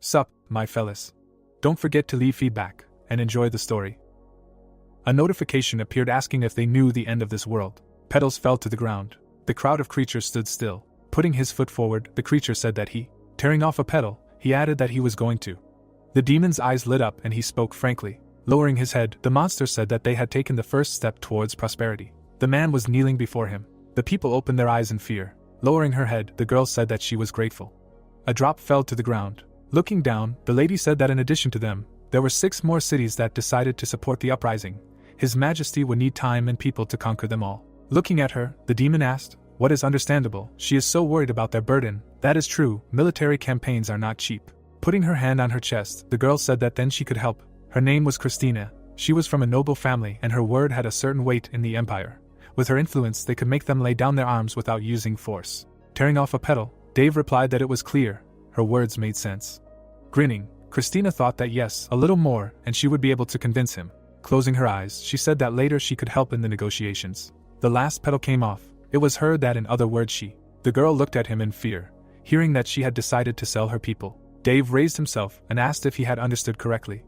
Sup, my fellas. Don't forget to leave feedback, and enjoy the story. A notification appeared asking if they knew the end of this world. Petals fell to the ground. The crowd of creatures stood still. Putting his foot forward, the creature said that tearing off a petal, he added that he was going to. The demon's eyes lit up and he spoke frankly. Lowering his head, the monster said that they had taken the first step towards prosperity. The man was kneeling before him. The people opened their eyes in fear. Lowering her head, the girl said that she was grateful. A drop fell to the ground. Looking down, the lady said that in addition to them, there were 6 more cities that decided to support the uprising. His Majesty would need time and people to conquer them all. Looking at her, the demon asked, "What is understandable? She is so worried about their burden." "That is true, military campaigns are not cheap." Putting her hand on her chest, the girl said that then she could help. Her name was Christina. She was from a noble family and her word had a certain weight in the empire. With her influence they could make them lay down their arms without using force. Tearing off a petal, Dave replied that it was clear. Her words made sense. Grinning, Christina thought that yes, a little more, and she would be able to convince him. Closing her eyes, she said that later she could help in the negotiations. The last petal came off. It was heard that in other words the girl looked at him in fear, hearing that she had decided to sell her people. Dave raised himself and asked if he had understood correctly.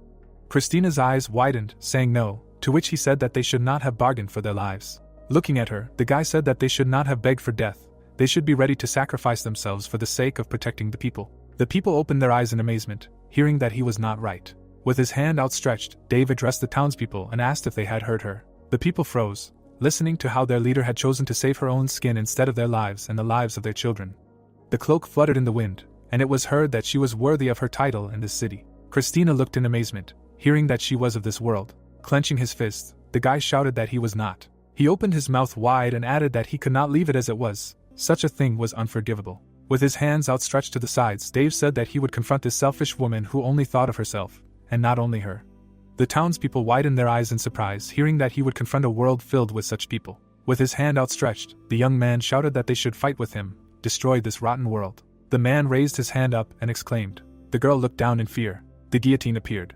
Christina's eyes widened, saying no, to which he said that they should not have bargained for their lives. Looking at her, the guy said that they should not have begged for death. They should be ready to sacrifice themselves for the sake of protecting the people. The people opened their eyes in amazement, hearing that he was not right. With his hand outstretched, Dave addressed the townspeople and asked if they had heard her. The people froze, listening to how their leader had chosen to save her own skin instead of their lives and the lives of their children. The cloak fluttered in the wind, and it was heard that she was worthy of her title in this city. Christina looked in amazement, hearing that she was of this world. Clenching his fist, the guy shouted that he was not. He opened his mouth wide and added that he could not leave it as it was. Such a thing was unforgivable. With his hands outstretched to the sides, Dave said that he would confront this selfish woman who only thought of herself, and not only her. The townspeople widened their eyes in surprise, hearing that he would confront a world filled with such people. With his hand outstretched, the young man shouted that they should fight with him, destroy this rotten world. The man raised his hand up and exclaimed. The girl looked down in fear. The guillotine appeared.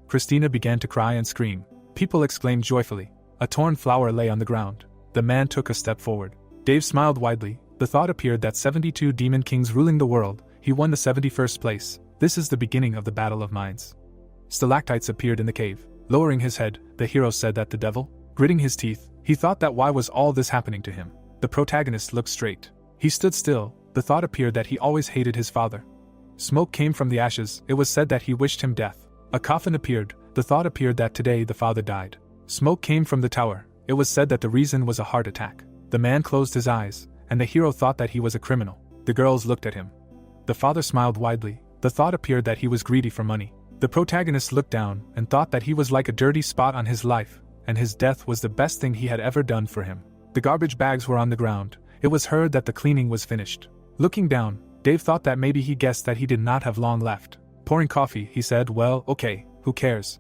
Christina began to cry and scream. People exclaimed joyfully. A torn flower lay on the ground. The man took a step forward. Dave smiled widely. The thought appeared that 72 demon kings ruling the world. He won the 71st place. This is the beginning of the Battle of Minds. Stalactites appeared in the cave. Lowering his head, the hero said that the devil, gritting his teeth, he thought that why was all this happening to him. The protagonist looked straight. He stood still. The thought appeared that he always hated his father. Smoke came from the ashes. It was said that he wished him death. A coffin appeared. The thought appeared that today the father died. Smoke came from the tower. It was said that the reason was a heart attack. The man closed his eyes, and the hero thought that he was a criminal. The girls looked at him. The father smiled widely. The thought appeared that he was greedy for money. The protagonist looked down and thought that he was like a dirty spot on his life, and his death was the best thing he had ever done for him. The garbage bags were on the ground. It was heard that the cleaning was finished. Looking down, Dave thought that maybe he guessed that he did not have long left. Pouring coffee, he said, "Well, okay, who cares?"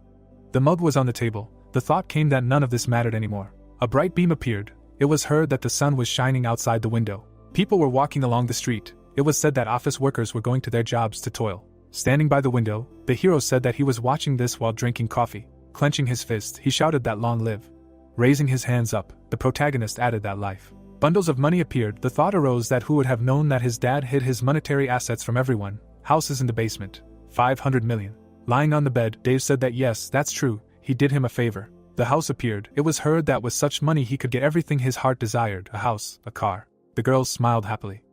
The mug was on the table. The thought came that none of this mattered anymore. A bright beam appeared. It was heard that the sun was shining outside the window. People were walking along the street. It was said that office workers were going to their jobs to toil. Standing by the window, the hero said that he was watching this while drinking coffee. Clenching his fist, he shouted that long live. Raising his hands up, the protagonist added that life. Bundles of money appeared. The thought arose that who would have known that his dad hid his monetary assets from everyone. Houses in the basement. 500 million. Lying on the bed, Dave said that yes, that's true, he did him a favor. The house appeared. It was heard that with such money he could get everything his heart desired, a house, a car. The girls smiled happily.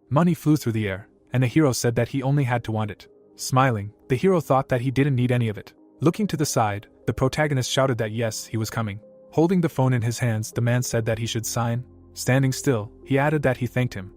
Money flew through the air, and the hero said that he only had to want it. Smiling, the hero thought that he didn't need any of it. Looking to the side, the protagonist shouted that yes, he was coming. Holding the phone in his hands, the man said that he should sign. Standing still, he added that he thanked him.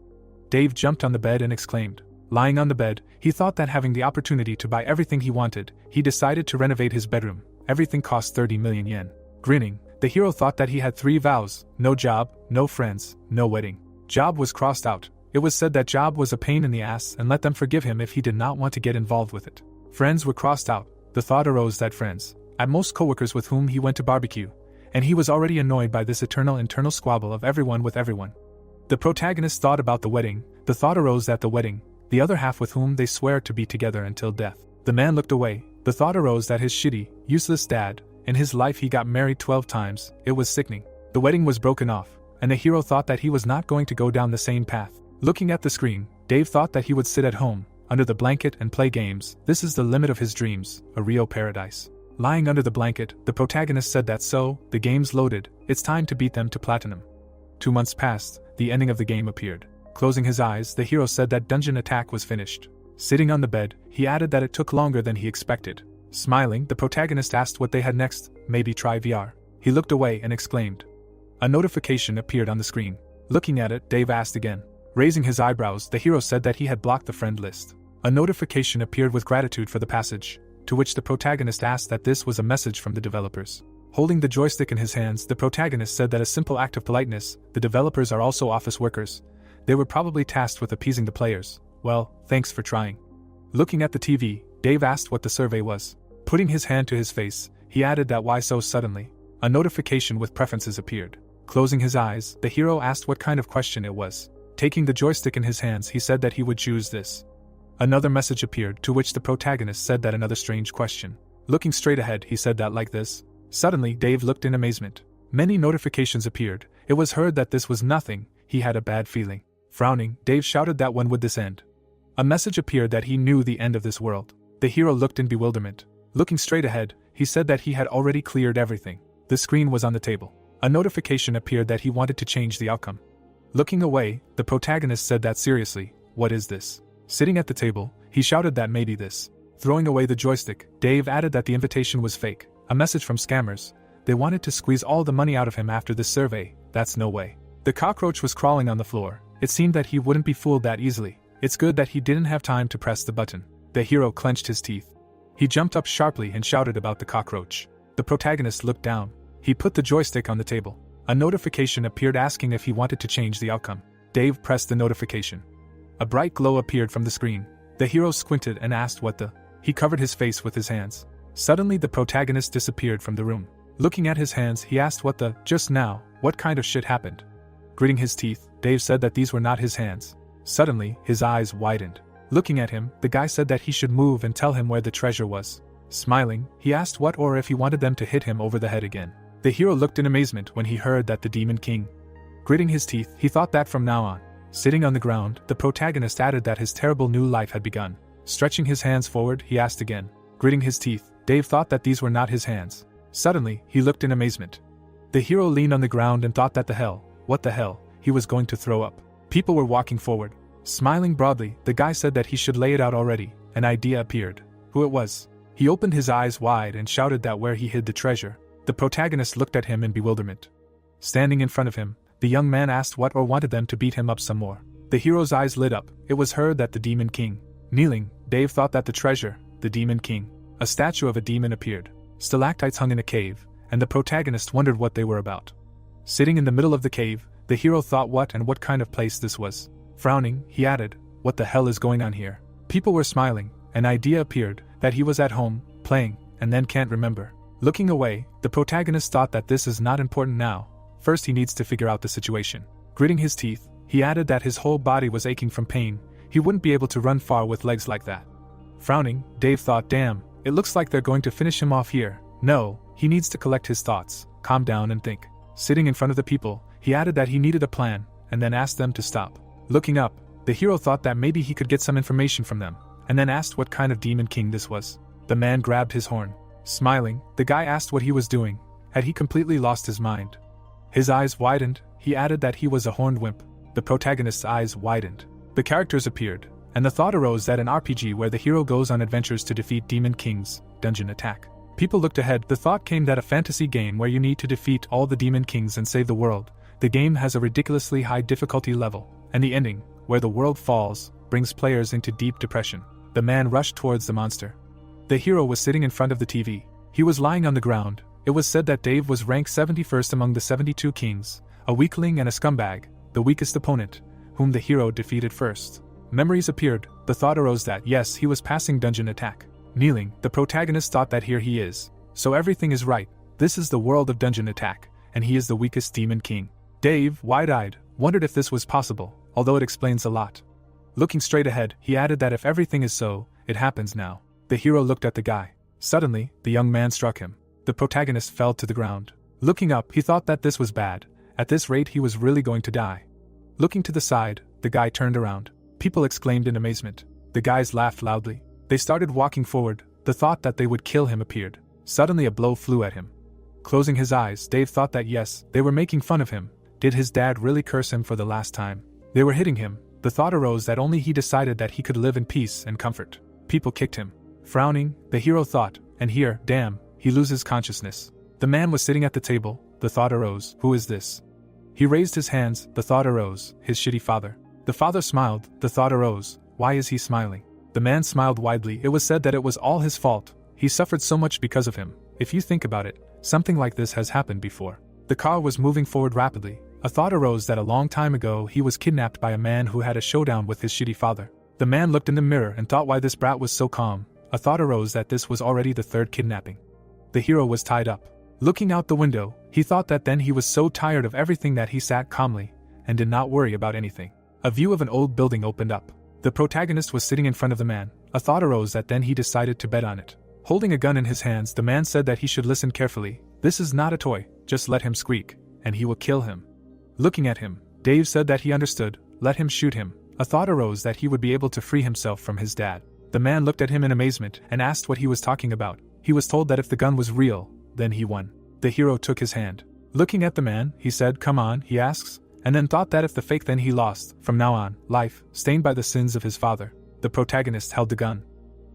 Dave jumped on the bed and exclaimed. Lying on the bed, he thought that having the opportunity to buy everything he wanted, he decided to renovate his bedroom. Everything cost 30 million yen. Grinning, the hero thought that he had 3 vows: no job, no friends, no wedding. Job was crossed out. It was said that job was a pain in the ass and let them forgive him if he did not want to get involved with it. Friends were crossed out. The thought arose that friends, at most coworkers with whom he went to barbecue, and he was already annoyed by this eternal internal squabble of everyone with everyone. The protagonist thought about the wedding. The thought arose that the wedding, the other half with whom they swear to be together until death. The man looked away. The thought arose that his shitty, useless dad, in his life he got married 12 times, it was sickening. The wedding was broken off, and the hero thought that he was not going to go down the same path. Looking at the screen, Dave thought that he would sit at home, under the blanket and play games. This is the limit of his dreams, a Rio paradise. Lying under the blanket, the protagonist said that so, the game's loaded, it's time to beat them to platinum. 2 months passed, the ending of the game appeared. Closing his eyes, the hero said that dungeon attack was finished. Sitting on the bed, he added that it took longer than he expected. Smiling, the protagonist asked what they had next, maybe try VR. He looked away and exclaimed. A notification appeared on the screen. Looking at it, Dave asked again. Raising his eyebrows, the hero said that he had blocked the friend list. A notification appeared with gratitude for the passage, to which the protagonist asked that this was a message from the developers. Holding the joystick in his hands, the protagonist said that a simple act of politeness, the developers are also office workers. They were probably tasked with appeasing the players. Well, thanks for trying. Looking at the TV, Dave asked what the survey was. Putting his hand to his face, he added that why so suddenly? A notification with preferences appeared. Closing his eyes, the hero asked what kind of question it was. Taking the joystick in his hands, he said that he would choose this. Another message appeared, to which the protagonist said that another strange question. Looking straight ahead, he said that like this. Suddenly, Dave looked in amazement. Many notifications appeared. It was heard that this was nothing. He had a bad feeling. Frowning, Dave shouted that when would this end? A message appeared that he knew the end of this world. The hero looked in bewilderment. Looking straight ahead, he said that he had already cleared everything. The screen was on the table. A notification appeared that he wanted to change the outcome. Looking away, the protagonist said that seriously, what is this? Sitting at the table, he shouted that maybe this. Throwing away the joystick, Dave added that the invitation was fake, a message from scammers. They wanted to squeeze all the money out of him after this survey. That's no way. The cockroach was crawling on the floor. It seemed that he wouldn't be fooled that easily. It's good that he didn't have time to press the button. The hero clenched his teeth. He jumped up sharply and shouted about the cockroach. The protagonist looked down. He put the joystick on the table. A notification appeared asking if he wanted to change the outcome. Dave pressed the notification. A bright glow appeared from the screen. The hero squinted and asked what the... He covered his face with his hands. Suddenly the protagonist disappeared from the room. Looking at his hands, he asked what the... Just now, what kind of shit happened? Gritting his teeth, Dave said that these were not his hands. Suddenly, his eyes widened. Looking at him, the guy said that he should move and tell him where the treasure was. Smiling, he asked what or if he wanted them to hit him over the head again. The hero looked in amazement when he heard that the Demon King. Gritting his teeth, he thought that from now on. Sitting on the ground, the protagonist added that his terrible new life had begun. Stretching his hands forward, he asked again. Gritting his teeth, Dave thought that these were not his hands. Suddenly, he looked in amazement. The hero leaned on the ground and thought that what the hell, he was going to throw up. People were walking forward. Smiling broadly, the guy said that he should lay it out already. An idea appeared. Who it was? He opened his eyes wide and shouted that where he hid the treasure. The protagonist looked at him in bewilderment. Standing in front of him, the young man asked what or wanted them to beat him up some more. The hero's eyes lit up. It was heard that the Demon King. Kneeling, Dave thought that the treasure, the Demon King. A statue of a demon appeared. Stalactites hung in a cave, and the protagonist wondered what they were about. Sitting in the middle of the cave, the hero thought what kind of place this was. Frowning, he added, what the hell is going on here? People were smiling. An idea appeared, that he was at home, playing, and then can't remember. Looking away, the protagonist thought that this is not important now. First he needs to figure out the situation. Gritting his teeth, he added that his whole body was aching from pain. He wouldn't be able to run far with legs like that. Frowning, Dave thought, damn, it looks like they're going to finish him off here. No, he needs to collect his thoughts, calm down and think. Sitting in front of the people, he added that he needed a plan, and then asked them to stop. Looking up, the hero thought that maybe he could get some information from them, and then asked what kind of demon king this was. The man grabbed his horn. Smiling, the guy asked what he was doing. Had he completely lost his mind? His eyes widened. He added that he was a horned wimp. The protagonist's eyes widened. The characters appeared, and the thought arose that an RPG where the hero goes on adventures to defeat demon kings, dungeon attack. People looked ahead. The thought came that a fantasy game where you need to defeat all the demon kings and save the world. The game has a ridiculously high difficulty level, and the ending, where the world falls, brings players into deep depression. The man rushed towards the monster. The hero was sitting in front of the TV. He was lying on the ground. It was said that Dave was ranked 71st among the 72 kings, a weakling and a scumbag, the weakest opponent, whom the hero defeated first. Memories appeared. The thought arose that yes, he was passing dungeon attack. Kneeling, the protagonist thought that here he is. So everything is right. This is the world of dungeon attack, and he is the weakest demon king. Dave, wide-eyed, wondered if this was possible, although it explains a lot. Looking straight ahead, he added that if everything is so, it happens now. The hero looked at the guy. Suddenly, the young man struck him. The protagonist fell to the ground. Looking up, he thought that this was bad. At this rate he was really going to die. Looking to the side, the guy turned around. People exclaimed in amazement. The guys laughed loudly. They started walking forward. The thought that they would kill him appeared. Suddenly a blow flew at him. Closing his eyes, Dave thought that yes, they were making fun of him. Did his dad really curse him for the last time? They were hitting him. The thought arose that only he decided that he could live in peace and comfort. People kicked him. Frowning, the hero thought, and here, damn, he loses consciousness. The man was sitting at the table. The thought arose, who is this? He raised his hands. The thought arose, his shitty father. The father smiled. The thought arose, why is he smiling? The man smiled widely. It was said that it was all his fault. He suffered so much because of him. If you think about it, something like this has happened before. The car was moving forward rapidly. A thought arose that a long time ago he was kidnapped by a man who had a showdown with his shitty father. The man looked in the mirror and thought why this brat was so calm. A thought arose that this was already the third kidnapping. The hero was tied up. Looking out the window, he thought that then he was so tired of everything that he sat calmly and did not worry about anything. A view of an old building opened up. The protagonist was sitting in front of the man. A thought arose that then he decided to bet on it. Holding a gun in his hands, the man said that he should listen carefully. This is not a toy, just let him squeak, and he will kill him. Looking at him, Dave said that he understood. Let him shoot him. A thought arose that he would be able to free himself from his dad. The man looked at him in amazement and asked what he was talking about. He was told that if the gun was real, then he won. The hero took his hand. Looking at the man, he said, come on, he asks, and then thought that if the fake then he lost. From now on, life, stained by the sins of his father. The protagonist held the gun.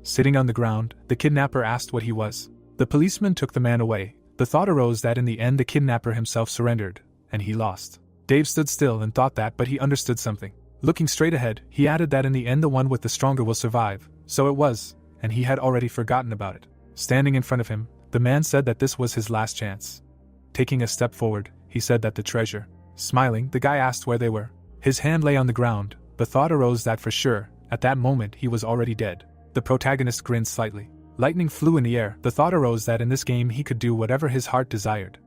Sitting on the ground, the kidnapper asked what he was. The policeman took the man away. The thought arose that in the end the kidnapper himself surrendered, and he lost. Dave stood still and thought that, but he understood something. Looking straight ahead, he added that in the end the one with the stronger will survive. So it was, and he had already forgotten about it. Standing in front of him, the man said that this was his last chance. Taking a step forward, he said that the treasure. Smiling, the guy asked where they were. His hand lay on the ground. The thought arose that for sure, at that moment he was already dead. The protagonist grinned slightly. Lightning flew in the air. The thought arose that in this game he could do whatever his heart desired.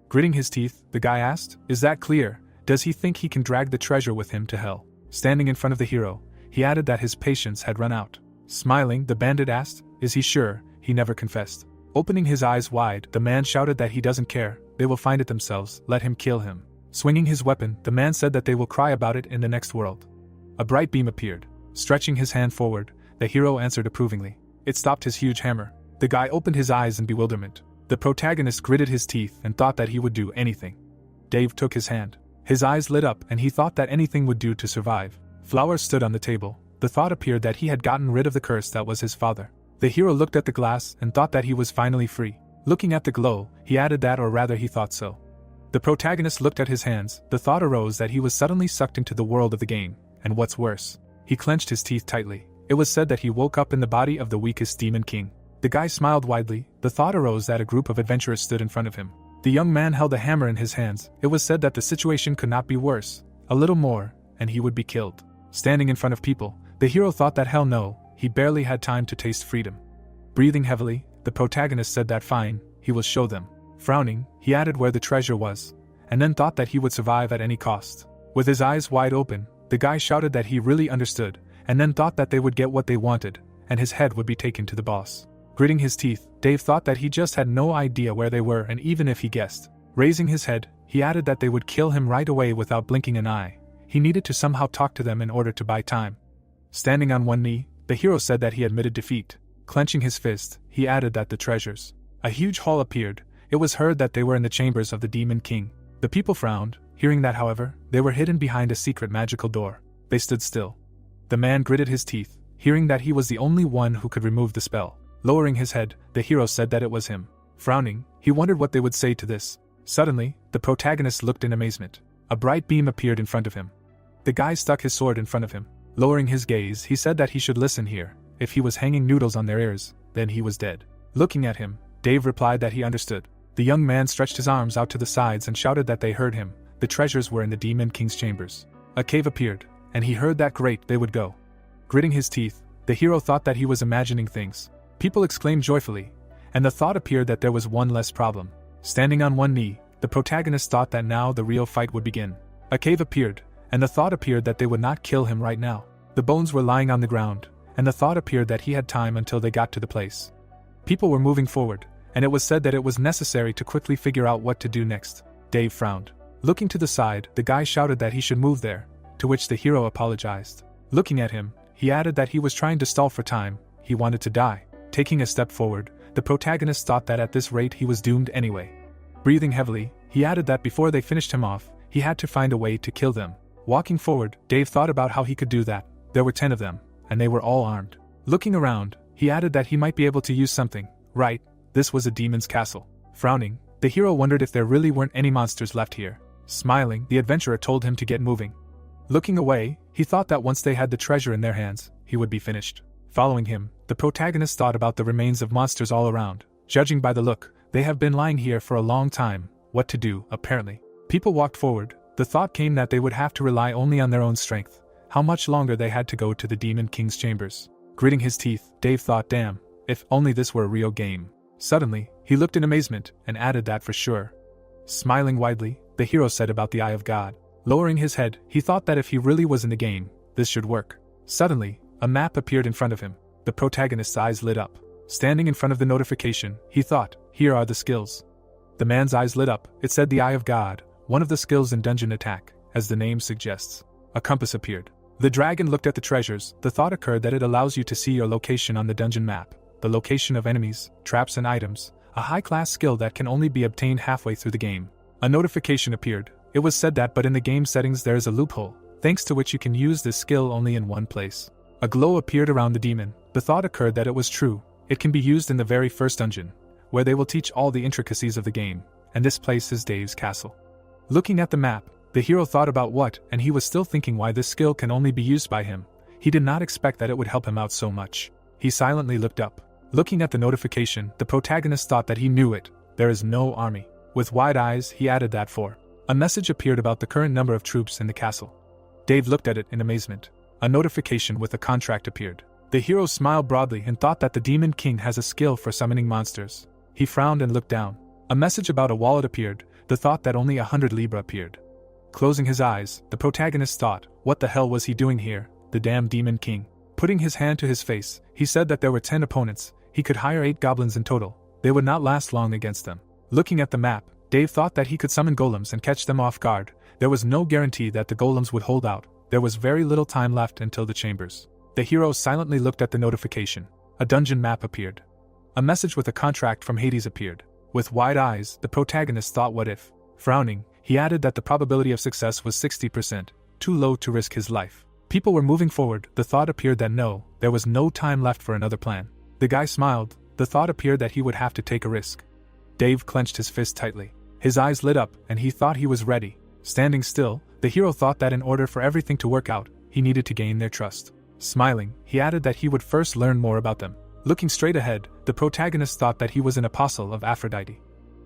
Gritting his teeth, the guy asked, is that clear? Does he think he can drag the treasure with him to hell? Standing in front of the hero, he added that his patience had run out. Smiling, the bandit asked, is he sure? He never confessed. Opening his eyes wide, the man shouted that he doesn't care. They will find it themselves. Let him kill him. Swinging his weapon, the man said that they will cry about it in the next world. A bright beam appeared. Stretching his hand forward, the hero answered approvingly. It stopped his huge hammer. The guy opened his eyes in bewilderment. The protagonist gritted his teeth and thought that he would do anything. Dave took his hand. His eyes lit up and he thought that anything would do to survive. Flowers stood on the table. The thought appeared that he had gotten rid of the curse that was his father. The hero looked at the glass and thought that he was finally free. Looking at the glow, he added that, or rather he thought so. The protagonist looked at his hands. The thought arose that he was suddenly sucked into the world of the game, and what's worse, he clenched his teeth tightly. It was said that he woke up in the body of the weakest demon king. The guy smiled widely. The thought arose that a group of adventurers stood in front of him. The young man held a hammer in his hands. It was said that the situation could not be worse. A little more, and he would be killed. Standing in front of people, the hero thought that hell no, he barely had time to taste freedom. Breathing heavily, the protagonist said that fine, he will show them. Frowning, he added where the treasure was, and then thought that he would survive at any cost. With his eyes wide open, the guy shouted that he really understood, and then thought that they would get what they wanted, and his head would be taken to the boss. Gritting his teeth, Dave thought that he just had no idea where they were, and even if he guessed. Raising his head, he added that they would kill him right away without blinking an eye. He needed to somehow talk to them in order to buy time. Standing on one knee, the hero said that he admitted defeat. Clenching his fist, he added that the treasures. A huge hall appeared. It was heard that they were in the chambers of the Demon King. The people frowned. Hearing that, however, they were hidden behind a secret magical door. They stood still. The man gritted his teeth, hearing that he was the only one who could remove the spell. Lowering his head, the hero said that it was him. Frowning, he wondered what they would say to this. Suddenly, the protagonist looked in amazement. A bright beam appeared in front of him. The guy stuck his sword in front of him. Lowering his gaze, he said that he should listen here. If he was hanging noodles on their ears, then he was dead. Looking at him, Dave replied that he understood. The young man stretched his arms out to the sides and shouted that they heard him. The treasures were in the Demon King's chambers. A cave appeared, and he heard that great they would go. Gritting his teeth, the hero thought that he was imagining things. People exclaimed joyfully, and the thought appeared that there was one less problem. Standing on one knee, the protagonist thought that now the real fight would begin. A cave appeared, and the thought appeared that they would not kill him right now. The bones were lying on the ground, and the thought appeared that he had time until they got to the place. People were moving forward, and it was said that it was necessary to quickly figure out what to do next. Dave frowned. Looking to the side, the guy shouted that he should move there, to which the hero apologized. Looking at him, he added that he was trying to stall for time, he wanted to die. Taking a step forward, the protagonist thought that at this rate he was doomed anyway. Breathing heavily, he added that before they finished him off, he had to find a way to kill them. Walking forward, Dave thought about how he could do that. There were 10 of them, and they were all armed. Looking around, he added that he might be able to use something. Right, this was a demon's castle. Frowning, the hero wondered if there really weren't any monsters left here. Smiling, the adventurer told him to get moving. Looking away, he thought that once they had the treasure in their hands, he would be finished. Following him, the protagonist thought about the remains of monsters all around. Judging by the look, they have been lying here for a long time. What to do, apparently. People walked forward. The thought came that they would have to rely only on their own strength. How much longer they had to go to the Demon King's chambers. Gritting his teeth, Dave thought, damn, if only this were a real game. Suddenly, he looked in amazement and added that for sure. Smiling widely, the hero said about the Eye of God. Lowering his head, he thought that if he really was in the game, this should work. Suddenly, a map appeared in front of him. The protagonist's eyes lit up. Standing in front of the notification, he thought, here are the skills. The man's eyes lit up. It said the Eye of God, one of the skills in dungeon attack, as the name suggests. A compass appeared. The dragon looked at the treasures. The thought occurred that it allows you to see your location on the dungeon map, the location of enemies, traps and items, a high-class skill that can only be obtained halfway through the game. A notification appeared. It was said that but in the game settings there is a loophole, thanks to which you can use this skill only in one place. A glow appeared around the demon. The thought occurred that it was true. It can be used in the very first dungeon, where they will teach all the intricacies of the game, and this place is Dave's castle. Looking at the map, the hero thought about what, and he was still thinking why this skill can only be used by him. He did not expect that it would help him out so much. He silently looked up. Looking at the notification, the protagonist thought that he knew it. There is no army. With wide eyes, he added that for. A message appeared about the current number of troops in the castle. Dave looked at it in amazement. A notification with a contract appeared. The hero smiled broadly and thought that the Demon King has a skill for summoning monsters. He frowned and looked down. A message about a wallet appeared. The thought that only 100 Libra appeared. Closing his eyes, the protagonist thought, what the hell was he doing here, the damn Demon King? Putting his hand to his face, he said that there were 10 opponents. He could hire 8 goblins in total. They would not last long against them. Looking at the map, Dave thought that he could summon golems and catch them off guard. There was no guarantee that the golems would hold out. There was very little time left until the chambers. The hero silently looked at the notification. A dungeon map appeared. A message with a contract from Hades appeared. With wide eyes, the protagonist thought what if. Frowning, he added that the probability of success was 60%, too low to risk his life. People were moving forward. The thought appeared that no, there was no time left for another plan. The guy smiled. The thought appeared that he would have to take a risk. Dave clenched his fist tightly. His eyes lit up, and he thought he was ready. Standing still, the hero thought that in order for everything to work out, he needed to gain their trust. Smiling, he added that he would first learn more about them. Looking straight ahead, the protagonist thought that he was an apostle of Aphrodite.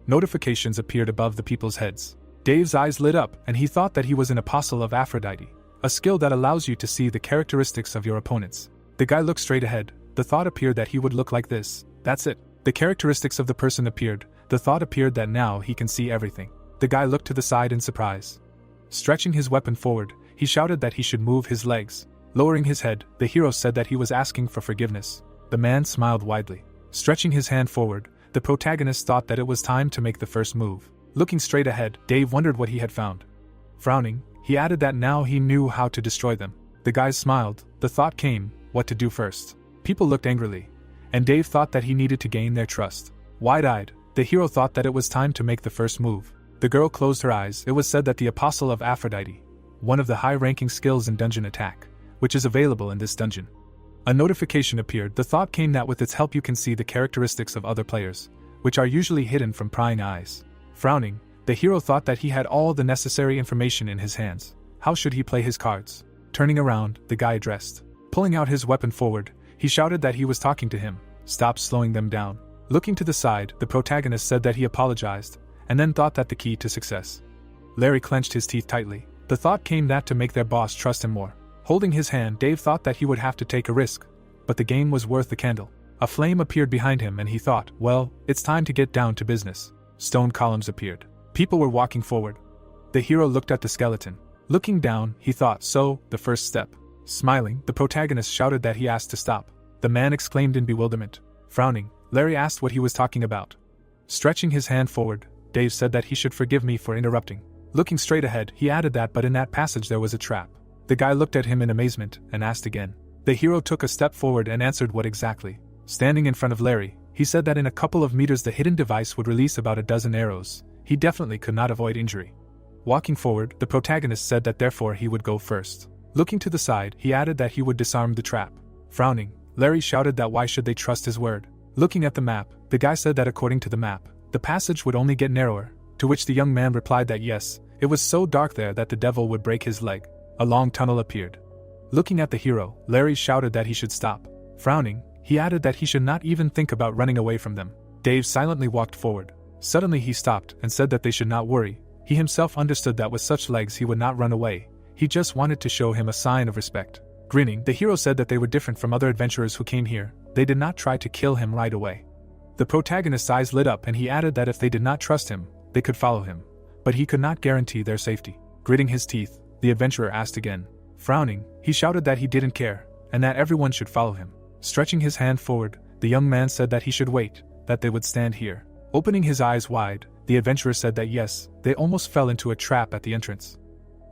Notifications appeared above the people's heads. Dave's eyes lit up, and he thought that he was an apostle of Aphrodite, a skill that allows you to see the characteristics of your opponents. The guy looked straight ahead. The thought appeared that he would look like this. That's it. The characteristics of the person appeared. The thought appeared that now he can see everything. The guy looked to the side in surprise. Stretching his weapon forward, he shouted that he should move his legs. Lowering his head, the hero said that he was asking for forgiveness. The man smiled widely. Stretching his hand forward, the protagonist thought that it was time to make the first move. Looking straight ahead, Dave wondered what he had found. Frowning, he added that now he knew how to destroy them. The guy smiled. The thought came, what to do first. People looked angrily, and Dave thought that he needed to gain their trust. Wide-eyed, the hero thought that it was time to make the first move. The girl closed her eyes. It was said that the Apostle of Aphrodite, one of the high-ranking skills in dungeon attack, which is available in this dungeon. A notification appeared. The thought came that with its help you can see the characteristics of other players, which are usually hidden from prying eyes. Frowning, the hero thought that he had all the necessary information in his hands. How should he play his cards? Turning around, the guy addressed. Pulling out his weapon forward, he shouted that he was talking to him. Stop slowing them down. Looking to the side, the protagonist said that he apologized, and then thought that the key to success. Larry clenched his teeth tightly. The thought came that to make their boss trust him more. Holding his hand, Dave thought that he would have to take a risk, but the game was worth the candle. A flame appeared behind him and he thought, well, it's time to get down to business. Stone columns appeared. People were walking forward. The hero looked at the skeleton. Looking down, he thought, so, the first step. Smiling, the protagonist shouted that he asked to stop. The man exclaimed in bewilderment. Frowning, Larry asked what he was talking about. Stretching his hand forward, Dave said that he should forgive me for interrupting. Looking straight ahead, he added that but in that passage there was a trap. The guy looked at him in amazement and asked again. The hero took a step forward and answered what exactly. Standing in front of Larry, he said that in a couple of meters the hidden device would release about a dozen arrows. He definitely could not avoid injury. Walking forward, the protagonist said that therefore he would go first. Looking to the side, he added that he would disarm the trap. Frowning, Larry shouted that why should they trust his word. Looking at the map, the guy said that according to the map, the passage would only get narrower, to which the young man replied that yes, it was so dark there that the devil would break his leg. A long tunnel appeared. Looking at the hero, Larry shouted that he should stop. Frowning, he added that he should not even think about running away from them. Dave silently walked forward. Suddenly he stopped and said that they should not worry. He himself understood that with such legs he would not run away. He just wanted to show him a sign of respect. Grinning, the hero said that they were different from other adventurers who came here. They did not try to kill him right away. The protagonist's eyes lit up and he added that if they did not trust him, they could follow him. But he could not guarantee their safety. Gritting his teeth, the adventurer asked again. Frowning, he shouted that he didn't care, and that everyone should follow him. Stretching his hand forward, the young man said that he should wait, that they would stand here. Opening his eyes wide, the adventurer said that yes, they almost fell into a trap at the entrance.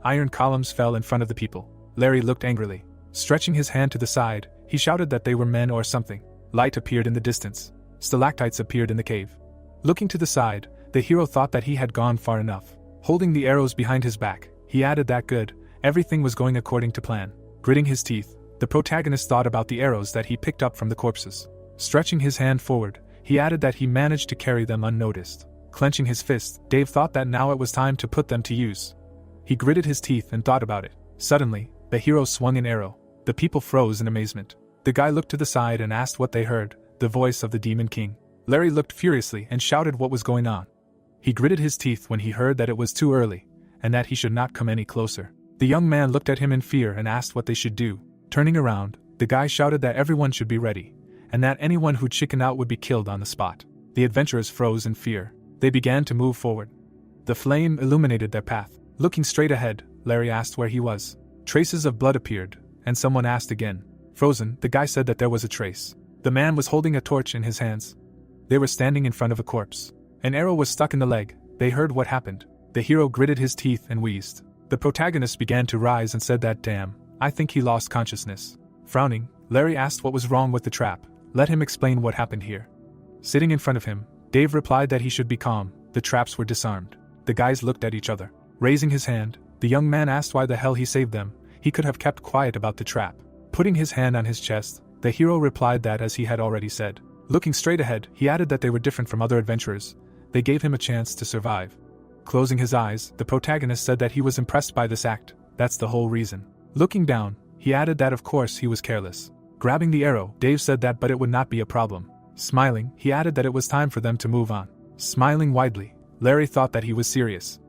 Iron columns fell in front of the people. Larry looked angrily. Stretching his hand to the side, he shouted that they were men or something. Light appeared in the distance. Stalactites appeared in the cave. Looking to the side, the hero thought that he had gone far enough. Holding the arrows behind his back, he added that good, everything was going according to plan. Gritting his teeth, the protagonist thought about the arrows that he picked up from the corpses. Stretching his hand forward, he added that he managed to carry them unnoticed. Clenching his fist, Dave thought that now it was time to put them to use. He gritted his teeth and thought about it. Suddenly, the hero swung an arrow. The people froze in amazement. The guy looked to the side and asked what they heard, the voice of the Demon King. Larry looked furiously and shouted what was going on. He gritted his teeth when he heard that it was too early, and that he should not come any closer. The young man looked at him in fear and asked what they should do. Turning around, the guy shouted that everyone should be ready, and that anyone who chickened out would be killed on the spot. The adventurers froze in fear. They began to move forward. The flame illuminated their path. Looking straight ahead, Larry asked where he was. Traces of blood appeared, and someone asked again. Frozen, the guy said that there was a trace. The man was holding a torch in his hands. They were standing in front of a corpse. An arrow was stuck in the leg. They heard what happened. The hero gritted his teeth and wheezed. The protagonist began to rise and said that damn, I think he lost consciousness. Frowning, Larry asked what was wrong with the trap. Let him explain what happened here. Sitting in front of him, Dave replied that he should be calm. The traps were disarmed. The guys looked at each other. Raising his hand, the young man asked why the hell he saved them. He could have kept quiet about the trap. Putting his hand on his chest, the hero replied that as he had already said. Looking straight ahead, he added that they were different from other adventurers. They gave him a chance to survive. Closing his eyes, the protagonist said that he was impressed by this act. That's the whole reason. Looking down, he added that of course he was careless. Grabbing the arrow, Dave said that but it would not be a problem. Smiling, he added that it was time for them to move on. Smiling widely, Larry thought that he was serious.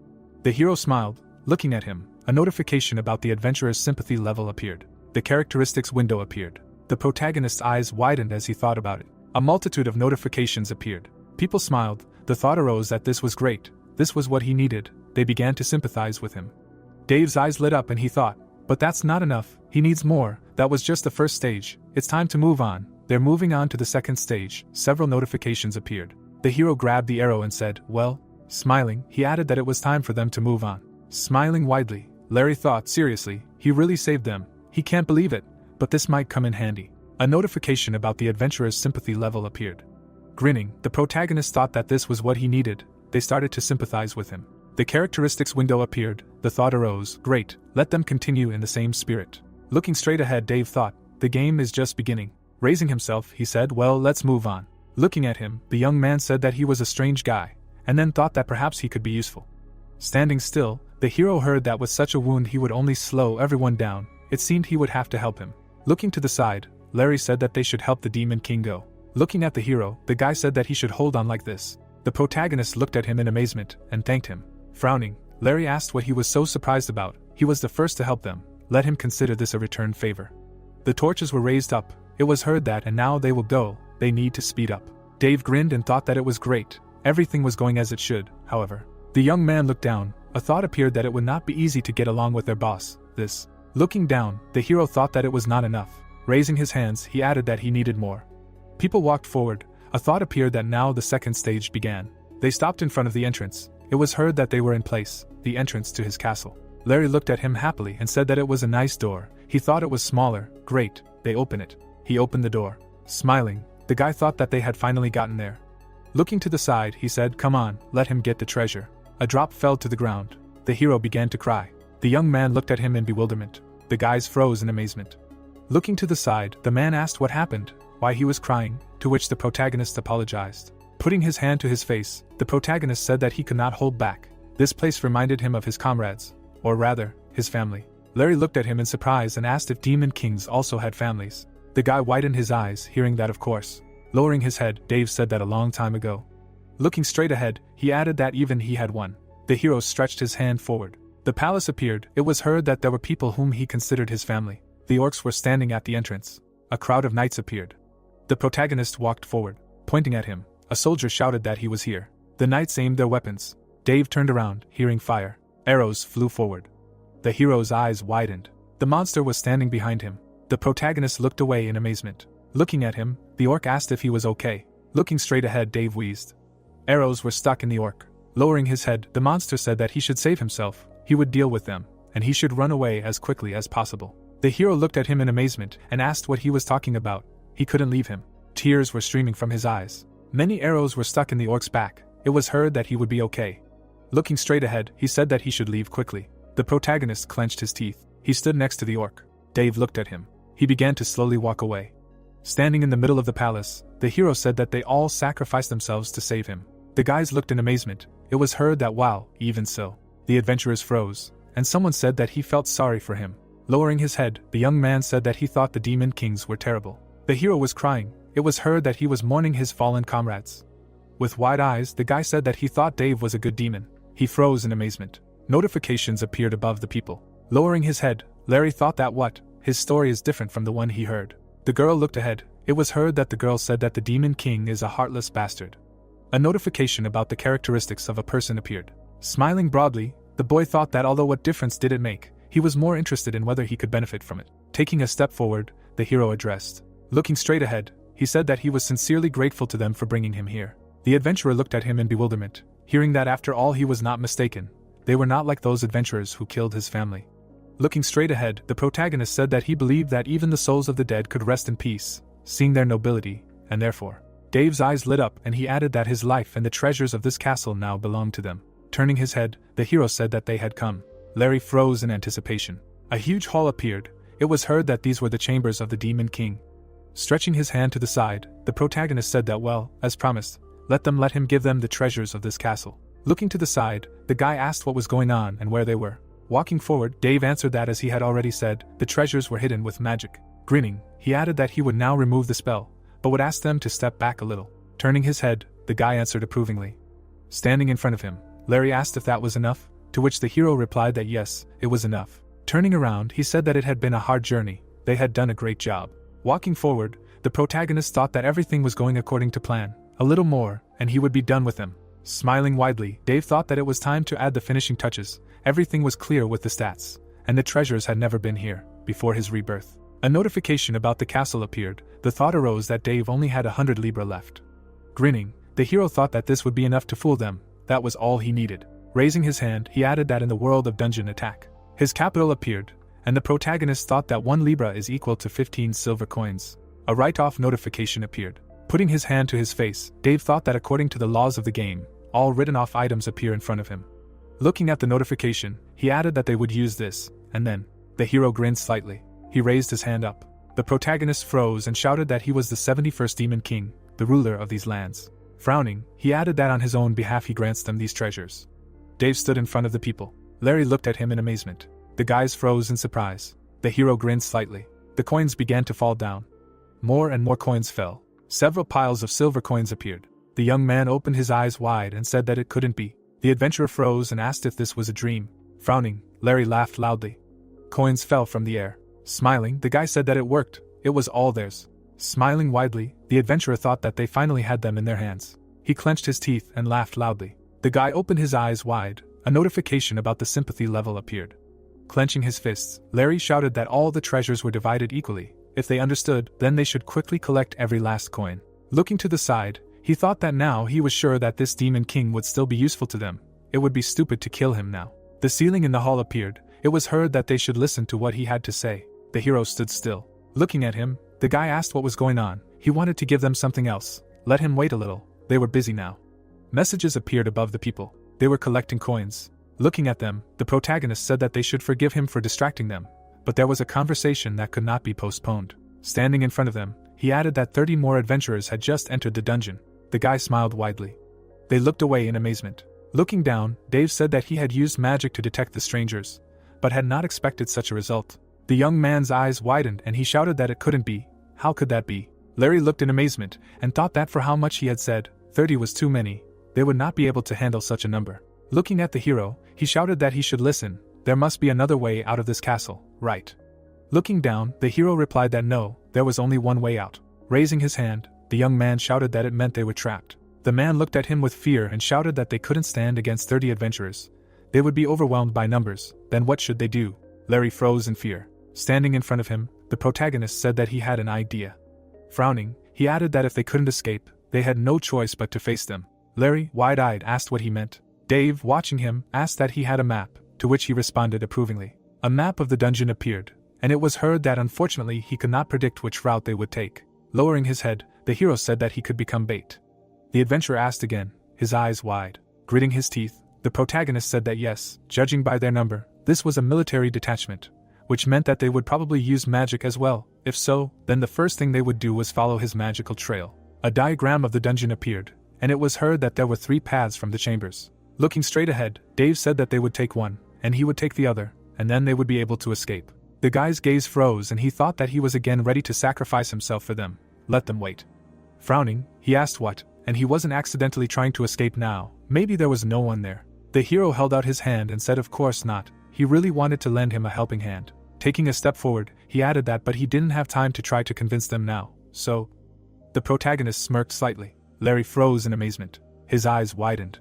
The hero smiled. Looking at him, a notification about the adventurer's sympathy level appeared. The characteristics window appeared. The protagonist's eyes widened as he thought about it. A multitude of notifications appeared. People smiled. The thought arose that this was great. This was what he needed. They began to sympathize with him. Dave's eyes lit up and he thought, but that's not enough. He needs more. That was just the first stage. It's time to move on. They're moving on to the second stage. Several notifications appeared. The hero grabbed the arrow and said, well, smiling, he added that it was time for them to move on. Smiling widely, Larry thought seriously, he really saved them. He can't believe it, but this might come in handy. A notification about the adventurer's sympathy level appeared. Grinning, the protagonist thought that this was what he needed. They started to sympathize with him. The characteristics window appeared. The thought arose, great, let them continue in the same spirit. Looking straight ahead, Dave thought, the game is just beginning. Raising himself, he said, well, let's move on. Looking at him, the young man said that he was a strange guy, and then thought that perhaps he could be useful. Standing still, the hero heard that with such a wound he would only slow everyone down. It seemed he would have to help him. Looking to the side, Larry said that they should help the Demon King go. Looking at the hero, the guy said that he should hold on like this. The protagonist looked at him in amazement and thanked him. Frowning, Larry asked what he was so surprised about. He was the first to help them. Let him consider this a return favor. The torches were raised up. It was heard that and now they will go. They need to speed up. Dave grinned and thought that it was great. Everything was going as it should, however. The young man looked down. A thought appeared that it would not be easy to get along with their boss. Looking down, the hero thought that it was not enough. Raising his hands, he added that he needed more. People walked forward. A thought appeared that now the second stage began. They stopped in front of the entrance. It was heard that they were in place, the entrance to his castle. Larry looked at him happily and said that it was a nice door. He thought it was smaller. Great, they open it. He opened the door. Smiling, the guy thought that they had finally gotten there. Looking to the side, he said, "Come on, let him get the treasure." A drop fell to the ground. The hero began to cry. The young man looked at him in bewilderment. The guys froze in amazement. Looking to the side, the man asked what happened, why he was crying, to which the protagonist apologized. Putting his hand to his face, the protagonist said that he could not hold back. This place reminded him of his comrades, or rather, his family. Larry looked at him in surprise and asked if demon kings also had families. The guy widened his eyes, hearing that of course. Lowering his head, Dave said that a long time ago. Looking straight ahead, he added that even he had one. The hero stretched his hand forward. The palace appeared. It was heard that there were people whom he considered his family. The orcs were standing at the entrance. A crowd of knights appeared. The protagonist walked forward. Pointing at him, a soldier shouted that he was here. The knights aimed their weapons. Dave turned around, hearing fire. Arrows flew forward. The hero's eyes widened. The monster was standing behind him. The protagonist looked away in amazement. Looking at him, the orc asked if he was okay. Looking straight ahead, Dave wheezed. Arrows were stuck in the orc. Lowering his head, the monster said that he should save himself. He would deal with them, and he should run away as quickly as possible. The hero looked at him in amazement and asked what he was talking about. He couldn't leave him. Tears were streaming from his eyes. Many arrows were stuck in the orc's back. It was heard that he would be okay. Looking straight ahead, he said that he should leave quickly. The protagonist clenched his teeth. He stood next to the orc. Dave looked at him. He began to slowly walk away. Standing in the middle of the palace, the hero said that they all sacrificed themselves to save him. The guys looked in amazement. It was heard that wow, even so. The adventurers froze, and someone said that he felt sorry for him. Lowering his head, the young man said that he thought the demon kings were terrible. The hero was crying. It was heard that he was mourning his fallen comrades. With wide eyes, the guy said that he thought Dave was a good demon. He froze in amazement. Notifications appeared above the people. Lowering his head, Larry thought that what? His story is different from the one he heard. The girl looked ahead. It was heard that the girl said that the demon king is a heartless bastard. A notification about the characteristics of a person appeared. Smiling broadly, the boy thought that although what difference did it make, he was more interested in whether he could benefit from it. Taking a step forward, the hero addressed. Looking straight ahead, he said that he was sincerely grateful to them for bringing him here. The adventurer looked at him in bewilderment, hearing that after all he was not mistaken. They were not like those adventurers who killed his family. Looking straight ahead, the protagonist said that he believed that even the souls of the dead could rest in peace, seeing their nobility, and therefore. Dave's eyes lit up and he added that his life and the treasures of this castle now belonged to them. Turning his head, the hero said that they had come. Larry froze in anticipation. A huge hall appeared. It was heard that these were the chambers of the Demon King. Stretching his hand to the side, the protagonist said that well, as promised, let him give them the treasures of this castle. Looking to the side, the guy asked what was going on and where they were. Walking forward, Dave answered that as he had already said, the treasures were hidden with magic. Grinning, he added that he would now remove the spell, but would ask them to step back a little. Turning his head, the guy answered approvingly. Standing in front of him, Larry asked if that was enough, to which the hero replied that yes, it was enough. Turning around, he said that it had been a hard journey. They had done a great job. Walking forward, the protagonist thought that everything was going according to plan. A little more, and he would be done with them. Smiling widely, Dave thought that it was time to add the finishing touches. Everything was clear with the stats, and the treasures had never been here, before his rebirth. A notification about the castle appeared. The thought arose that Dave only had 100 Libra left. Grinning, the hero thought that this would be enough to fool them. That was all he needed. Raising his hand, he added that in the world of dungeon attack, his capital appeared, and the protagonist thought that 1 Libra is equal to 15 silver coins. A write-off notification appeared. Putting his hand to his face, Dave thought that according to the laws of the game, all written-off items appear in front of him. Looking at the notification, he added that they would use this, and then, the hero grinned slightly. He raised his hand up. The protagonist froze and shouted that he was the 71st Demon King, the ruler of these lands. Frowning, he added that on his own behalf he grants them these treasures. Dave stood in front of the people. Larry looked at him in amazement. The guys froze in surprise. The hero grinned slightly. The coins began to fall down. More and more coins fell. Several piles of silver coins appeared. The young man opened his eyes wide and said that it couldn't be. The adventurer froze and asked if this was a dream. Frowning, Larry laughed loudly. Coins fell from the air. Smiling, the guy said that it worked. It was all theirs. Smiling widely, the adventurer thought that they finally had them in their hands. He clenched his teeth and laughed loudly. The guy opened his eyes wide. A notification about the sympathy level appeared. Clenching his fists, Larry shouted that all the treasures were divided equally. If they understood, then they should quickly collect every last coin. Looking to the side, he thought that now he was sure that this Demon King would still be useful to them. It would be stupid to kill him now. The ceiling in the hall appeared. It was heard that they should listen to what he had to say. The hero stood still. Looking at him, the guy asked what was going on. He wanted to give them something else. Let him wait a little. They were busy now. Messages appeared above the people. They were collecting coins. Looking at them, the protagonist said that they should forgive him for distracting them, but there was a conversation that could not be postponed. Standing in front of them, he added that 30 more adventurers had just entered the dungeon. The guy smiled widely. They looked away in amazement. Looking down, Dave said that he had used magic to detect the strangers, but had not expected such a result. The young man's eyes widened and he shouted that it couldn't be. How could that be? Larry looked in amazement and thought that for how much he had said, 30 was too many. They would not be able to handle such a number. Looking at the hero, he shouted that he should listen. There must be another way out of this castle, right? Looking down, the hero replied that no, there was only one way out. Raising his hand, the young man shouted that it meant they were trapped. The man looked at him with fear and shouted that they couldn't stand against 30 adventurers. They would be overwhelmed by numbers. Then what should they do? Larry froze in fear. Standing in front of him, the protagonist said that he had an idea. Frowning, he added that if they couldn't escape, they had no choice but to face them. Larry, wide-eyed, asked what he meant. Dave, watching him, asked that he had a map, to which he responded approvingly. A map of the dungeon appeared, and it was heard that unfortunately he could not predict which route they would take. Lowering his head, the hero said that he could become bait. The adventurer asked again, his eyes wide. Gritting his teeth, the protagonist said that yes, judging by their number, this was a military detachment, which meant that they would probably use magic as well. If so, then the first thing they would do was follow his magical trail. A diagram of the dungeon appeared, and it was heard that there were 3 paths from the chambers. Looking straight ahead, Dave said that they would take one, and he would take the other, and then they would be able to escape. The guy's gaze froze and he thought that he was again ready to sacrifice himself for them. Let them wait. Frowning, he asked what, and he wasn't accidentally trying to escape now. Maybe there was no one there. The hero held out his hand and said of course not. He really wanted to lend him a helping hand. Taking a step forward, he added that but he didn't have time to try to convince them now. So, the protagonist smirked slightly. Larry froze in amazement. His eyes widened.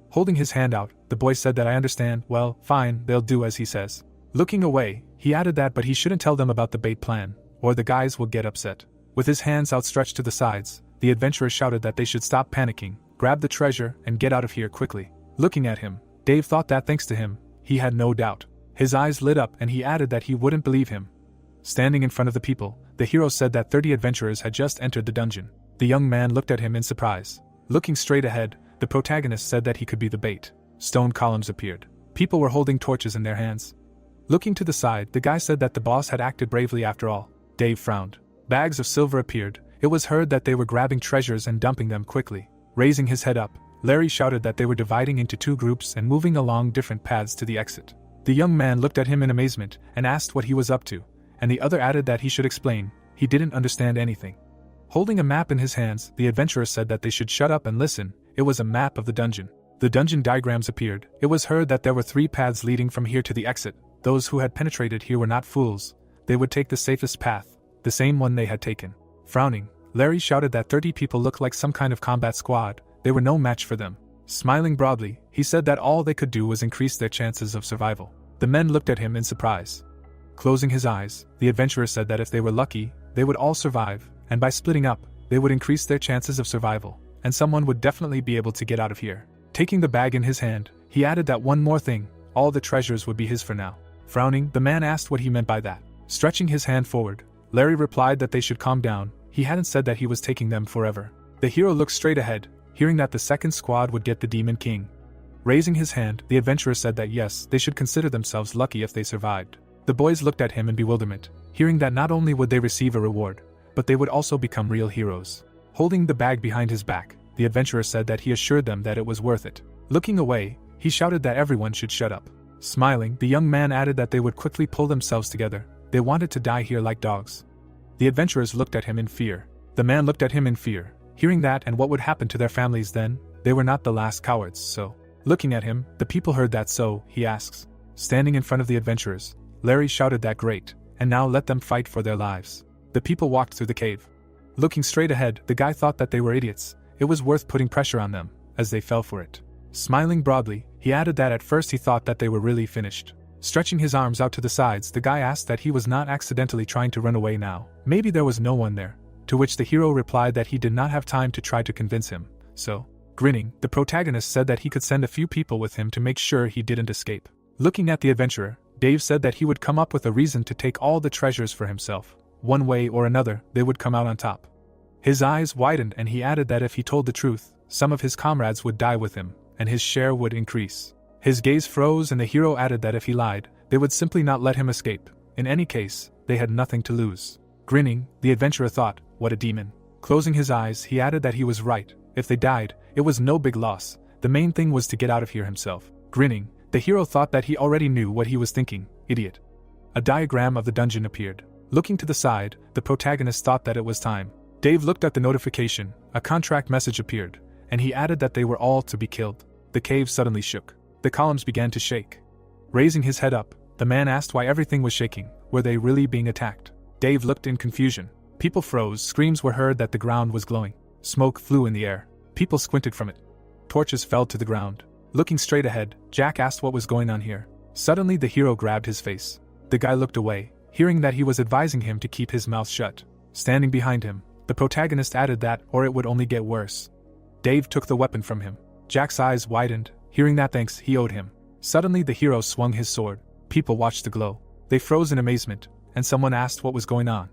Holding his hand out, the boy said that I understand. Well, fine, they'll do as he says. Looking away, he added that but he shouldn't tell them about the bait plan, or the guys will get upset. With his hands outstretched to the sides, the adventurer shouted that they should stop panicking, grab the treasure, and get out of here quickly. Looking at him, Dave thought that thanks to him, he had no doubt. His eyes lit up and he added that he wouldn't believe him. Standing in front of the people, the hero said that 30 adventurers had just entered the dungeon. The young man looked at him in surprise. Looking straight ahead, the protagonist said that he could be the bait. Stone columns appeared. People were holding torches in their hands. Looking to the side, the guy said that the boss had acted bravely after all. Dave frowned. Bags of silver appeared. It was heard that they were grabbing treasures and dumping them quickly. Raising his head up, Larry shouted that they were dividing into 2 groups and moving along different paths to the exit. The young man looked at him in amazement and asked what he was up to, and the other added that he should explain. He didn't understand anything. Holding a map in his hands, the adventurer said that they should shut up and listen. It was a map of the dungeon. The dungeon diagrams appeared. It was heard that there were 3 paths leading from here to the exit. Those who had penetrated here were not fools. They would take the safest path, the same one they had taken. Frowning, Larry shouted that 30 people looked like some kind of combat squad. They were no match for them. Smiling broadly, he said that all they could do was increase their chances of survival. The men looked at him in surprise. Closing his eyes, the adventurer said that if they were lucky, they would all survive, and by splitting up, they would increase their chances of survival, and someone would definitely be able to get out of here. Taking the bag in his hand, he added that one more thing, all the treasures would be his for now. Frowning, the man asked what he meant by that. Stretching his hand forward, Larry replied that they should calm down. He hadn't said that he was taking them forever. The hero looked straight ahead, hearing that the second squad would get the Demon King. Raising his hand, the adventurer said that yes, they should consider themselves lucky if they survived. The boys looked at him in bewilderment, hearing that not only would they receive a reward, but they would also become real heroes. Holding the bag behind his back, the adventurer said that he assured them that it was worth it. Looking away, he shouted that everyone should shut up. Smiling, the young man added that they would quickly pull themselves together. They wanted to die here like dogs. The adventurers looked at him in fear. The man looked at him in fear, hearing that and what would happen to their families then. They were not the last cowards, so. Looking at him, the people heard that so, he asks. Standing in front of the adventurers, Larry shouted that great, and now let them fight for their lives. The people walked through the cave. Looking straight ahead, the guy thought that they were idiots. It was worth putting pressure on them, as they fell for it. Smiling broadly, he added that at first he thought that they were really finished. Stretching his arms out to the sides, the guy asked that he was not accidentally trying to run away now. Maybe there was no one there. To which the hero replied that he did not have time to try to convince him. So, grinning, the protagonist said that he could send a few people with him to make sure he didn't escape. Looking at the adventurer, Dave said that he would come up with a reason to take all the treasures for himself. One way or another, they would come out on top. His eyes widened and he added that if he told the truth, some of his comrades would die with him, and his share would increase. His gaze froze and the hero added that if he lied, they would simply not let him escape. In any case, they had nothing to lose. Grinning, the adventurer thought, what a demon. Closing his eyes, he added that he was right. If they died, it was no big loss. The main thing was to get out of here himself. Grinning, the hero thought that he already knew what he was thinking. Idiot. A diagram of the dungeon appeared. Looking to the side, the protagonist thought that it was time. Dave looked at the notification. A contract message appeared, and he added that they were all to be killed. The cave suddenly shook. The columns began to shake. Raising his head up, the man asked why everything was shaking. Were they really being attacked? Dave looked in confusion. People froze, screams were heard that the ground was glowing. Smoke flew in the air. People squinted from it. Torches fell to the ground. Looking straight ahead, Jack asked what was going on here. Suddenly the hero grabbed his face. The guy looked away, hearing that he was advising him to keep his mouth shut. Standing behind him, the protagonist added that or it would only get worse. Dave took the weapon from him. Jack's eyes widened, hearing that thanks he owed him. Suddenly the hero swung his sword. People watched the glow. They froze in amazement, and someone asked what was going on.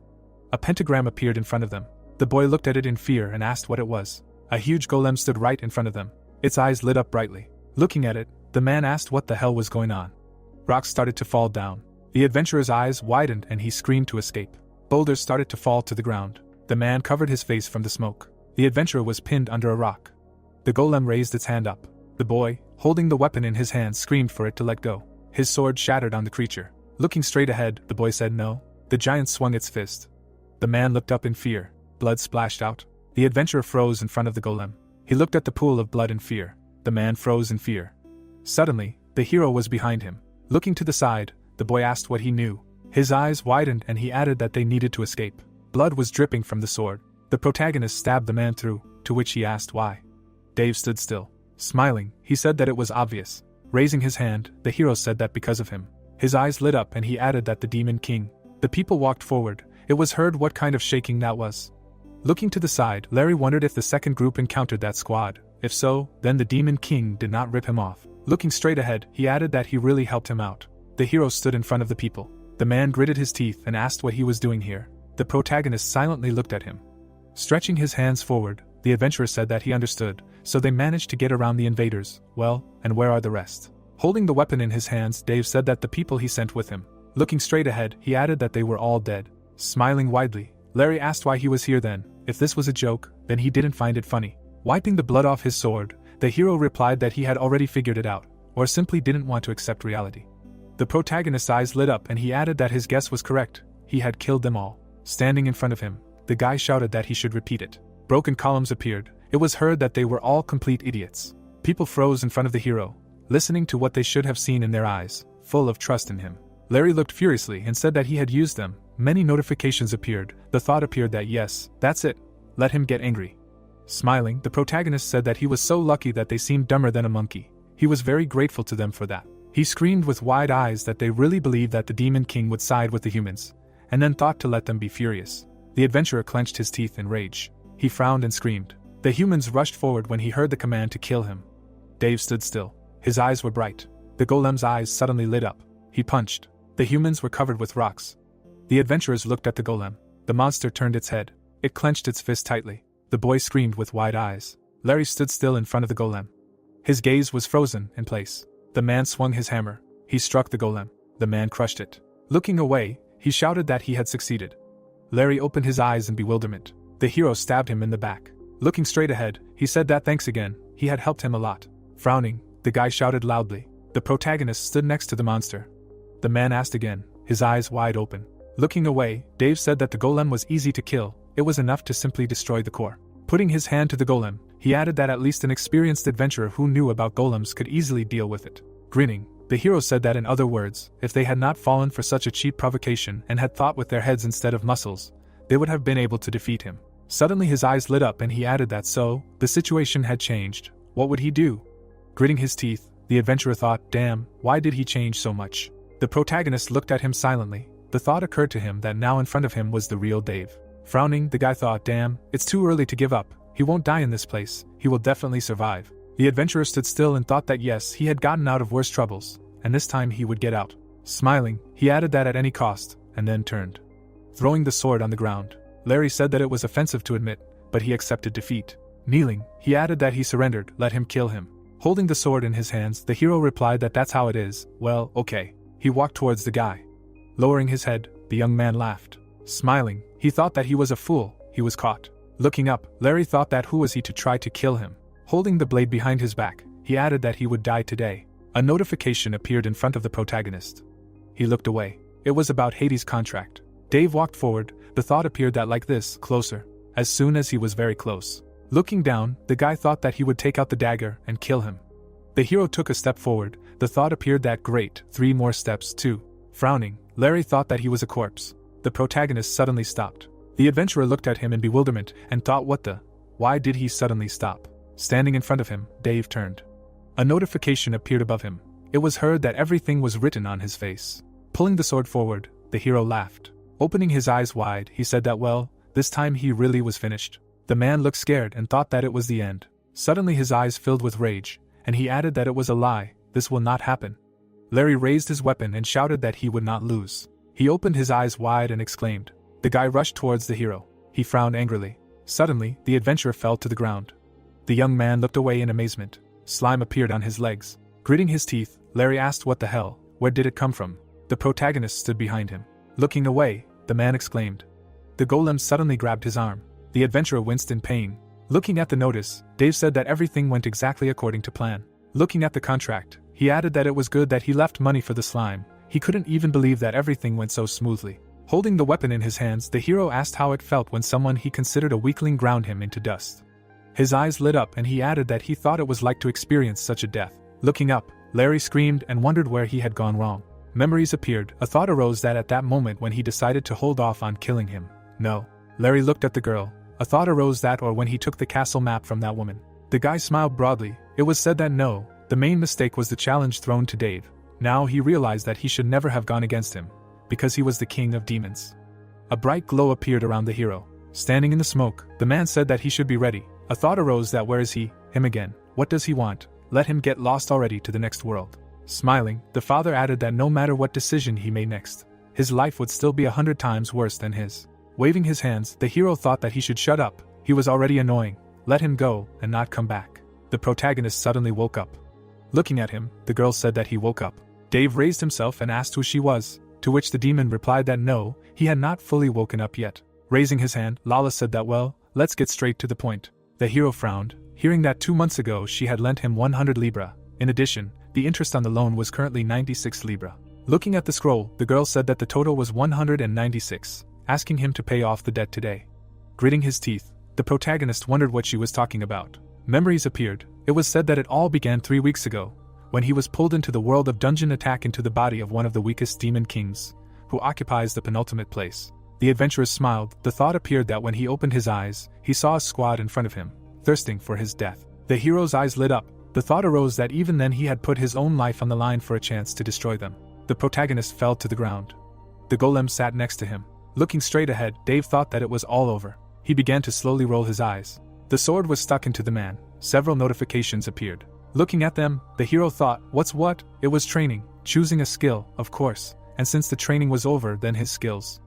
A pentagram appeared in front of them. The boy looked at it in fear and asked what it was. A huge golem stood right in front of them. Its eyes lit up brightly. Looking at it, the man asked what the hell was going on. Rocks started to fall down. The adventurer's eyes widened and he screamed to escape. Boulders started to fall to the ground. The man covered his face from the smoke. The adventurer was pinned under a rock. The golem raised its hand up. The boy, holding the weapon in his hand, screamed for it to let go. His sword shattered on the creature. Looking straight ahead, the boy said no. The giant swung its fist. The man looked up in fear. Blood splashed out. The adventurer froze in front of the golem. He looked at the pool of blood in fear. The man froze in fear. Suddenly, the hero was behind him. Looking to the side, the boy asked what he knew. His eyes widened and he added that they needed to escape. Blood was dripping from the sword. The protagonist stabbed the man through, to which he asked why. Dave stood still. Smiling, he said that it was obvious. Raising his hand, the hero said that because of him. His eyes lit up and he added that the Demon King. The people walked forward. It was heard what kind of shaking that was. Looking to the side, Larry wondered if the second group encountered that squad. If so, then the Demon King did not rip him off. Looking straight ahead, he added that he really helped him out. The hero stood in front of the people. The man gritted his teeth and asked what he was doing here. The protagonist silently looked at him. Stretching his hands forward, the adventurer said that he understood, so they managed to get around the invaders. Well, and where are the rest? Holding the weapon in his hands, Dave said that the people he sent with him. Looking straight ahead, he added that they were all dead. Smiling widely, Larry asked why he was here then. If this was a joke, then he didn't find it funny. Wiping the blood off his sword, the hero replied that he had already figured it out, or simply didn't want to accept reality. The protagonist's eyes lit up and he added that his guess was correct. He had killed them all. Standing in front of him, the guy shouted that he should repeat it. Broken columns appeared. It was heard that they were all complete idiots. People froze in front of the hero, listening to what they should have seen in their eyes, full of trust in him. Larry looked furiously and said that he had used them. Many notifications appeared. The thought appeared that yes, that's it. Let him get angry. Smiling, the protagonist said that he was so lucky that they seemed dumber than a monkey. He was very grateful to them for that. He screamed with wide eyes that they really believed that the Demon King would side with the humans, and then thought to let them be furious. The adventurer clenched his teeth in rage. He frowned and screamed. The humans rushed forward when he heard the command to kill him. Dave stood still. His eyes were bright. The golem's eyes suddenly lit up. He punched. The humans were covered with rocks. The adventurers looked at the golem. The monster turned its head. It clenched its fist tightly. The boy screamed with wide eyes. Larry stood still in front of the golem. His gaze was frozen in place. The man swung his hammer. He struck the golem. The man crushed it. Looking away, he shouted that he had succeeded. Larry opened his eyes in bewilderment. The hero stabbed him in the back. Looking straight ahead, he said that thanks again, he had helped him a lot. Frowning, the guy shouted loudly. The protagonist stood next to the monster. The man asked again, his eyes wide open. Looking away, Dave said that the golem was easy to kill. It was enough to simply destroy the core. Putting his hand to the golem, he added that at least an experienced adventurer who knew about golems could easily deal with it. Grinning, the hero said that in other words, if they had not fallen for such a cheap provocation and had thought with their heads instead of muscles, they would have been able to defeat him. Suddenly his eyes lit up and he added that so, the situation had changed. What would he do? Gritting his teeth, the adventurer thought, damn, why did he change so much? The protagonist looked at him silently. The thought occurred to him that now in front of him was the real Dave. Frowning, the guy thought, damn, it's too early to give up. He won't die in this place. He will definitely survive. The adventurer stood still and thought that yes, he had gotten out of worse troubles, and this time he would get out. Smiling, he added that at any cost, and then turned, throwing the sword on the ground. Larry said that it was offensive to admit, but he accepted defeat. Kneeling, he added that he surrendered, let him kill him. Holding the sword in his hands, the hero replied that that's how it is. Well, okay. He walked towards the guy. Lowering his head, the young man laughed. Smiling, he thought that he was a fool, he was caught. Looking up, Larry thought that who was he to try to kill him. Holding the blade behind his back, he added that he would die today. A notification appeared in front of the protagonist. He looked away. It was about Hades' contract. Dave walked forward, the thought appeared that like this, closer. As soon as he was very close. Looking down, the guy thought that he would take out the dagger and kill him. The hero took a step forward, the thought appeared that great, 3 more steps too. Frowning, Larry thought that he was a corpse. The protagonist suddenly stopped. The adventurer looked at him in bewilderment and thought why did he suddenly stop? Standing in front of him, Dave turned. A notification appeared above him. It was heard that everything was written on his face. Pulling the sword forward, the hero laughed. Opening his eyes wide, he said that this time he really was finished. The man looked scared and thought that it was the end. Suddenly his eyes filled with rage, and he added that it was a lie, this will not happen. Larry raised his weapon and shouted that he would not lose. He opened his eyes wide and exclaimed. The guy rushed towards the hero. He frowned angrily. Suddenly, the adventurer fell to the ground. The young man looked away in amazement. Slime appeared on his legs. Gritting his teeth, Larry asked what the hell, where did it come from? The protagonist stood behind him. Looking away, the man exclaimed. The golem suddenly grabbed his arm. The adventurer winced in pain. Looking at the notice, Dave said that everything went exactly according to plan. Looking at the contract, he added that it was good that he left money for the slime. He couldn't even believe that everything went so smoothly. Holding the weapon in his hands, the hero asked how it felt when someone he considered a weakling ground him into dust. His eyes lit up and he added that he thought it was like to experience such a death. Looking up, Larry screamed and wondered where he had gone wrong. Memories appeared. A thought arose that at that moment when he decided to hold off on killing him. No. Larry looked at the girl. A thought arose that or when he took the castle map from that woman. The guy smiled broadly. It was said that no, the main mistake was the challenge thrown to Dave. Now he realized that he should never have gone against him, because he was the king of demons. A bright glow appeared around the hero. Standing in the smoke, the man said that he should be ready. A thought arose that where is he, him again, what does he want? Let him get lost already to the next world. Smiling, the father added that no matter what decision he made next, his life would still be 100 times worse than his. Waving his hands, the hero thought that he should shut up. He was already annoying. Let him go and not come back. The protagonist suddenly woke up. Looking at him, the girl said that he woke up. Dave raised himself and asked who she was, to which the demon replied that no, he had not fully woken up yet. Raising his hand, Lala said that let's get straight to the point. The hero frowned, hearing that 2 months ago she had lent him 100 libra. In addition, the interest on the loan was currently 96 libra. Looking at the scroll, the girl said that the total was 196. Asking him to pay off the debt today. Gritting his teeth, the protagonist wondered what she was talking about. Memories appeared. It was said that it all began 3 weeks ago, when he was pulled into the world of dungeon attack into the body of one of the weakest demon kings, who occupies the penultimate place. The adventurer smiled. The thought appeared that when he opened his eyes, he saw a squad in front of him, thirsting for his death. The hero's eyes lit up. The thought arose that even then he had put his own life on the line for a chance to destroy them. The protagonist fell to the ground. The golem sat next to him. Looking straight ahead, Dave thought that it was all over. He began to slowly roll his eyes. The sword was stuck into the man. Several notifications appeared. Looking at them, the hero thought, what's what? It was training, choosing a skill, of course, and since the training was over, then his skills.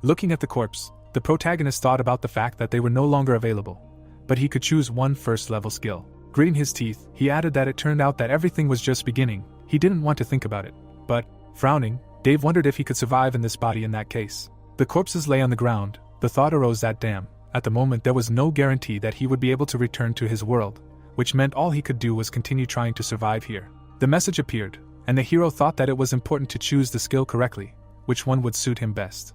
Looking at the corpse, the protagonist thought about the fact that they were no longer available, but he could choose one first-level skill. Gritting his teeth, he added that it turned out that everything was just beginning. He didn't want to think about it, but, frowning, Dave wondered if he could survive in this body in that case. The corpses lay on the ground. The thought arose that damn, at the moment there was no guarantee that he would be able to return to his world, which meant all he could do was continue trying to survive here. The message appeared, and the hero thought that it was important to choose the skill correctly, which one would suit him best.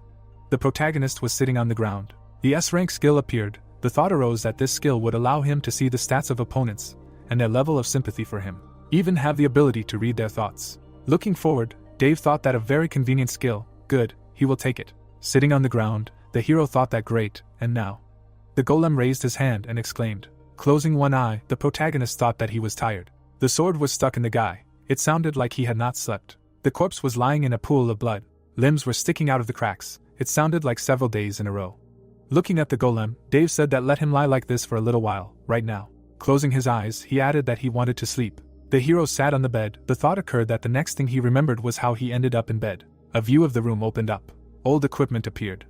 The protagonist was sitting on the ground. The S-rank skill appeared. The thought arose that this skill would allow him to see the stats of opponents, and their level of sympathy for him, even have the ability to read their thoughts. Looking forward, Dave thought that a very convenient skill. Good, he will take it. Sitting on the ground, the hero thought that great, and now. The golem raised his hand and exclaimed. Closing one eye, the protagonist thought that he was tired. The sword was stuck in the guy. It sounded like he had not slept. The corpse was lying in a pool of blood. Limbs were sticking out of the cracks. It sounded like several days in a row. Looking at the golem, Dave said that let him lie like this for a little while, right now. Closing his eyes, he added that he wanted to sleep. The hero sat on the bed. The thought occurred that the next thing he remembered was how he ended up in bed. A view of the room opened up. Old equipment appeared.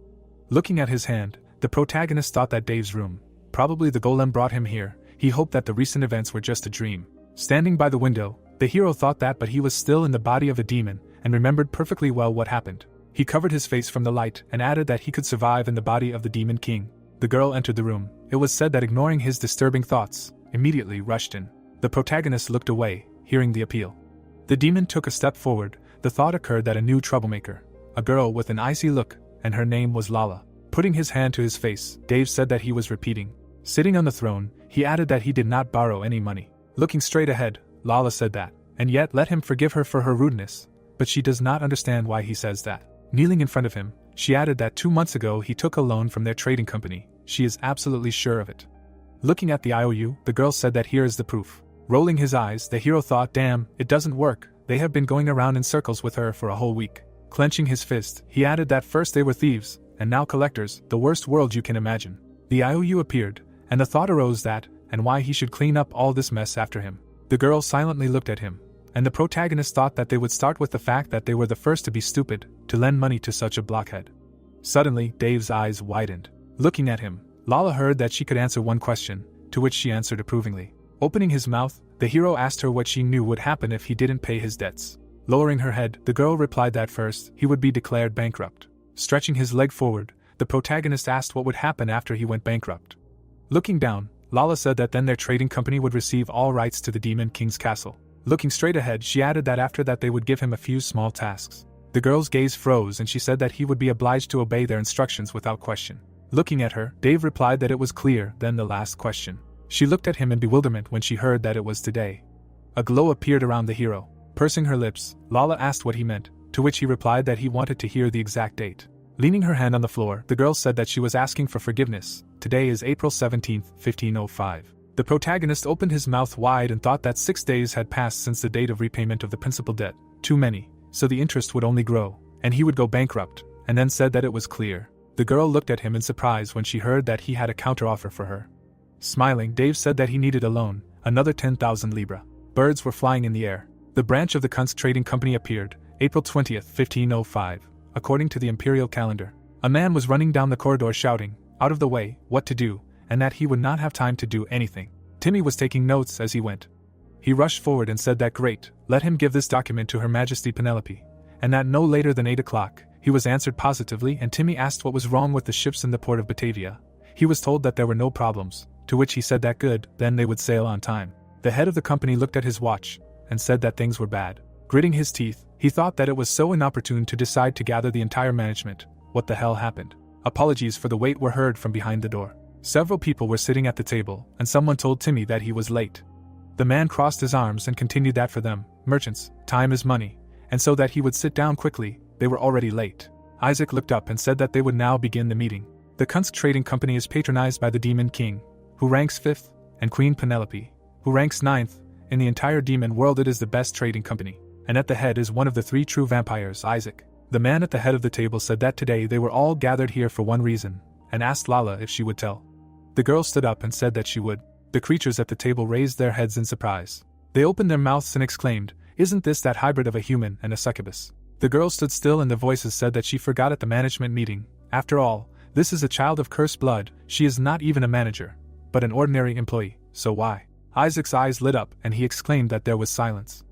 Looking at his hand, the protagonist thought that Dave's room. Probably the golem brought him here. He hoped that the recent events were just a dream. Standing by the window, the hero thought that, but he was still in the body of a demon and remembered perfectly well what happened. He covered his face from the light and added that he could survive in the body of the demon king. The girl entered the room. It was said that, ignoring his disturbing thoughts, immediately rushed in. The protagonist looked away, hearing the appeal. The demon took a step forward. The thought occurred that a new troublemaker, a girl with an icy look, and her name was Lala. Putting his hand to his face, Dave said that he was repeating. Sitting on the throne, he added that he did not borrow any money. Looking straight ahead, Lala said that, and yet let him forgive her for her rudeness, but she does not understand why he says that. Kneeling in front of him, she added that 2 months ago he took a loan from their trading company. She is absolutely sure of it. Looking at the IOU, the girl said that here is the proof. Rolling his eyes, the hero thought, damn, it doesn't work. They have been going around in circles with her for a whole week. Clenching his fist, he added that first they were thieves, and now collectors, the worst world you can imagine. The IOU appeared, and the thought arose that, and why he should clean up all this mess after him. The girl silently looked at him, and the protagonist thought that they would start with the fact that they were the first to be stupid, to lend money to such a blockhead. Suddenly, Dave's eyes widened. Looking at him, Lala heard that she could answer one question, to which she answered approvingly. Opening his mouth, the hero asked her what she knew would happen if he didn't pay his debts. Lowering her head, the girl replied that first, he would be declared bankrupt. Stretching his leg forward, the protagonist asked what would happen after he went bankrupt. Looking down, Lala said that then their trading company would receive all rights to the Demon King's castle. Looking straight ahead, she added that after that they would give him a few small tasks. The girl's gaze froze and she said that he would be obliged to obey their instructions without question. Looking at her, Dave replied that it was clear, then the last question. She looked at him in bewilderment when she heard that it was today. A glow appeared around the hero. Pursing her lips, Lala asked what he meant, to which he replied that he wanted to hear the exact date. Leaning her hand on the floor, the girl said that she was asking for forgiveness. Today is April 17, 1505. The protagonist opened his mouth wide and thought that 6 days had passed since the date of repayment of the principal debt. Too many, so the interest would only grow, and he would go bankrupt, and then said that it was clear. The girl looked at him in surprise when she heard that he had a counteroffer for her. Smiling, Dave said that he needed a loan, another 10,000 libra. Birds were flying in the air. The branch of the Kunst Trading Company appeared, April 20, 1505, according to the imperial calendar. A man was running down the corridor shouting, out of the way, what to do, and that he would not have time to do anything. Timmy was taking notes as he went. He rushed forward and said that great, let him give this document to Her Majesty Penelope, and that no later than 8 o'clock. He was answered positively, and Timmy asked what was wrong with the ships in the port of Batavia. He was told that there were no problems, to which he said that good, then they would sail on time. The head of the company looked at his watch, and said that things were bad. Gritting his teeth, he thought that it was so inopportune to decide to gather the entire management. What the hell happened? Apologies for the wait were heard from behind the door. Several people were sitting at the table, and someone told Timmy that he was late. The man crossed his arms and continued that for them, merchants, time is money, and so that he would sit down quickly, they were already late. Isaac looked up and said that they would now begin the meeting. The Kunst Trading Company is patronized by the Demon King, who ranks 5th, and Queen Penelope, who ranks 9th. In the entire demon world it is the best trading company, and at the head is one of the 3 true vampires, Isaac. The man at the head of the table said that today they were all gathered here for one reason, and asked Lala if she would tell. The girl stood up and said that she would. The creatures at the table raised their heads in surprise. They opened their mouths and exclaimed, isn't this that hybrid of a human and a succubus? The girl stood still and the voices said that she forgot at the management meeting. After all, this is a child of cursed blood, she is not even a manager, but an ordinary employee, so why? Isaac's eyes lit up and he exclaimed that there was silence.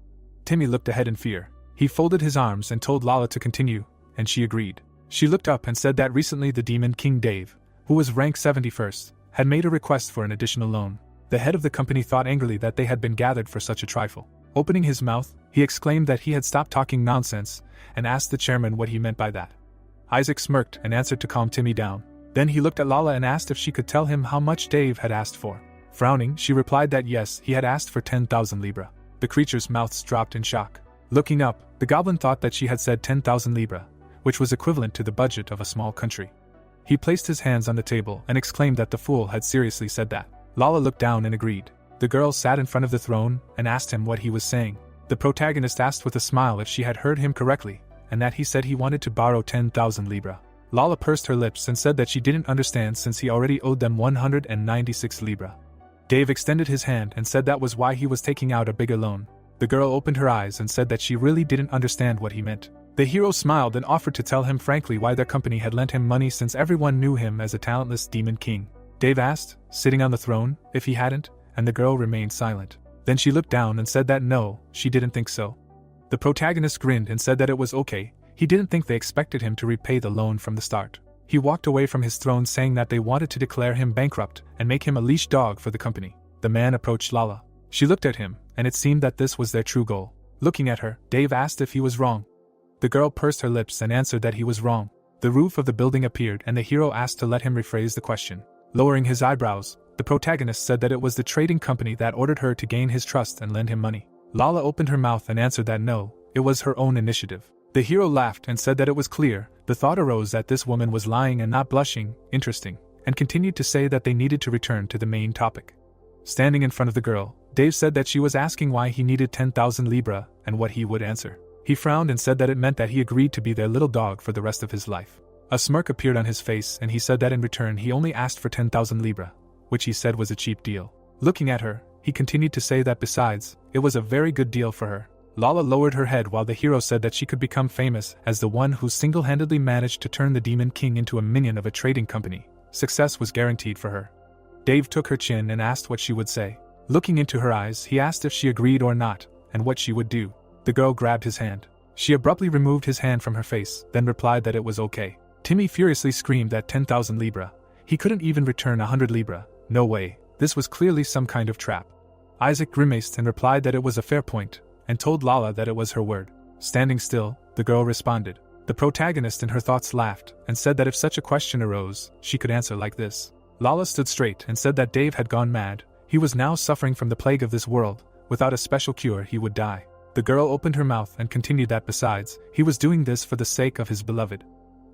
Timmy looked ahead in fear. He folded his arms and told Lala to continue, and she agreed. She looked up and said that recently the Demon King Dave, who was ranked 71st, had made a request for an additional loan. The head of the company thought angrily that they had been gathered for such a trifle. Opening his mouth, he exclaimed that he had stopped talking nonsense, and asked the chairman what he meant by that. Isaac smirked and answered to calm Timmy down. Then he looked at Lala and asked if she could tell him how much Dave had asked for. Frowning, she replied that yes, he had asked for 10,000 libra. The creature's mouths dropped in shock. Looking up, the goblin thought that she had said 10,000 libra, which was equivalent to the budget of a small country. He placed his hands on the table and exclaimed that the fool had seriously said that. Lala looked down and agreed. The girl sat in front of the throne and asked him what he was saying. The protagonist asked with a smile if she had heard him correctly, and that he said he wanted to borrow 10,000 libra. Lala pursed her lips and said that she didn't understand since he already owed them 196 libra. Dave extended his hand and said that was why he was taking out a bigger loan. The girl opened her eyes and said that she really didn't understand what he meant. The hero smiled and offered to tell him frankly why their company had lent him money since everyone knew him as a talentless demon king. Dave asked, sitting on the throne, if he hadn't, and the girl remained silent. Then she looked down and said that no, she didn't think so. The protagonist grinned and said that it was okay. He didn't think they expected him to repay the loan from the start. He walked away from his throne saying that they wanted to declare him bankrupt and make him a leash dog for the company. The man approached Lala. She looked at him, and it seemed that this was their true goal. Looking at her, Dave asked if he was wrong. The girl pursed her lips and answered that he was wrong. The roof of the building appeared and the hero asked to let him rephrase the question. Lowering his eyebrows, the protagonist said that it was the trading company that ordered her to gain his trust and lend him money. Lala opened her mouth and answered that no, it was her own initiative. The hero laughed and said that it was clear. The thought arose that this woman was lying and not blushing, interesting, and continued to say that they needed to return to the main topic. Standing in front of the girl, Dave said that she was asking why he needed 10,000 libra and what he would answer. He frowned and said that it meant that he agreed to be their little dog for the rest of his life. A smirk appeared on his face and he said that in return he only asked for 10,000 libra, which he said was a cheap deal. Looking at her, he continued to say that besides, it was a very good deal for her. Lala lowered her head while the hero said that she could become famous as the one who single-handedly managed to turn the Demon King into a minion of a trading company. Success was guaranteed for her. Dave took her chin and asked what she would say. Looking into her eyes, he asked if she agreed or not, and what she would do. The girl grabbed his hand. She abruptly removed his hand from her face, then replied that it was okay. Timmy furiously screamed that 10,000 libra. He couldn't even return 100 libra. No way, this was clearly some kind of trap. Isaac grimaced and replied that it was a fair point, and told Lala that it was her word. Standing still, the girl responded. The protagonist in her thoughts laughed, and said that if such a question arose, she could answer like this. Lala stood straight and said that Dave had gone mad. He was now suffering from the plague of this world. Without a special cure he would die. The girl opened her mouth and continued that besides, he was doing this for the sake of his beloved.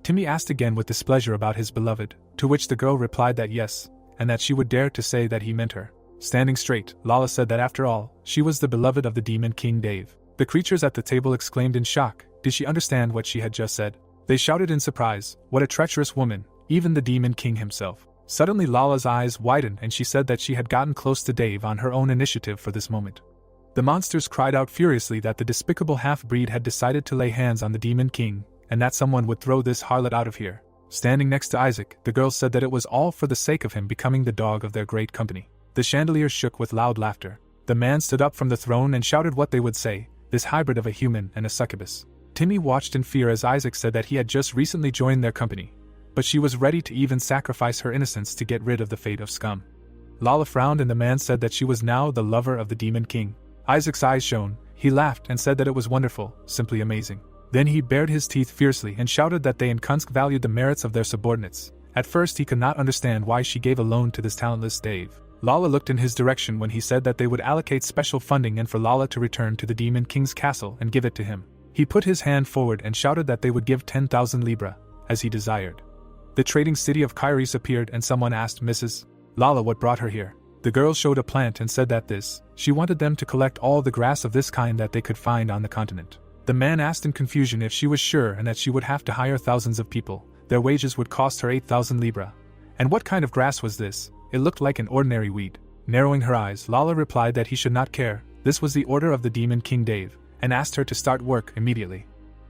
Timmy asked again with displeasure about his beloved, to which the girl replied that yes, and that she would dare to say that he meant her. Standing straight, Lala said that after all, she was the beloved of the Demon King Dave. The creatures at the table exclaimed in shock. Did she understand what she had just said? They shouted in surprise, what a treacherous woman, even the Demon King himself. Suddenly Lala's eyes widened and she said that she had gotten close to Dave on her own initiative for this moment. The monsters cried out furiously that the despicable half-breed had decided to lay hands on the Demon King, and that someone would throw this harlot out of here. Standing next to Isaac, the girls said that it was all for the sake of him becoming the dog of their great company. The chandelier shook with loud laughter. The man stood up from the throne and shouted what they would say, this hybrid of a human and a succubus. Timmy watched in fear as Isaac said that he had just recently joined their company, but she was ready to even sacrifice her innocence to get rid of the fate of scum. Lala frowned and the man said that she was now the lover of the Demon King. Isaac's eyes shone. He laughed and said that it was wonderful, simply amazing. Then he bared his teeth fiercely and shouted that they in Kunsk valued the merits of their subordinates. At first he could not understand why she gave a loan to this talentless Dave. Lala looked in his direction when he said that they would allocate special funding and for Lala to return to the Demon King's castle and give it to him. He put his hand forward and shouted that they would give 10,000 libra, as he desired. The trading city of Kairos appeared and someone asked Mrs. Lala what brought her here. The girl showed a plant and said that she wanted them to collect all the grass of this kind that they could find on the continent. The man asked in confusion if she was sure and that she would have to hire thousands of people. Their wages would cost her 8,000 libra. And what kind of grass was this? It looked like an ordinary weed. Narrowing her eyes, Lala replied that he should not care. This was the order of the Demon King Dave, and asked her to start work immediately.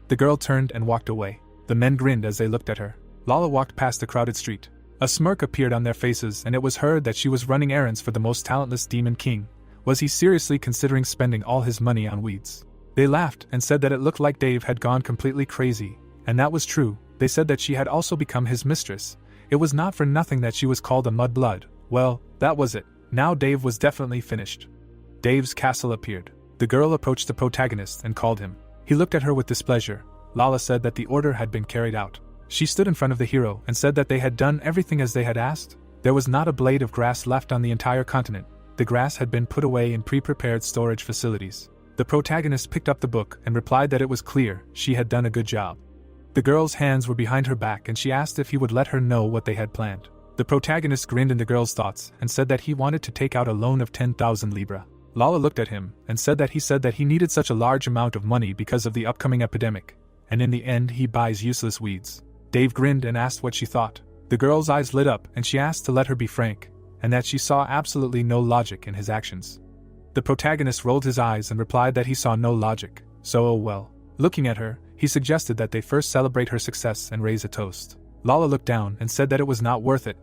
The girl turned and walked away. The men grinned as they looked at her. Lala walked past the crowded street. A smirk appeared on their faces and it was heard that she was running errands for the most talentless Demon King. Was he seriously considering spending all his money on weeds? They laughed and said that it looked like Dave had gone completely crazy, and that was true. They said that she had also become his mistress. It was not for nothing that she was called a mudblood. Well, that was it. Now Dave was definitely finished. Dave's castle appeared. The girl approached the protagonist and called him. He looked at her with displeasure. Lala said that the order had been carried out. She stood in front of the hero and said that they had done everything as they had asked. There was not a blade of grass left on the entire continent. The grass had been put away in pre-prepared storage facilities. The protagonist picked up the book and replied that it was clear she had done a good job. The girl's hands were behind her back and she asked if he would let her know what they had planned. The protagonist grinned in the girl's thoughts and said that he wanted to take out a loan of 10,000 libra. Lala looked at him and said that he needed such a large amount of money because of the upcoming epidemic, and in the end he buys useless weeds. Dave grinned and asked what she thought. The girl's eyes lit up and she asked to let her be frank, and that she saw absolutely no logic in his actions. The protagonist rolled his eyes and replied that he saw no logic, so oh well. Looking at her, he suggested that they first celebrate her success and raise a toast. Lala looked down and said that it was not worth it.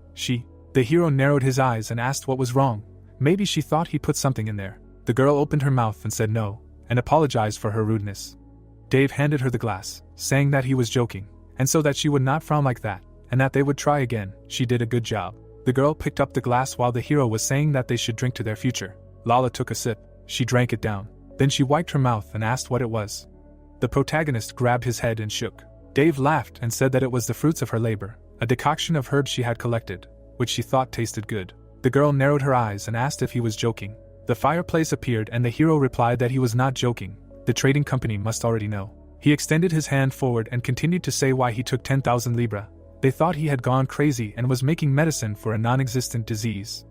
The hero narrowed his eyes and asked what was wrong. Maybe she thought he put something in there. The girl opened her mouth and said no, and apologized for her rudeness. Dave handed her the glass, saying that he was joking, and so that she would not frown like that, and that they would try again. She did a good job. The girl picked up the glass while the hero was saying that they should drink to their future. Lala took a sip. She drank it down. Then she wiped her mouth and asked what it was. The protagonist grabbed his head and shook. Dave laughed and said that it was the fruits of her labor, a decoction of herbs she had collected, which she thought tasted good. The girl narrowed her eyes and asked if he was joking. The fireplace appeared and the hero replied that he was not joking. The trading company must already know. He extended his hand forward and continued to say why he took 10,000 libra. They thought he had gone crazy and was making medicine for a non-existent disease.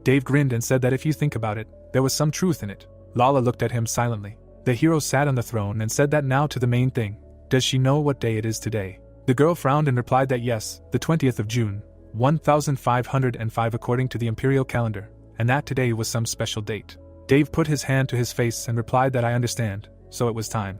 Dave grinned and said that if you think about it, there was some truth in it. Lala looked at him silently. The hero sat on the throne and said that now to the main thing. Does she know what day it is today? The girl frowned and replied that yes, the 20th of June, 1505 according to the imperial calendar, and that today was some special date. Dave put his hand to his face and replied that I understand, so it was time.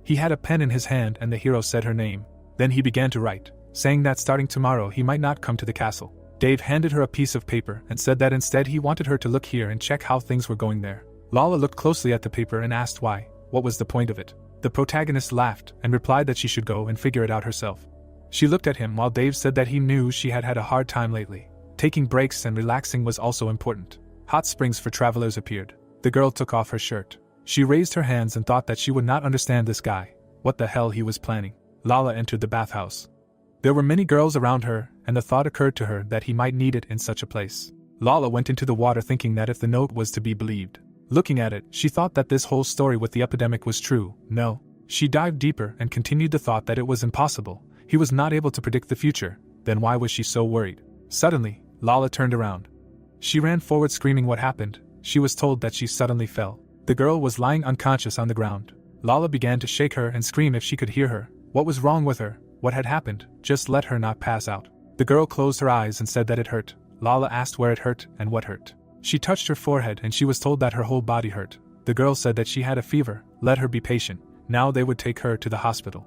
He had a pen in his hand and the hero said her name. Then he began to write, saying that starting tomorrow he might not come to the castle. Dave handed her a piece of paper and said that instead he wanted her to look here and check how things were going there. Lala looked closely at the paper and asked why. What was the point of it? The protagonist laughed and replied that she should go and figure it out herself. She looked at him while Dave said that he knew she had had a hard time lately. Taking breaks and relaxing was also important. Hot springs for travelers appeared. The girl took off her shirt. She raised her hands and thought that she would not understand this guy. What the hell he was planning. Lala entered the bathhouse. There were many girls around her, and the thought occurred to her that he might need it in such a place. Lala went into the water thinking that if the note was to be believed. Looking at it, she thought that this whole story with the epidemic was true. No. She dived deeper and continued the thought that it was impossible. He was not able to predict the future. Then why was she so worried? Suddenly, Lala turned around. She ran forward screaming what happened. She was told that she suddenly fell. The girl was lying unconscious on the ground. Lala began to shake her and scream if she could hear her. What was wrong with her? What had happened? Just let her not pass out. The girl closed her eyes and said that it hurt. Lala asked where it hurt and what hurt. She touched her forehead and she was told that her whole body hurt. The girl said that she had a fever. Let her be patient. Now they would take her to the hospital.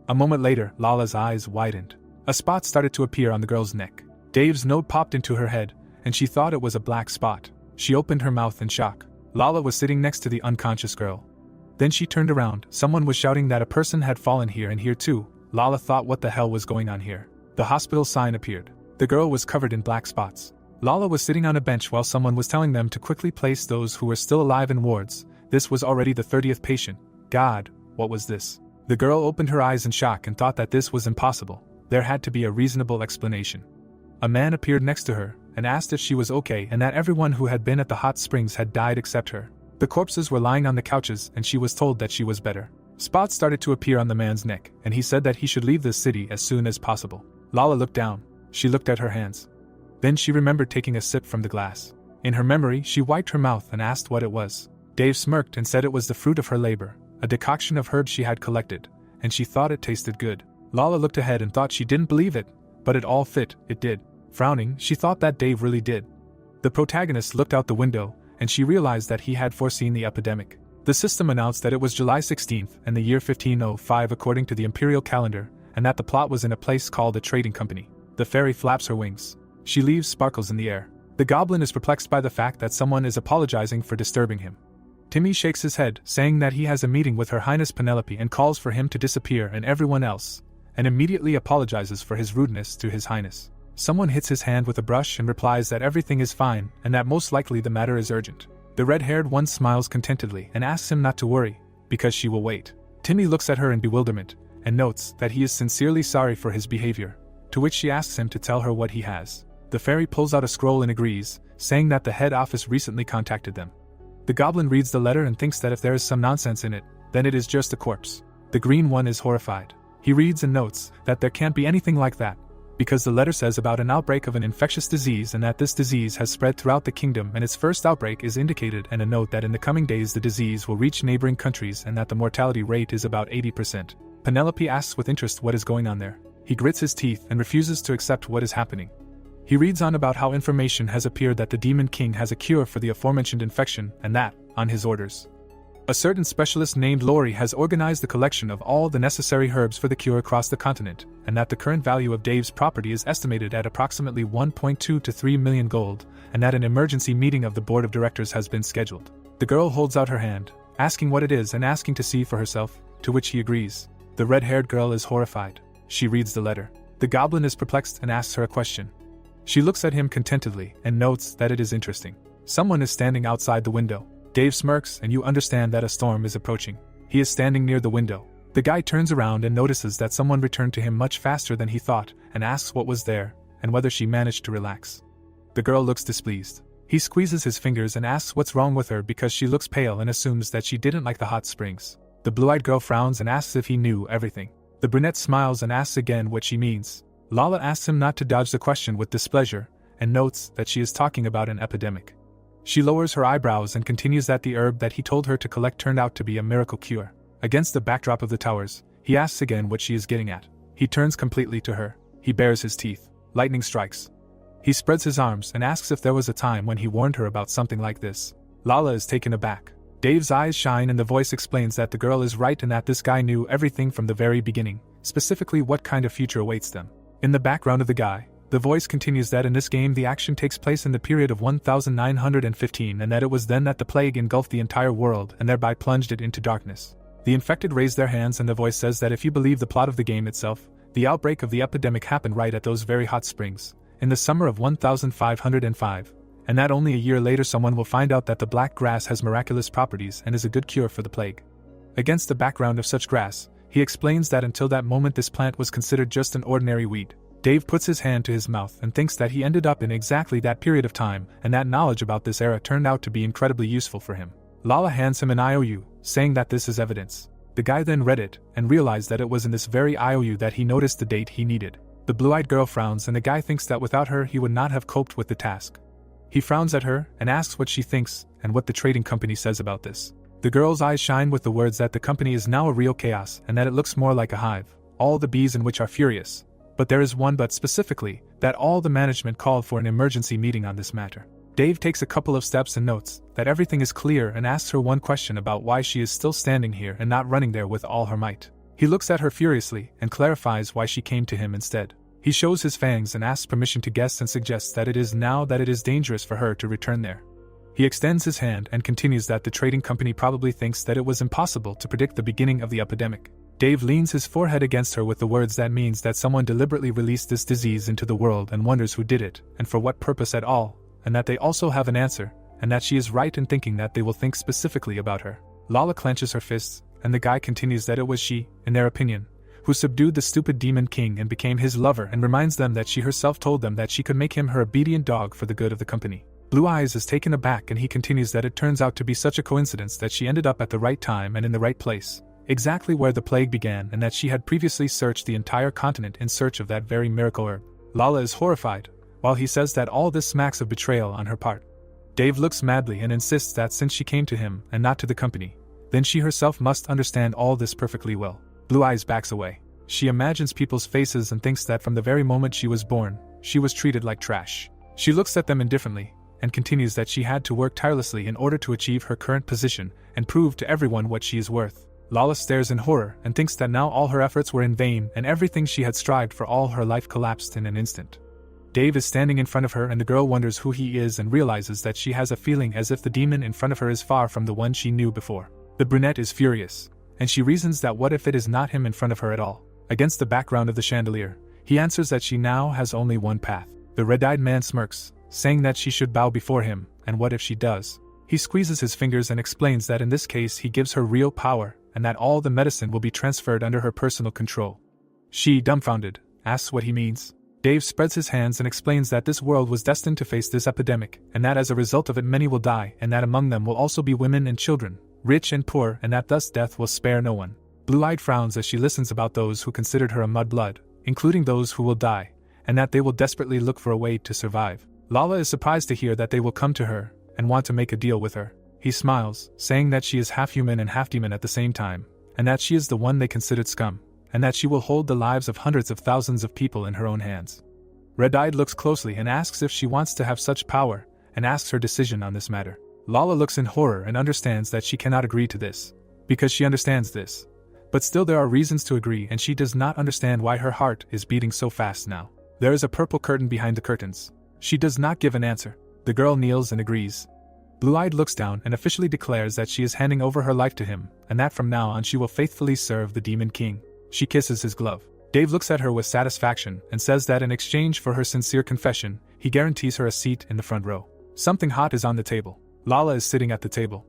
A moment later, Lala's eyes widened. A spot started to appear on the girl's neck. Dave's note popped into her head, and she thought it was a black spot. She opened her mouth in shock. Lala was sitting next to the unconscious girl. Then she turned around. Someone was shouting that a person had fallen here and here too. Lala thought what the hell was going on here. The hospital sign appeared. The girl was covered in black spots. Lala was sitting on a bench while someone was telling them to quickly place those who were still alive in wards. This was already the 30th patient. God, what was this? The girl opened her eyes in shock and thought that this was impossible. There had to be a reasonable explanation. A man appeared next to her and asked if she was okay and that everyone who had been at the hot springs had died except her. The corpses were lying on the couches and she was told that she was better. Spots started to appear on the man's neck and he said that he should leave this city as soon as possible. Lala looked down. She looked at her hands. Then she remembered taking a sip from the glass. In her memory, she wiped her mouth and asked what it was. Dave smirked and said it was the fruit of her labor, a decoction of herbs she had collected, and she thought it tasted good. Lala looked ahead and thought she didn't believe it, but it all fit, it did. Frowning, she thought that Dave really did. The protagonist looked out the window, and she realized that he had foreseen the epidemic. The system announced that it was July 16th and the year 1505 according to the imperial calendar, and that the plot was in a place called a trading company. The fairy flaps her wings. She leaves sparkles in the air. The goblin is perplexed by the fact that someone is apologizing for disturbing him. Timmy shakes his head, saying that he has a meeting with Her Highness Penelope and calls for him to disappear and everyone else, and immediately apologizes for his rudeness to His Highness. Someone hits his hand with a brush and replies that everything is fine and that most likely the matter is urgent. The red-haired one smiles contentedly and asks him not to worry, because she will wait. Timmy looks at her in bewilderment and notes that he is sincerely sorry for his behavior, to which she asks him to tell her what he has. The fairy pulls out a scroll and agrees, saying that the head office recently contacted them. The goblin reads the letter and thinks that if there is some nonsense in it, then it is just a corpse. The green one is horrified. He reads and notes that there can't be anything like that, because the letter says about an outbreak of an infectious disease and that this disease has spread throughout the kingdom and its first outbreak is indicated, and a note that in the coming days the disease will reach neighboring countries and that the mortality rate is about 80%. Penelope asks with interest what is going on there. He grits his teeth and refuses to accept what is happening. He reads on about how information has appeared that the Demon King has a cure for the aforementioned infection and that, on his orders. A certain specialist named Lori has organized the collection of all the necessary herbs for the cure across the continent, and that the current value of Dave's property is estimated at approximately 1.2 to 3 million gold, and that an emergency meeting of the board of directors has been scheduled. The girl holds out her hand, asking what it is and asking to see for herself, to which he agrees. The red-haired girl is horrified. She reads the letter. The goblin is perplexed and asks her a question. She looks at him contentedly and notes that it is interesting. Someone is standing outside the window. Dave smirks and you understand that a storm is approaching. He is standing near the window. The guy turns around and notices that someone returned to him much faster than he thought and asks what was there and whether she managed to relax. The girl looks displeased. He squeezes his fingers and asks what's wrong with her because she looks pale and assumes that she didn't like the hot springs. The blue-eyed girl frowns and asks if he knew everything. The brunette smiles and asks again what she means. Lala asks him not to dodge the question with displeasure and notes that she is talking about an epidemic. She lowers her eyebrows and continues that the herb that he told her to collect turned out to be a miracle cure. Against the backdrop of the towers, he asks again what she is getting at. He turns completely to her. He bares his teeth. Lightning strikes. He spreads his arms and asks if there was a time when he warned her about something like this. Lala is taken aback. Dave's eyes shine and the voice explains that the girl is right and that this guy knew everything from the very beginning, specifically what kind of future awaits them. In the background of the guy, the voice continues that in this game the action takes place in the period of 1915 and that it was then that the plague engulfed the entire world and thereby plunged it into darkness. The infected raise their hands and the voice says that if you believe the plot of the game itself, the outbreak of the epidemic happened right at those very hot springs, in the summer of 1505, and that only a year later someone will find out that the black grass has miraculous properties and is a good cure for the plague. Against the background of such grass, he explains that until that moment this plant was considered just an ordinary weed. Dave puts his hand to his mouth and thinks that he ended up in exactly that period of time, and that knowledge about this era turned out to be incredibly useful for him. Lala hands him an IOU, saying that this is evidence. The guy then read it, and realized that it was in this very IOU that he noticed the date he needed. The blue-eyed girl frowns and the guy thinks that without her he would not have coped with the task. He frowns at her, and asks what she thinks, and what the trading company says about this. The girl's eyes shine with the words that the company is now a real chaos, and that it looks more like a hive, all the bees in which are furious. But there is one but specifically, that all the management called for an emergency meeting on this matter. Dave takes a couple of steps and notes that everything is clear and asks her one question about why she is still standing here and not running there with all her might. He looks at her furiously and clarifies why she came to him instead. He shows his fangs and asks permission to guess and suggests that it is now that it is dangerous for her to return there. He extends his hand and continues that the trading company probably thinks that it was impossible to predict the beginning of the epidemic. Dave leans his forehead against her with the words that means that someone deliberately released this disease into the world and wonders who did it, and for what purpose at all, and that they also have an answer, and that she is right in thinking that they will think specifically about her. Lala clenches her fists, and the guy continues that it was she, in their opinion, who subdued the stupid demon king and became his lover and reminds them that she herself told them that she could make him her obedient dog for the good of the company. Blue Eyes is taken aback and he continues that it turns out to be such a coincidence that she ended up at the right time and in the right place, exactly where the plague began, and that she had previously searched the entire continent in search of that very miracle herb. Lala is horrified, while he says that all this smacks of betrayal on her part. Dave looks madly and insists that since she came to him and not to the company, then she herself must understand all this perfectly well. Blue Eyes backs away. She imagines people's faces and thinks that from the very moment she was born, she was treated like trash. She looks at them indifferently, and continues that she had to work tirelessly in order to achieve her current position and prove to everyone what she is worth. Lala stares in horror and thinks that now all her efforts were in vain and everything she had strived for all her life collapsed in an instant. Dave is standing in front of her and the girl wonders who he is and realizes that she has a feeling as if the demon in front of her is far from the one she knew before. The brunette is furious, and she reasons that what if it is not him in front of her at all. Against the background of the chandelier, he answers that she now has only one path. The red-eyed man smirks, saying that she should bow before him, and what if she does? He squeezes his fingers and explains that in this case he gives her real power, and that all the medicine will be transferred under her personal control. She, dumbfounded, asks what he means. Dave spreads his hands and explains that this world was destined to face this epidemic, and that as a result of it many will die, and that among them will also be women and children, rich and poor, and that thus death will spare no one. Blue-eyed frowns as she listens about those who considered her a mudblood, including those who will die, and that they will desperately look for a way to survive. Lala is surprised to hear that they will come to her and want to make a deal with her. He smiles, saying that she is half human and half demon at the same time, and that she is the one they considered scum, and that she will hold the lives of hundreds of thousands of people in her own hands. Red-eyed looks closely and asks if she wants to have such power, and asks her decision on this matter. Lala looks in horror and understands that she cannot agree to this, because she understands this. But still there are reasons to agree, and she does not understand why her heart is beating so fast now. There is a purple curtain behind the curtains. She does not give an answer. The girl kneels and agrees. Blue-Eyed looks down and officially declares that she is handing over her life to him, and that from now on she will faithfully serve the Demon King. She kisses his glove. Dave looks at her with satisfaction and says that in exchange for her sincere confession, he guarantees her a seat in the front row. Something hot is on the table. Lala is sitting at the table.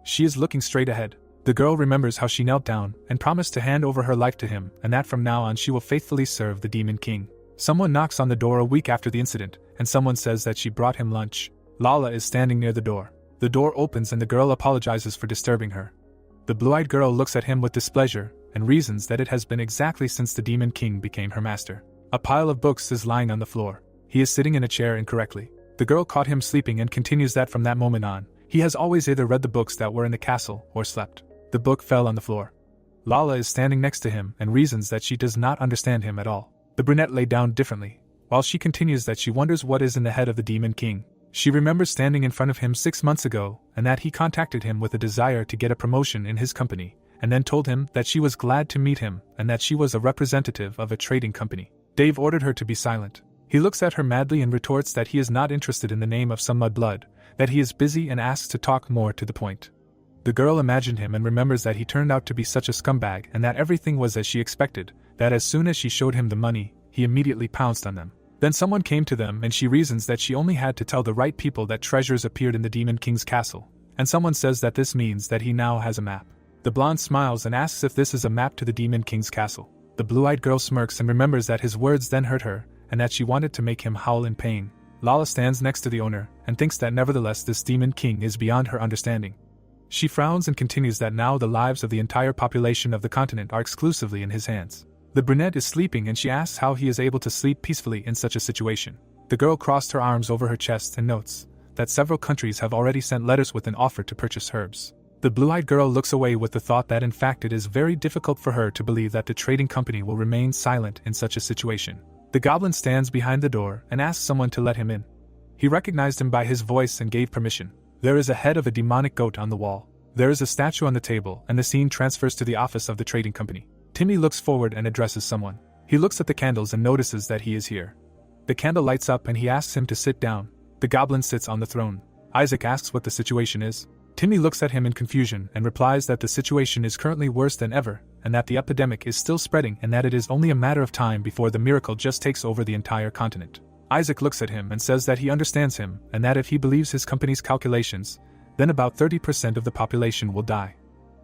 She is looking straight ahead. The girl remembers how she knelt down and promised to hand over her life to him, and that from now on she will faithfully serve the Demon King. Someone knocks on the door a week after the incident, and someone says that she brought him lunch. Lala is standing near the door. The door opens and the girl apologizes for disturbing her. The blue-eyed girl looks at him with displeasure and reasons that it has been exactly since the Demon King became her master. A pile of books is lying on the floor. He is sitting in a chair incorrectly. The girl caught him sleeping and continues that from that moment on, he has always either read the books that were in the castle or slept. The book fell on the floor. Lala is standing next to him and reasons that she does not understand him at all. The brunette lay down differently, while she continues that she wonders what is in the head of the Demon King. She remembers standing in front of him 6 months ago, and that he contacted him with a desire to get a promotion in his company, and then told him that she was glad to meet him and that she was a representative of a trading company. Dave ordered her to be silent. He looks at her madly and retorts that he is not interested in the name of some mudblood, that he is busy, and asks to talk more to the point. The girl imagined him and remembers that he turned out to be such a scumbag and that everything was as she expected, that as soon as she showed him the money, he immediately pounced on them. Then someone came to them and she reasons that she only had to tell the right people that treasures appeared in the Demon King's castle, and someone says that this means that he now has a map. The blonde smiles and asks if this is a map to the Demon King's castle. The blue-eyed girl smirks and remembers that his words then hurt her, and that she wanted to make him howl in pain. Lala stands next to the owner, and thinks that nevertheless this Demon King is beyond her understanding. She frowns and continues that now the lives of the entire population of the continent are exclusively in his hands. The brunette is sleeping and she asks how he is able to sleep peacefully in such a situation. The girl crossed her arms over her chest and notes that several countries have already sent letters with an offer to purchase herbs. The blue-eyed girl looks away with the thought that in fact it is very difficult for her to believe that the trading company will remain silent in such a situation. The goblin stands behind the door and asks someone to let him in. He recognized him by his voice and gave permission. There is a head of a demonic goat on the wall. There is a statue on the table, and the scene transfers to the office of the trading company. Timmy looks forward and addresses someone. He looks at the candles and notices that he is here. The candle lights up and he asks him to sit down. The goblin sits on the throne. Isaac asks what the situation is. Timmy looks at him in confusion and replies that the situation is currently worse than ever, and that the epidemic is still spreading and that it is only a matter of time before the miracle just takes over the entire continent. Isaac looks at him and says that he understands him, and that if he believes his company's calculations, then about 30% of the population will die.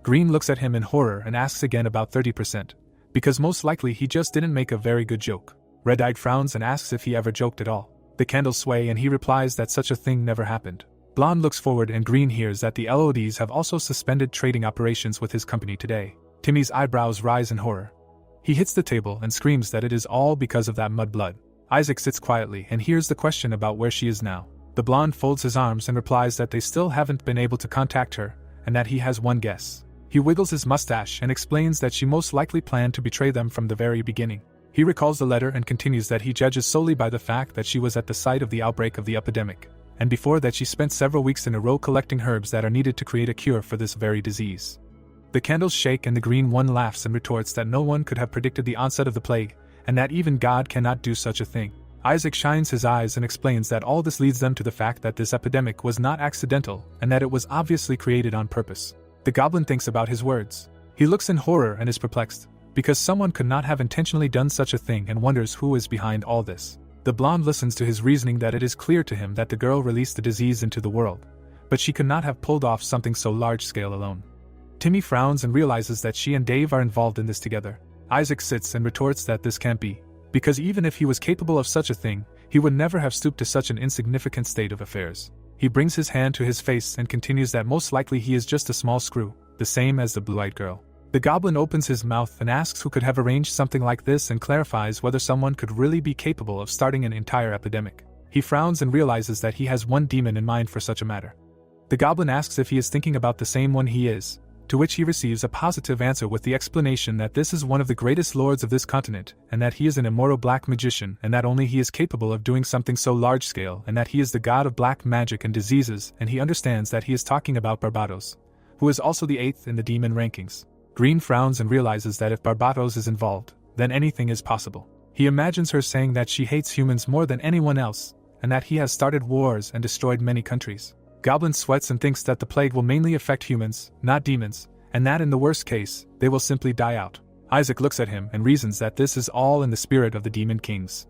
Green looks at him in horror and asks again about 30%, because most likely he just didn't make a very good joke. Red-Eyed frowns and asks if he ever joked at all. The candles sway and he replies that such a thing never happened. Blonde looks forward and Green hears that the LODs have also suspended trading operations with his company today. Timmy's eyebrows rise in horror. He hits the table and screams that it is all because of that mudblood. Isaac sits quietly and hears the question about where she is now. The blonde folds his arms and replies that they still haven't been able to contact her, and that he has one guess. He wiggles his mustache and explains that she most likely planned to betray them from the very beginning. He recalls the letter and continues that he judges solely by the fact that she was at the site of the outbreak of the epidemic, and before that she spent several weeks in a row collecting herbs that are needed to create a cure for this very disease. The candles shake and the green one laughs and retorts that no one could have predicted the onset of the plague, and that even God cannot do such a thing. Isaac shines his eyes and explains that all this leads them to the fact that this epidemic was not accidental and that it was obviously created on purpose. The goblin thinks about his words. He looks in horror and is perplexed, because someone could not have intentionally done such a thing, and wonders who is behind all this. The blonde listens to his reasoning that it is clear to him that the girl released the disease into the world, but she could not have pulled off something so large-scale alone. Timmy frowns and realizes that she and Dave are involved in this together. Isaac sits and retorts that this can't be, because even if he was capable of such a thing, he would never have stooped to such an insignificant state of affairs. He brings his hand to his face and continues that most likely he is just a small screw, the same as the blue-eyed girl. The goblin opens his mouth and asks who could have arranged something like this and clarifies whether someone could really be capable of starting an entire epidemic. He frowns and realizes that he has one demon in mind for such a matter. The goblin asks if he is thinking about the same one he is, to which he receives a positive answer with the explanation that this is one of the greatest lords of this continent, and that he is an immoral black magician, and that only he is capable of doing something so large-scale, and that he is the god of black magic and diseases, and he understands that he is talking about Barbados, who is also the 8th in the demon rankings. Green frowns and realizes that if Barbados is involved, then anything is possible. He imagines her saying that she hates humans more than anyone else, and that he has started wars and destroyed many countries. Goblin sweats and thinks that the plague will mainly affect humans, not demons, and that in the worst case, they will simply die out. Isaac looks at him and reasons that this is all in the spirit of the demon kings.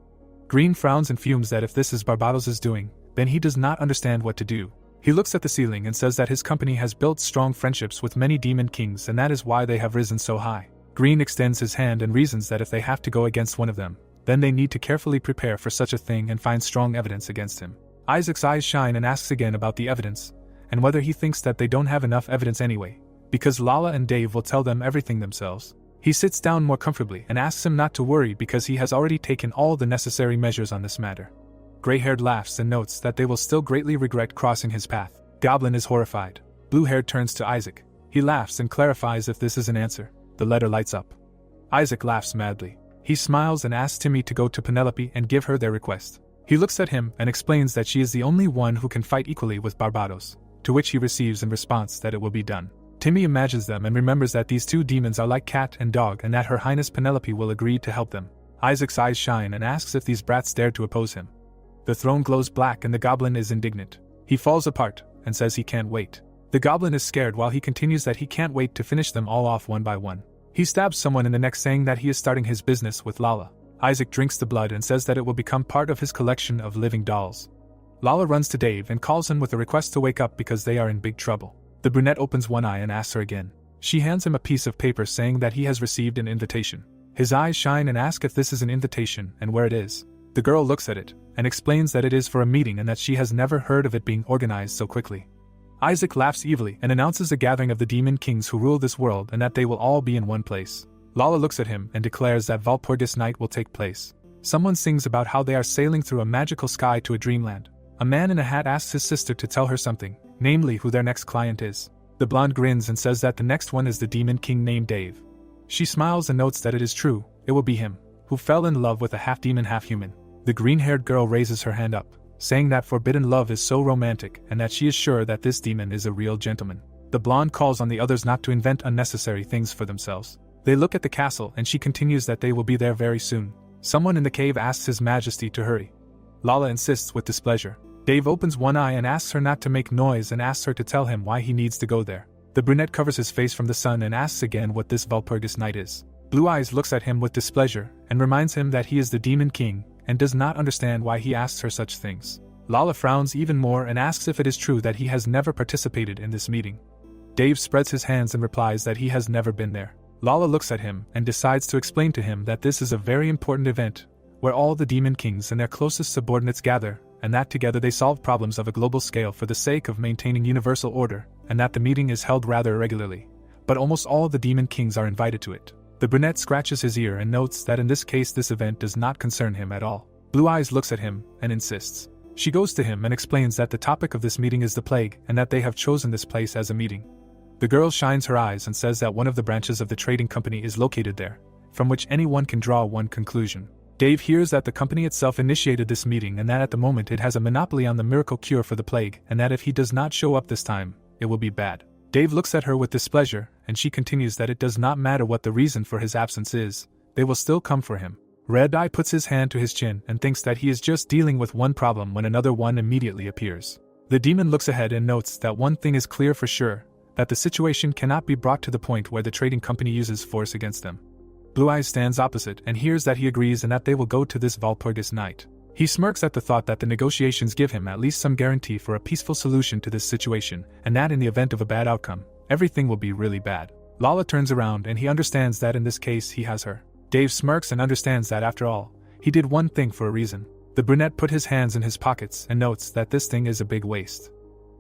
Green frowns and fumes that if this is Barbados' doing, then he does not understand what to do. He looks at the ceiling and says that his company has built strong friendships with many demon kings, and that is why they have risen so high. Green extends his hand and reasons that if they have to go against one of them, then they need to carefully prepare for such a thing and find strong evidence against him. Isaac's eyes shine and asks again about the evidence, and whether he thinks that they don't have enough evidence anyway, because Lala and Dave will tell them everything themselves. He sits down more comfortably and asks him not to worry because he has already taken all the necessary measures on this matter. Gray-haired laughs and notes that they will still greatly regret crossing his path. Goblin is horrified. Blue-haired turns to Isaac. He laughs and clarifies if this is an answer. The letter lights up. Isaac laughs madly. He smiles and asks Timmy to go to Penelope and give her their request. He looks at him and explains that she is the only one who can fight equally with Barbados, to which he receives in response that it will be done. Timmy imagines them and remembers that these two demons are like cat and dog and that Her Highness Penelope will agree to help them. Isaac's eyes shine and asks if these brats dare to oppose him. The throne glows black and the goblin is indignant. He falls apart and says he can't wait. The goblin is scared while he continues that he can't wait to finish them all off one by one. He stabs someone in the neck saying that he is starting his business with Lala. Isaac drinks the blood and says that it will become part of his collection of living dolls. Lala runs to Dave and calls him with a request to wake up because they are in big trouble. The brunette opens one eye and asks her again. She hands him a piece of paper saying that he has received an invitation. His eyes shine and ask if this is an invitation and where it is. The girl looks at it and explains that it is for a meeting and that she has never heard of it being organized so quickly. Isaac laughs evilly and announces a gathering of the demon kings who rule this world and that they will all be in one place. Lala looks at him and declares that Valpurgis night will take place. Someone sings about how they are sailing through a magical sky to a dreamland. A man in a hat asks his sister to tell her something, namely who their next client is. The blonde grins and says that the next one is the demon king named Dave. She smiles and notes that it is true, it will be him, who fell in love with a half-demon half-human. The green-haired girl raises her hand up, saying that forbidden love is so romantic and that she is sure that this demon is a real gentleman. The blonde calls on the others not to invent unnecessary things for themselves. They look at the castle and she continues that they will be there very soon. Someone in the cave asks His Majesty to hurry. Lala insists with displeasure. Dave opens one eye and asks her not to make noise and asks her to tell him why he needs to go there. The brunette covers his face from the sun and asks again what this Valpurgis night is. Blue Eyes looks at him with displeasure and reminds him that he is the demon king and does not understand why he asks her such things. Lala frowns even more and asks if it is true that he has never participated in this meeting. Dave spreads his hands and replies that he has never been there. Lala looks at him and decides to explain to him that this is a very important event, where all the demon kings and their closest subordinates gather, and that together they solve problems of a global scale for the sake of maintaining universal order, and that the meeting is held rather irregularly, but almost all the demon kings are invited to it. The brunette scratches his ear and notes that in this case this event does not concern him at all. Blue Eyes looks at him and insists. She goes to him and explains that the topic of this meeting is the plague and that they have chosen this place as a meeting. The girl shines her eyes and says that one of the branches of the trading company is located there, from which anyone can draw one conclusion. Dave hears that the company itself initiated this meeting and that at the moment it has a monopoly on the miracle cure for the plague and that if he does not show up this time, it will be bad. Dave looks at her with displeasure and she continues that it does not matter what the reason for his absence is, they will still come for him. Red Eye puts his hand to his chin and thinks that he is just dealing with one problem when another one immediately appears. The demon looks ahead and notes that one thing is clear for sure, that the situation cannot be brought to the point where the trading company uses force against them. Blue Eyes stands opposite and hears that he agrees and that they will go to this Valpurgis night. He smirks at the thought that the negotiations give him at least some guarantee for a peaceful solution to this situation, and that in the event of a bad outcome, everything will be really bad. Lala turns around and he understands that in this case he has her. Dave smirks and understands that after all, he did one thing for a reason. The brunette put his hands in his pockets and notes that this thing is a big waste.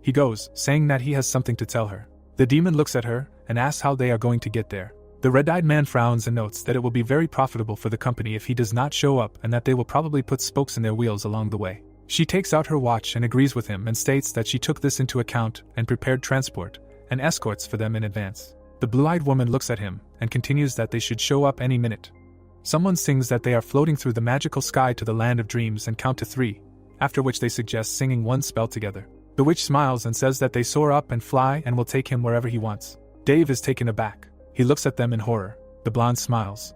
He goes, saying that he has something to tell her. The demon looks at her and asks how they are going to get there. The red-eyed man frowns and notes that it will be very profitable for the company if he does not show up and that they will probably put spokes in their wheels along the way. She takes out her watch and agrees with him and states that she took this into account and prepared transport and escorts for them in advance. The blue-eyed woman looks at him and continues that they should show up any minute. Someone sings that they are floating through the magical sky to the land of dreams and count to 3, after which they suggest singing one spell together. The witch smiles and says that they soar up and fly and will take him wherever he wants. Dave is taken aback. He looks at them in horror. The blonde smiles.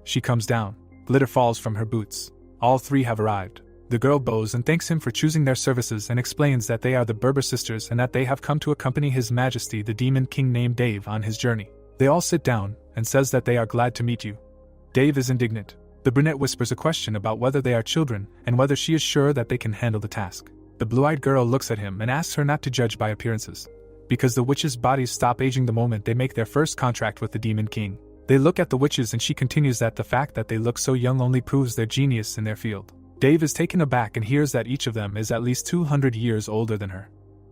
She comes down. Glitter falls from her boots. All 3 have arrived. The girl bows and thanks him for choosing their services and explains that they are the Berber sisters and that they have come to accompany His Majesty the Demon King named Dave on his journey. They all sit down and says that they are glad to meet you. Dave is indignant. The brunette whispers a question about whether they are children and whether she is sure that they can handle the task. The blue-eyed girl looks at him and asks her not to judge by appearances, because the witches' bodies stop aging the moment they make their first contract with the Demon King. They look at the witches and she continues that the fact that they look so young only proves their genius in their field. Dave is taken aback and hears that each of them is at least 200 years older than her.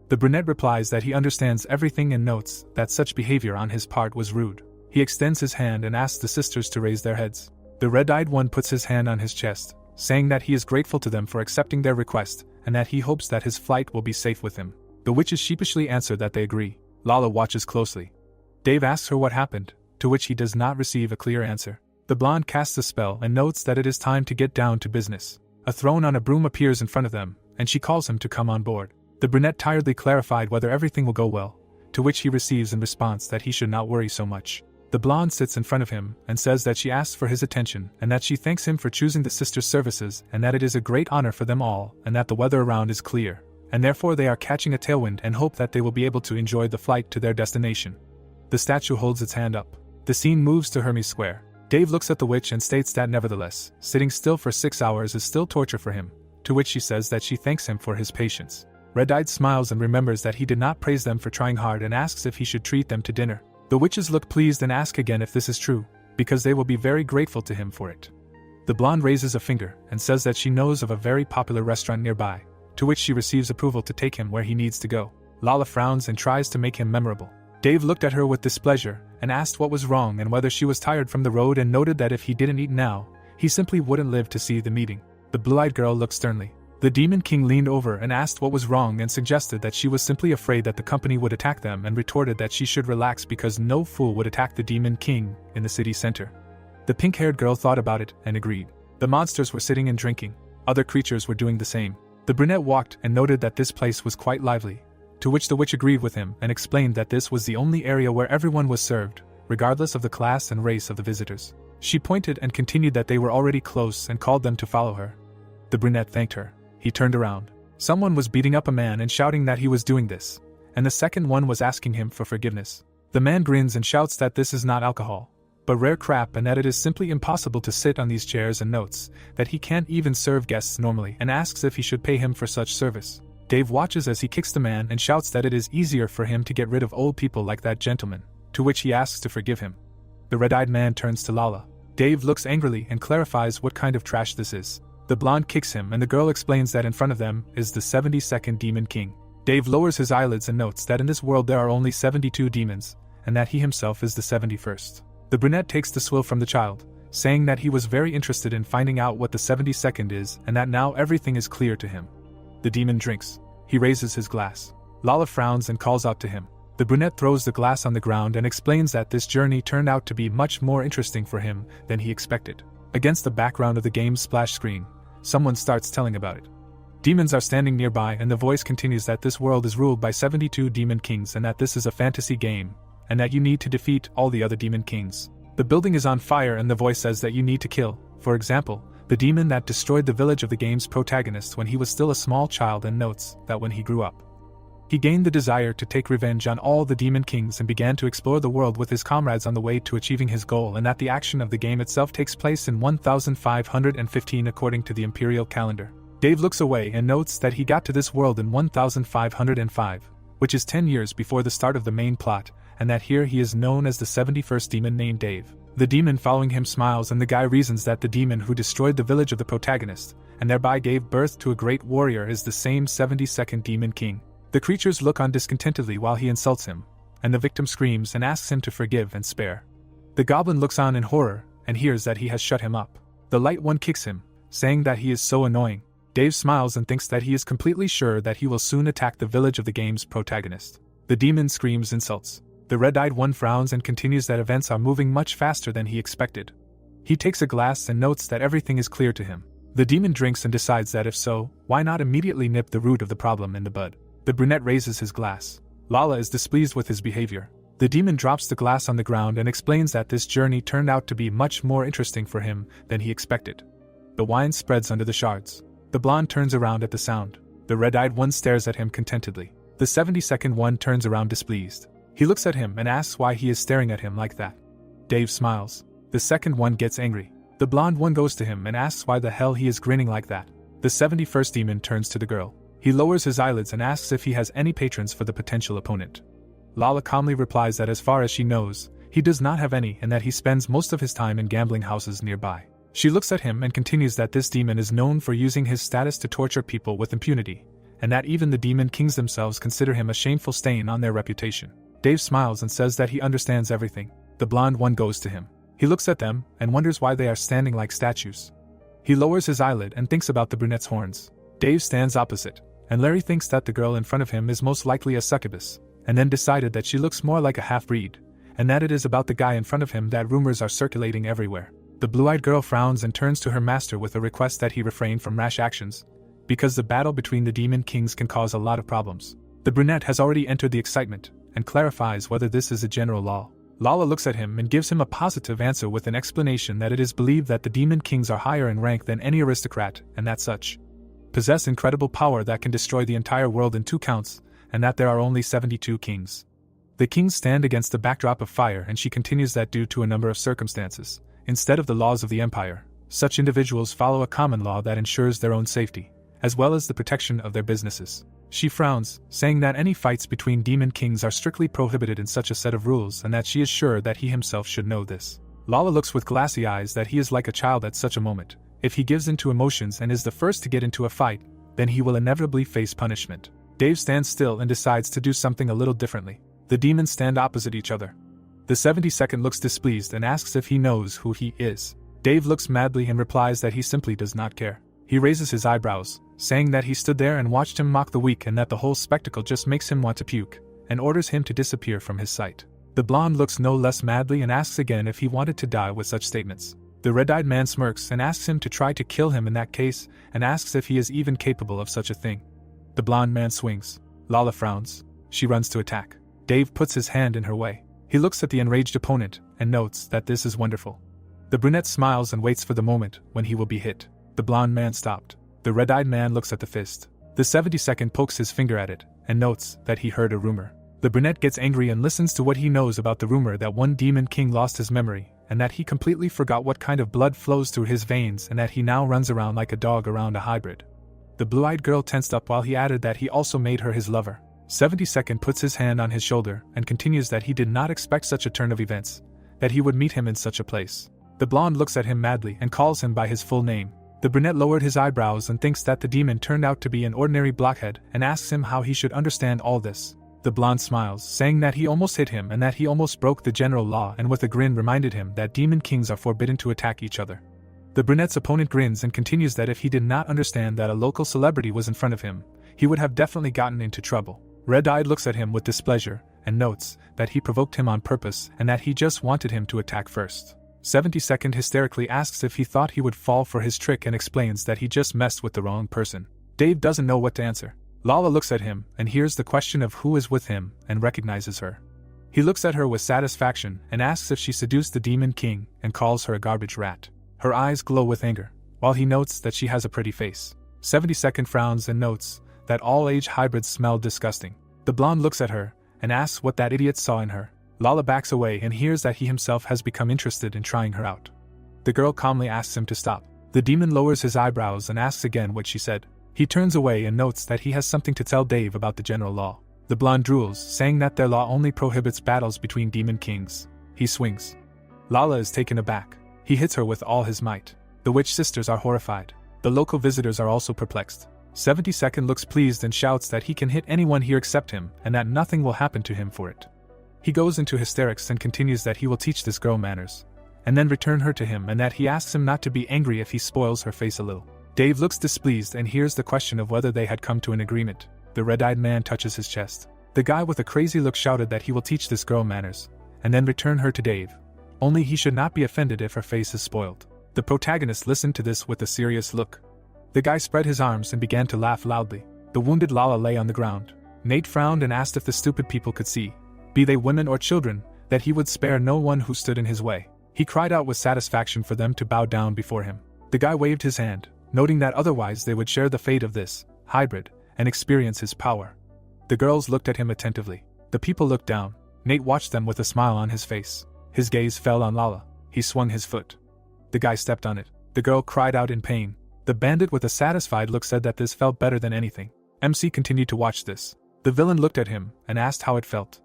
The brunette replies that he understands everything and notes that such behavior on his part was rude. He extends his hand and asks the sisters to raise their heads. The red-eyed one puts his hand on his chest, saying that he is grateful to them for accepting their request and that he hopes that his flight will be safe with him. The witches sheepishly answer that they agree. Lala watches closely. Dave asks her what happened, to which he does not receive a clear answer. The blonde casts a spell and notes that it is time to get down to business. A throne on a broom appears in front of them, and she calls him to come on board. The brunette tiredly clarified whether everything will go well, to which he receives in response that he should not worry so much. The blonde sits in front of him and says that she asks for his attention and that she thanks him for choosing the sisters' services and that it is a great honor for them all and that the weather around is clear, and therefore they are catching a tailwind and hope that they will be able to enjoy the flight to their destination. The statue holds its hand up. The scene moves to Hermes Square. Dave looks at the witch and states that nevertheless, sitting still for 6 hours is still torture for him, to which she says that she thanks him for his patience. Red-eyed smiles and remembers that he did not praise them for trying hard and asks if he should treat them to dinner. The witches look pleased and ask again if this is true, because they will be very grateful to him for it. The blonde raises a finger and says that she knows of a very popular restaurant nearby, to which she receives approval to take him where he needs to go. Lala frowns and tries to make him memorable. Dave looked at her with displeasure and asked what was wrong and whether she was tired from the road and noted that if he didn't eat now, he simply wouldn't live to see the meeting. The blue-eyed girl looked sternly. The Demon King leaned over and asked what was wrong and suggested that she was simply afraid that the company would attack them and retorted that she should relax because no fool would attack the Demon King in the city center. The pink-haired girl thought about it and agreed. The monsters were sitting and drinking. Other creatures were doing the same. The brunette walked and noted that this place was quite lively, to which the witch agreed with him and explained that this was the only area where everyone was served, regardless of the class and race of the visitors. She pointed and continued that they were already close and called them to follow her. The brunette thanked her. He turned around. Someone was beating up a man and shouting that he was doing this, and the second one was asking him for forgiveness. The man grins and shouts that this is not alcohol, but rare crap and that it is simply impossible to sit on these chairs and notes that he can't even serve guests normally and asks if he should pay him for such service. Dave watches as he kicks the man and shouts that it is easier for him to get rid of old people like that gentleman, to which he asks to forgive him. The red-eyed man turns to Lala. Dave looks angrily and clarifies what kind of trash this is. The blonde kicks him and the girl explains that in front of them is the 72nd Demon King. Dave lowers his eyelids and notes that in this world there are only 72 demons, and that he himself is the 71st. The brunette takes the swill from the child, saying that he was very interested in finding out what the 72nd is and that now everything is clear to him. The demon drinks. He raises his glass. Lala frowns and calls out to him. The brunette throws the glass on the ground and explains that this journey turned out to be much more interesting for him than he expected. Against the background of the game's splash screen, someone starts telling about it. Demons are standing nearby and the voice continues that this world is ruled by 72 demon kings and that this is a fantasy game, and that you need to defeat all the other demon kings. The building is on fire and the voice says that you need to kill, for example, the demon that destroyed the village of the game's protagonist when he was still a small child, and notes that when he grew up, he gained the desire to take revenge on all the demon kings and began to explore the world with his comrades on the way to achieving his goal, and that the action of the game itself takes place in 1515 according to the imperial calendar. Dave looks away and notes that he got to this world in 1505, which is 10 years before the start of the main plot, and that here he is known as the 71st demon named Dave. The demon following him smiles and the guy reasons that the demon who destroyed the village of the protagonist, and thereby gave birth to a great warrior, is the same 72nd demon king. The creatures look on discontentedly while he insults him, and the victim screams and asks him to forgive and spare. The goblin looks on in horror and hears that he has shut him up. The light one kicks him, saying that he is so annoying. Dave smiles and thinks that he is completely sure that he will soon attack the village of the game's protagonist. The demon screams insults. The red-eyed one frowns and continues that events are moving much faster than he expected. He takes a glass and notes that everything is clear to him. The demon drinks and decides that if so, why not immediately nip the root of the problem in the bud. The brunette raises his glass. Lala is displeased with his behavior. The demon drops the glass on the ground and explains that this journey turned out to be much more interesting for him than he expected. The wine spreads under the shards. The blonde turns around at the sound. The red-eyed one stares at him contentedly. The 72nd one turns around displeased. He looks at him and asks why he is staring at him like that. Dave smiles. The second one gets angry. The blonde one goes to him and asks why the hell he is grinning like that. The 71st demon turns to the girl. He lowers his eyelids and asks if he has any patrons for the potential opponent. Lala calmly replies that as far as she knows, he does not have any and that he spends most of his time in gambling houses nearby. She looks at him and continues that this demon is known for using his status to torture people with impunity, and that even the demon kings themselves consider him a shameful stain on their reputation. Dave smiles and says that he understands everything. The blonde one goes to him. He looks at them and wonders why they are standing like statues. He lowers his eyelid and thinks about the brunette's horns. Dave stands opposite, and Larry thinks that the girl in front of him is most likely a succubus, and then decided that she looks more like a half-breed, and that it is about the guy in front of him that rumors are circulating everywhere. The blue-eyed girl frowns and turns to her master with a request that he refrain from rash actions, because the battle between the demon kings can cause a lot of problems. The brunette has already entered the excitement, and clarifies whether this is a general law. Lala looks at him and gives him a positive answer with an explanation that it is believed that the demon kings are higher in rank than any aristocrat, and that such possess incredible power that can destroy the entire world in 2 counts, and that there are only 72 kings. The kings stand against the backdrop of fire, and she continues that due to a number of circumstances, instead of the laws of the empire, such individuals follow a common law that ensures their own safety, as well as the protection of their businesses. She frowns, saying that any fights between demon kings are strictly prohibited in such a set of rules and that she is sure that he himself should know this. Lala looks with glassy eyes that he is like a child at such a moment. If he gives in to emotions and is the first to get into a fight, then he will inevitably face punishment. Dave stands still and decides to do something a little differently. The demons stand opposite each other. The 72nd looks displeased and asks if he knows who he is. Dave looks madly and replies that he simply does not care. He raises his eyebrows, saying that he stood there and watched him mock the weak and that the whole spectacle just makes him want to puke, and orders him to disappear from his sight. The blonde looks no less madly and asks again if he wanted to die with such statements. The red-eyed man smirks and asks him to try to kill him in that case, and asks if he is even capable of such a thing. The blonde man swings. Lala frowns. She runs to attack. Dave puts his hand in her way. He looks at the enraged opponent and notes that this is wonderful. The brunette smiles and waits for the moment when he will be hit. The blonde man stopped. The red-eyed man looks at the fist. The 72nd pokes his finger at it and notes that he heard a rumor. The brunette gets angry and listens to what he knows about the rumor that one demon king lost his memory and that he completely forgot what kind of blood flows through his veins and that he now runs around like a dog around a hybrid. The blue-eyed girl tensed up while he added that he also made her his lover. 72nd puts his hand on his shoulder and continues that he did not expect such a turn of events, that he would meet him in such a place. The blonde looks at him madly and calls him by his full name. The brunette lowered his eyebrows and thinks that the demon turned out to be an ordinary blockhead and asks him how he should understand all this. The blonde smiles, saying that he almost hit him and that he almost broke the general law, and with a grin reminded him that demon kings are forbidden to attack each other. The brunette's opponent grins and continues that if he did not understand that a local celebrity was in front of him, he would have definitely gotten into trouble. Red-eyed looks at him with displeasure and notes that he provoked him on purpose and that he just wanted him to attack first. 72nd hysterically asks if he thought he would fall for his trick and explains that he just messed with the wrong person. Dave doesn't know what to answer. Lala looks at him and hears the question of who is with him and recognizes her. He looks at her with satisfaction and asks if she seduced the demon king and calls her a garbage rat. Her eyes glow with anger, while he notes that she has a pretty face. 72nd frowns and notes that all age hybrids smell disgusting. The blonde looks at her and asks what that idiot saw in her. Lala backs away and hears that he himself has become interested in trying her out. The girl calmly asks him to stop. The demon lowers his eyebrows and asks again what she said. He turns away and notes that he has something to tell Dave about the general law. The blonde drools, saying that their law only prohibits battles between demon kings. He swings. Lala is taken aback. He hits her with all his might. The witch sisters are horrified. The local visitors are also perplexed. 72nd looks pleased and shouts that he can hit anyone here except him and that nothing will happen to him for it. He goes into hysterics and continues that he will teach this girl manners, and then return her to him, and that he asks him not to be angry if he spoils her face a little. Dave looks displeased and hears the question of whether they had come to an agreement. The red-eyed man touches his chest. The guy with a crazy look shouted that he will teach this girl manners, and then return her to Dave. Only he should not be offended if her face is spoiled. The protagonist listened to this with a serious look. The guy spread his arms and began to laugh loudly. The wounded Lala lay on the ground. Nate frowned and asked if the stupid people could see, be they women or children, that he would spare no one who stood in his way. He cried out with satisfaction for them to bow down before him. The guy waved his hand, noting that otherwise they would share the fate of this hybrid and experience his power. The girls looked at him attentively. The people looked down. Nate watched them with a smile on his face. His gaze fell on Lala. He swung his foot. The guy stepped on it. The girl cried out in pain. The bandit with a satisfied look said that this felt better than anything. MC continued to watch this. The villain looked at him and asked how it felt.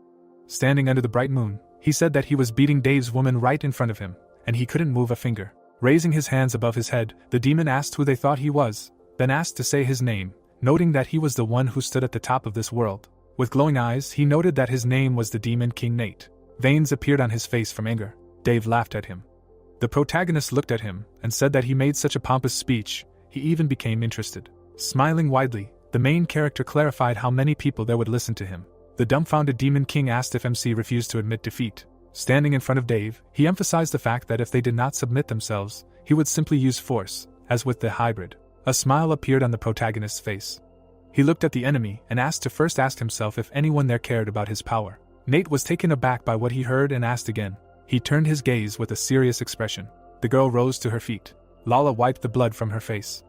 Standing under the bright moon, he said that he was beating Dave's woman right in front of him, and he couldn't move a finger. Raising his hands above his head, the demon asked who they thought he was, then asked to say his name, noting that he was the one who stood at the top of this world. With glowing eyes, he noted that his name was the Demon King Nate. Veins appeared on his face from anger. Dave laughed at him. The protagonist looked at him and said that he made such a pompous speech, he even became interested. Smiling widely, the main character clarified how many people there would listen to him. The dumbfounded Demon King asked if MC refused to admit defeat. Standing in front of Dave, he emphasized the fact that if they did not submit themselves, he would simply use force, as with the hybrid. A smile appeared on the protagonist's face. He looked at the enemy and asked to first ask himself if anyone there cared about his power. Nate was taken aback by what he heard and asked again. He turned his gaze with a serious expression. The girl rose to her feet. Lala wiped the blood from her face.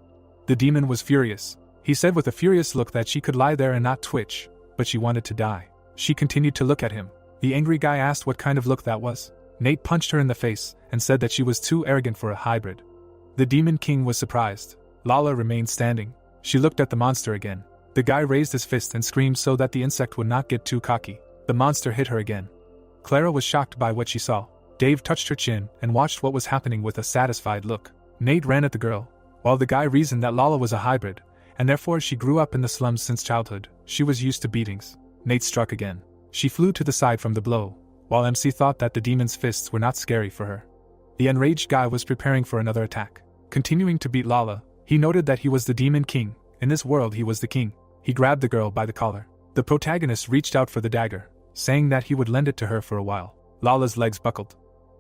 The demon was furious. He said with a furious look that she could lie there and not twitch, but she wanted to die. She continued to look at him. The angry guy asked what kind of look that was. Nate punched her in the face and said that she was too arrogant for a hybrid. The Demon King was surprised. Lala remained standing. She looked at the monster again. The guy raised his fist and screamed so that the insect would not get too cocky. The monster hit her again. Clara was shocked by what she saw. Dave touched her chin and watched what was happening with a satisfied look. Nate ran at the girl. While the guy reasoned that Lala was a hybrid, and therefore she grew up in the slums since childhood, she was used to beatings. Nate struck again. She flew to the side from the blow, while MC thought that the demon's fists were not scary for her. The enraged guy was preparing for another attack. Continuing to beat Lala, he noted that he was the Demon King. In this world he was the king. He grabbed the girl by the collar. The protagonist reached out for the dagger, saying that he would lend it to her for a while. Lala's legs buckled.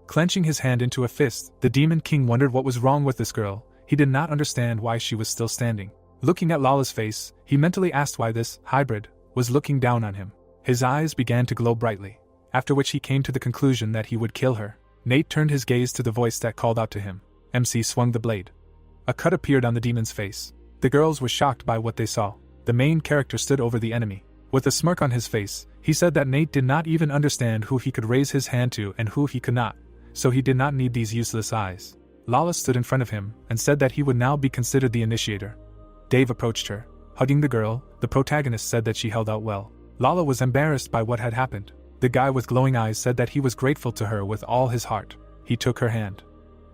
Clenching his hand into a fist, the Demon King wondered what was wrong with this girl. He did not understand why she was still standing. Looking at Lala's face, he mentally asked why this hybrid was looking down on him. His eyes began to glow brightly, after which he came to the conclusion that he would kill her. Nate turned his gaze to the voice that called out to him. MC swung the blade. A cut appeared on the demon's face. The girls were shocked by what they saw. The main character stood over the enemy. With a smirk on his face, he said that Nate did not even understand who he could raise his hand to and who he could not, so he did not need these useless eyes. Lala stood in front of him and said that he would now be considered the initiator. Dave approached her. Hugging the girl, the protagonist said that she held out well. Lala was embarrassed by what had happened. The guy with glowing eyes said that he was grateful to her with all his heart. He took her hand.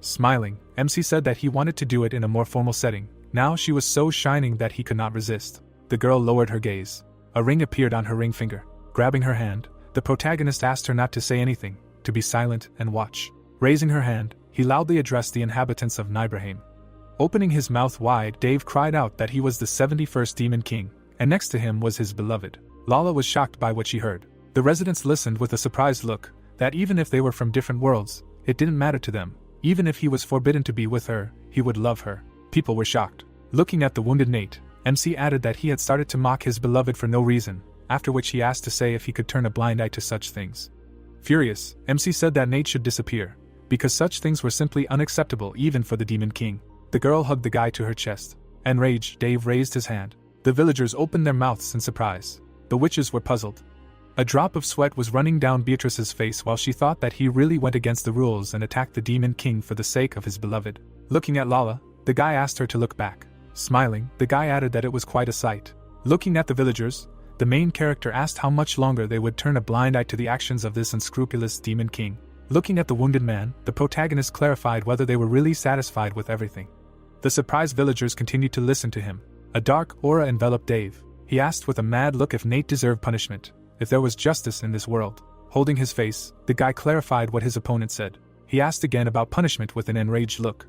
Smiling, MC said that he wanted to do it in a more formal setting. Now she was so shining that he could not resist. The girl lowered her gaze. A ring appeared on her ring finger. Grabbing her hand, the protagonist asked her not to say anything, to be silent and watch. Raising her hand, he loudly addressed the inhabitants of Nibelheim. Opening his mouth wide, Dave cried out that he was the 71st Demon King, and next to him was his beloved. Lala was shocked by what she heard. The residents listened with a surprised look, that even if they were from different worlds, it didn't matter to them. Even if he was forbidden to be with her, he would love her. People were shocked. Looking at the wounded Nate, MC added that he had started to mock his beloved for no reason, after which he asked to say if he could turn a blind eye to such things. Furious, MC said that Nate should disappear, because such things were simply unacceptable even for the Demon King. The girl hugged the guy to her chest. Enraged, Dave raised his hand. The villagers opened their mouths in surprise. The witches were puzzled. A drop of sweat was running down Beatrice's face while she thought that he really went against the rules and attacked the Demon King for the sake of his beloved. Looking at Lala, the guy asked her to look back. Smiling, the guy added that it was quite a sight. Looking at the villagers, the main character asked how much longer they would turn a blind eye to the actions of this unscrupulous Demon King. Looking at the wounded man, the protagonist clarified whether they were really satisfied with everything. The surprised villagers continued to listen to him. A dark aura enveloped Dave. He asked with a mad look if Nate deserved punishment, if there was justice in this world. Holding his face, the guy clarified what his opponent said. He asked again about punishment with an enraged look.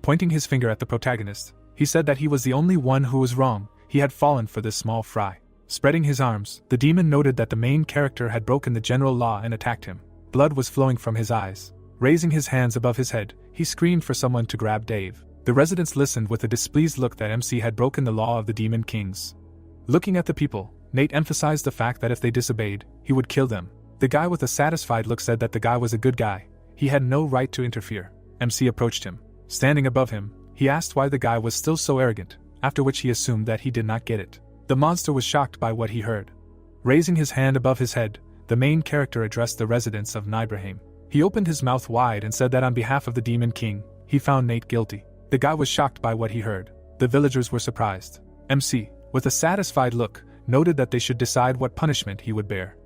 Pointing his finger at the protagonist, he said that he was the only one who was wrong. He had fallen for this small fry. Spreading his arms, the demon noted that the main character had broken the general law and attacked him. Blood was flowing from his eyes. Raising his hands above his head, he screamed for someone to grab Dave. The residents listened with a displeased look that MC had broken the law of the Demon Kings. Looking at the people, Nate emphasized the fact that if they disobeyed, he would kill them. The guy with a satisfied look said that the guy was a good guy. He had no right to interfere. MC approached him. Standing above him, he asked why the guy was still so arrogant, after which he assumed that he did not get it. The monster was shocked by what he heard. Raising his hand above his head, the main character addressed the residents of Nibelheim. He opened his mouth wide and said that on behalf of the Demon King, he found Nate guilty. The guy was shocked by what he heard. The villagers were surprised. MC, with a satisfied look, noted that they should decide what punishment he would bear.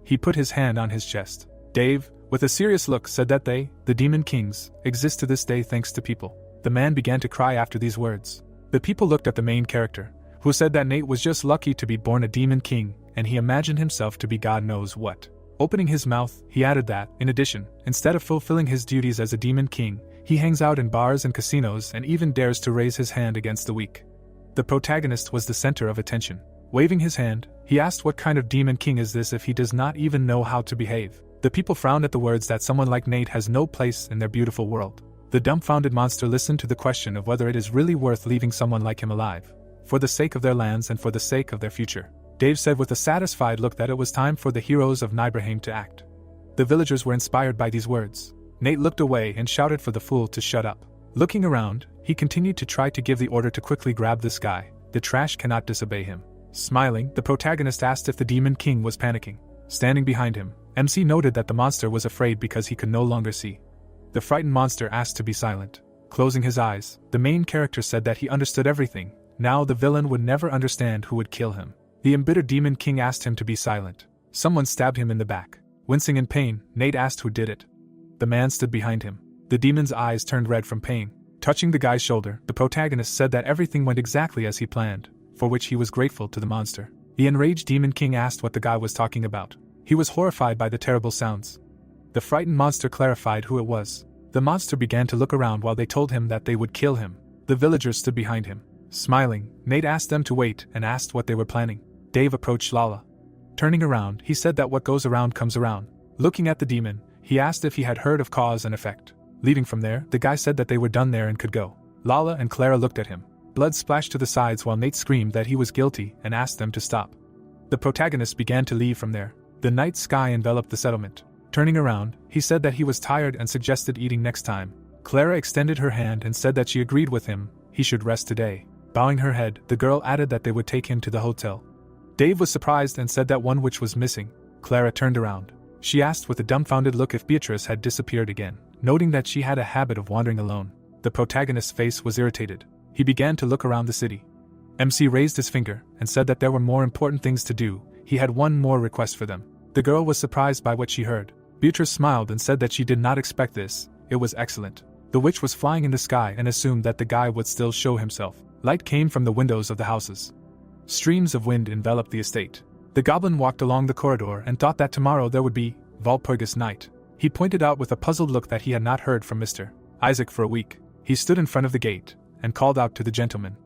He put his hand on his chest. Dave, with a serious look, said that they, the Demon Kings, exist to this day thanks to people. The man began to cry after these words. The people looked at the main character, who said that Nate was just lucky to be born a Demon King, and he imagined himself to be God knows what. Opening his mouth, he added that, in addition, instead of fulfilling his duties as a Demon King, he hangs out in bars and casinos and even dares to raise his hand against the weak. The protagonist was the center of attention. Waving his hand, he asked what kind of Demon King is this if he does not even know how to behave. The people frowned at the words that someone like Nate has no place in their beautiful world. The dumbfounded monster listened to the question of whether it is really worth leaving someone like him alive, for the sake of their lands and for the sake of their future. Dave said with a satisfied look that it was time for the heroes of Nibelheim to act. The villagers were inspired by these words. Nate looked away and shouted for the fool to shut up. Looking around, he continued to try to give the order to quickly grab this guy. The trash cannot disobey him. Smiling, the protagonist asked if the Demon King was panicking. Standing behind him, MC noted that the monster was afraid because he could no longer see. The frightened monster asked to be silent. Closing his eyes, the main character said that he understood everything. Now the villain would never understand who would kill him. The embittered Demon King asked him to be silent. Someone stabbed him in the back. Wincing in pain, Nate asked who did it. The man stood behind him. The demon's eyes turned red from pain. Touching the guy's shoulder, the protagonist said that everything went exactly as he planned, for which he was grateful to the monster. The enraged Demon King asked what the guy was talking about. He was horrified by the terrible sounds. The frightened monster clarified who it was. The monster began to look around while they told him that they would kill him. The villagers stood behind him. Smiling, Nate asked them to wait and asked what they were planning. Dave approached Lala. Turning around, he said that what goes around comes around. Looking at the demon, he asked if he had heard of cause and effect. Leaving from there, the guy said that they were done there and could go. Lala and Clara looked at him. Blood splashed to the sides while Nate screamed that he was guilty and asked them to stop. The protagonist began to leave from there. The night sky enveloped the settlement. Turning around, he said that he was tired and suggested eating next time. Clara extended her hand and said that she agreed with him, he should rest today. Bowing her head, the girl added that they would take him to the hotel. Dave was surprised and said that one witch was missing. Clara turned around. She asked with a dumbfounded look if Beatrice had disappeared again, noting that she had a habit of wandering alone. The protagonist's face was irritated. He began to look around the city. MC raised his finger and said that there were more important things to do. He had one more request for them. The girl was surprised by what she heard. Beatrice smiled and said that she did not expect this. It was excellent. The witch was flying in the sky and assumed that the guy would still show himself. Light came from the windows of the houses. Streams of wind enveloped the estate. The goblin walked along the corridor and thought that tomorrow there would be Walpurgis night. He pointed out with a puzzled look that he had not heard from Mr. Isaac for a week. He stood in front of the gate and called out to the gentleman.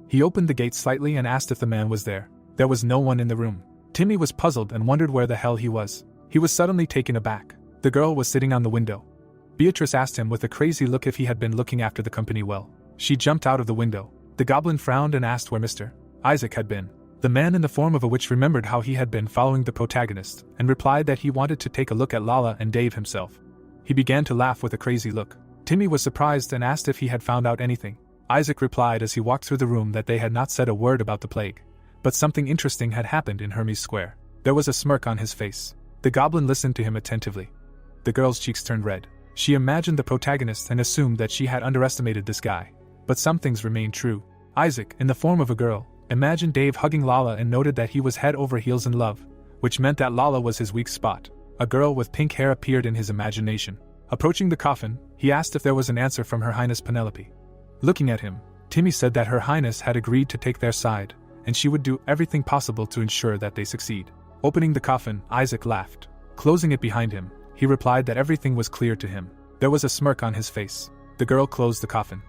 He opened the gate slightly and asked if the man was there. There was no one in the room. Timmy was puzzled and wondered where the hell he was. He was suddenly taken aback. The girl was sitting on the window. Beatrice asked him with a crazy look if he had been looking after the company well. She jumped out of the window. The goblin frowned and asked where Mr. Isaac had been. The man in the form of a witch remembered how he had been following the protagonist and replied that he wanted to take a look at Lala and Dave himself. He began to laugh with a crazy look. Timmy was surprised and asked if he had found out anything. Isaac replied as he walked through the room that they had not said a word about the plague, but something interesting had happened in Hermes Square. There was a smirk on his face. The goblin listened to him attentively. The girl's cheeks turned red. She imagined the protagonist and assumed that she had underestimated this guy. But some things remained true. Isaac, in the form of a girl, imagined Dave hugging Lala and noted that he was head over heels in love, which meant that Lala was his weak spot. A girl with pink hair appeared in his imagination. Approaching the coffin, he asked if there was an answer from Her Highness Penelope. Looking at him, Timmy said that Her Highness had agreed to take their side, and she would do everything possible to ensure that they succeed. Opening the coffin, Isaac laughed. Closing it behind him, he replied that everything was clear to him. There was a smirk on his face. The girl closed the coffin.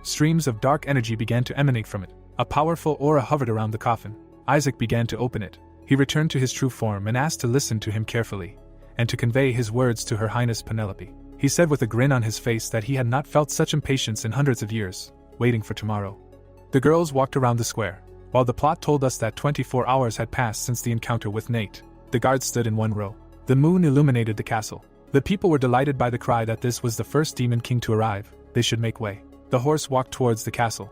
Streams of dark energy began to emanate from it. A powerful aura hovered around the coffin. Isaac began to open it. He returned to his true form and asked to listen to him carefully, and to convey his words to Her Highness Penelope. He said with a grin on his face that he had not felt such impatience in hundreds of years, waiting for tomorrow. The girls walked around the square. While the plot told us that 24 hours had passed since the encounter with Nate, the guards stood in one row. The moon illuminated the castle. The people were delighted by the cry that this was the first demon king to arrive. They should make way. The horse walked towards the castle.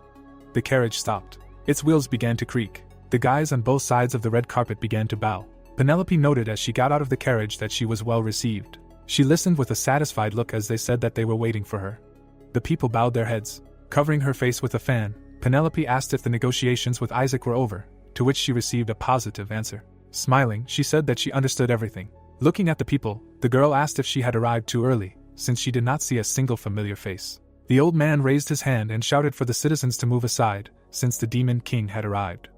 The carriage stopped. Its wheels began to creak. The guys on both sides of the red carpet began to bow. Penelope noted as she got out of the carriage that she was well received. She listened with a satisfied look as they said that they were waiting for her. The people bowed their heads. Covering her face with a fan, Penelope asked if the negotiations with Isaac were over, to which she received a positive answer. Smiling, she said that she understood everything. Looking at the people, the girl asked if she had arrived too early, since she did not see a single familiar face. The old man raised his hand and shouted for the citizens to move aside, since the demon king had arrived.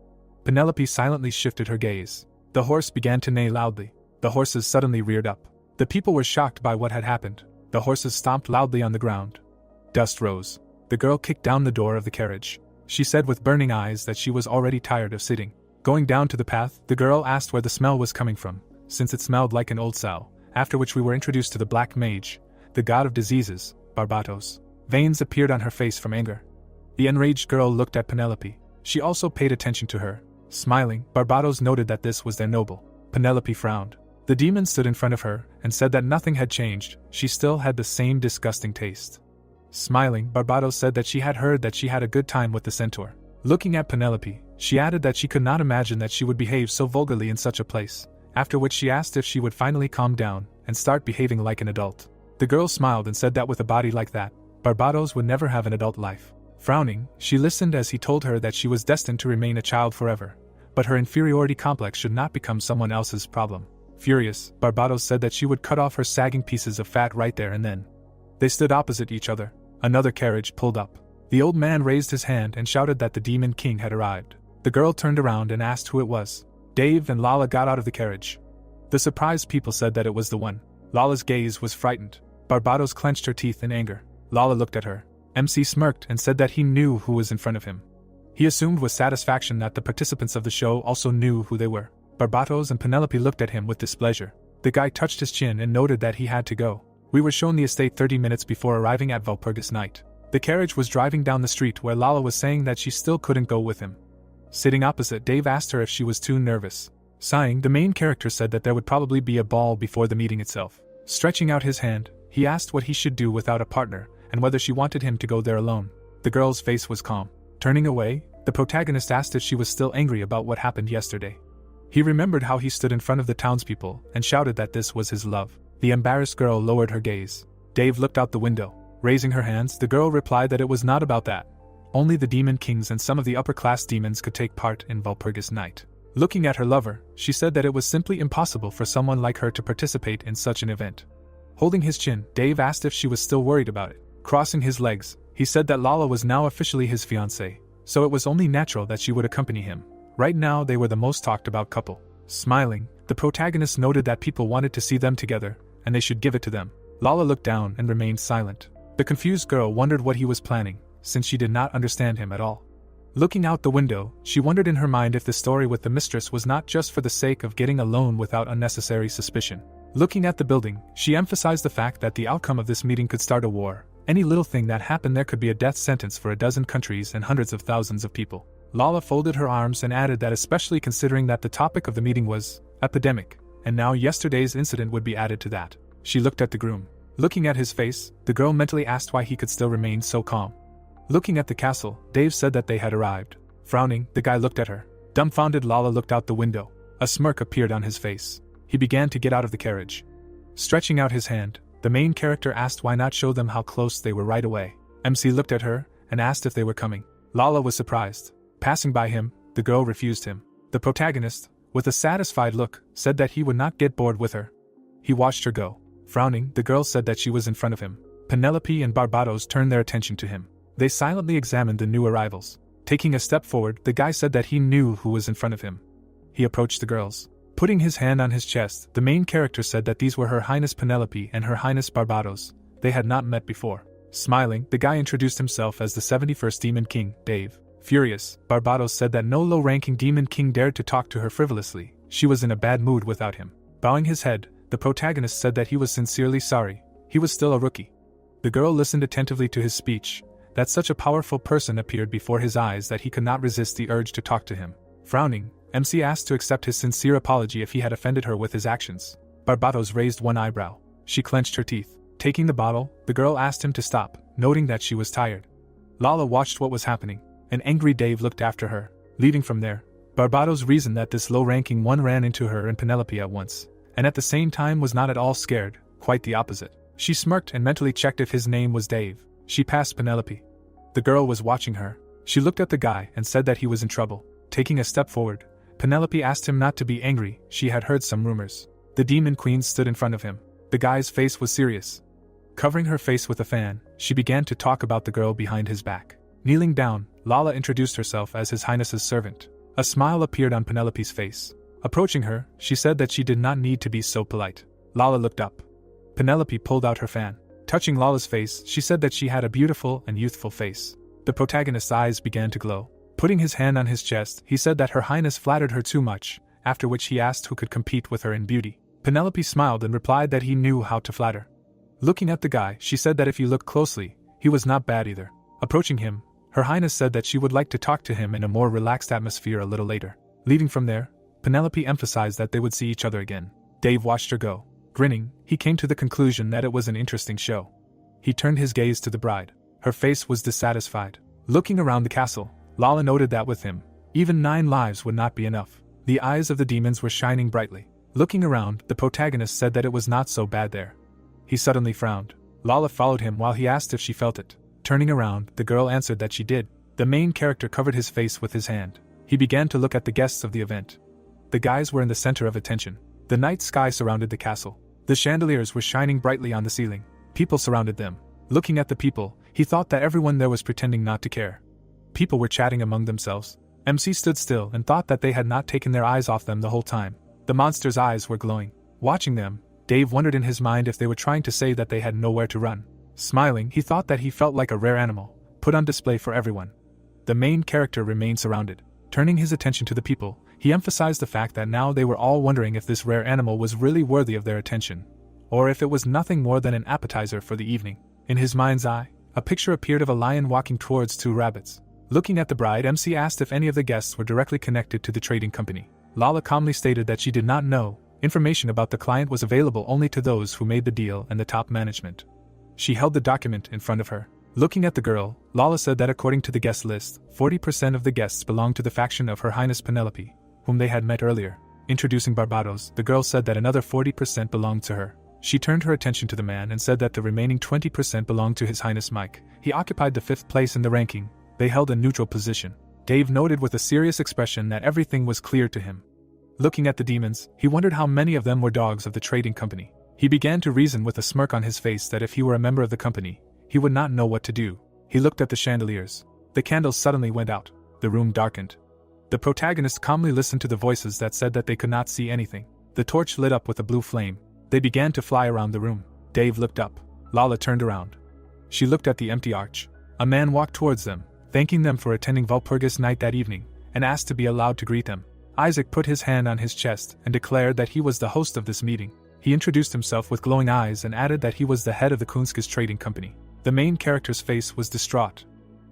Penelope silently shifted her gaze. The horse began to neigh loudly. The horses suddenly reared up. The people were shocked by what had happened. The horses stomped loudly on the ground. Dust rose. The girl kicked down the door of the carriage. She said with burning eyes that she was already tired of sitting. Going down to the path, the girl asked where the smell was coming from, since it smelled like an old sow, after which we were introduced to the Black Mage, the god of diseases, Barbatos. Veins appeared on her face from anger. The enraged girl looked at Penelope. She also paid attention to her. Smiling, Barbatos noted that this was their noble. Penelope frowned. The demon stood in front of her and said that nothing had changed. She still had the same disgusting taste. Smiling, Barbatos said that she had heard that she had a good time with the centaur. Looking at Penelope, she added that she could not imagine that she would behave so vulgarly in such a place, after which she asked if she would finally calm down and start behaving like an adult. The girl smiled and said that with a body like that, Barbatos would never have an adult life. Frowning, she listened as he told her that she was destined to remain a child forever, but her inferiority complex should not become someone else's problem. Furious, Barbatos said that she would cut off her sagging pieces of fat right there and then. They stood opposite each other. Another carriage pulled up. The old man raised his hand and shouted that the demon king had arrived. The girl turned around and asked who it was. Dave and Lala got out of the carriage. The surprised people said that it was the one. Lala's gaze was frightened. Barbatos clenched her teeth in anger. Lala looked at her. MC smirked and said that he knew who was in front of him. He assumed with satisfaction that the participants of the show also knew who they were. Barbatos and Penelope looked at him with displeasure. The guy touched his chin and noted that he had to go. We were shown the estate 30 minutes before arriving at Walpurgis Night. The carriage was driving down the street where Lala was saying that she still couldn't go with him. Sitting opposite, Dave asked her if she was too nervous. Sighing, the main character said that there would probably be a ball before the meeting itself. Stretching out his hand, he asked what he should do without a partner, and whether she wanted him to go there alone. The girl's face was calm. Turning away, the protagonist asked if she was still angry about what happened yesterday. He remembered how he stood in front of the townspeople and shouted that this was his love. The embarrassed girl lowered her gaze. Dave looked out the window. Raising her hands, the girl replied that it was not about that. Only the demon kings and some of the upper-class demons could take part in Walpurgis Night. Looking at her lover, she said that it was simply impossible for someone like her to participate in such an event. Holding his chin, Dave asked if she was still worried about it. Crossing his legs, he said that Lala was now officially his fiancée, so it was only natural that she would accompany him. Right now they were the most talked about couple. Smiling, the protagonist noted that people wanted to see them together, and they should give it to them. Lala looked down and remained silent. The confused girl wondered what he was planning, since she did not understand him at all. Looking out the window, she wondered in her mind if the story with the mistress was not just for the sake of getting alone without unnecessary suspicion. Looking at the building, she emphasized the fact that the outcome of this meeting could start a war. Any little thing that happened there could be a death sentence for a dozen countries and hundreds of thousands of people. Lala folded her arms and added that especially considering that the topic of the meeting was epidemic, and now yesterday's incident would be added to that. She looked at the groom. Looking at his face, the girl mentally asked why he could still remain so calm. Looking at the castle, Dave said that they had arrived. Frowning, the guy looked at her. Dumbfounded, Lala looked out the window. A smirk appeared on his face. He began to get out of the carriage. Stretching out his hand, the main character asked why not show them how close they were right away. MC looked at her and asked if they were coming. Lala was surprised. Passing by him, the girl refused him. The protagonist, with a satisfied look, said that he would not get bored with her. He watched her go. Frowning, the girl said that she was in front of him. Penelope and Barbatos turned their attention to him. They silently examined the new arrivals. Taking a step forward, the guy said that he knew who was in front of him. He approached the girls. Putting his hand on his chest, the main character said that these were Her Highness Penelope and Her Highness Barbatos. They had not met before. Smiling, the guy introduced himself as the 71st Demon King, Dave. Furious, Barbados said that no low-ranking demon king dared to talk to her frivolously. She was in a bad mood without him. Bowing his head, the protagonist said that he was sincerely sorry. He was still a rookie. The girl listened attentively to his speech, that such a powerful person appeared before his eyes that he could not resist the urge to talk to him. Frowning, MC asked to accept his sincere apology if he had offended her with his actions. Barbados raised one eyebrow. She clenched her teeth. Taking the bottle, the girl asked him to stop, noting that she was tired. Lala watched what was happening. An angry Dave looked after her. Leaving from there, Barbados reasoned that this low-ranking one ran into her and Penelope at once, and at the same time was not at all scared, quite the opposite. She smirked and mentally checked if his name was Dave. She passed Penelope. The girl was watching her. She looked at the guy and said that he was in trouble. Taking a step forward, Penelope asked him not to be angry. She had heard some rumors. The demon queen stood in front of him. The guy's face was serious. Covering her face with a fan, she began to talk about the girl behind his back. Kneeling down, Lala introduced herself as His Highness's servant. A smile appeared on Penelope's face. Approaching her, she said that she did not need to be so polite. Lala looked up. Penelope pulled out her fan. Touching Lala's face, she said that she had a beautiful and youthful face. The protagonist's eyes began to glow. Putting his hand on his chest, he said that Her Highness flattered her too much, after which he asked who could compete with her in beauty. Penelope smiled and replied that he knew how to flatter. Looking at the guy, she said that if you look closely, he was not bad either. Approaching him, Her Highness said that she would like to talk to him in a more relaxed atmosphere a little later. Leaving from there, Penelope emphasized that they would see each other again. Dave watched her go. Grinning, he came to the conclusion that it was an interesting show. He turned his gaze to the bride. Her face was dissatisfied. Looking around the castle, Lala noted that with him, even 9 lives would not be enough. The eyes of the demons were shining brightly. Looking around, the protagonist said that it was not so bad there. He suddenly frowned. Lala followed him while he asked if she felt it. Turning around, the girl answered that she did. The main character covered his face with his hand. He began to look at the guests of the event. The guys were in the center of attention. The night sky surrounded the castle. The chandeliers were shining brightly on the ceiling. People surrounded them. Looking at the people, he thought that everyone there was pretending not to care. People were chatting among themselves. MC stood still and thought that they had not taken their eyes off them the whole time. The monster's eyes were glowing. Watching them, Dave wondered in his mind if they were trying to say that they had nowhere to run. Smiling, he thought that he felt like a rare animal, put on display for everyone. The main character remained surrounded. Turning his attention to the people, he emphasized the fact that now they were all wondering if this rare animal was really worthy of their attention, or if it was nothing more than an appetizer for the evening. In his mind's eye, a picture appeared of a lion walking towards 2 rabbits. Looking at the bride, MC asked if any of the guests were directly connected to the trading company. Lala calmly stated that she did not know. Information about the client was available only to those who made the deal and the top management. She held the document in front of her. Looking at the girl, Lala said that according to the guest list, 40% of the guests belonged to the faction of Her Highness Penelope, whom they had met earlier. Introducing Barbados, the girl said that another 40% belonged to her. She turned her attention to the man and said that the remaining 20% belonged to His Highness Mike. He occupied the 5th place in the ranking. They held a neutral position. Dave noted with a serious expression that everything was clear to him. Looking at the demons, he wondered how many of them were dogs of the trading company. He began to reason with a smirk on his face that if he were a member of the company, he would not know what to do. He looked at the chandeliers. The candles suddenly went out. The room darkened. The protagonist calmly listened to the voices that said that they could not see anything. The torch lit up with a blue flame. They began to fly around the room. Dave looked up. Lala turned around. She looked at the empty arch. A man walked towards them, thanking them for attending Walpurgis night that evening, and asked to be allowed to greet them. Isaac put his hand on his chest and declared that he was the host of this meeting. He introduced himself with glowing eyes and added that he was the head of the Kunskis trading company. The main character's face was distraught.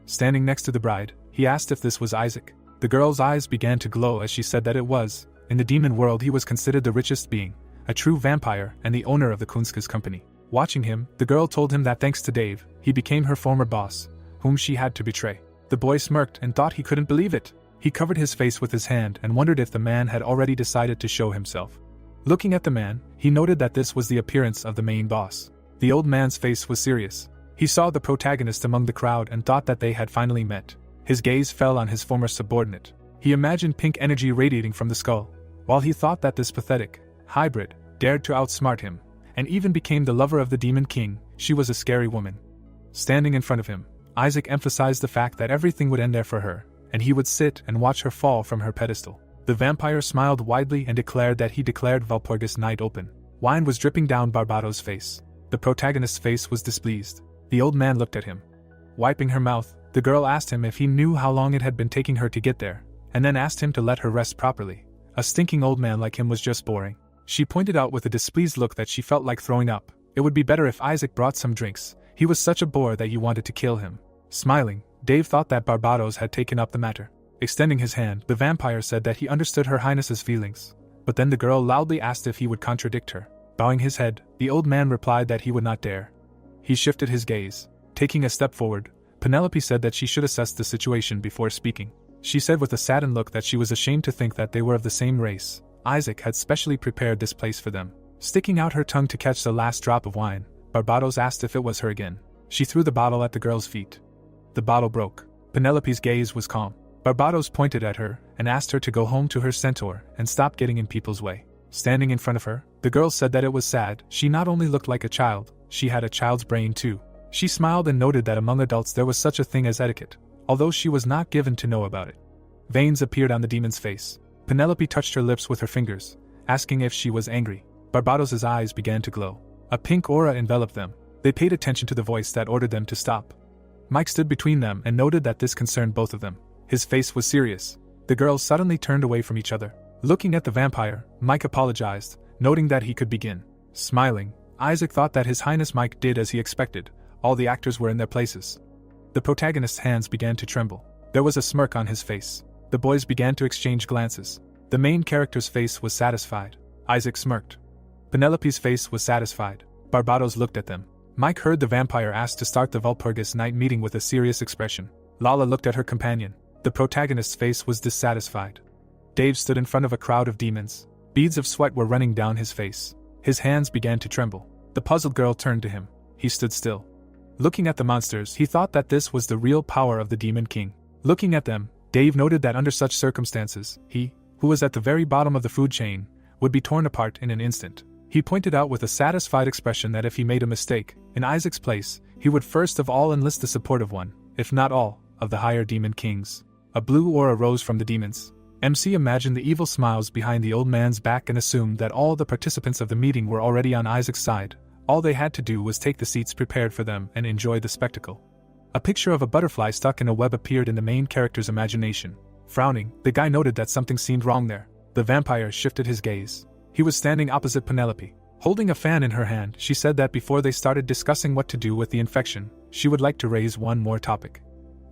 Standing next to the bride, he asked if this was Isaac. The girl's eyes began to glow as she said that it was. In the demon world he was considered the richest being, a true vampire and the owner of the Kunskis company. Watching him, the girl told him that thanks to Dave, he became her former boss, whom she had to betray. The boy smirked and thought he couldn't believe it. He covered his face with his hand and wondered if the man had already decided to show himself. Looking at the man, he noted that this was the appearance of the main boss. The old man's face was serious. He saw the protagonist among the crowd and thought that they had finally met. His gaze fell on his former subordinate. He imagined pink energy radiating from the skull. While he thought that this pathetic hybrid dared to outsmart him, and even became the lover of the Demon King, she was a scary woman. Standing in front of him, Isaac emphasized the fact that everything would end there for her, and he would sit and watch her fall from her pedestal. The vampire smiled widely and declared that he declared Walpurgis night open. Wine was dripping down Barbados' face. The protagonist's face was displeased. The old man looked at him. Wiping her mouth, The girl asked him if he knew how long it had been taking her to get there, and then asked him to let her rest properly. A stinking old man like him was just boring. She pointed out with a displeased look that she felt like throwing up. It would be better if Isaac brought some drinks. He was such a bore that you wanted to kill him. Smiling, Dave thought that Barbados had taken up the matter. Extending his hand, the vampire said that he understood Her Highness's feelings. But then the girl loudly asked if he would contradict her. Bowing his head, the old man replied that he would not dare. He shifted his gaze. Taking a step forward, Penelope said that she should assess the situation before speaking. She said with a saddened look that she was ashamed to think that they were of the same race. Isaac had specially prepared this place for them. Sticking out her tongue to catch the last drop of wine, Barbados asked if it was her again. She threw the bottle at the girl's feet. The bottle broke. Penelope's gaze was calm. Barbados pointed at her and asked her to go home to her centaur and stop getting in people's way. Standing in front of her, the girl said that it was sad. She not only looked like a child, she had a child's brain too. She smiled and noted that among adults there was such a thing as etiquette, although she was not given to know about it. Veins appeared on the demon's face. Penelope touched her lips with her fingers, asking if she was angry. Barbados's eyes began to glow. A pink aura enveloped them. They paid attention to the voice that ordered them to stop. Mike stood between them and noted that this concerned both of them. His face was serious. The girls suddenly turned away from each other. Looking at the vampire, Mike apologized, noting that he could begin. Smiling, Isaac thought that His Highness Mike did as he expected. All the actors were in their places. The protagonist's hands began to tremble. There was a smirk on his face. The boys began to exchange glances. The main character's face was satisfied. Isaac smirked. Penelope's face was satisfied. Barbados looked at them. Mike heard the vampire ask to start the Walpurgis night meeting with a serious expression. Lala looked at her companion. The protagonist's face was dissatisfied. Dave stood in front of a crowd of demons. Beads of sweat were running down his face. His hands began to tremble. The puzzled girl turned to him. He stood still. Looking at the monsters, he thought that this was the real power of the Demon King. Looking at them, Dave noted that under such circumstances, he, who was at the very bottom of the food chain, would be torn apart in an instant. He pointed out with a satisfied expression that if he made a mistake, in Isaac's place, he would first of all enlist the support of one, if not all, of the higher demon kings. A blue aura rose from the demons. MC imagined the evil smiles behind the old man's back and assumed that all the participants of the meeting were already on Isaac's side. All they had to do was take the seats prepared for them and enjoy the spectacle. A picture of a butterfly stuck in a web appeared in the main character's imagination. Frowning, the guy noted that something seemed wrong there. The vampire shifted his gaze. He was standing opposite Penelope. Holding a fan in her hand, she said that before they started discussing what to do with the infection, she would like to raise one more topic.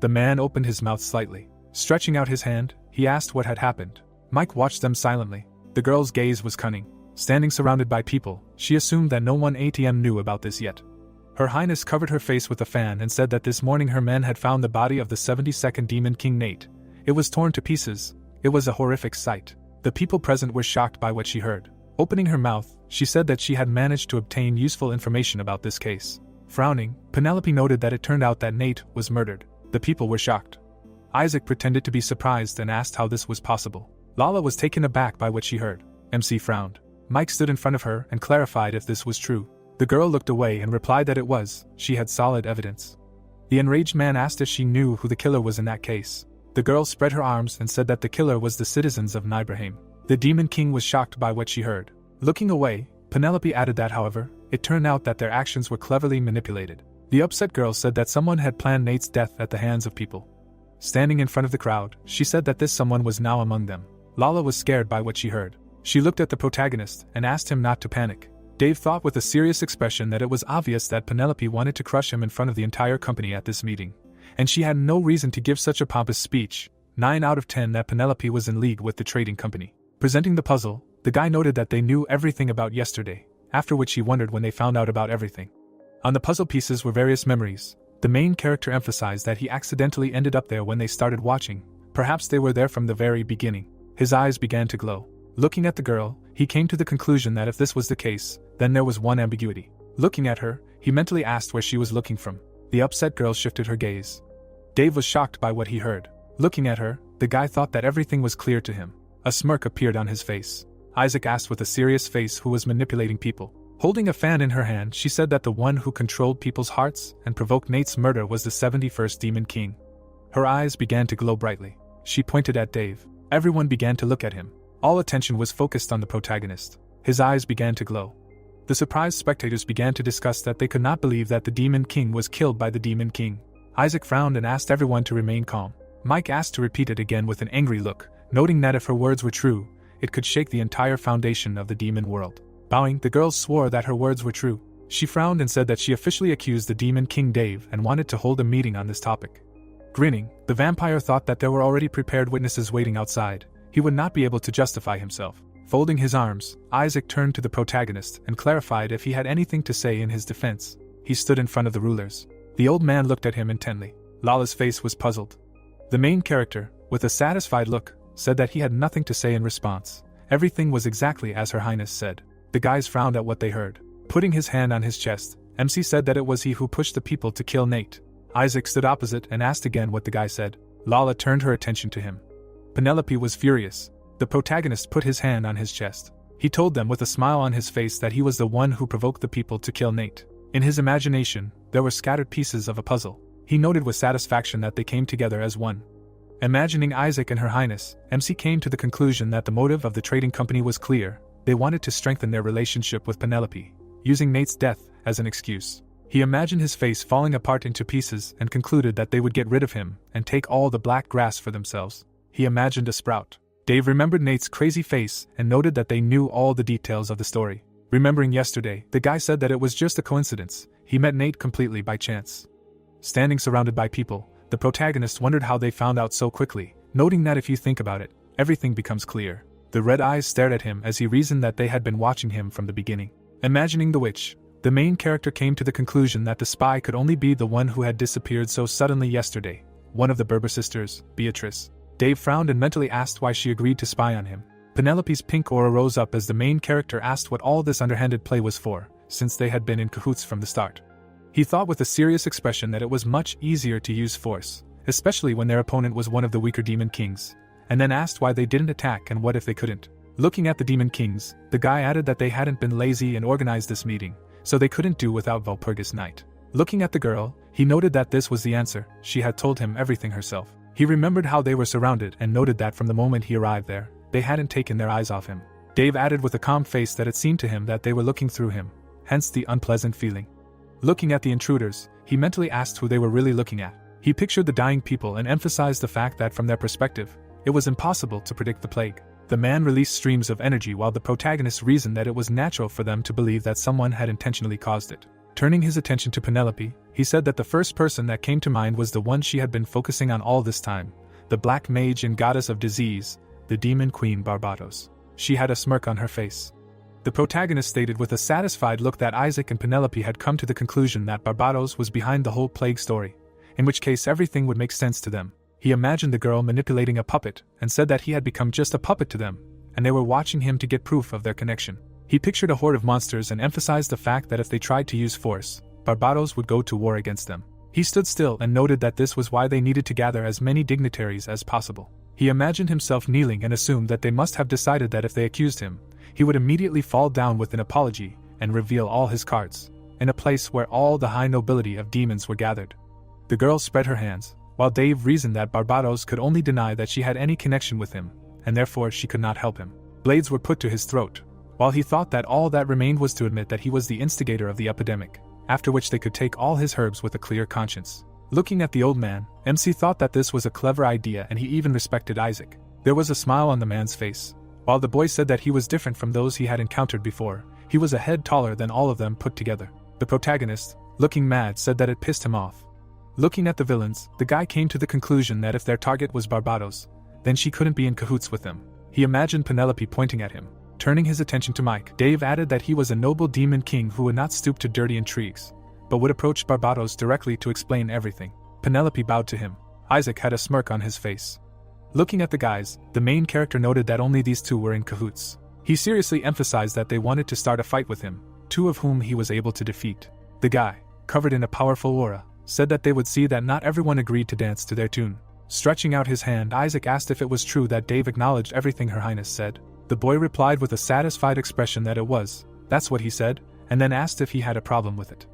The man opened his mouth slightly. Stretching out his hand, he asked what had happened. Mike watched them silently. The girl's gaze was cunning. Standing surrounded by people, she assumed that no one ATM knew about this yet. Her Highness covered her face with a fan and said that this morning her men had found the body of the 72nd Demon King Nate. It was torn to pieces. It was a horrific sight. The people present were shocked by what she heard. Opening her mouth, she said that she had managed to obtain useful information about this case. Frowning, Penelope noted that it turned out that Nate was murdered. The people were shocked. Isaac pretended to be surprised and asked how this was possible. Lala was taken aback by what she heard. MC frowned. Mike stood in front of her and clarified if this was true. The girl looked away and replied that it was. She had solid evidence. The enraged man asked if she knew who the killer was in that case. The girl spread her arms and said that the killer was the citizens of Nibrahim. The Demon King was shocked by what she heard. Looking away, Penelope added that, however, it turned out that their actions were cleverly manipulated. The upset girl said that someone had planned Nate's death at the hands of people. Standing in front of the crowd, she said that this someone was now among them. Lala was scared by what she heard. She looked at the protagonist and asked him not to panic. Dave thought with a serious expression that it was obvious that Penelope wanted to crush him in front of the entire company at this meeting. And she had no reason to give such a pompous speech. 9 out of 10 that Penelope was in league with the trading company. Presenting the puzzle, the guy noted that they knew everything about yesterday, after which he wondered when they found out about everything. On the puzzle pieces were various memories. The main character emphasized that he accidentally ended up there when they started watching. Perhaps they were there from the very beginning. His eyes began to glow. Looking at the girl, he came to the conclusion that if this was the case, then there was one ambiguity. Looking at her, he mentally asked where she was looking from. The upset girl shifted her gaze. Dave was shocked by what he heard. Looking at her, the guy thought that everything was clear to him. A smirk appeared on his face. Isaac asked with a serious face who was manipulating people. Holding a fan in her hand, she said that the one who controlled people's hearts and provoked Nate's murder was the 71st Demon King. Her eyes began to glow brightly. She pointed at Dave. Everyone began to look at him. All attention was focused on the protagonist. His eyes began to glow. The surprised spectators began to discuss that they could not believe that the Demon King was killed by the Demon King. Isaac frowned and asked everyone to remain calm. Mike asked to repeat it again with an angry look, noting that if her words were true, it could shake the entire foundation of the demon world. Bowing, the girls swore that her words were true. She frowned and said that she officially accused the Demon King Dave and wanted to hold a meeting on this topic. Grinning, the vampire thought that there were already prepared witnesses waiting outside. He would not be able to justify himself. Folding his arms, Isaac turned to the protagonist and clarified if he had anything to say in his defense. He stood in front of the rulers. The old man looked at him intently. Lala's face was puzzled. The main character, with a satisfied look, said that he had nothing to say in response. Everything was exactly as Her Highness said. The guys frowned at what they heard. Putting his hand on his chest, MC said that it was he who pushed the people to kill Nate. Isaac stood opposite and asked again what the guy said. Lala turned her attention to him. Penelope was furious. The protagonist put his hand on his chest. He told them with a smile on his face that he was the one who provoked the people to kill Nate. In his imagination, there were scattered pieces of a puzzle. He noted with satisfaction that they came together as one. Imagining Isaac and Her Highness, MC came to the conclusion that the motive of the trading company was clear. They wanted to strengthen their relationship with Penelope, using Nate's death as an excuse. He imagined his face falling apart into pieces and concluded that they would get rid of him and take all the black grass for themselves. He imagined a sprout. Dave remembered Nate's crazy face and noted that they knew all the details of the story. Remembering yesterday, the guy said that it was just a coincidence. He met Nate completely by chance. Standing surrounded by people, the protagonist wondered how they found out so quickly, noting that if you think about it, everything becomes clear. The red eyes stared at him as he reasoned that they had been watching him from the beginning. Imagining the witch, the main character came to the conclusion that the spy could only be the one who had disappeared so suddenly yesterday, one of the Berber sisters, Beatrice. Dave frowned and mentally asked why she agreed to spy on him. Penelope's pink aura rose up as the main character asked what all this underhanded play was for, since they had been in cahoots from the start. He thought with a serious expression that it was much easier to use force, especially when their opponent was one of the weaker demon kings, and then asked why they didn't attack and what if they couldn't. Looking at the demon kings, the guy added that they hadn't been lazy and organized this meeting, so they couldn't do without Valpurgis Night. Looking at the girl, he noted that this was the answer. She had told him everything herself. He remembered how they were surrounded and noted that from the moment he arrived there, they hadn't taken their eyes off him. Dave added with a calm face that it seemed to him that they were looking through him, hence the unpleasant feeling. Looking at the intruders, he mentally asked who they were really looking at. He pictured the dying people and emphasized the fact that from their perspective, it was impossible to predict the plague. The man released streams of energy while the protagonist reasoned that it was natural for them to believe that someone had intentionally caused it. Turning his attention to Penelope, he said that the first person that came to mind was the one she had been focusing on all this time, the black mage and goddess of disease, the demon queen Barbatos. She had a smirk on her face. The protagonist stated with a satisfied look that Isaac and Penelope had come to the conclusion that Barbatos was behind the whole plague story, in which case everything would make sense to them. He imagined the girl manipulating a puppet and said that he had become just a puppet to them, and they were watching him to get proof of their connection. He pictured a horde of monsters and emphasized the fact that if they tried to use force, Barbatos would go to war against them. He stood still and noted that this was why they needed to gather as many dignitaries as possible. He imagined himself kneeling and assumed that they must have decided that if they accused him, he would immediately fall down with an apology and reveal all his cards, in a place where all the high nobility of demons were gathered. The girl spread her hands, while Dave reasoned that Barbatos could only deny that she had any connection with him, and therefore she could not help him. Blades were put to his throat, while he thought that all that remained was to admit that he was the instigator of the epidemic, after which they could take all his herbs with a clear conscience. Looking at the old man, MC thought that this was a clever idea and he even respected Isaac. There was a smile on the man's face. While the boy said that he was different from those he had encountered before, he was a head taller than all of them put together. The protagonist, looking mad, said that it pissed him off. Looking at the villains, the guy came to the conclusion that if their target was Barbatos, then she couldn't be in cahoots with them. He imagined Penelope pointing at him. Turning his attention to Mike, Dave added that he was a noble demon king who would not stoop to dirty intrigues, but would approach Barbatos directly to explain everything. Penelope bowed to him. Isaac had a smirk on his face. Looking at the guys, the main character noted that only these two were in cahoots. He seriously emphasized that they wanted to start a fight with him, two of whom he was able to defeat. The guy, covered in a powerful aura, said that they would see that not everyone agreed to dance to their tune. Stretching out his hand, Isaac asked if it was true that Dave acknowledged everything Her Highness said. The boy replied with a satisfied expression that it was. That's what he said, and then asked if he had a problem with it.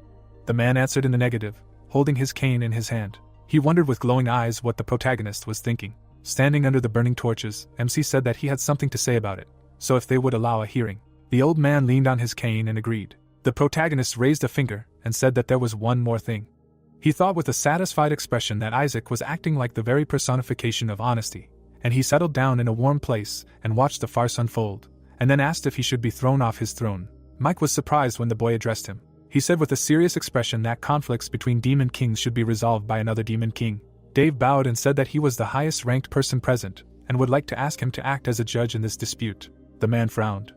The man answered in the negative, holding his cane in his hand. He wondered with glowing eyes what the protagonist was thinking. Standing under the burning torches, MC said that he had something to say about it, so if they would allow a hearing. The old man leaned on his cane and agreed. The protagonist raised a finger and said that there was one more thing. He thought with a satisfied expression that Isaac was acting like the very personification of honesty, and he settled down in a warm place and watched the farce unfold, and then asked if he should be thrown off his throne. Mike was surprised when the boy addressed him. He said with a serious expression that conflicts between demon kings should be resolved by another demon king. Dave bowed and said that he was the highest-ranked person present, and would like to ask him to act as a judge in this dispute. The man frowned.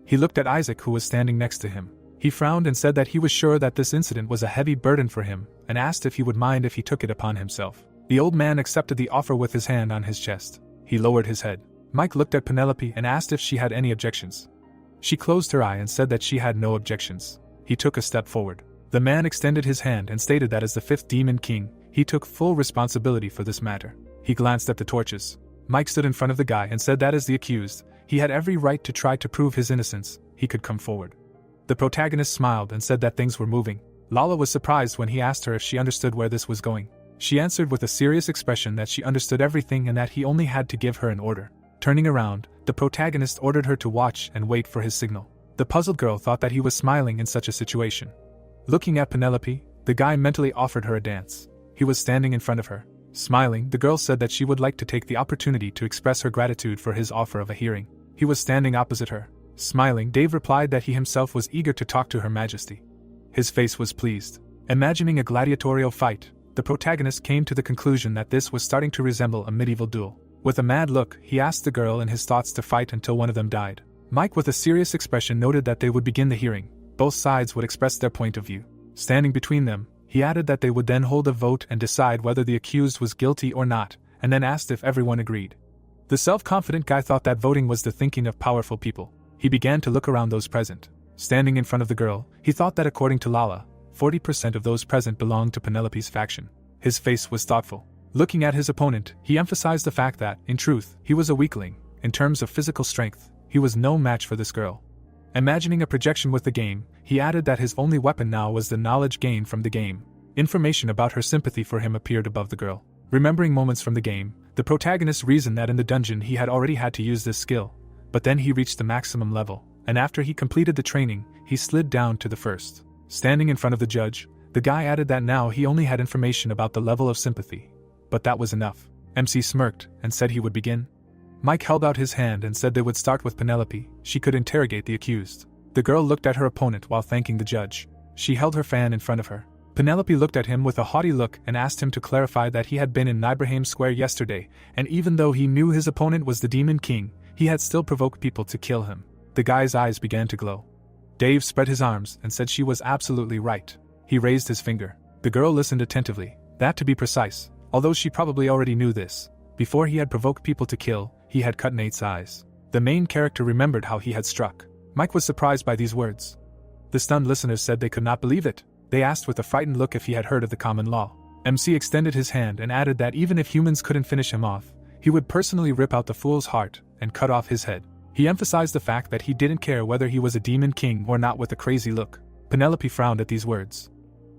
He looked at Isaac, who was standing next to him. He frowned and said that he was sure that this incident was a heavy burden for him, and asked if he would mind if he took it upon himself. The old man accepted the offer with his hand on his chest. He lowered his head. Mike looked at Penelope and asked if she had any objections. She closed her eye and said that she had no objections. He took a step forward. The man extended his hand and stated that as the 5th demon king, he took full responsibility for this matter. He glanced at the torches. Mike stood in front of the guy and said that as the accused, he had every right to try to prove his innocence. He could come forward. The protagonist smiled and said that things were moving. Lala was surprised when he asked her if she understood where this was going. She answered with a serious expression that she understood everything and that he only had to give her an order. Turning around, the protagonist ordered her to watch and wait for his signal. The puzzled girl thought that he was smiling in such a situation. Looking at Penelope, the guy mentally offered her a dance. He was standing in front of her. Smiling, the girl said that she would like to take the opportunity to express her gratitude for his offer of a hearing. He was standing opposite her. Smiling, Dave replied that he himself was eager to talk to Her Majesty. His face was pleased. Imagining a gladiatorial fight, the protagonist came to the conclusion that this was starting to resemble a medieval duel. With a mad look, he asked the girl in his thoughts to fight until one of them died. Mike, with a serious expression, noted that they would begin the hearing. Both sides would express their point of view. Standing between them, he added that they would then hold a vote and decide whether the accused was guilty or not, and then asked if everyone agreed. The self-confident guy thought that voting was the thinking of powerful people. He began to look around those present. Standing in front of the girl, he thought that according to Lala, 40% of those present belonged to Penelope's faction. His face was thoughtful. Looking at his opponent, he emphasized the fact that, in truth, he was a weakling. In terms of physical strength, he was no match for this girl. Imagining a projection with the game, he added that his only weapon now was the knowledge gained from the game. Information about her sympathy for him appeared above the girl. Remembering moments from the game, the protagonist reasoned that in the dungeon he had already had to use this skill. But then he reached the maximum level, and after he completed the training, he slid down to the first. Standing in front of the judge, the guy added that now he only had information about the level of sympathy. But that was enough. MC smirked and said he would begin. Mike held out his hand and said they would start with Penelope. She could interrogate the accused. The girl looked at her opponent while thanking the judge. She held her fan in front of her. Penelope looked at him with a haughty look and asked him to clarify that he had been in Nibrahim Square yesterday, and even though he knew his opponent was the Demon King, he had still provoked people to kill him. The guy's eyes began to glow. Dave spread his arms and said she was absolutely right. He raised his finger. The girl listened attentively. That, to be precise, although she probably already knew this, before he had provoked people to kill, he had cut Nate's eyes. The main character remembered how he had struck. Mike was surprised by these words. The stunned listeners said they could not believe it. They asked with a frightened look if he had heard of the common law. MC extended his hand and added that even if humans couldn't finish him off, he would personally rip out the fool's heart and cut off his head. He emphasized the fact that he didn't care whether he was a demon king or not with a crazy look. Penelope frowned at these words.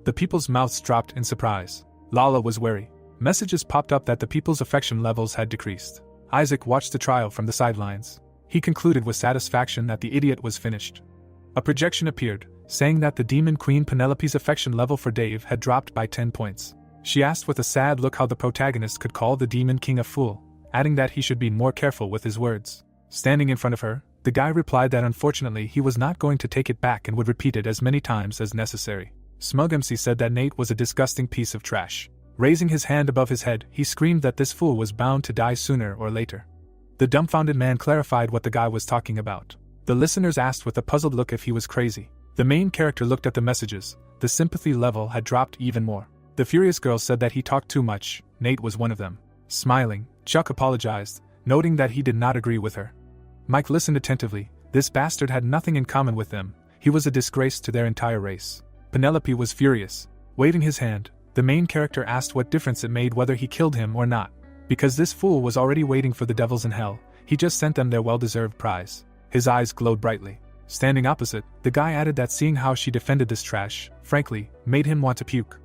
The people's mouths dropped in surprise. Lala was wary. Messages popped up that the people's affection levels had decreased. Isaac watched the trial from the sidelines. He concluded with satisfaction that the idiot was finished. A projection appeared, saying that the demon queen Penelope's affection level for Dave had dropped by 10 points. She asked with a sad look how the protagonist could call the demon king a fool, adding that he should be more careful with his words. Standing in front of her, the guy replied that unfortunately he was not going to take it back and would repeat it as many times as necessary. Smug MC said that Nate was a disgusting piece of trash. Raising his hand above his head, he screamed that this fool was bound to die sooner or later. The dumbfounded man clarified what the guy was talking about. The listeners asked with a puzzled look if he was crazy. The main character looked at the messages. The sympathy level had dropped even more. The furious girl said that he talked too much. Nate was one of them. Smiling, Chuck apologized, noting that he did not agree with her. Mike listened attentively. This bastard had nothing in common with them. He was a disgrace to their entire race. Penelope was furious. Waving his hand, the main character asked what difference it made whether he killed him or not. Because this fool was already waiting for the devils in hell, he just sent them their well-deserved prize. His eyes glowed brightly. Standing opposite, the guy added that seeing how she defended this trash, frankly, made him want to puke.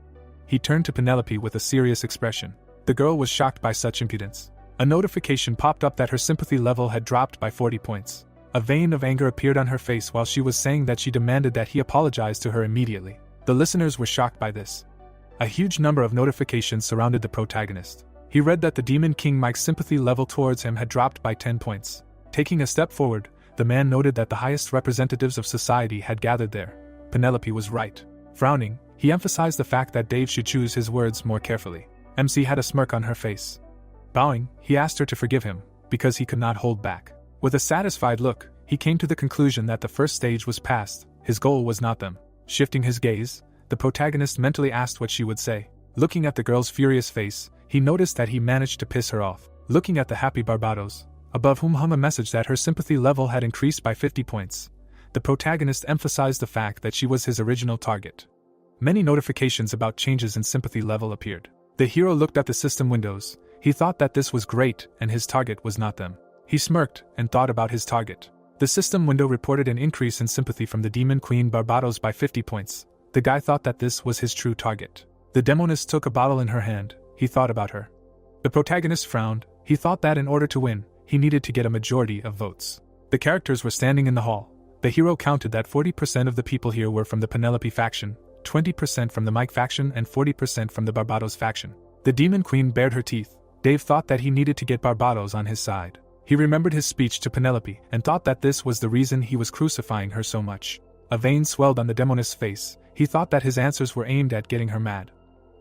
He turned to Penelope with a serious expression. The girl was shocked by such impudence. A notification popped up that her sympathy level had dropped by 40 points. A vein of anger appeared on her face while she was saying that she demanded that he apologize to her immediately. The listeners were shocked by this. A huge number of notifications surrounded the protagonist. He read that the Demon King Mike's sympathy level towards him had dropped by 10 points. Taking a step forward, the man noted that the highest representatives of society had gathered there. Penelope was right. Frowning, he emphasized the fact that Dave should choose his words more carefully. MC had a smirk on her face. Bowing, he asked her to forgive him, because he could not hold back. With a satisfied look, he came to the conclusion that the first stage was passed. His goal was not them. Shifting his gaze, the protagonist mentally asked what she would say. Looking at the girl's furious face, he noticed that he managed to piss her off. Looking at the happy Barbados, above whom hung a message that her sympathy level had increased by 50 points, the protagonist emphasized the fact that she was his original target. Many notifications about changes in sympathy level appeared. The hero looked at the system windows. He thought that this was great and his target was not them. He smirked and thought about his target. The system window reported an increase in sympathy from the Demon Queen Barbados by 50 points. The guy thought that this was his true target. The demoness took a bottle in her hand. He thought about her. The protagonist frowned. He thought that in order to win, he needed to get a majority of votes. The characters were standing in the hall. The hero counted that 40% of the people here were from the Penelope faction, 20% from the Mike faction, and 40% from the Barbados faction. The Demon Queen bared her teeth. Dave thought that he needed to get Barbados on his side. He remembered his speech to Penelope and thought that this was the reason he was crucifying her so much. A vein swelled on the demoness' face. He thought that his answers were aimed at getting her mad.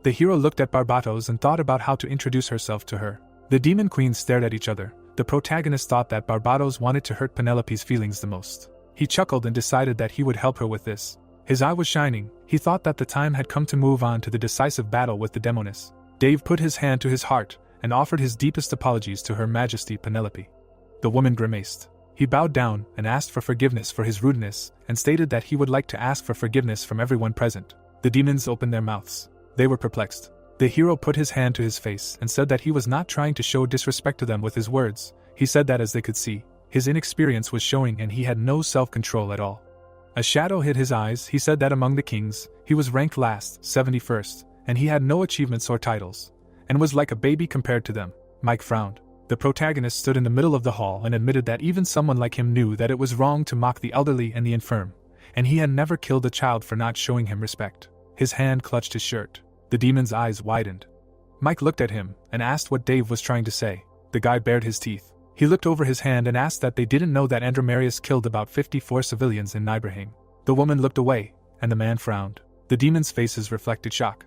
The hero looked at Barbados and thought about how to introduce herself to her. The Demon Queens stared at each other. The protagonist thought that Barbados wanted to hurt Penelope's feelings the most. He chuckled and decided that he would help her with this. His eye was shining. He thought that the time had come to move on to the decisive battle with the demoness. Dave put his hand to his heart and offered his deepest apologies to Her Majesty Penelope. The woman grimaced. He bowed down and asked for forgiveness for his rudeness and stated that he would like to ask for forgiveness from everyone present. The demons opened their mouths. They were perplexed. The hero put his hand to his face and said that he was not trying to show disrespect to them with his words. He said that as they could see, his inexperience was showing and he had no self-control at all. A shadow hid his eyes. He said that among the kings, he was ranked last, 71st, and he had no achievements or titles, and was like a baby compared to them. Mike frowned. The protagonist stood in the middle of the hall and admitted that even someone like him knew that it was wrong to mock the elderly and the infirm, and he had never killed a child for not showing him respect. His hand clutched his shirt. The demon's eyes widened. Mike looked at him and asked what Dave was trying to say. The guy bared his teeth. He looked over his hand and asked that they didn't know that Andromarius killed about 54 civilians in Nibelheim. The woman looked away, and the man frowned. The demons' faces reflected shock.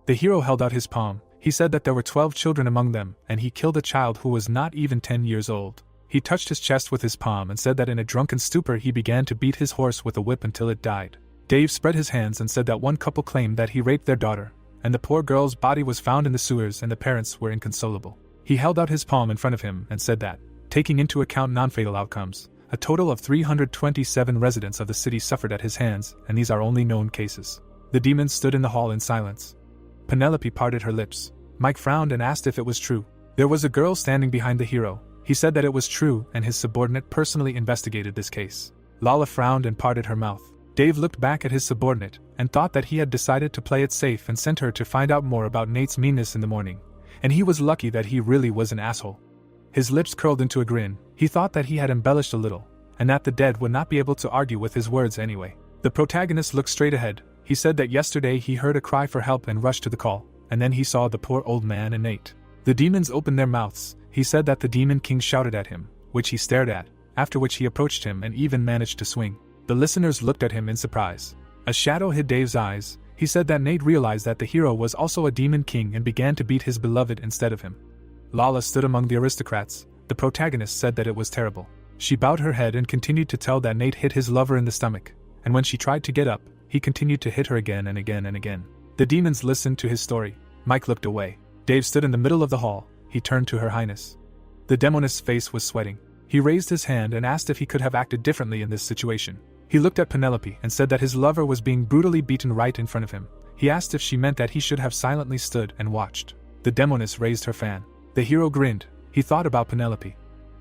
The hero held out his palm. He said that there were 12 children among them, and he killed a child who was not even 10 years old. He touched his chest with his palm and said that in a drunken stupor he began to beat his horse with a whip until it died. Dave spread his hands and said that one couple claimed that he raped their daughter, and the poor girl's body was found in the sewers and the parents were inconsolable. He held out his palm in front of him and said that, taking into account non-fatal outcomes, a total of 327 residents of the city suffered at his hands, and these are only known cases. The demons stood in the hall in silence. Penelope parted her lips. Mike frowned and asked if it was true. There was a girl standing behind the hero. He said that it was true and his subordinate personally investigated this case. Lala frowned and parted her mouth. Dave looked back at his subordinate and thought that he had decided to play it safe and sent her to find out more about Nate's meanness in the morning, and he was lucky that he really was an asshole. His lips curled into a grin. He thought that he had embellished a little, and that the dead would not be able to argue with his words anyway. The protagonist looked straight ahead. He said that yesterday he heard a cry for help and rushed to the call, and then he saw the poor old man and Nate. The demons opened their mouths. He said that the demon king shouted at him, which he stared at, after which he approached him and even managed to swing. The listeners looked at him in surprise. A shadow hid Dave's eyes. He said that Nate realized that the hero was also a demon king and began to beat his beloved instead of him. Lala stood among the aristocrats. The protagonist said that it was terrible. She bowed her head and continued to tell that Nate hit his lover in the stomach, and when she tried to get up, he continued to hit her again and again and again. The demons listened to his story. Mike looked away. Dave stood in the middle of the hall. He turned to Her Highness. The demoness' face was sweating. He raised his hand and asked if he could have acted differently in this situation. He looked at Penelope and said that his lover was being brutally beaten right in front of him. He asked if she meant that he should have silently stood and watched. The demoness raised her fan. The hero grinned. He thought about Penelope.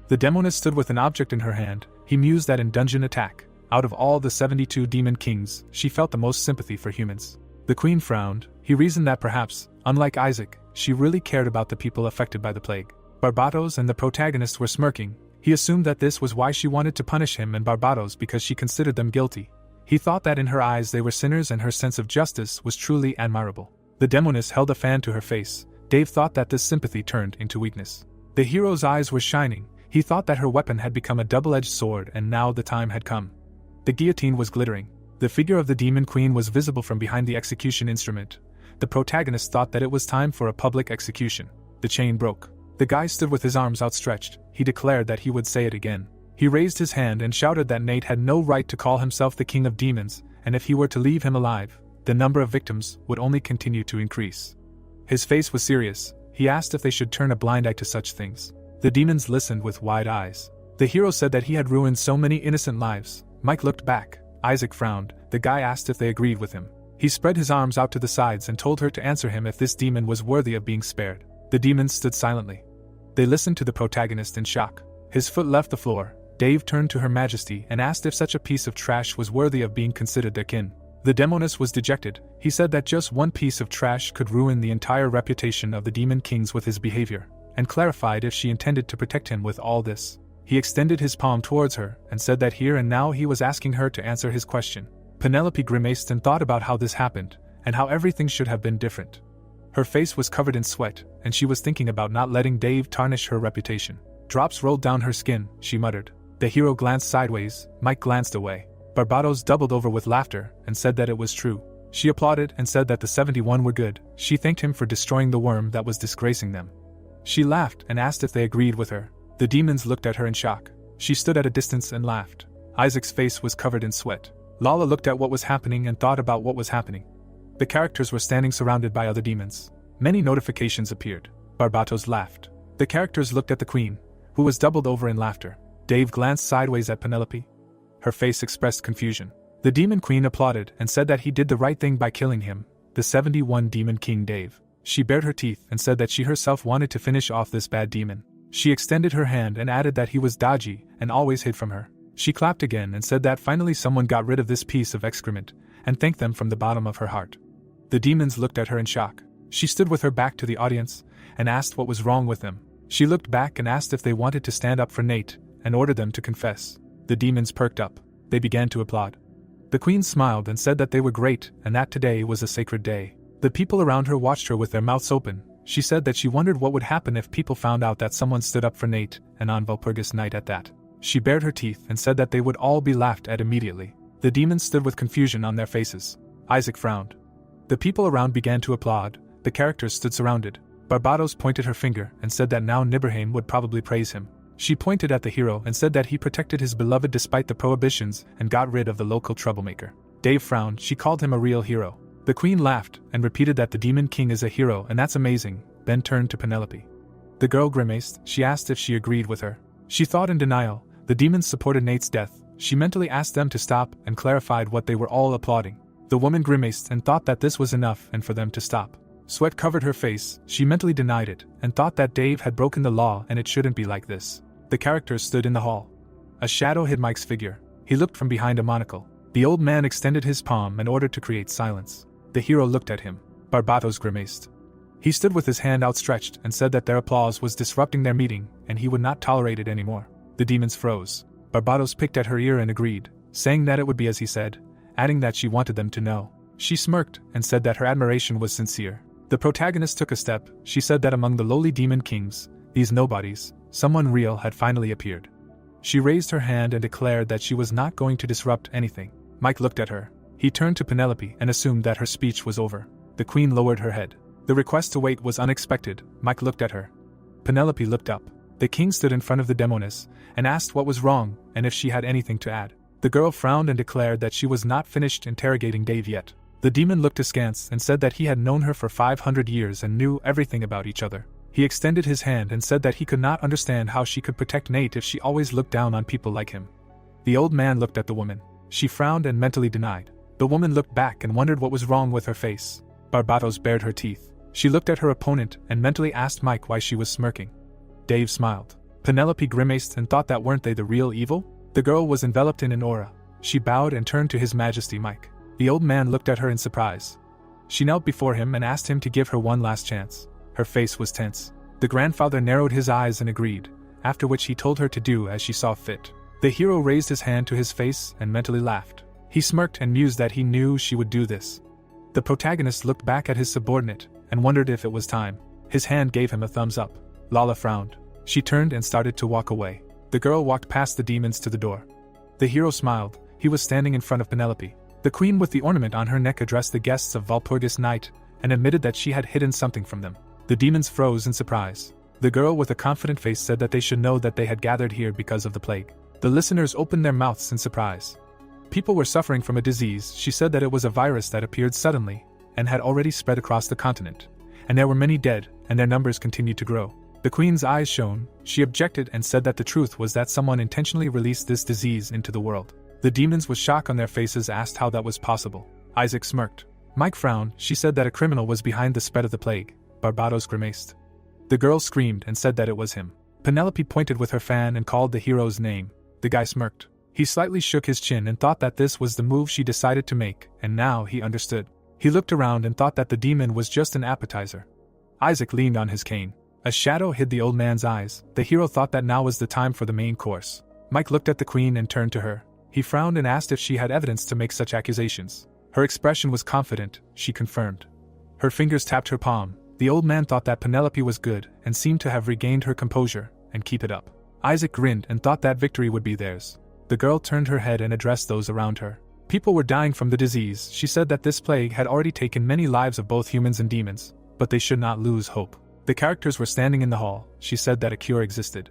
The demoness stood with an object in her hand. He mused that in Dungeon Attack, out of all the 72 demon kings, she felt the most sympathy for humans. The queen frowned. He reasoned that perhaps, unlike Isaac, she really cared about the people affected by the plague. Barbados and the protagonist were smirking. He assumed that this was why she wanted to punish him and Barbados because she considered them guilty. He thought that in her eyes they were sinners and her sense of justice was truly admirable. The demoness held a fan to her face. Dave thought that this sympathy turned into weakness. The hero's eyes were shining. He thought that her weapon had become a double-edged sword and now the time had come. The guillotine was glittering. The figure of the demon queen was visible from behind the execution instrument. The protagonist thought that it was time for a public execution. The chain broke. The guy stood with his arms outstretched. He declared that he would say it again. He raised his hand and shouted that Nate had no right to call himself the king of demons, and if he were to leave him alive, the number of victims would only continue to increase. His face was serious. He asked if they should turn a blind eye to such things. The demons listened with wide eyes. The hero said that he had ruined so many innocent lives. Mike looked back. Isaac frowned. The guy asked if they agreed with him. He spread his arms out to the sides and told her to answer him if this demon was worthy of being spared. The demons stood silently. They listened to the protagonist in shock. His foot left the floor. Dave turned to Her Majesty and asked if such a piece of trash was worthy of being considered their kin. The demoness was dejected. He said that just one piece of trash could ruin the entire reputation of the demon kings with his behavior, and clarified if she intended to protect him with all this. He extended his palm towards her and said that here and now he was asking her to answer his question. Penelope grimaced and thought about how this happened, and how everything should have been different. Her face was covered in sweat, and she was thinking about not letting Dave tarnish her reputation. Drops rolled down her skin, she muttered. The hero glanced sideways. Mike glanced away. Barbados doubled over with laughter and said that it was true. She applauded and said that the 71 were good. She thanked him for destroying the worm that was disgracing them. She laughed and asked if they agreed with her. The demons looked at her in shock. She stood at a distance and laughed. Isaac's face was covered in sweat. Lala looked at what was happening and thought about what was happening. The characters were standing surrounded by other demons. Many notifications appeared. Barbatos laughed. The characters looked at the queen, who was doubled over in laughter. Dave glanced sideways at Penelope. Her face expressed confusion. The demon queen applauded and said that he did the right thing by killing him, the 71 demon king Dave. She bared her teeth and said that she herself wanted to finish off this bad demon. She extended her hand and added that he was dodgy and always hid from her. She clapped again and said that finally someone got rid of this piece of excrement, and thanked them from the bottom of her heart. The demons looked at her in shock. She stood with her back to the audience and asked what was wrong with them. She looked back and asked if they wanted to stand up for Nate and ordered them to confess. The demons perked up. They began to applaud. The queen smiled and said that they were great and that today was a sacred day. The people around her watched her with their mouths open. She said that she wondered what would happen if people found out that someone stood up for Nate, and on Valpurgis night at that. She bared her teeth and said that they would all be laughed at immediately. The demons stood with confusion on their faces. Isaac frowned. The people around began to applaud. The characters stood surrounded. Barbados pointed her finger and said that now Nibrahim would probably praise him. She pointed at the hero and said that he protected his beloved despite the prohibitions and got rid of the local troublemaker. Dave frowned. She called him a real hero. The queen laughed and repeated that the demon king is a hero and that's amazing, then turned to Penelope. The girl grimaced. She asked if she agreed with her. She thought in denial. The demons supported Nate's death. She mentally asked them to stop and clarified what they were all applauding. The woman grimaced and thought that this was enough and for them to stop. Sweat covered her face. She mentally denied it and thought that Dave had broken the law and it shouldn't be like this. The characters stood in the hall. A shadow hid Mike's figure. He looked from behind a monocle. The old man extended his palm and ordered to create silence. The hero looked at him. Barbatos grimaced. He stood with his hand outstretched and said that their applause was disrupting their meeting and he would not tolerate it anymore. The demons froze. Barbatos picked at her ear and agreed, saying that it would be as he said, adding that she wanted them to know. She smirked and said that her admiration was sincere. The protagonist took a step. She said that among the lowly demon kings, these nobodies, someone real had finally appeared. She raised her hand and declared that she was not going to disrupt anything. Mike looked at her. He turned to Penelope and assumed that her speech was over. The queen lowered her head. The request to wait was unexpected. Mike looked at her. Penelope looked up. The king stood in front of the demoness and asked what was wrong and if she had anything to add. The girl frowned and declared that she was not finished interrogating Dave yet. The demon looked askance and said that he had known her for 500 years and knew everything about each other. He extended his hand and said that he could not understand how she could protect Nate if she always looked down on people like him. The old man looked at the woman. She frowned and mentally denied. The woman looked back and wondered what was wrong with her face. Barbatos bared her teeth. She looked at her opponent and mentally asked Mike why she was smirking. Dave smiled. Penelope grimaced and thought that weren't they the real evil? The girl was enveloped in an aura. She bowed and turned to His Majesty Mike. The old man looked at her in surprise. She knelt before him and asked him to give her one last chance. Her face was tense. The grandfather narrowed his eyes and agreed, after which he told her to do as she saw fit. The hero raised his hand to his face and mentally laughed. He smirked and mused that he knew she would do this. The protagonist looked back at his subordinate and wondered if it was time. His hand gave him a thumbs up. Lala frowned. She turned and started to walk away. The girl walked past the demons to the door. The hero smiled. He was standing in front of Penelope. The queen with the ornament on her neck addressed the guests of Walpurgis Night and admitted that she had hidden something from them. The demons froze in surprise. The girl with a confident face said that they should know that they had gathered here because of the plague. The listeners opened their mouths in surprise. People were suffering from a disease. She said that it was a virus that appeared suddenly and had already spread across the continent, and there were many dead, and their numbers continued to grow. The queen's eyes shone. She objected and said that the truth was that someone intentionally released this disease into the world. The demons with shock on their faces asked how that was possible. Isaac smirked. Mike frowned. She said that a criminal was behind the spread of the plague. Barbados grimaced. The girl screamed and said that it was him. Penelope pointed with her fan and called the hero's name. The guy smirked. He slightly shook his chin and thought that this was the move she decided to make, and now he understood. He looked around and thought that the demon was just an appetizer. Isaac leaned on his cane. A shadow hid the old man's eyes. The hero thought that now was the time for the main course. Mike looked at the queen and turned to her. He frowned and asked if she had evidence to make such accusations. Her expression was confident. She confirmed. Her fingers tapped her palm. The old man thought that Penelope was good and seemed to have regained her composure and keep it up. Isaac grinned and thought that victory would be theirs. The girl turned her head and addressed those around her. People were dying from the disease. She said that this plague had already taken many lives of both humans and demons, but they should not lose hope. The characters were standing in the hall. She said that a cure existed.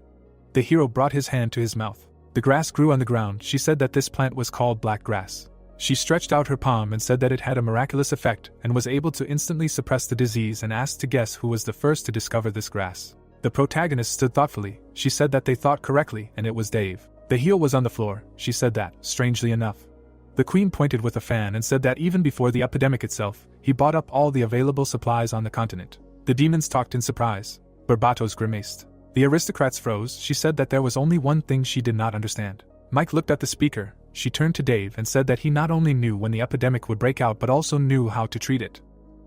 The hero brought his hand to his mouth. The grass grew on the ground. She said that this plant was called black grass. She stretched out her palm and said that it had a miraculous effect and was able to instantly suppress the disease and asked to guess who was the first to discover this grass. The protagonist stood thoughtfully. She said that they thought correctly and it was Dave. The heel was on the floor. She said that, strangely enough. The queen pointed with a fan and said that even before the epidemic itself, he bought up all the available supplies on the continent. The demons talked in surprise. Barbatos grimaced. The aristocrats froze. She said that there was only one thing she did not understand. Mike looked at the speaker. She turned to Dave and said that he not only knew when the epidemic would break out but also knew how to treat it.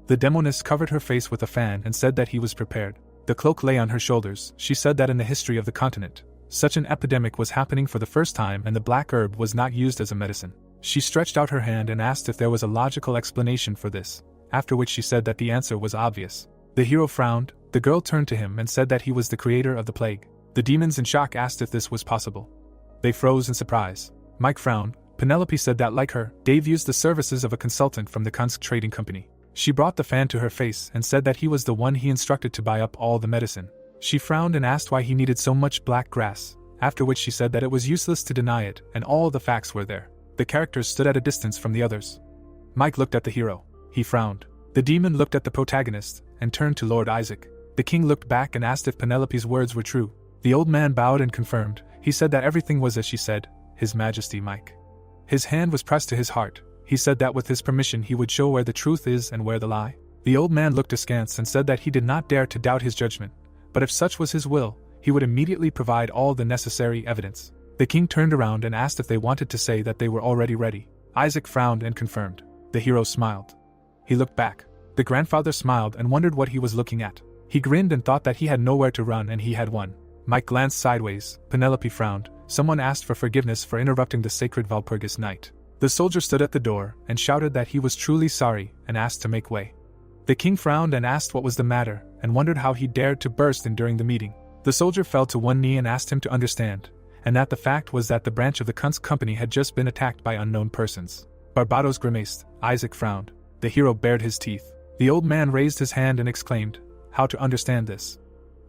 The demoness covered her face with a fan and said that he was prepared. The cloak lay on her shoulders. She said that in the history of the continent, such an epidemic was happening for the first time and the black herb was not used as a medicine. She stretched out her hand and asked if there was a logical explanation for this, after which she said that the answer was obvious. The hero frowned. The girl turned to him and said that he was the creator of the plague. The demons in shock asked if this was possible. They froze in surprise. Mike frowned. Penelope said that like her, Dave used the services of a consultant from the Kunsk Trading Company. She brought the fan to her face and said that he was the one he instructed to buy up all the medicine. She frowned and asked why he needed so much black grass, after which she said that it was useless to deny it and all the facts were there. The characters stood at a distance from the others. Mike looked at the hero. He frowned. The demon looked at the protagonist and turned to Lord Isaac. The king looked back and asked if Penelope's words were true. The old man bowed and confirmed. He said that everything was as she said. His Majesty Mike. His hand was pressed to his heart. He said that with his permission he would show where the truth is and where the lie. The old man looked askance and said that he did not dare to doubt his judgment, but if such was his will, he would immediately provide all the necessary evidence. The king turned around and asked if they wanted to say that they were already ready. Isaac frowned and confirmed. The hero smiled. He looked back. The grandfather smiled and wondered what he was looking at. He grinned and thought that he had nowhere to run and he had won. Mike glanced sideways. Penelope frowned. Someone asked for forgiveness for interrupting the sacred Walpurgis night. The soldier stood at the door and shouted that he was truly sorry and asked to make way. The king frowned and asked what was the matter and wondered how he dared to burst in during the meeting. The soldier fell to one knee and asked him to understand, and that the fact was that the branch of the Kunst company had just been attacked by unknown persons. Barbatos grimaced. Isaac frowned. The hero bared his teeth. The old man raised his hand and exclaimed, "How to understand this?"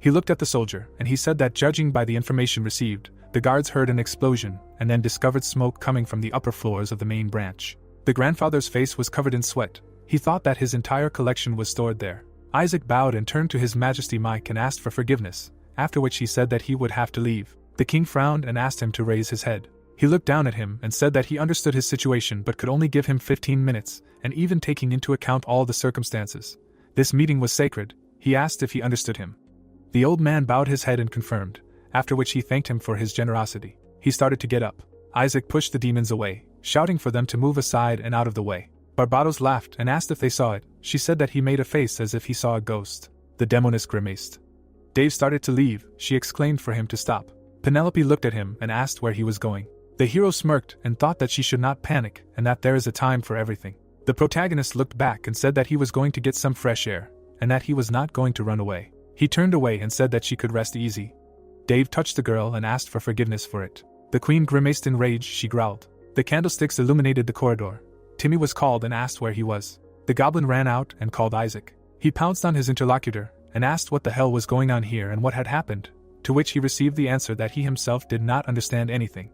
He looked at the soldier, and he said that judging by the information received, the guards heard an explosion and then discovered smoke coming from the upper floors of the main branch. The grandfather's face was covered in sweat. He thought that his entire collection was stored there. Isaac bowed and turned to His Majesty Mike and asked for forgiveness, after which he said that he would have to leave. The king frowned and asked him to raise his head. He looked down at him and said that he understood his situation but could only give him 15 minutes, and even taking into account all the circumstances, this meeting was sacred. He asked if he understood him. The old man bowed his head and confirmed, after which he thanked him for his generosity. He started to get up. Isaac pushed the demons away, shouting for them to move aside and out of the way. Barbatos laughed and asked if they saw it. She said that he made a face as if he saw a ghost. The demoness grimaced. Dave started to leave. She exclaimed for him to stop. Penelope looked at him and asked where he was going. The hero smirked and thought that she should not panic and that there is a time for everything. The protagonist looked back and said that he was going to get some fresh air, and that he was not going to run away. He turned away and said that she could rest easy. Dave touched the girl and asked for forgiveness for it. The queen grimaced in rage. She growled. The candlesticks illuminated the corridor. Timmy was called and asked where he was. The goblin ran out and called Isaac. He pounced on his interlocutor and asked what the hell was going on here and what had happened, to which he received the answer that he himself did not understand anything.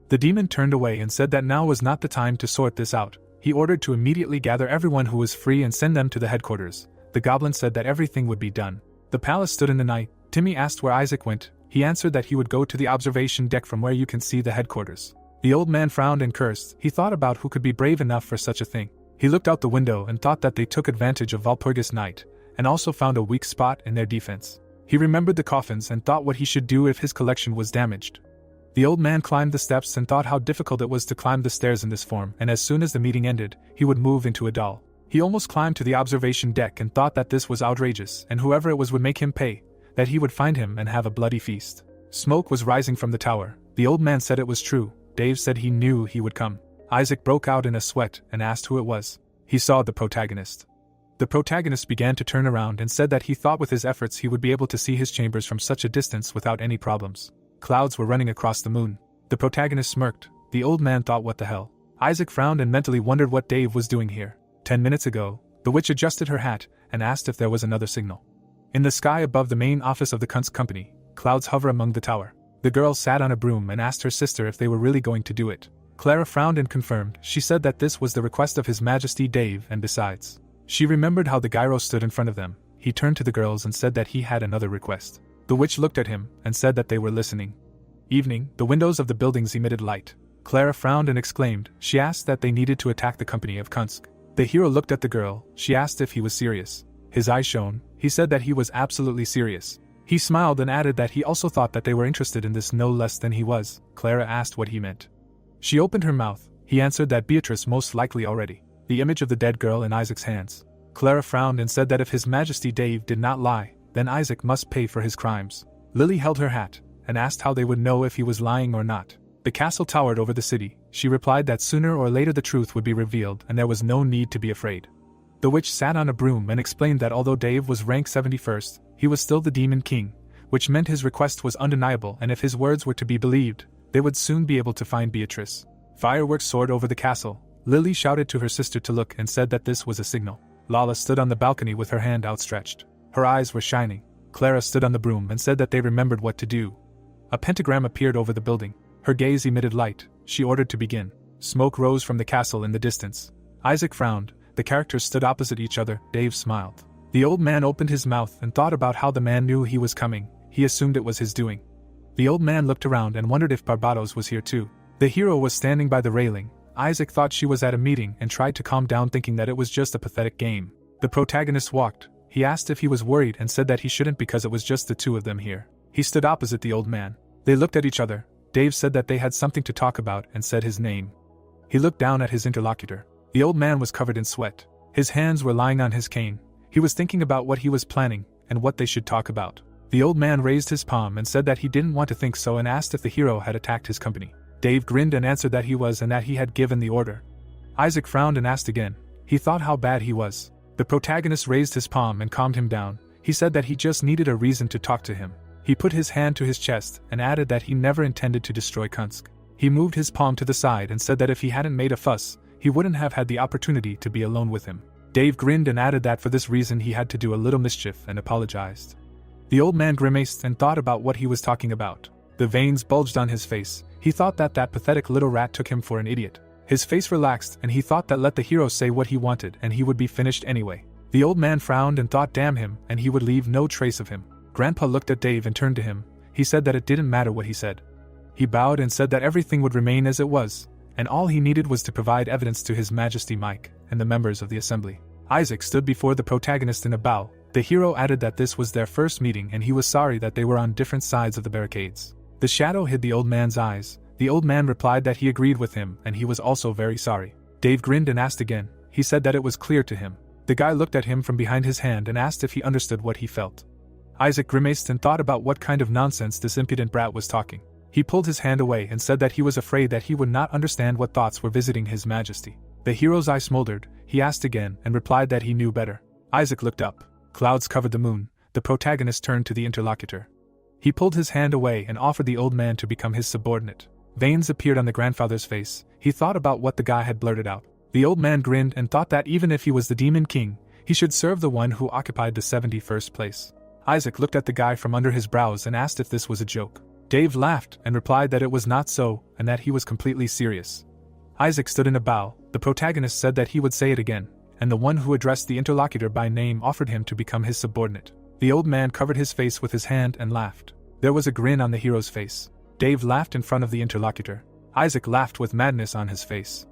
The demon turned away and said that now was not the time to sort this out. He ordered to immediately gather everyone who was free and send them to the headquarters. The goblin said that everything would be done. The palace stood in the night. Timmy asked where Isaac went. He answered that he would go to the observation deck from where you can see the headquarters. The old man frowned and cursed. He thought about who could be brave enough for such a thing. He looked out the window and thought that they took advantage of Walpurgis night, and also found a weak spot in their defense. He remembered the coffins and thought what he should do if his collection was damaged. The old man climbed the steps and thought how difficult it was to climb the stairs in this form, and as soon as the meeting ended, he would move into a doll. He almost climbed to the observation deck and thought that this was outrageous, and whoever it was would make him pay, that he would find him and have a bloody feast. Smoke was rising from the tower. The old man said it was true. Dave said he knew he would come. Isaac broke out in a sweat and asked who it was. He saw the protagonist. The protagonist began to turn around and said that he thought with his efforts he would be able to see his chambers from such a distance without any problems. Clouds were running across the moon. The protagonist smirked. The old man thought, what the hell? Isaac frowned and mentally wondered what Dave was doing here. 10 minutes ago, the witch adjusted her hat and asked if there was another signal. In the sky above the main office of the Kunst Company, clouds hover among the tower. The girl sat on a broom and asked her sister if they were really going to do it. Clara frowned and confirmed. She said that this was the request of His Majesty Dave, and besides, she remembered how the gyro stood in front of them. He turned to the girls and said that he had another request. The witch looked at him and said that they were listening. Evening, the windows of the buildings emitted light. Clara frowned and exclaimed. She asked that they needed to attack the company of Kunsk. The hero looked at the girl. She asked if he was serious. His eyes shone. He said that he was absolutely serious. He smiled and added that he also thought that they were interested in this no less than he was. Clara asked what he meant. She opened her mouth. He answered that Beatrice most likely already. The image of the dead girl in Isaac's hands. Clara frowned and said that if His Majesty Dave did not lie, then Isaac must pay for his crimes. Lily held her hat and asked how they would know if he was lying or not. The castle towered over the city. She replied that sooner or later the truth would be revealed and there was no need to be afraid. The witch sat on a broom and explained that although Dave was ranked 71st, he was still the Demon King, which meant his request was undeniable, and if his words were to be believed, they would soon be able to find Beatrice. Fireworks soared over the castle. Lily shouted to her sister to look and said that this was a signal. Lala stood on the balcony with her hand outstretched. Her eyes were shining. Clara stood on the broom and said that they remembered what to do. A pentagram appeared over the building. Her gaze emitted light. She ordered to begin. Smoke rose from the castle in the distance. Isaac frowned. The characters stood opposite each other. Dave smiled. The old man opened his mouth and thought about how the man knew he was coming. He assumed it was his doing. The old man looked around and wondered if Barbados was here too. The hero was standing by the railing. Isaac thought she was at a meeting and tried to calm down, thinking that it was just a pathetic game. The protagonist walked. He asked if he was worried and said that he shouldn't because it was just the two of them here. He stood opposite the old man. They looked at each other. Dave said that they had something to talk about and said his name. He looked down at his interlocutor. The old man was covered in sweat. His hands were lying on his cane. He was thinking about what he was planning and what they should talk about. The old man raised his palm and said that he didn't want to think so and asked if the hero had attacked his company. Dave grinned and answered that he was and that he had given the order. Isaac frowned and asked again. He thought how bad he was. The protagonist raised his palm and calmed him down. He said that he just needed a reason to talk to him. He put his hand to his chest and added that he never intended to destroy Kunsk. He moved his palm to the side and said that if he hadn't made a fuss, he wouldn't have had the opportunity to be alone with him. Dave grinned and added that for this reason he had to do a little mischief and apologized. The old man grimaced and thought about what he was talking about. The veins bulged on his face. He thought that pathetic little rat took him for an idiot. His face relaxed and he thought that let the hero say what he wanted and he would be finished anyway. The old man frowned and thought damn him, and he would leave no trace of him. Grandpa looked at Dave and turned to him. He said that it didn't matter what he said. He bowed and said that everything would remain as it was, and all he needed was to provide evidence to His Majesty Mike and the members of the assembly. Isaac stood before the protagonist in a bow. The hero added that this was their first meeting and he was sorry that they were on different sides of the barricades. The shadow hid the old man's eyes. The old man replied that he agreed with him and he was also very sorry. Dave grinned and asked again. He said that it was clear to him. The guy looked at him from behind his hand and asked if he understood what he felt. Isaac grimaced and thought about what kind of nonsense this impudent brat was talking. He pulled his hand away and said that he was afraid that he would not understand what thoughts were visiting His Majesty. The hero's eye smoldered. He asked again and replied that he knew better. Isaac looked up. Clouds covered the moon. The protagonist turned to the interlocutor. He pulled his hand away and offered the old man to become his subordinate. Veins appeared on the grandfather's face. He thought about what the guy had blurted out. The old man grinned and thought that even if he was the Demon King, he should serve the one who occupied the 71st place. Isaac looked at the guy from under his brows and asked if this was a joke. Dave laughed and replied that it was not so and that he was completely serious. Isaac stood in a bow. The protagonist said that he would say it again, and the one who addressed the interlocutor by name offered him to become his subordinate. The old man covered his face with his hand and laughed. There was a grin on the hero's face. Dave laughed in front of the interlocutor. Isaac laughed with madness on his face.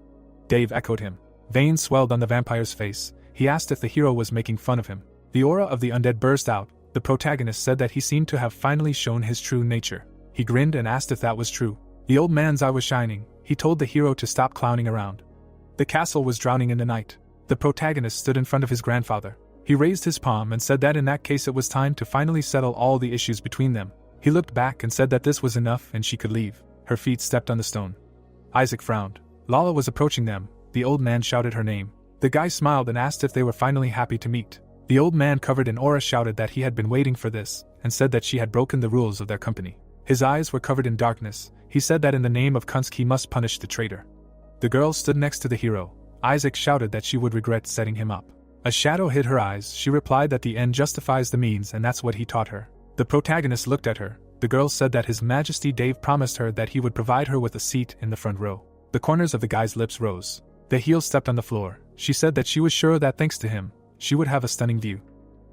Dave echoed him. Veins swelled on the vampire's face. He asked if the hero was making fun of him. The aura of the undead burst out. The protagonist said that he seemed to have finally shown his true nature. He grinned and asked if that was true. The old man's eye was shining. He told the hero to stop clowning around. The castle was drowning in the night. The protagonist stood in front of his grandfather. He raised his palm and said that in that case it was time to finally settle all the issues between them. He looked back and said that this was enough and she could leave. Her feet stepped on the stone. Isaac frowned. Lala was approaching them. The old man shouted her name. The guy smiled and asked if they were finally happy to meet. The old man covered in aura shouted that he had been waiting for this, and said that she had broken the rules of their company. His eyes were covered in darkness. He said that in the name of Kunsk he must punish the traitor. The girl stood next to the hero. Isaac shouted that she would regret setting him up. A shadow hid her eyes. She replied that the end justifies the means and that's what he taught her. The protagonist looked at her. The girl said that His Majesty Dave promised her that he would provide her with a seat in the front row. The corners of the guy's lips rose. The heel stepped on the floor. She said that she was sure that thanks to him, she would have a stunning view.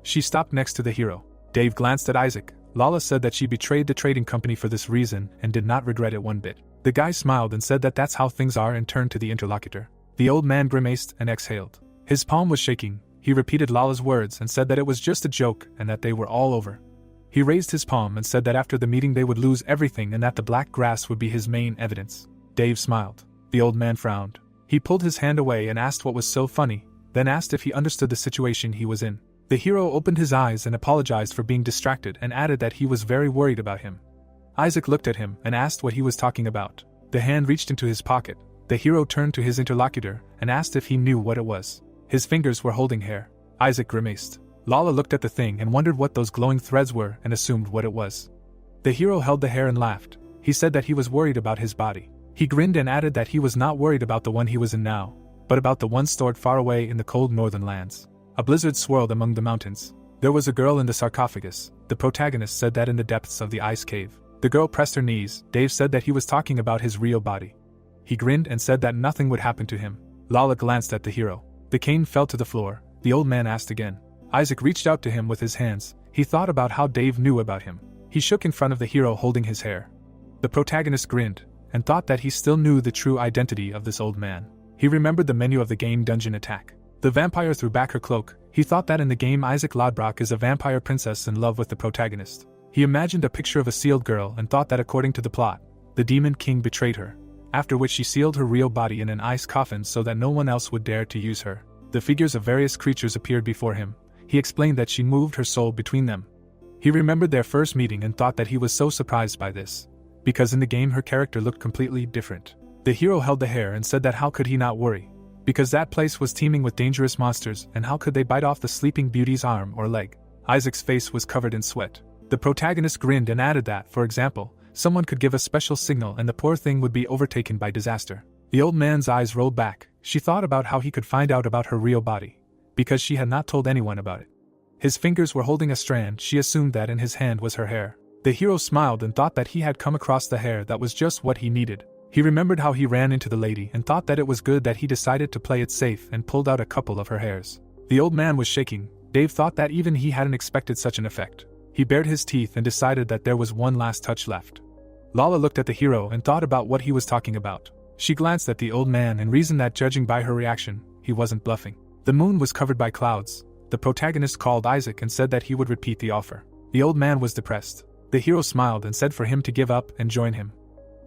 She stopped next to the hero. Dave glanced at Isaac. Lala said that she betrayed the trading company for this reason and did not regret it one bit. The guy smiled and said that that's how things are and turned to the interlocutor. The old man grimaced and exhaled. His palm was shaking. He repeated Lala's words and said that it was just a joke and that they were all over. He raised his palm and said that after the meeting they would lose everything and that the black grass would be his main evidence. Dave smiled. The old man frowned. He pulled his hand away and asked what was so funny, then asked if he understood the situation he was in. The hero opened his eyes and apologized for being distracted and added that he was very worried about him. Isaac looked at him and asked what he was talking about. The hand reached into his pocket. The hero turned to his interlocutor and asked if he knew what it was. His fingers were holding hair. Isaac grimaced. Lala looked at the thing and wondered what those glowing threads were and assumed what it was. The hero held the hair and laughed. He said that he was worried about his body. He grinned and added that he was not worried about the one he was in now, but about the one stored far away in the cold northern lands. A blizzard swirled among the mountains. There was a girl in the sarcophagus. The protagonist said that in the depths of the ice cave. The girl pressed her knees. Dave said that he was talking about his real body. He grinned and said that nothing would happen to him. Lala glanced at the hero. The cane fell to the floor. The old man asked again. Isaac reached out to him with his hands. He thought about how Dave knew about him. He shook in front of the hero holding his hair. The protagonist grinned and thought that he still knew the true identity of this old man. He remembered the menu of the game Dungeon Attack. The vampire threw back her cloak. He thought that in the game Isaac Lodbrok is a vampire princess in love with the protagonist. He imagined a picture of a sealed girl and thought that according to the plot, the Demon King betrayed her, after which she sealed her real body in an ice coffin so that no one else would dare to use her. The figures of various creatures appeared before him. He explained that she moved her soul between them. He remembered their first meeting and thought that he was so surprised by this, because in the game her character looked completely different. The hero held the hair and said that how could he not worry, because that place was teeming with dangerous monsters and how could they bite off the sleeping beauty's arm or leg. Isaac's face was covered in sweat. The protagonist grinned and added that, for example, someone could give a special signal and the poor thing would be overtaken by disaster. The old man's eyes rolled back. She thought about how he could find out about her real body, because she had not told anyone about it. His fingers were holding a strand. She assumed that in his hand was her hair. The hero smiled and thought that he had come across the hair that was just what he needed. He remembered how he ran into the lady and thought that it was good that he decided to play it safe and pulled out a couple of her hairs. The old man was shaking. Dave thought that even he hadn't expected such an effect. He bared his teeth and decided that there was one last touch left. Lala looked at the hero and thought about what he was talking about. She glanced at the old man and reasoned that judging by her reaction, he wasn't bluffing. The moon was covered by clouds. The protagonist called Isaac and said that he would repeat the offer. The old man was depressed. The hero smiled and said for him to give up and join him.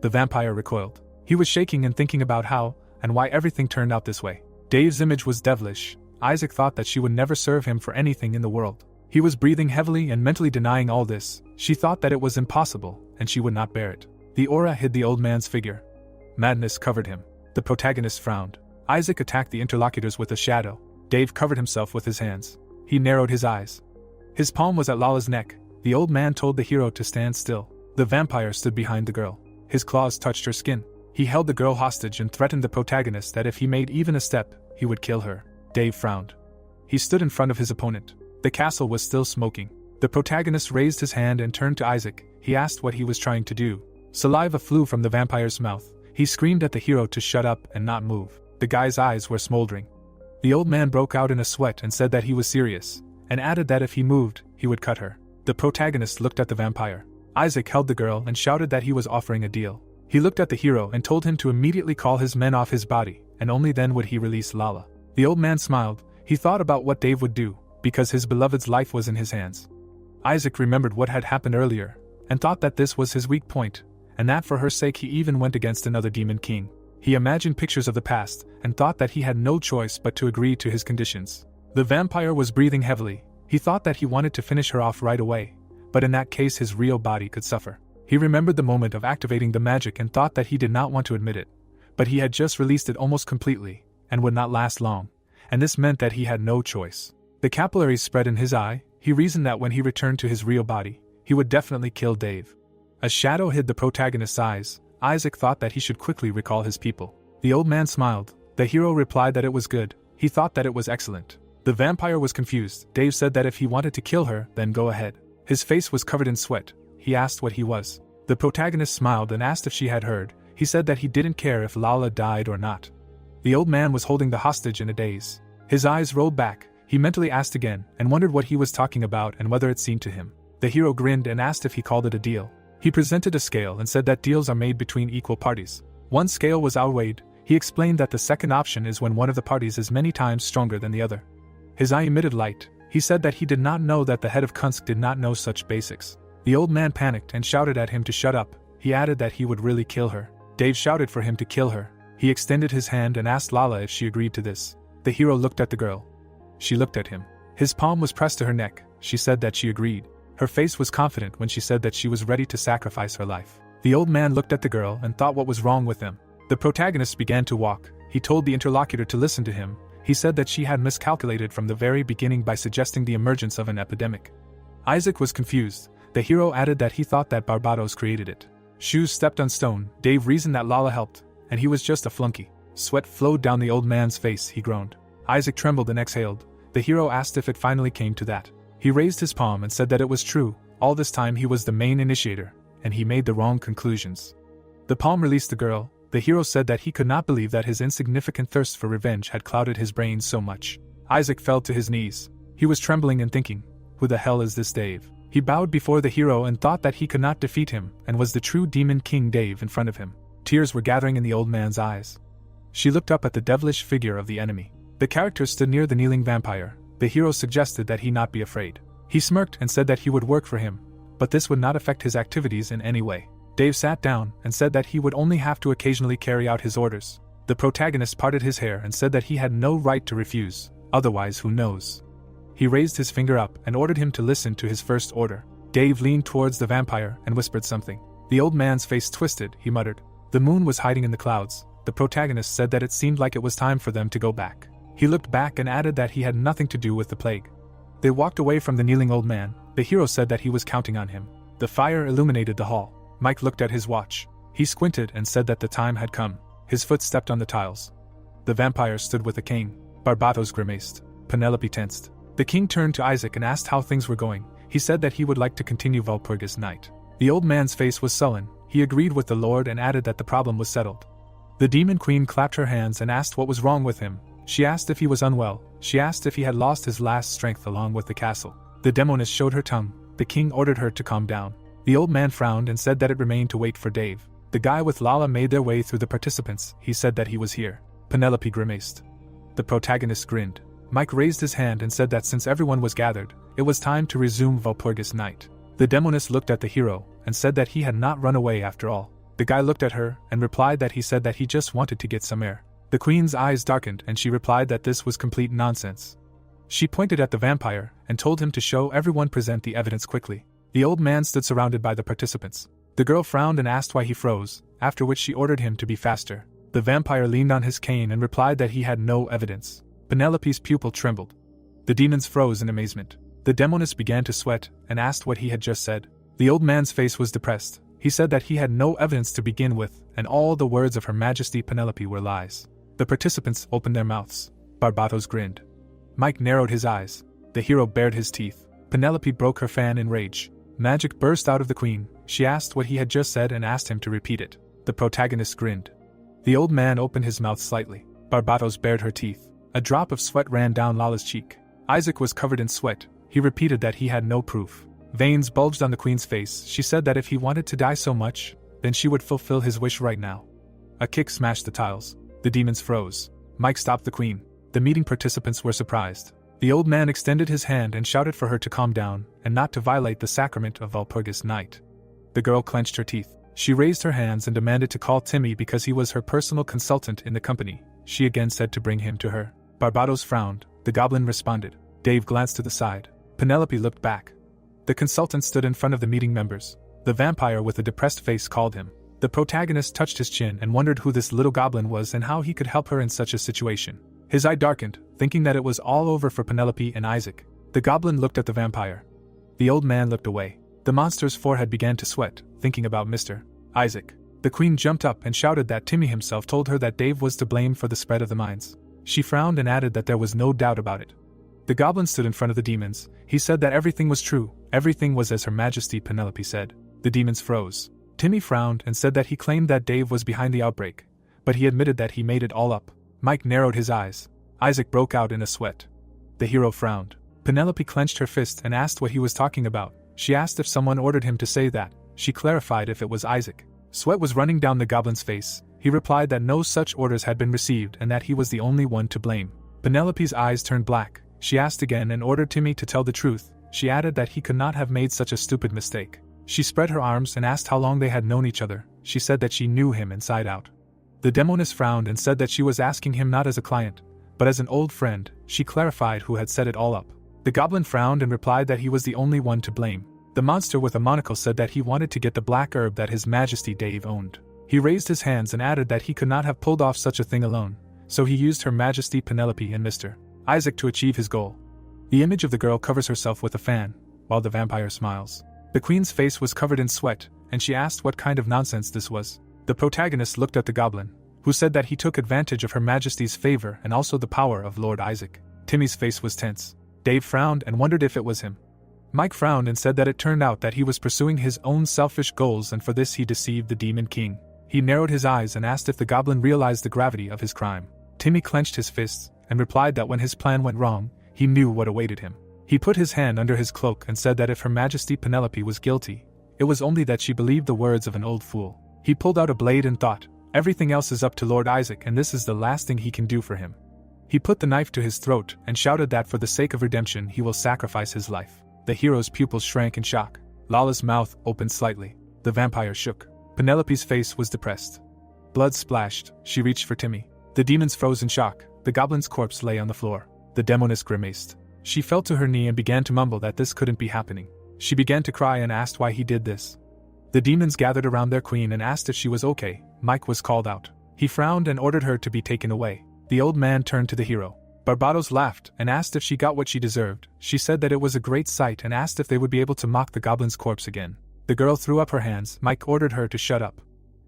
The vampire recoiled. He was shaking and thinking about how and why everything turned out this way. Dave's image was devilish. Isaac thought that she would never serve him for anything in the world. He was breathing heavily and mentally denying all this. She thought that it was impossible, and she would not bear it. The aura hid the old man's figure. Madness covered him. The protagonist frowned. Isaac attacked the interlocutors with a shadow. Dave covered himself with his hands. He narrowed his eyes. His palm was at Lala's neck. The old man told the hero to stand still. The vampire stood behind the girl. His claws touched her skin. He held the girl hostage and threatened the protagonist that if he made even a step, he would kill her. Dave frowned. He stood in front of his opponent. The castle was still smoking. The protagonist raised his hand and turned to Isaac. He asked what he was trying to do. Saliva flew from the vampire's mouth. He screamed at the hero to shut up and not move. The guy's eyes were smoldering. The old man broke out in a sweat and said that he was serious, and added that if he moved, he would cut her. The protagonist looked at the vampire. Isaac held the girl and shouted that he was offering a deal. He looked at the hero and told him to immediately call his men off his body, and only then would he release Lala. The old man smiled. He thought about what Dave would do, because his beloved's life was in his hands. Isaac remembered what had happened earlier, and thought that this was his weak point, and that for her sake he even went against another demon king. He imagined pictures of the past, and thought that he had no choice but to agree to his conditions. The vampire was breathing heavily. He thought that he wanted to finish her off right away, but in that case his real body could suffer. He remembered the moment of activating the magic and thought that he did not want to admit it, but he had just released it almost completely, and would not last long, and this meant that he had no choice. The capillaries spread in his eye. He reasoned that when he returned to his real body, he would definitely kill Dave. A shadow hid the protagonist's eyes. Isaac thought that he should quickly recall his people. The old man smiled. The hero replied that it was good. He thought that it was excellent. The vampire was confused. Dave said that if he wanted to kill her, then go ahead. His face was covered in sweat. He asked what he was. The protagonist smiled and asked if she had heard. He said that he didn't care if Lala died or not. The old man was holding the hostage in a daze. His eyes rolled back. He mentally asked again, and wondered what he was talking about and whether it seemed to him. The hero grinned and asked if he called it a deal. He presented a scale and said that deals are made between equal parties. One scale was outweighed. He explained that the second option is when one of the parties is many times stronger than the other. His eye emitted light. He said that he did not know that the head of Kunsk did not know such basics. The old man panicked and shouted at him to shut up. He added that he would really kill her. Dave shouted for him to kill her. He extended his hand and asked Lala if she agreed to this. The hero looked at the girl. She looked at him. His palm was pressed to her neck. She said that she agreed. Her face was confident when she said that she was ready to sacrifice her life. The old man looked at the girl and thought what was wrong with them. The protagonist began to walk. He told the interlocutor to listen to him. He said that she had miscalculated from the very beginning by suggesting the emergence of an epidemic. Isaac was confused. The hero added that he thought that Barbados created it. Shoes stepped on stone. Dave reasoned that Lala helped, and he was just a flunky. Sweat flowed down the old man's face. He groaned. Isaac trembled and exhaled. The hero asked if it finally came to that. He raised his palm and said that it was true. All this time he was the main initiator, and he made the wrong conclusions. The palm released the girl. The hero said that he could not believe that his insignificant thirst for revenge had clouded his brain so much. Isaac fell to his knees. He was trembling and thinking, who the hell is this Dave? He bowed before the hero and thought that he could not defeat him, and was the true demon king Dave in front of him. Tears were gathering in the old man's eyes. She looked up at the devilish figure of the enemy. The character stood near the kneeling vampire. The hero suggested that he not be afraid. He smirked and said that he would work for him, but this would not affect his activities in any way. Dave sat down and said that he would only have to occasionally carry out his orders. The protagonist parted his hair and said that he had no right to refuse, otherwise who knows. He raised his finger up and ordered him to listen to his first order. Dave leaned towards the vampire and whispered something. The old man's face twisted. He muttered. The moon was hiding in the clouds. The protagonist said that it seemed like it was time for them to go back. He looked back and added that he had nothing to do with the plague. They walked away from the kneeling old man. The hero said that he was counting on him. The fire illuminated the hall. Mike looked at his watch. He squinted and said that the time had come. His foot stepped on the tiles. The vampire stood with a cane. Barbatos grimaced. Penelope tensed. The king turned to Isaac and asked how things were going. He said that he would like to continue Walpurgis night. The old man's face was sullen. He agreed with the lord and added that the problem was settled. The demon queen clapped her hands and asked what was wrong with him. She asked if he was unwell. She asked if he had lost his last strength along with the castle. The demoness showed her tongue. The king ordered her to calm down. The old man frowned and said that it remained to wait for Dave. The guy with Lala made their way through the participants. He said that he was here. Penelope grimaced. The protagonist grinned. Mike raised his hand and said that since everyone was gathered, it was time to resume Walpurgis night. The demoness looked at the hero and said that he had not run away after all. The guy looked at her and replied that he said that he just wanted to get some air. The queen's eyes darkened and she replied that this was complete nonsense. She pointed at the vampire and told him to show everyone present the evidence quickly. The old man stood surrounded by the participants. The girl frowned and asked why he froze, after which she ordered him to be faster. The vampire leaned on his cane and replied that he had no evidence. Penelope's pupil trembled. The demons froze in amazement. The demoness began to sweat and asked what he had just said. The old man's face was depressed. He said that he had no evidence to begin with, and all the words of Her Majesty Penelope were lies. The participants opened their mouths. Barbatos grinned. Mike narrowed his eyes. The hero bared his teeth. Penelope broke her fan in rage. Magic burst out of the queen. She asked what he had just said and asked him to repeat it. The protagonist grinned. The old man opened his mouth slightly. Barbatos bared her teeth. A drop of sweat ran down Lala's cheek. Isaac was covered in sweat. He repeated that he had no proof. Veins bulged on the queen's face. She said that if he wanted to die so much, then she would fulfill his wish right now. A kick smashed the tiles. The demons froze. Mike stopped the queen. The meeting participants were surprised. The old man extended his hand and shouted for her to calm down and not to violate the sacrament of Walpurgis Night. The girl clenched her teeth. She raised her hands and demanded to call Timmy because he was her personal consultant in the company. She again said to bring him to her. Barbatos frowned. The goblin responded. Dave glanced to the side. Penelope looked back. The consultant stood in front of the meeting members. The vampire with a depressed face called him. The protagonist touched his chin and wondered who this little goblin was and how he could help her in such a situation. His eye darkened, thinking that it was all over for Penelope and Isaac. The goblin looked at the vampire. The old man looked away. The monster's forehead began to sweat, thinking about Mr. Isaac. The queen jumped up and shouted that Timmy himself told her that Dave was to blame for the spread of the mines. She frowned and added that there was no doubt about it. The goblin stood in front of the demons. He said that everything was true. Everything was as Her Majesty Penelope said. The demons froze. Timmy frowned and said that he claimed that Dave was behind the outbreak, but he admitted that he made it all up. Mike narrowed his eyes. Isaac broke out in a sweat. The hero frowned. Penelope clenched her fist and asked what he was talking about. She asked if someone ordered him to say that. She clarified if it was Isaac. Sweat was running down the goblin's face. He replied that no such orders had been received and that he was the only one to blame. Penelope's eyes turned black. She asked again and ordered Timmy to tell the truth. She added that he could not have made such a stupid mistake. She spread her arms and asked how long they had known each other. She said that she knew him inside out. The demoness frowned and said that she was asking him not as a client, but as an old friend. She clarified who had set it all up. The goblin frowned and replied that he was the only one to blame. The monster with a monocle said that he wanted to get the black herb that His Majesty Dave owned. He raised his hands and added that he could not have pulled off such a thing alone, so he used Her Majesty Penelope and Mr. Isaac to achieve his goal. The image of the girl covers herself with a fan, while the vampire smiles. The queen's face was covered in sweat, and she asked what kind of nonsense this was. The protagonist looked at the goblin, who said that he took advantage of Her Majesty's favor and also the power of Lord Isaac. Timmy's face was tense. Dave frowned and wondered if it was him. Mike frowned and said that it turned out that he was pursuing his own selfish goals and for this he deceived the Demon King. He narrowed his eyes and asked if the goblin realized the gravity of his crime. Timmy clenched his fists and replied that when his plan went wrong, he knew what awaited him. He put his hand under his cloak and said that if Her Majesty Penelope was guilty, it was only that she believed the words of an old fool. He pulled out a blade and thought, everything else is up to Lord Isaac and this is the last thing he can do for him. He put the knife to his throat and shouted that for the sake of redemption he will sacrifice his life. The hero's pupils shrank in shock. Lala's mouth opened slightly. The vampire shook. Penelope's face was depressed. Blood splashed. She reached for Timmy. The demons froze in shock. The goblin's corpse lay on the floor. The demoness grimaced. She fell to her knee and began to mumble that this couldn't be happening. She began to cry and asked why he did this. The demons gathered around their queen and asked if she was okay. Mike was called out. He frowned and ordered her to be taken away. The old man turned to the hero. Barbatos laughed and asked if she got what she deserved. She said that it was a great sight and asked if they would be able to mock the goblin's corpse again. The girl threw up her hands. Mike ordered her to shut up.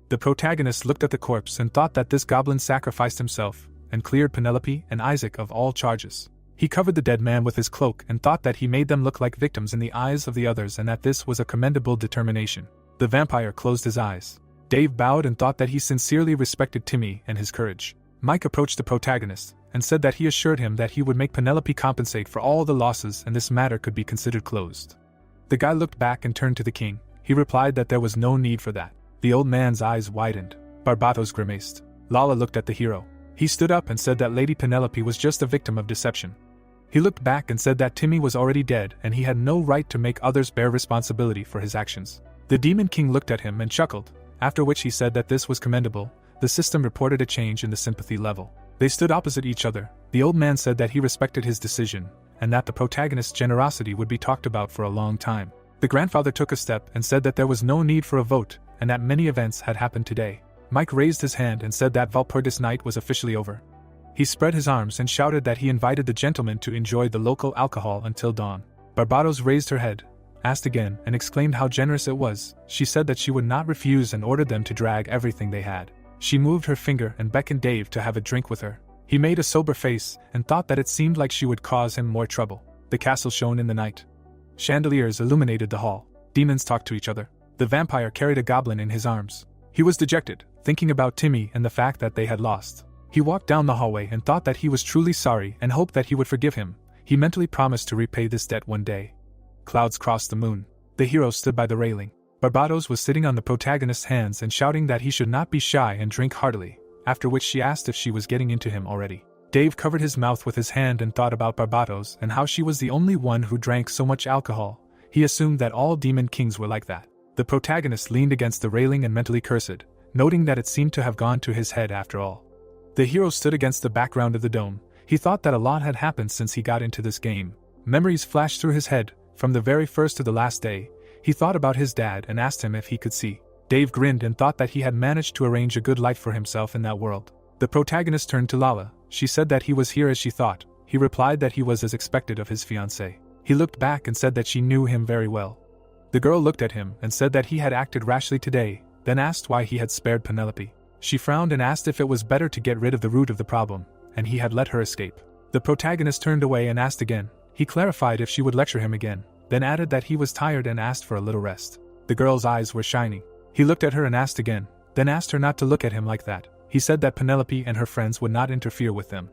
The protagonist looked at the corpse and thought that this goblin sacrificed himself and cleared Penelope and Isaac of all charges. He covered the dead man with his cloak and thought that he made them look like victims in the eyes of the others and that this was a commendable determination. The vampire closed his eyes. Dave bowed and thought that he sincerely respected Timmy and his courage. Mike approached the protagonist and said that he assured him that he would make Penelope compensate for all the losses and this matter could be considered closed. The guy looked back and turned to the king. He replied that there was no need for that. The old man's eyes widened. Barbatos grimaced. Lala looked at the hero. He stood up and said that Lady Penelope was just a victim of deception. He looked back and said that Timmy was already dead and he had no right to make others bear responsibility for his actions. The Demon King looked at him and chuckled, after which he said that this was commendable. The system reported a change in the sympathy level. They stood opposite each other. The old man said that he respected his decision, and that the protagonist's generosity would be talked about for a long time. The grandfather took a step and said that there was no need for a vote, and that many events had happened today. Mike raised his hand and said that Valpurgis night was officially over. He spread his arms and shouted that he invited the gentlemen to enjoy the local alcohol until dawn. Barbados raised her head, asked again, and exclaimed how generous it was. She said that she would not refuse and ordered them to drag everything they had. She moved her finger and beckoned Dave to have a drink with her. He made a sober face and thought that it seemed like she would cause him more trouble. The castle shone in the night. Chandeliers illuminated the hall. Demons talked to each other. The vampire carried a goblin in his arms. He was dejected, thinking about Timmy and the fact that they had lost. He walked down the hallway and thought that he was truly sorry and hoped that he would forgive him. He mentally promised to repay this debt one day. Clouds crossed the moon. The hero stood by the railing. Barbados was sitting on the protagonist's hands and shouting that he should not be shy and drink heartily, after which she asked if she was getting into him already. Dave covered his mouth with his hand and thought about Barbados and how she was the only one who drank so much alcohol. He assumed that all demon kings were like that. The protagonist leaned against the railing and mentally cursed, noting that it seemed to have gone to his head after all. The hero stood against the background of the dome. He thought that a lot had happened since he got into this game. Memories flashed through his head, from the very first to the last day. He thought about his dad and asked him if he could see. Dave grinned and thought that he had managed to arrange a good life for himself in that world. The protagonist turned to Lala. She said that he was here as she thought. He replied that he was as expected of his fiancée. He looked back and said that she knew him very well. The girl looked at him and said that he had acted rashly today, then asked why he had spared Penelope. She frowned and asked if it was better to get rid of the root of the problem, and he had let her escape. The protagonist turned away and asked again. He clarified if she would lecture him again, then added that he was tired and asked for a little rest. The girl's eyes were shining. He looked at her and asked again, then asked her not to look at him like that. He said that Penelope and her friends would not interfere with them.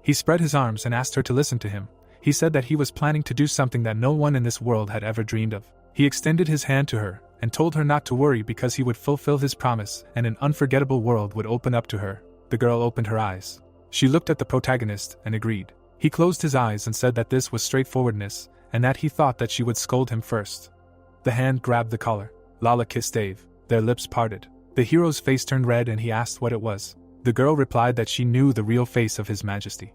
He spread his arms and asked her to listen to him. He said that he was planning to do something that no one in this world had ever dreamed of. He extended his hand to her, and told her not to worry because he would fulfill his promise and an unforgettable world would open up to her. The girl opened her eyes. She looked at the protagonist and agreed. He closed his eyes and said that this was straightforwardness, and that he thought that she would scold him first. The hand grabbed the collar. Lala kissed Dave. Their lips parted. The hero's face turned red and he asked what it was. The girl replied that she knew the real face of His Majesty.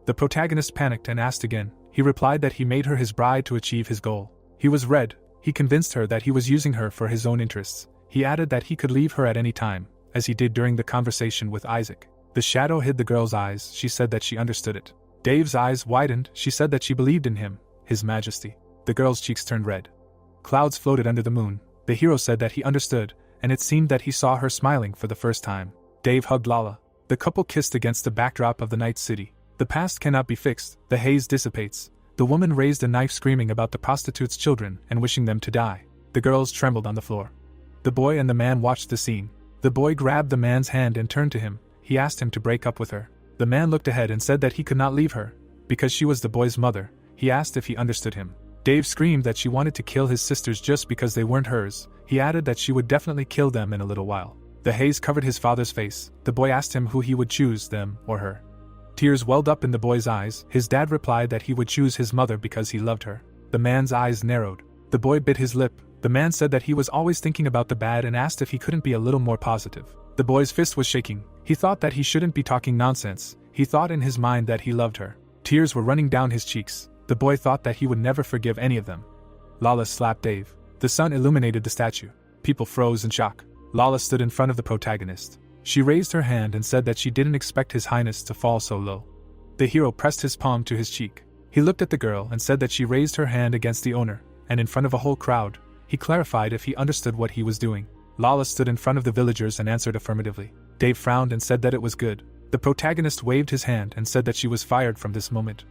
The protagonist panicked and asked again. He replied that he made her his bride to achieve his goal. He was red. He convinced her that he was using her for his own interests. He added that he could leave her at any time, as he did during the conversation with Isaac. The shadow hid the girl's eyes. She said that she understood it. Dave's eyes widened. She said that she believed in him, His Majesty. The girl's cheeks turned red. Clouds floated under the moon. The hero said that he understood, and it seemed that he saw her smiling for the first time. Dave hugged Lala. The couple kissed against the backdrop of the night city. The past cannot be fixed. The haze dissipates. The woman raised a knife, screaming about the prostitutes' children and wishing them to die. The girls trembled on the floor. The boy and the man watched the scene. The boy grabbed the man's hand and turned to him. He asked him to break up with her. The man looked ahead and said that he could not leave her, because she was the boy's mother. He asked if he understood him. Dave screamed that she wanted to kill his sisters just because they weren't hers. He added that she would definitely kill them in a little while. The haze covered his father's face. The boy asked him who he would choose, them or her. Tears welled up in the boy's eyes. His dad replied that he would choose his mother because he loved her. The man's eyes narrowed. The boy bit his lip. The man said that he was always thinking about the bad and asked if he couldn't be a little more positive. The boy's fist was shaking. He thought that he shouldn't be talking nonsense. He thought in his mind that he loved her. Tears were running down his cheeks. The boy thought that he would never forgive any of them. Lala slapped Dave. The sun illuminated the statue. People froze in shock. Lala stood in front of the protagonist. She raised her hand and said that she didn't expect His Highness to fall so low. The hero pressed his palm to his cheek. He looked at the girl and said that she raised her hand against the owner, and in front of a whole crowd, he clarified if he understood what he was doing. Lala stood in front of the villagers and answered affirmatively. Dave frowned and said that it was good. The protagonist waved his hand and said that she was fired from this moment.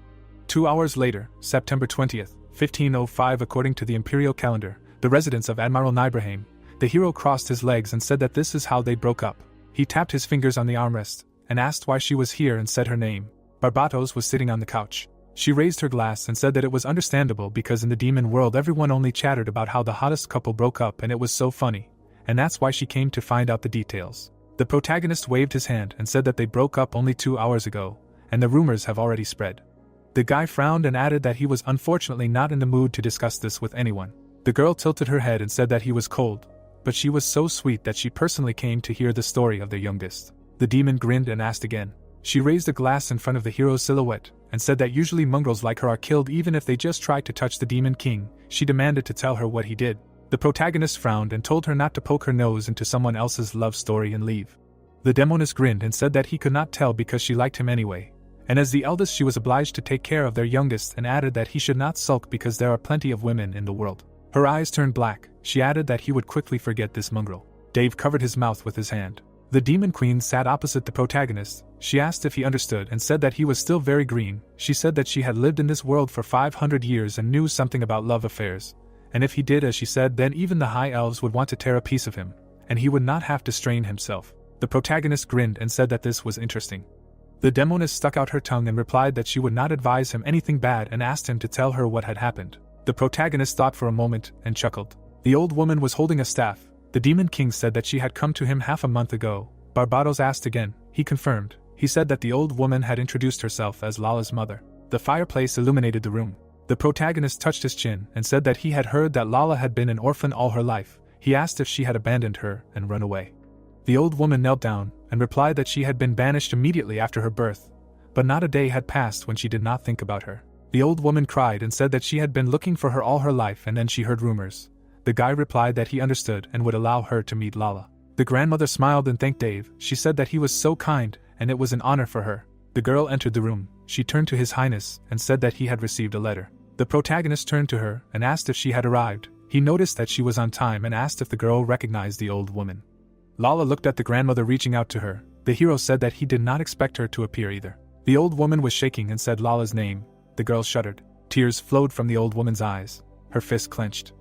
2 hours later, September 20th, 1505, according to the imperial calendar, the residence of Admiral Nibrahim, the hero crossed his legs and said that this is how they broke up. He tapped his fingers on the armrest and asked why she was here and said her name. Barbatos was sitting on the couch. She raised her glass and said that it was understandable because in the demon world everyone only chattered about how the hottest couple broke up and it was so funny, and that's why she came to find out the details. The protagonist waved his hand and said that they broke up only 2 hours ago, and the rumors have already spread. The guy frowned and added that he was unfortunately not in the mood to discuss this with anyone. The girl tilted her head and said that he was cold, but she was so sweet that she personally came to hear the story of their youngest. The demon grinned and asked again. She raised a glass in front of the hero's silhouette and said that usually mongrels like her are killed even if they just try to touch the demon king. She demanded to tell her what he did. The protagonist frowned and told her not to poke her nose into someone else's love story and leave. The demoness grinned and said that he could not tell because she liked him anyway, and as the eldest she was obliged to take care of their youngest, and added that he should not sulk because there are plenty of women in the world. Her eyes turned black. She added that he would quickly forget this mongrel. Dave covered his mouth with his hand. The demon queen sat opposite the protagonist. She asked if he understood and said that he was still very green. She said that she had lived in this world for 500 years and knew something about love affairs, and if he did as she said, then even the high elves would want to tear a piece of him, and he would not have to strain himself. The protagonist grinned and said that this was interesting. The demoness stuck out her tongue and replied that she would not advise him anything bad and asked him to tell her what had happened. The protagonist thought for a moment and chuckled. The old woman was holding a staff. The demon king said that she had come to him half a month ago. Barbados asked again. He confirmed. He said that the old woman had introduced herself as Lala's mother. The fireplace illuminated the room. The protagonist touched his chin and said that he had heard that Lala had been an orphan all her life. He asked if she had abandoned her and run away. The old woman knelt down and replied that she had been banished immediately after her birth, but not a day had passed when she did not think about her. The old woman cried and said that she had been looking for her all her life, and then she heard rumors. The guy replied that he understood and would allow her to meet Lala. The grandmother smiled and thanked Dave. She said that he was so kind and it was an honor for her. The girl entered the room. She turned to His Highness and said that he had received a letter. The protagonist turned to her and asked if she had arrived. He noticed that she was on time and asked if the girl recognized the old woman. Lala looked at the grandmother reaching out to her. The hero said that he did not expect her to appear either. The old woman was shaking and said Lala's name. The girl shuddered. Tears flowed from the old woman's eyes. Her fist clenched.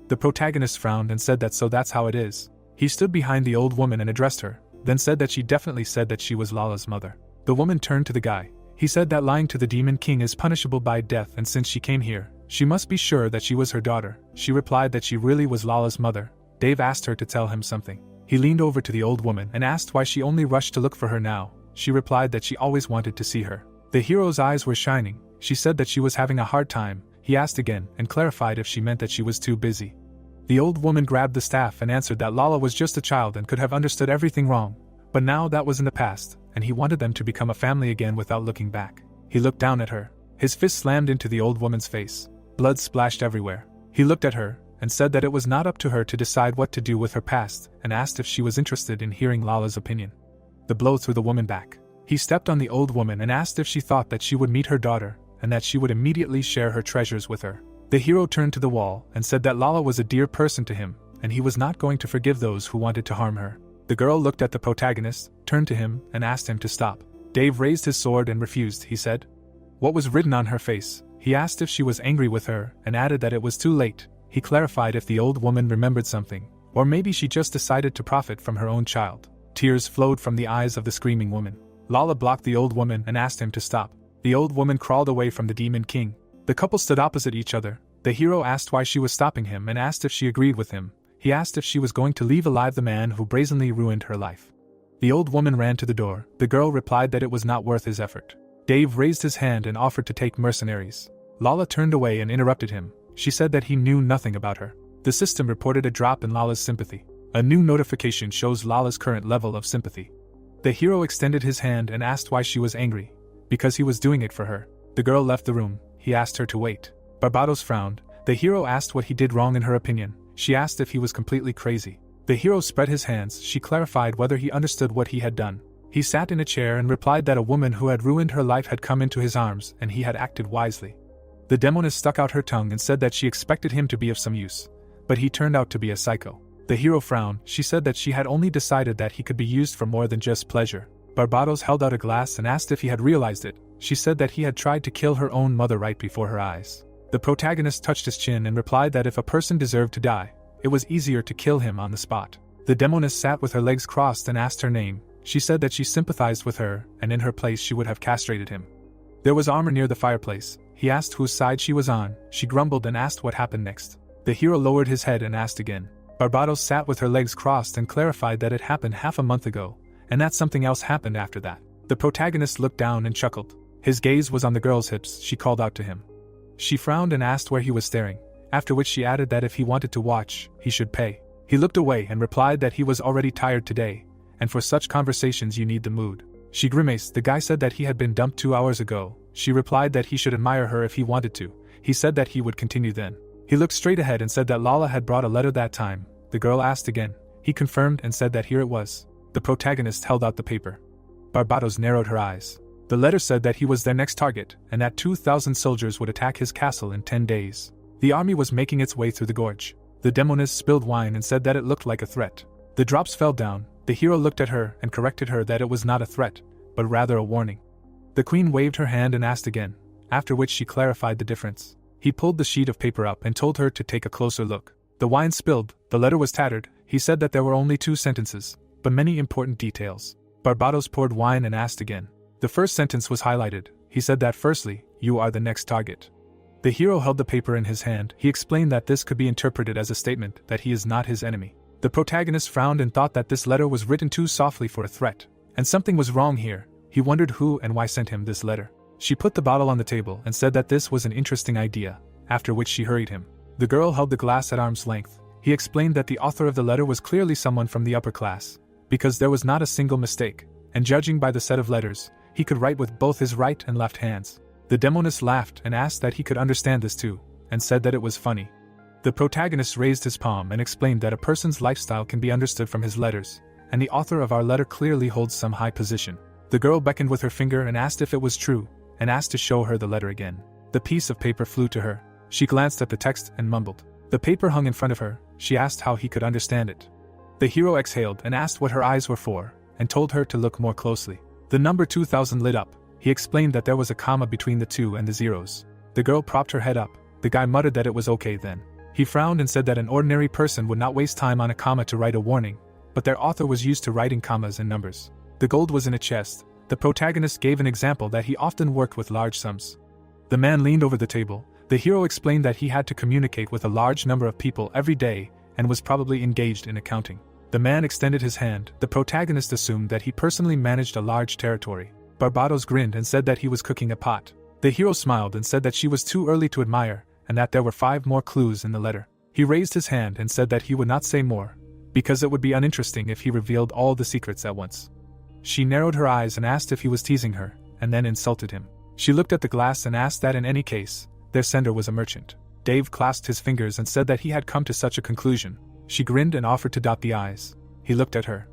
The protagonist frowned and said that so that's how it is. He stood behind the old woman and addressed her, then said that she definitely said that she was Lala's mother. The woman turned to the guy. He said that lying to the demon king is punishable by death, and since she came here, she must be sure that she was her daughter. She replied that she really was Lala's mother. Dave asked her to tell him something. He leaned over to the old woman and asked why she only rushed to look for her now. She replied that she always wanted to see her. The hero's eyes were shining. She said that she was having a hard time. He asked again and clarified if she meant that she was too busy. The old woman grabbed the staff and answered that Lala was just a child and could have understood everything wrong, but now that was in the past, and he wanted them to become a family again without looking back. He looked down at her. His fist slammed into the old woman's face. Blood splashed everywhere. He looked at her and said that it was not up to her to decide what to do with her past, and asked if she was interested in hearing Lala's opinion. The blow threw the woman back. He stepped on the old woman and asked if she thought that she would meet her daughter, and that she would immediately share her treasures with her. The hero turned to the wall and said that Lala was a dear person to him, and he was not going to forgive those who wanted to harm her. The girl looked at the protagonist, turned to him, and asked him to stop. Dave raised his sword and refused. He said. What was written on her face? He asked if she was angry with her, and added that it was too late. He clarified if the old woman remembered something, or maybe she just decided to profit from her own child. Tears flowed from the eyes of the screaming woman. Lala blocked the old woman and asked him to stop. The old woman crawled away from the demon king. The couple stood opposite each other. The hero asked why she was stopping him and asked if she agreed with him. He asked if she was going to leave alive the man who brazenly ruined her life. The old woman ran to the door. The girl replied that it was not worth his effort. Dave raised his hand and offered to take mercenaries. Lala turned away and interrupted him. She said that he knew nothing about her. The system reported a drop in Lala's sympathy. A new notification shows Lala's current level of sympathy. The hero extended his hand and asked why she was angry. Because he was doing it for her. The girl left the room. He asked her to wait. Barbados frowned. The hero asked what he did wrong in her opinion. She asked if he was completely crazy. The hero spread his hands. She clarified whether he understood what he had done. He sat in a chair and replied that a woman who had ruined her life had come into his arms and he had acted wisely. The demoness stuck out her tongue and said that she expected him to be of some use, but he turned out to be a psycho. The hero frowned. She said that she had only decided that he could be used for more than just pleasure. Barbados held out a glass and asked if he had realized it. She said that he had tried to kill her own mother right before her eyes. The protagonist touched his chin and replied that if a person deserved to die, it was easier to kill him on the spot. The demoness sat with her legs crossed and asked her name. She said that she sympathized with her, and in her place she would have castrated him. There was armor near the fireplace. He asked whose side she was on. She grumbled and asked what happened next. The hero lowered his head and asked again. Barbados sat with her legs crossed and clarified that it happened half a month ago, and that something else happened after that. The protagonist looked down and chuckled. His gaze was on the girl's hips. She called out to him. She frowned and asked where he was staring, after which she added that if he wanted to watch, he should pay. He looked away and replied that he was already tired today, and for such conversations you need the mood. She grimaced. The guy said that he had been dumped 2 hours ago. She replied that he should admire her if he wanted to. He said that he would continue then. He looked straight ahead and said that Lala had brought a letter that time. The girl asked again. He confirmed and said that here it was. The protagonist held out the paper. Barbados narrowed her eyes. The letter said that he was their next target, and that 2,000 soldiers would attack his castle in 10 days. The army was making its way through the gorge. The demoness spilled wine and said that it looked like a threat. The drops fell down. The hero looked at her and corrected her that it was not a threat, but rather a warning. The queen waved her hand and asked again, after which she clarified the difference. He pulled the sheet of paper up and told her to take a closer look. The wine spilled, the letter was tattered. He said that there were only 2 sentences, but many important details. Barbados poured wine and asked again. The first sentence was highlighted. He said that firstly, you are the next target. The hero held the paper in his hand. He explained that this could be interpreted as a statement that he is not his enemy. The protagonist frowned and thought that this letter was written too softly for a threat, and something was wrong here. He wondered who and why sent him this letter. She put the bottle on the table and said that this was an interesting idea, after which she hurried him. The girl held the glass at arm's length. He explained that the author of the letter was clearly someone from the upper class, because there was not a single mistake, and judging by the set of letters, he could write with both his right and left hands. The demoness laughed and asked that he could understand this too, and said that it was funny. The protagonist raised his palm and explained that a person's lifestyle can be understood from his letters, and the author of our letter clearly holds some high position. The girl beckoned with her finger and asked if it was true, and asked to show her the letter again. The piece of paper flew to her. She glanced at the text and mumbled. The paper hung in front of her. She asked how he could understand it. The hero exhaled and asked what her eyes were for, and told her to look more closely. The number 2000 lit up. He explained that there was a comma between the 2 and the zeros. The girl propped her head up. The guy muttered that it was okay then. He frowned and said that an ordinary person would not waste time on a comma to write a warning, but their author was used to writing commas and numbers. The gold was in a chest. The protagonist gave an example that he often worked with large sums. The man leaned over the table. The hero explained that he had to communicate with a large number of people every day and was probably engaged in accounting. The man extended his hand. The protagonist assumed that he personally managed a large territory. Barbados grinned and said that he was cooking a pot. The hero smiled and said that she was too early to admire, and that there were 5 more clues in the letter. He raised his hand and said that he would not say more, because it would be uninteresting if he revealed all the secrets at once. She narrowed her eyes and asked if he was teasing her, and then insulted him. She looked at the glass and asked that in any case, their sender was a merchant. Dave clasped his fingers and said that he had come to such a conclusion. She grinned and offered to dot the i's. He looked at her.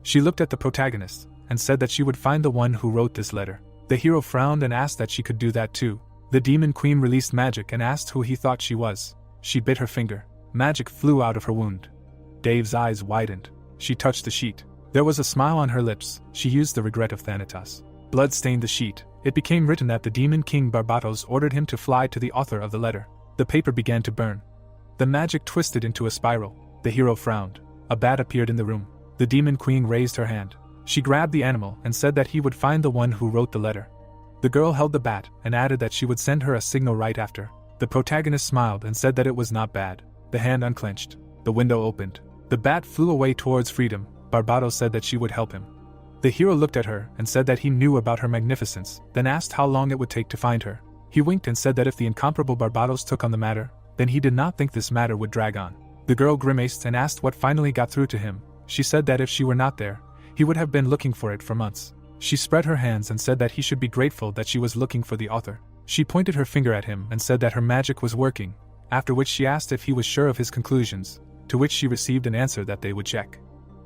She looked at the protagonist, and said that she would find the one who wrote this letter. The hero frowned and asked that she could do that too. The demon queen released magic and asked who he thought she was. She bit her finger. Magic flew out of her wound. Dave's eyes widened. She touched the sheet. There was a smile on her lips. She used the regret of Thanatos. Blood stained the sheet. It became written that the demon king Barbados ordered him to fly to the author of the letter. The paper began to burn. The magic twisted into a spiral. The hero frowned. A bat appeared in the room. The demon queen raised her hand. She grabbed the animal and said that he would find the one who wrote the letter. The girl held the bat and added that she would send her a signal right after. The protagonist smiled and said that it was not bad. The hand unclenched. The window opened. The bat flew away towards freedom. Barbados said that she would help him. The hero looked at her and said that he knew about her magnificence, then asked how long it would take to find her. He winked and said that if the incomparable Barbados took on the matter, then he did not think this matter would drag on. The girl grimaced and asked what finally got through to him. She said that if she were not there, he would have been looking for it for months. She spread her hands and said that he should be grateful that she was looking for the author. She pointed her finger at him and said that her magic was working, after which she asked if he was sure of his conclusions, to which she received an answer that they would check.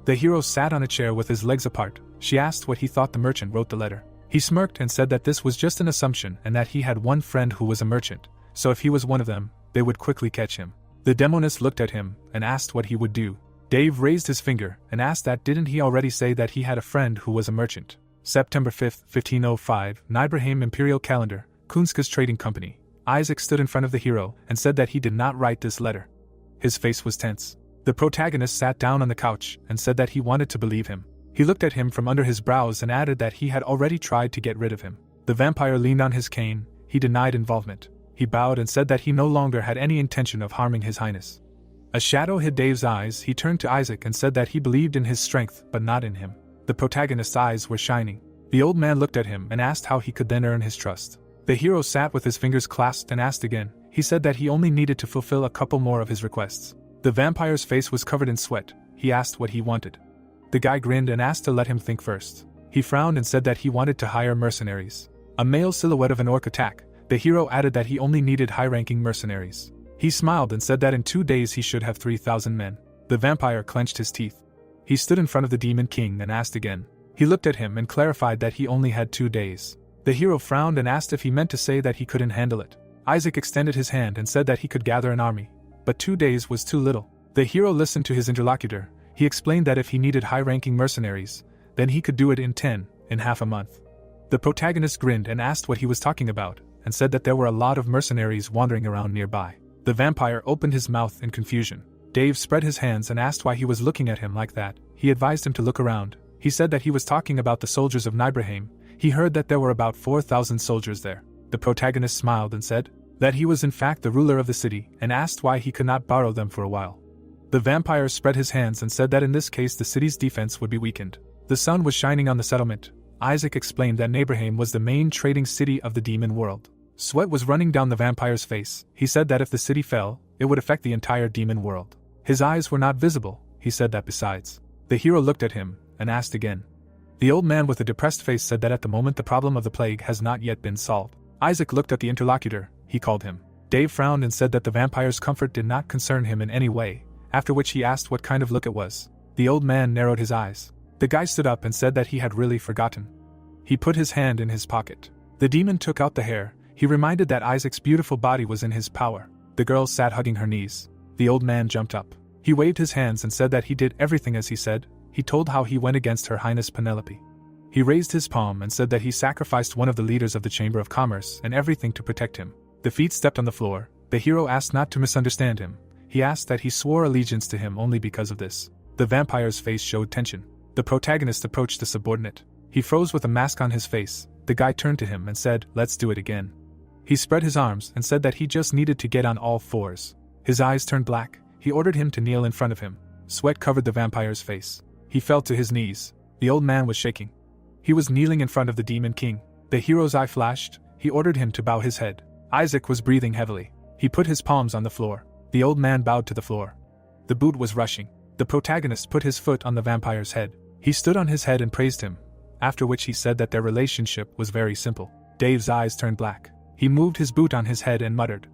The hero sat on a chair with his legs apart. She asked what he thought the merchant wrote the letter. He smirked and said that this was just an assumption and that he had one friend who was a merchant, so if he was one of them, they would quickly catch him. The demoness looked at him and asked what he would do. Dave raised his finger and asked that didn't he already say that he had a friend who was a merchant. September 5, 1505, Nibrahim Imperial Calendar, Kunska's Trading Company. Isaac stood in front of the hero and said that he did not write this letter. His face was tense. The protagonist sat down on the couch and said that he wanted to believe him. He looked at him from under his brows and added that he had already tried to get rid of him. The vampire leaned on his cane. He denied involvement. He bowed and said that he no longer had any intention of harming His Highness. A shadow hid Dave's eyes. He turned to Isaac and said that he believed in his strength but not in him. The protagonist's eyes were shining. The old man looked at him and asked how he could then earn his trust. The hero sat with his fingers clasped and asked again. He said that he only needed to fulfill a couple more of his requests. The vampire's face was covered in sweat. He asked what he wanted. The guy grinned and asked to let him think first. He frowned and said that he wanted to hire mercenaries. A male silhouette of an orc attack. The hero added that he only needed high-ranking mercenaries. He smiled and said that in 2 days he should have 3,000 men. The vampire clenched his teeth. He stood in front of the Demon King and asked again. He looked at him and clarified that he only had 2 days. The hero frowned and asked if he meant to say that he couldn't handle it. Isaac extended his hand and said that he could gather an army, but 2 days was too little. The hero listened to his interlocutor. He explained that if he needed high-ranking mercenaries, then he could do it in half a month. The protagonist grinned and asked what he was talking about, and said that there were a lot of mercenaries wandering around nearby. The vampire opened his mouth in confusion. Dave spread his hands and asked why he was looking at him like that. He advised him to look around. He said that he was talking about the soldiers of Nibelheim. He heard that there were about 4,000 soldiers there. The protagonist smiled and said that he was in fact the ruler of the city, and asked why he could not borrow them for a while. The vampire spread his hands and said that in this case the city's defense would be weakened. The sun was shining on the settlement. Isaac explained that Nibelheim was the main trading city of the demon world. Sweat was running down the vampire's face. He said that if the city fell, it would affect the entire demon world. His eyes were not visible. He said that besides. The hero looked at him and asked again. The old man with a depressed face said that at the moment the problem of the plague has not yet been solved. Isaac looked at the interlocutor. He called him. Dave frowned and said that the vampire's comfort did not concern him in any way, after which he asked what kind of look it was. The old man narrowed his eyes. The guy stood up and said that he had really forgotten. He put his hand in his pocket. The demon took out the hair. He reminded that Isaac's beautiful body was in his power. The girl sat hugging her knees. The old man jumped up. He waved his hands and said that he did everything as he said. He told how he went against Her Highness Penelope. He raised his palm and said that he sacrificed one of the leaders of the Chamber of Commerce and everything to protect him. The feet stepped on the floor. The hero asked not to misunderstand him. He asked that he swore allegiance to him only because of this. The vampire's face showed tension. The protagonist approached the subordinate. He froze with a mask on his face. The guy turned to him and said, "Let's do it again." He spread his arms and said that he just needed to get on all fours. His eyes turned black. He ordered him to kneel in front of him. Sweat covered the vampire's face. He fell to his knees. The old man was shaking. He was kneeling in front of the Demon King. The hero's eye flashed. He ordered him to bow his head. Isaac was breathing heavily. He put his palms on the floor. The old man bowed to the floor. The boot was rushing. The protagonist put his foot on the vampire's head. He stood on his head and praised him, after which he said that their relationship was very simple. Dave's eyes turned black. He moved his boot on his head and muttered.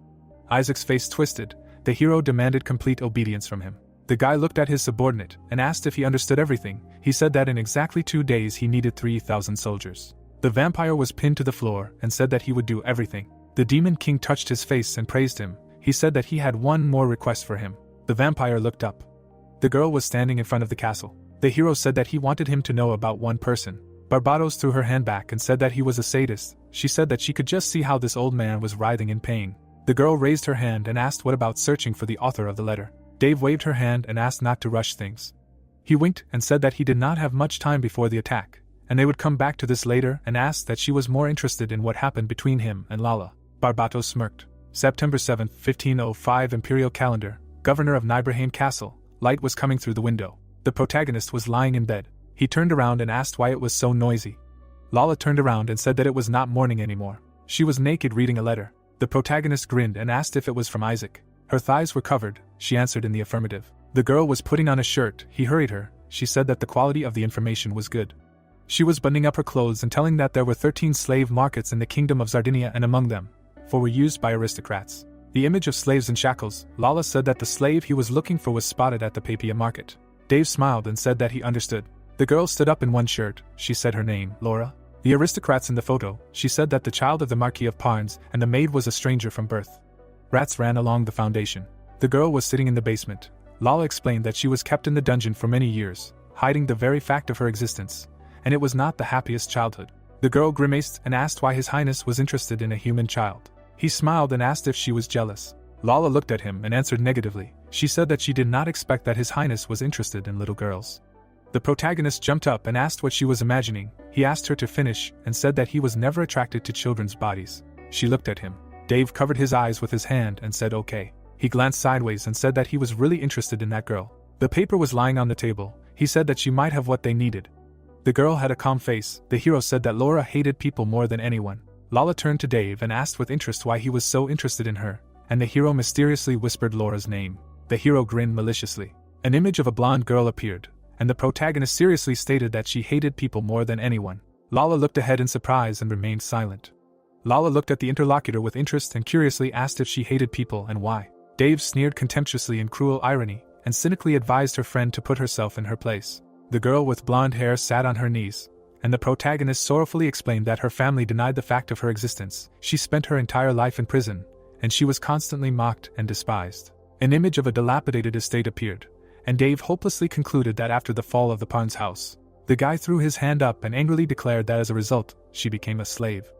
Isaac's face twisted. The hero demanded complete obedience from him. The guy looked at his subordinate and asked if he understood everything. He said that in exactly 2 days he needed 3,000 soldiers. The vampire was pinned to the floor and said that he would do everything. The Demon King touched his face and praised him. He said that he had one more request for him. The vampire looked up. The girl was standing in front of the castle. The hero said that he wanted him to know about one person. Barbados threw her hand back and said that he was a sadist. She said that she could just see how this old man was writhing in pain. The girl raised her hand and asked what about searching for the author of the letter. Dave waved her hand and asked not to rush things. He winked and said that he did not have much time before the attack, and they would come back to this later, and asked that she was more interested in what happened between him and Lala. Barbatos smirked. September 7, 1505 Imperial Calendar. Governor of Nibelheim Castle. Light was coming through the window. The protagonist was lying in bed. He turned around and asked why it was so noisy. Lala turned around and said that it was not morning anymore. She was naked reading a letter. The protagonist grinned and asked if it was from Isaac. Her thighs were covered. She answered in the affirmative. The girl was putting on a shirt. He hurried her. She said that the quality of the information was good. She was buttoning up her clothes and telling that there were 13 slave markets in the kingdom of Sardinia, and among them, 4 were used by aristocrats. The image of slaves in shackles. Lala said that the slave he was looking for was spotted at the Papia market. Dave smiled and said that he understood. The girl stood up in one shirt. She said her name, Laura. The aristocrats in the photo. She said that the child of the Marquis of Parnes and the maid was a stranger from birth. Rats ran along the foundation. The girl was sitting in the basement. Lala explained that she was kept in the dungeon for many years, hiding the very fact of her existence, and it was not the happiest childhood. The girl grimaced and asked why His Highness was interested in a human child. He smiled and asked if she was jealous. Lala looked at him and answered negatively. She said that she did not expect that His Highness was interested in little girls. The protagonist jumped up and asked what she was imagining. He asked her to finish and said that he was never attracted to children's bodies. She looked at him. Dave covered his eyes with his hand and said okay. He glanced sideways and said that he was really interested in that girl. The paper was lying on the table. He said that she might have what they needed. The girl had a calm face. The hero said that Laura hated people more than anyone. Lala turned to Dave and asked with interest why he was so interested in her, and the hero mysteriously whispered Laura's name. The hero grinned maliciously. An image of a blonde girl appeared, and the protagonist seriously stated that she hated people more than anyone. Lala looked ahead in surprise and remained silent. Lala looked at the interlocutor with interest and curiously asked if she hated people and why. Dave sneered contemptuously in cruel irony, and cynically advised her friend to put herself in her place. The girl with blonde hair sat on her knees, and the protagonist sorrowfully explained that her family denied the fact of her existence. She spent her entire life in prison, and she was constantly mocked and despised. An image of a dilapidated estate appeared, and Dave hopelessly concluded that after the fall of the Parnes house, the guy threw his hand up and angrily declared that as a result, she became a slave.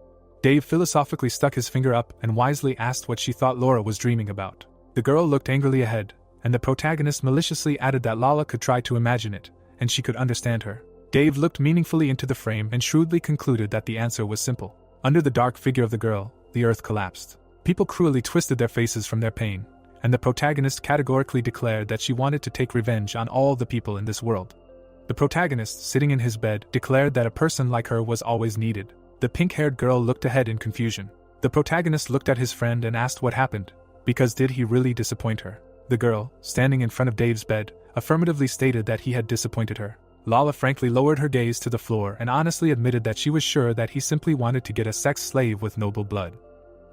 Dave philosophically stuck his finger up and wisely asked what she thought Laura was dreaming about. The girl looked angrily ahead, and the protagonist maliciously added that Lala could try to imagine it, and she could understand her. Dave looked meaningfully into the frame and shrewdly concluded that the answer was simple. Under the dark figure of the girl, the earth collapsed. People cruelly twisted their faces from their pain, and the protagonist categorically declared that she wanted to take revenge on all the people in this world. The protagonist, sitting in his bed, declared that a person like her was always needed. The pink-haired girl looked ahead in confusion. The protagonist looked at his friend and asked what happened, because did he really disappoint her? The girl, standing in front of Dave's bed, affirmatively stated that he had disappointed her. Lala frankly lowered her gaze to the floor and honestly admitted that she was sure that he simply wanted to get a sex slave with noble blood.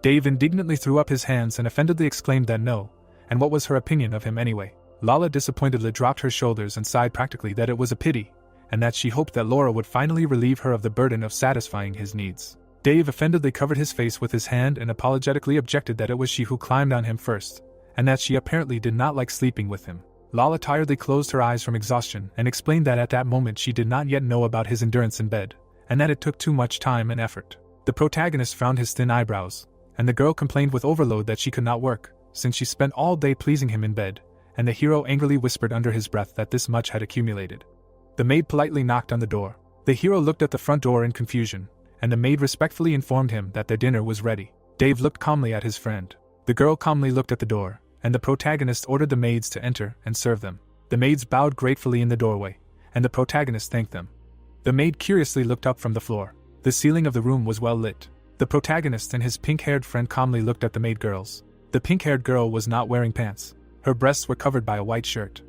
Dave indignantly threw up his hands and offendedly exclaimed that no, and what was her opinion of him anyway? Lala disappointedly dropped her shoulders and sighed practically that it was a pity, and that she hoped that Laura would finally relieve her of the burden of satisfying his needs. Dave offendedly covered his face with his hand and apologetically objected that it was she who climbed on him first, and that she apparently did not like sleeping with him. Lala tiredly closed her eyes from exhaustion and explained that at that moment she did not yet know about his endurance in bed, and that it took too much time and effort. The protagonist frowned his thin eyebrows, and the girl complained with overload that she could not work, since she spent all day pleasing him in bed, and the hero angrily whispered under his breath that this much had accumulated. The maid politely knocked on the door. The hero looked at the front door in confusion, and the maid respectfully informed him that their dinner was ready. Dave looked calmly at his friend. The girl calmly looked at the door, and the protagonist ordered the maids to enter and serve them. The maids bowed gratefully in the doorway, and the protagonist thanked them. The maid curiously looked up from the floor. The ceiling of the room was well lit. The protagonist and his pink-haired friend calmly looked at the maid girls. The pink-haired girl was not wearing pants. Her breasts were covered by a white shirt.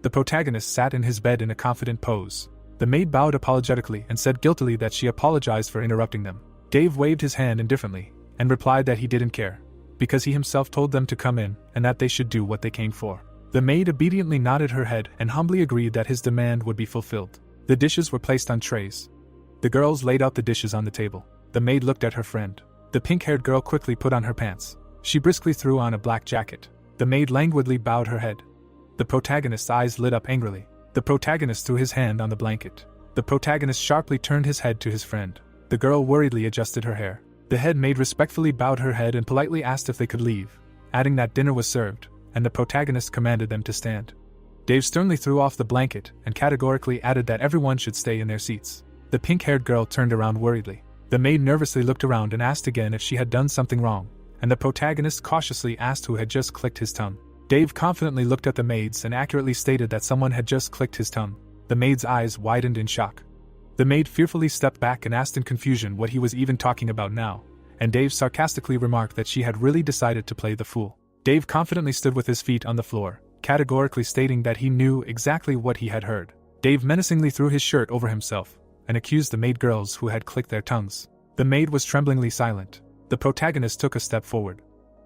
The protagonist sat in his bed in a confident pose. The maid bowed apologetically and said guiltily that she apologized for interrupting them. Dave waved his hand indifferently, and replied that he didn't care, because he himself told them to come in, and that they should do what they came for. The maid obediently nodded her head and humbly agreed that his demand would be fulfilled. The dishes were placed on trays. The girls laid out the dishes on the table. The maid looked at her friend. The pink-haired girl quickly put on her pants. She briskly threw on a black jacket. The maid languidly bowed her head. The protagonist's eyes lit up angrily. The protagonist threw his hand on the blanket. The protagonist sharply turned his head to his friend. The girl worriedly adjusted her hair. The head maid respectfully bowed her head and politely asked if they could leave, adding that dinner was served, and the protagonist commanded them to stand. Dave sternly threw off the blanket and categorically added that everyone should stay in their seats. The pink-haired girl turned around worriedly. The maid nervously looked around and asked again if she had done something wrong, and the protagonist cautiously asked who had just clicked his tongue. Dave confidently looked at the maids and accurately stated that someone had just clicked his tongue. The maid's eyes widened in shock. The maid fearfully stepped back and asked in confusion what he was even talking about now, and Dave sarcastically remarked that she had really decided to play the fool. Dave confidently stood with his feet on the floor, categorically stating that he knew exactly what he had heard. Dave menacingly threw his shirt over himself and accused the maid girls who had clicked their tongues. The maid was tremblingly silent. The protagonist took a step forward.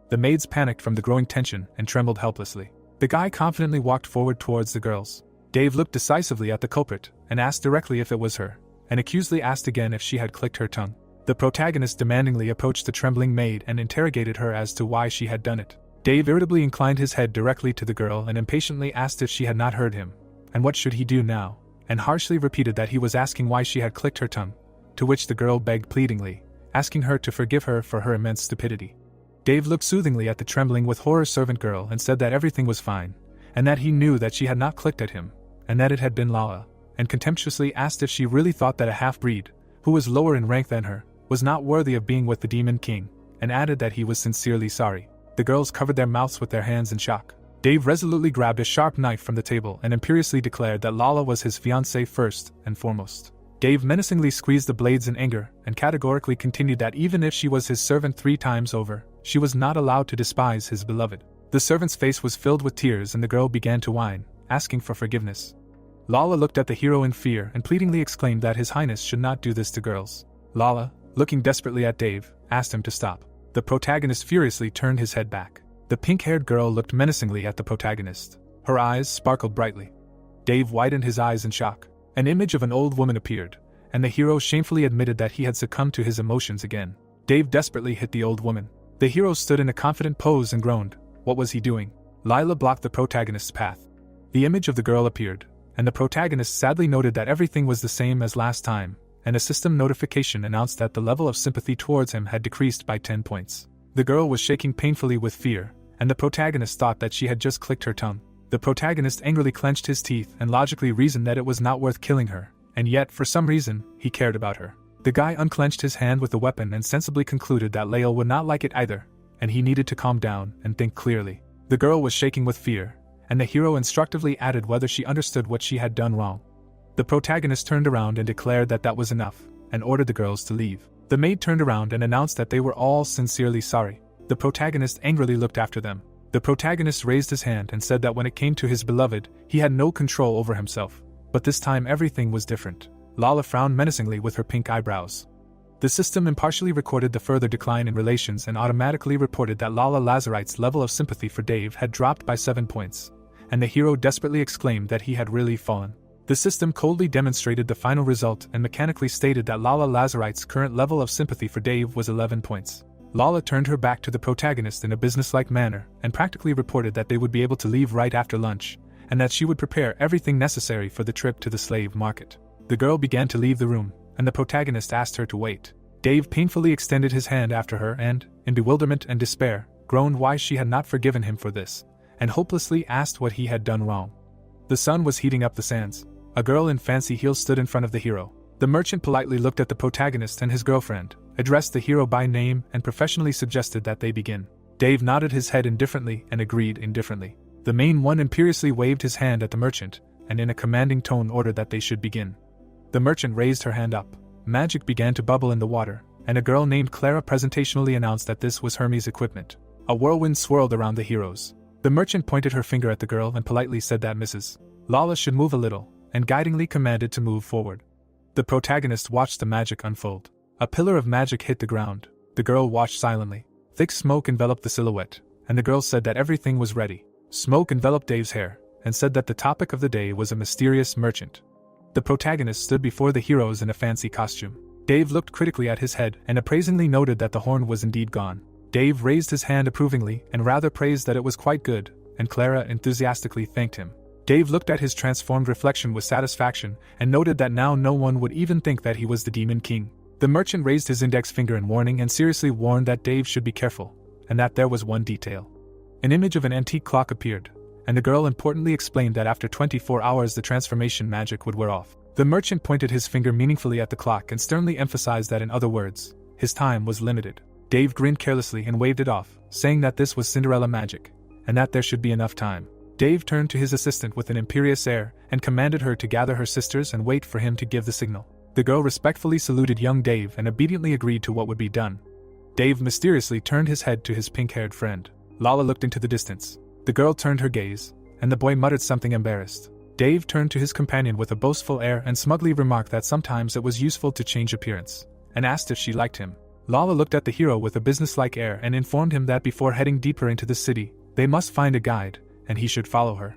The maids panicked from the growing tension and trembled helplessly. The guy confidently walked forward towards the girls. Dave looked decisively at the culprit and asked directly if it was her, and accusedly asked again if she had clicked her tongue. The protagonist demandingly approached the trembling maid and interrogated her as to why she had done it. Dave irritably inclined his head directly to the girl and impatiently asked if she had not heard him, and what should he do now, and harshly repeated that he was asking why she had clicked her tongue, to which the girl begged pleadingly, asking her to forgive her for her immense stupidity. Dave looked soothingly at the trembling with horror servant girl and said that everything was fine, and that he knew that she had not clicked at him, and that it had been Lala, and contemptuously asked if she really thought that a half-breed, who was lower in rank than her, was not worthy of being with the Demon King, and added that he was sincerely sorry. The girls covered their mouths with their hands in shock. Dave resolutely grabbed a sharp knife from the table and imperiously declared that Lala was his fiancée first and foremost. Dave menacingly squeezed the blades in anger and categorically continued that even if she was his servant 3 times over, she was not allowed to despise his beloved. The servant's face was filled with tears and the girl began to whine, asking for forgiveness. Lala looked at the hero in fear and pleadingly exclaimed that His Highness should not do this to girls. Lala, looking desperately at Dave, asked him to stop. The protagonist furiously turned his head back. The pink-haired girl looked menacingly at the protagonist. Her eyes sparkled brightly. Dave widened his eyes in shock. An image of an old woman appeared, and the hero shamefully admitted that he had succumbed to his emotions again. Dave desperately hit the old woman. The hero stood in a confident pose and groaned. What was he doing? Lila blocked the protagonist's path. The image of the girl appeared, and the protagonist sadly noted that everything was the same as last time, and a system notification announced that the level of sympathy towards him had decreased by 10 points. The girl was shaking painfully with fear, and the protagonist thought that she had just clicked her tongue. The protagonist angrily clenched his teeth and logically reasoned that it was not worth killing her, and yet, for some reason, he cared about her. The guy unclenched his hand with the weapon and sensibly concluded that Lael would not like it either, and he needed to calm down and think clearly. The girl was shaking with fear, and the hero instructively added whether she understood what she had done wrong. The protagonist turned around and declared that that was enough, and ordered the girls to leave. The maid turned around and announced that they were all sincerely sorry. The protagonist angrily looked after them. The protagonist raised his hand and said that when it came to his beloved, he had no control over himself. But this time everything was different. Lala frowned menacingly with her pink eyebrows. The system impartially recorded the further decline in relations and automatically reported that Lala Lazarite's level of sympathy for Dave had dropped by 7 points, and the hero desperately exclaimed that he had really fallen. The system coldly demonstrated the final result and mechanically stated that Lala Lazarite's current level of sympathy for Dave was 11 points. Lala turned her back to the protagonist in a businesslike manner and practically reported that they would be able to leave right after lunch, and that she would prepare everything necessary for the trip to the slave market. The girl began to leave the room, and the protagonist asked her to wait. Dave painfully extended his hand after her and, in bewilderment and despair, groaned why she had not forgiven him for this, and hopelessly asked what he had done wrong. The sun was heating up the sands. A girl in fancy heels stood in front of the hero. The merchant politely looked at the protagonist and his girlfriend, addressed the hero by name and professionally suggested that they begin. Dave nodded his head indifferently and agreed indifferently. The main one imperiously waved his hand at the merchant, and in a commanding tone ordered that they should begin. The merchant raised her hand up. Magic began to bubble in the water, and a girl named Clara presentationally announced that this was Hermes' equipment. A whirlwind swirled around the heroes. The merchant pointed her finger at the girl and politely said that Mrs. Lala should move a little, and guidingly commanded to move forward. The protagonist watched the magic unfold. A pillar of magic hit the ground. The girl watched silently. Thick smoke enveloped the silhouette, and the girl said that everything was ready. Smoke enveloped Dave's hair, and said that the topic of the day was a mysterious merchant. The protagonist stood before the heroes in a fancy costume. Dave looked critically at his head and appraisingly noted that the horn was indeed gone. Dave raised his hand approvingly and rather praised that it was quite good, and Clara enthusiastically thanked him. Dave looked at his transformed reflection with satisfaction and noted that now no one would even think that he was the Demon King. The merchant raised his index finger in warning and seriously warned that Dave should be careful, and that there was one detail. An image of an antique clock appeared, and the girl importantly explained that after 24 hours the transformation magic would wear off. The merchant pointed his finger meaningfully at the clock and sternly emphasized that in other words, his time was limited. Dave grinned carelessly and waved it off, saying that this was Cinderella magic, and that there should be enough time. Dave turned to his assistant with an imperious air and commanded her to gather her sisters and wait for him to give the signal. The girl respectfully saluted young Dave and obediently agreed to what would be done. Dave mysteriously turned his head to his pink-haired friend. Lala looked into the distance. The girl turned her gaze, and the boy muttered something embarrassed. Dave turned to his companion with a boastful air and smugly remarked that sometimes it was useful to change appearance, and asked if she liked him. Lala looked at the hero with a businesslike air and informed him that before heading deeper into the city, they must find a guide, and he should follow her.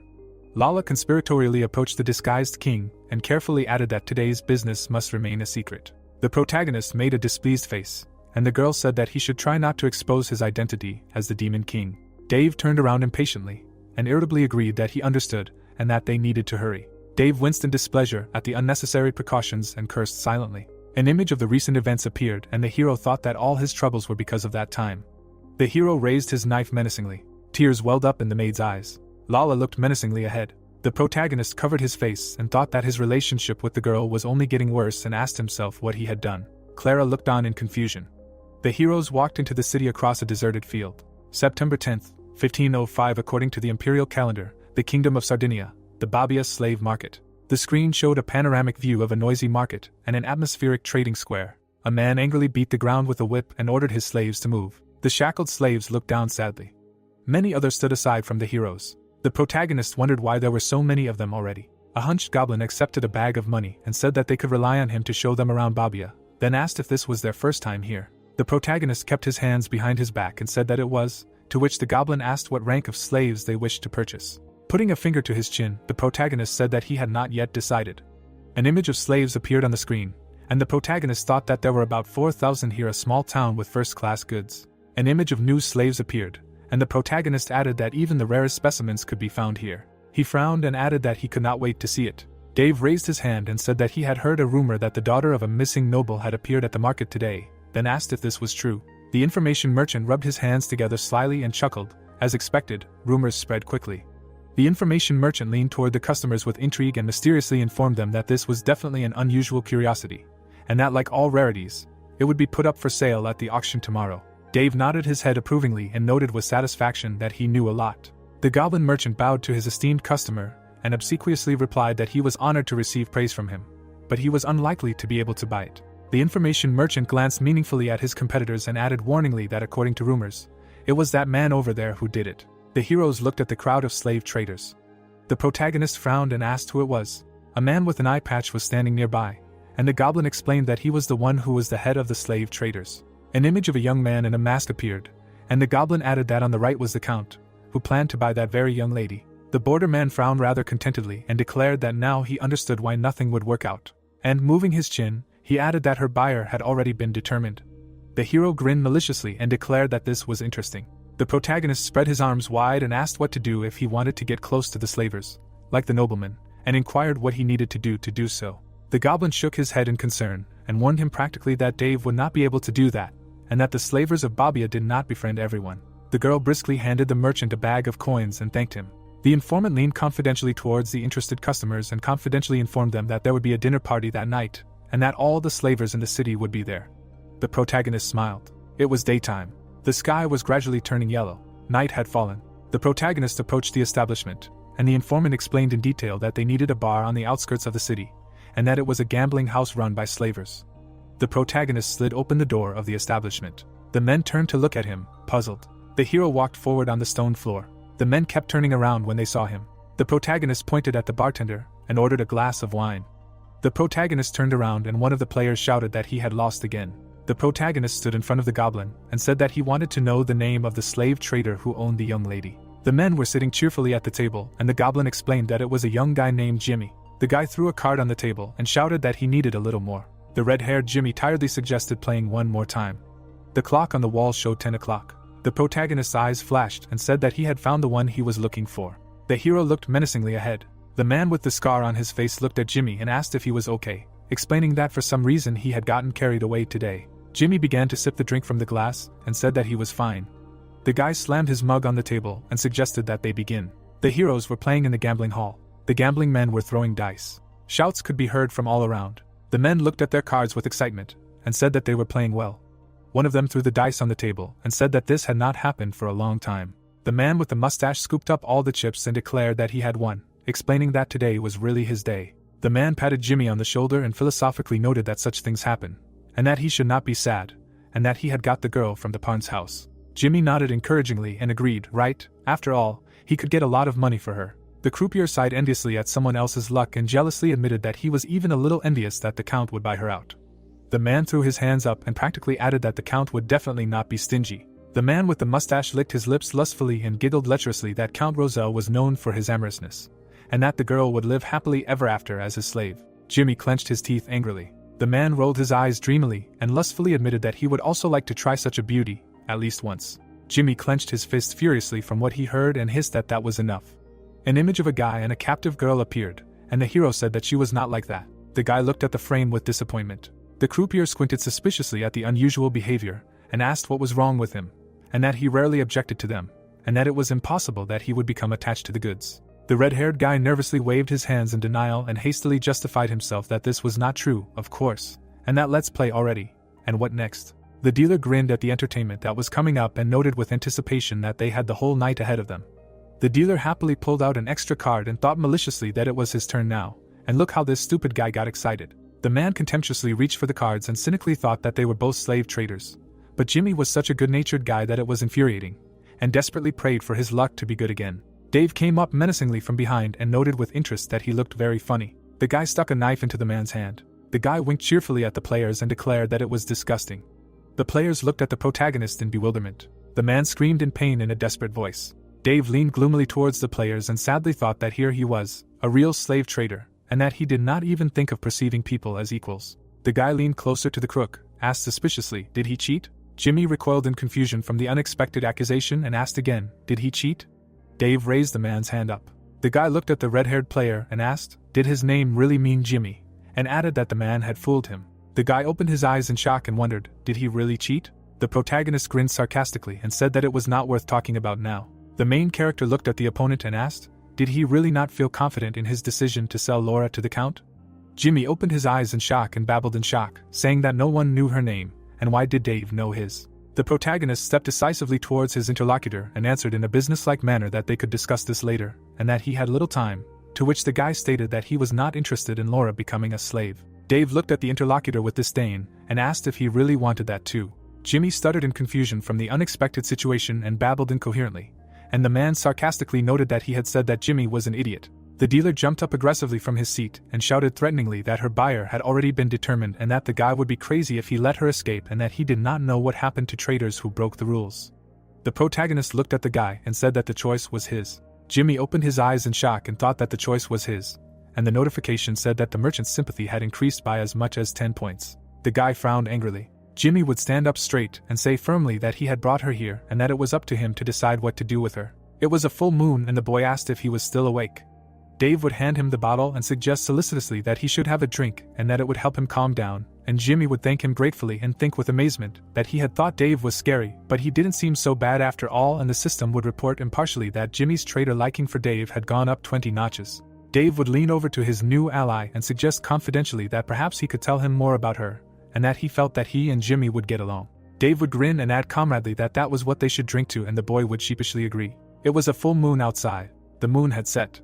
Lala conspiratorially approached the disguised king and carefully added that today's business must remain a secret. The protagonist made a displeased face, and the girl said that he should try not to expose his identity as the Demon King. Dave turned around impatiently and irritably agreed that he understood and that they needed to hurry. Dave winced in displeasure at the unnecessary precautions and cursed silently. An image of the recent events appeared and the hero thought that all his troubles were because of that time. The hero raised his knife menacingly. Tears welled up in the maid's eyes. Lala looked menacingly ahead. The protagonist covered his face and thought that his relationship with the girl was only getting worse and asked himself what he had done. Clara looked on in confusion. The heroes walked into the city across a deserted field. September 10th, 1505 according to the imperial calendar, the Kingdom of Sardinia, the Babia slave market. The screen showed a panoramic view of a noisy market and an atmospheric trading square. A man angrily beat the ground with a whip and ordered his slaves to move. The shackled slaves looked down sadly. Many others stood aside from the heroes. The protagonist wondered why there were so many of them already. A hunched goblin accepted a bag of money and said that they could rely on him to show them around Babia, then asked if this was their first time here. The protagonist kept his hands behind his back and said that it was, to which the goblin asked what rank of slaves they wished to purchase. Putting a finger to his chin, the protagonist said that he had not yet decided. An image of slaves appeared on the screen, and the protagonist thought that there were about 4,000 here, a small town with first-class goods. An image of new slaves appeared, and the protagonist added that even the rarest specimens could be found here. He frowned and added that he could not wait to see it. Dave raised his hand and said that he had heard a rumor that the daughter of a missing noble had appeared at the market today, then asked if this was true. The information merchant rubbed his hands together slyly and chuckled. As expected, rumors spread quickly. The information merchant leaned toward the customers with intrigue and mysteriously informed them that this was definitely an unusual curiosity, and that like all rarities, it would be put up for sale at the auction tomorrow. Dave nodded his head approvingly and noted with satisfaction that he knew a lot. The goblin merchant bowed to his esteemed customer and obsequiously replied that he was honored to receive praise from him, but he was unlikely to be able to buy it. The information merchant glanced meaningfully at his competitors and added warningly that according to rumors, it was that man over there who did it. The heroes looked at the crowd of slave traders. The protagonist frowned and asked who it was. A man with an eye patch was standing nearby, and the goblin explained that he was the one who was the head of the slave traders. An image of a young man in a mask appeared, and the goblin added that on the right was the count, who planned to buy that very young lady. The border man frowned rather contentedly and declared that now he understood why nothing would work out, and moving his chin, he added that her buyer had already been determined. The hero grinned maliciously and declared that this was interesting. The protagonist spread his arms wide and asked what to do if he wanted to get close to the slavers, like the nobleman, and inquired what he needed to do so. The goblin shook his head in concern and warned him practically that Dave would not be able to do that, and that the slavers of Babia did not befriend everyone. The girl briskly handed the merchant a bag of coins and thanked him. The informant leaned confidentially towards the interested customers and confidentially informed them that there would be a dinner party that night, and that all the slavers in the city would be there. The protagonist smiled. It was daytime. The sky was gradually turning yellow. Night had fallen. The protagonist approached the establishment, and the informant explained in detail that they needed a bar on the outskirts of the city, and that it was a gambling house run by slavers. The protagonist slid open the door of the establishment. The men turned to look at him, puzzled. The hero walked forward on the stone floor. The men kept turning around when they saw him. The protagonist pointed at the bartender and ordered a glass of wine. The protagonist turned around and one of the players shouted that he had lost again. The protagonist stood in front of the goblin and said that he wanted to know the name of the slave trader who owned the young lady. The men were sitting cheerfully at the table, and the goblin explained that it was a young guy named Jimmy. The guy threw a card on the table and shouted that he needed a little more. The red-haired Jimmy tiredly suggested playing one more time. The clock on the wall showed 10 o'clock. The protagonist's eyes flashed and said that he had found the one he was looking for. The hero looked menacingly ahead. The man with the scar on his face looked at Jimmy and asked if he was okay, explaining that for some reason he had gotten carried away today. Jimmy began to sip the drink from the glass and said that he was fine. The guy slammed his mug on the table and suggested that they begin. The heroes were playing in the gambling hall. The gambling men were throwing dice. Shouts could be heard from all around. The men looked at their cards with excitement and said that they were playing well. One of them threw the dice on the table and said that this had not happened for a long time. The man with the mustache scooped up all the chips and declared that he had won, explaining that today was really his day. The man patted Jimmy on the shoulder and philosophically noted that such things happen, and that he should not be sad, and that he had got the girl from the Parn's house. Jimmy nodded encouragingly and agreed, right, after all, he could get a lot of money for her. The croupier sighed enviously at someone else's luck and jealously admitted that he was even a little envious that the count would buy her out. The man threw his hands up and practically added that the count would definitely not be stingy. The man with the mustache licked his lips lustfully and giggled lecherously that Count Roselle was known for his amorousness, and that the girl would live happily ever after as his slave. Jimmy clenched his teeth angrily. The man rolled his eyes dreamily and lustfully admitted that he would also like to try such a beauty, at least once. Jimmy clenched his fist furiously from what he heard and hissed that that was enough. An image of a guy and a captive girl appeared, and the hero said that she was not like that. The guy looked at the frame with disappointment. The croupier squinted suspiciously at the unusual behavior and asked what was wrong with him, and that he rarely objected to them, and that it was impossible that he would become attached to the goods. The red-haired guy nervously waved his hands in denial and hastily justified himself that this was not true, of course, and that let's play already, and what next? The dealer grinned at the entertainment that was coming up and noted with anticipation that they had the whole night ahead of them. The dealer happily pulled out an extra card and thought maliciously that it was his turn now, and look how this stupid guy got excited. The man contemptuously reached for the cards and cynically thought that they were both slave traders. But Jimmy was such a good-natured guy that it was infuriating, and desperately prayed for his luck to be good again. Dave came up menacingly from behind and noted with interest that he looked very funny. The guy stuck a knife into the man's hand. The guy winked cheerfully at the players and declared that it was disgusting. The players looked at the protagonist in bewilderment. The man screamed in pain in a desperate voice. Dave leaned gloomily towards the players and sadly thought that here he was, a real slave trader, and that he did not even think of perceiving people as equals. The guy leaned closer to the crook, asked suspiciously, "Did he cheat?" Jimmy recoiled in confusion from the unexpected accusation and asked again, "Did he cheat?" Dave raised the man's hand up. The guy looked at the red-haired player and asked, did his name really mean Jimmy, and added that the man had fooled him. The guy opened his eyes in shock and wondered, did he really cheat? The protagonist grinned sarcastically and said that it was not worth talking about now. The main character looked at the opponent and asked, did he really not feel confident in his decision to sell Laura to the Count? Jimmy opened his eyes in shock and babbled in shock, saying that no one knew her name, and why did Dave know his? The protagonist stepped decisively towards his interlocutor and answered in a businesslike manner that they could discuss this later, and that he had little time, to which the guy stated that he was not interested in Laura becoming a slave. Dave looked at the interlocutor with disdain, and asked if he really wanted that too. Jimmy stuttered in confusion from the unexpected situation and babbled incoherently, and the man sarcastically noted that he had said that Jimmy was an idiot. The dealer jumped up aggressively from his seat and shouted threateningly that her buyer had already been determined and that the guy would be crazy if he let her escape and that he did not know what happened to traders who broke the rules. The protagonist looked at the guy and said that the choice was his. Jimmy opened his eyes in shock and thought that the choice was his, and the notification said that the merchant's sympathy had increased by as much as 10 points. The guy frowned angrily. Jimmy would stand up straight and say firmly that he had brought her here and that it was up to him to decide what to do with her. It was a full moon and the boy asked if he was still awake. Dave would hand him the bottle and suggest solicitously that he should have a drink and that it would help him calm down, and Jimmy would thank him gratefully and think with amazement that he had thought Dave was scary, but he didn't seem so bad after all, and the system would report impartially that Jimmy's trader liking for Dave had gone up 20 notches. Dave would lean over to his new ally and suggest confidentially that perhaps he could tell him more about her, and that he felt that he and Jimmy would get along. Dave would grin and add comradely that that was what they should drink to, and the boy would sheepishly agree. It was a full moon outside. The moon had set.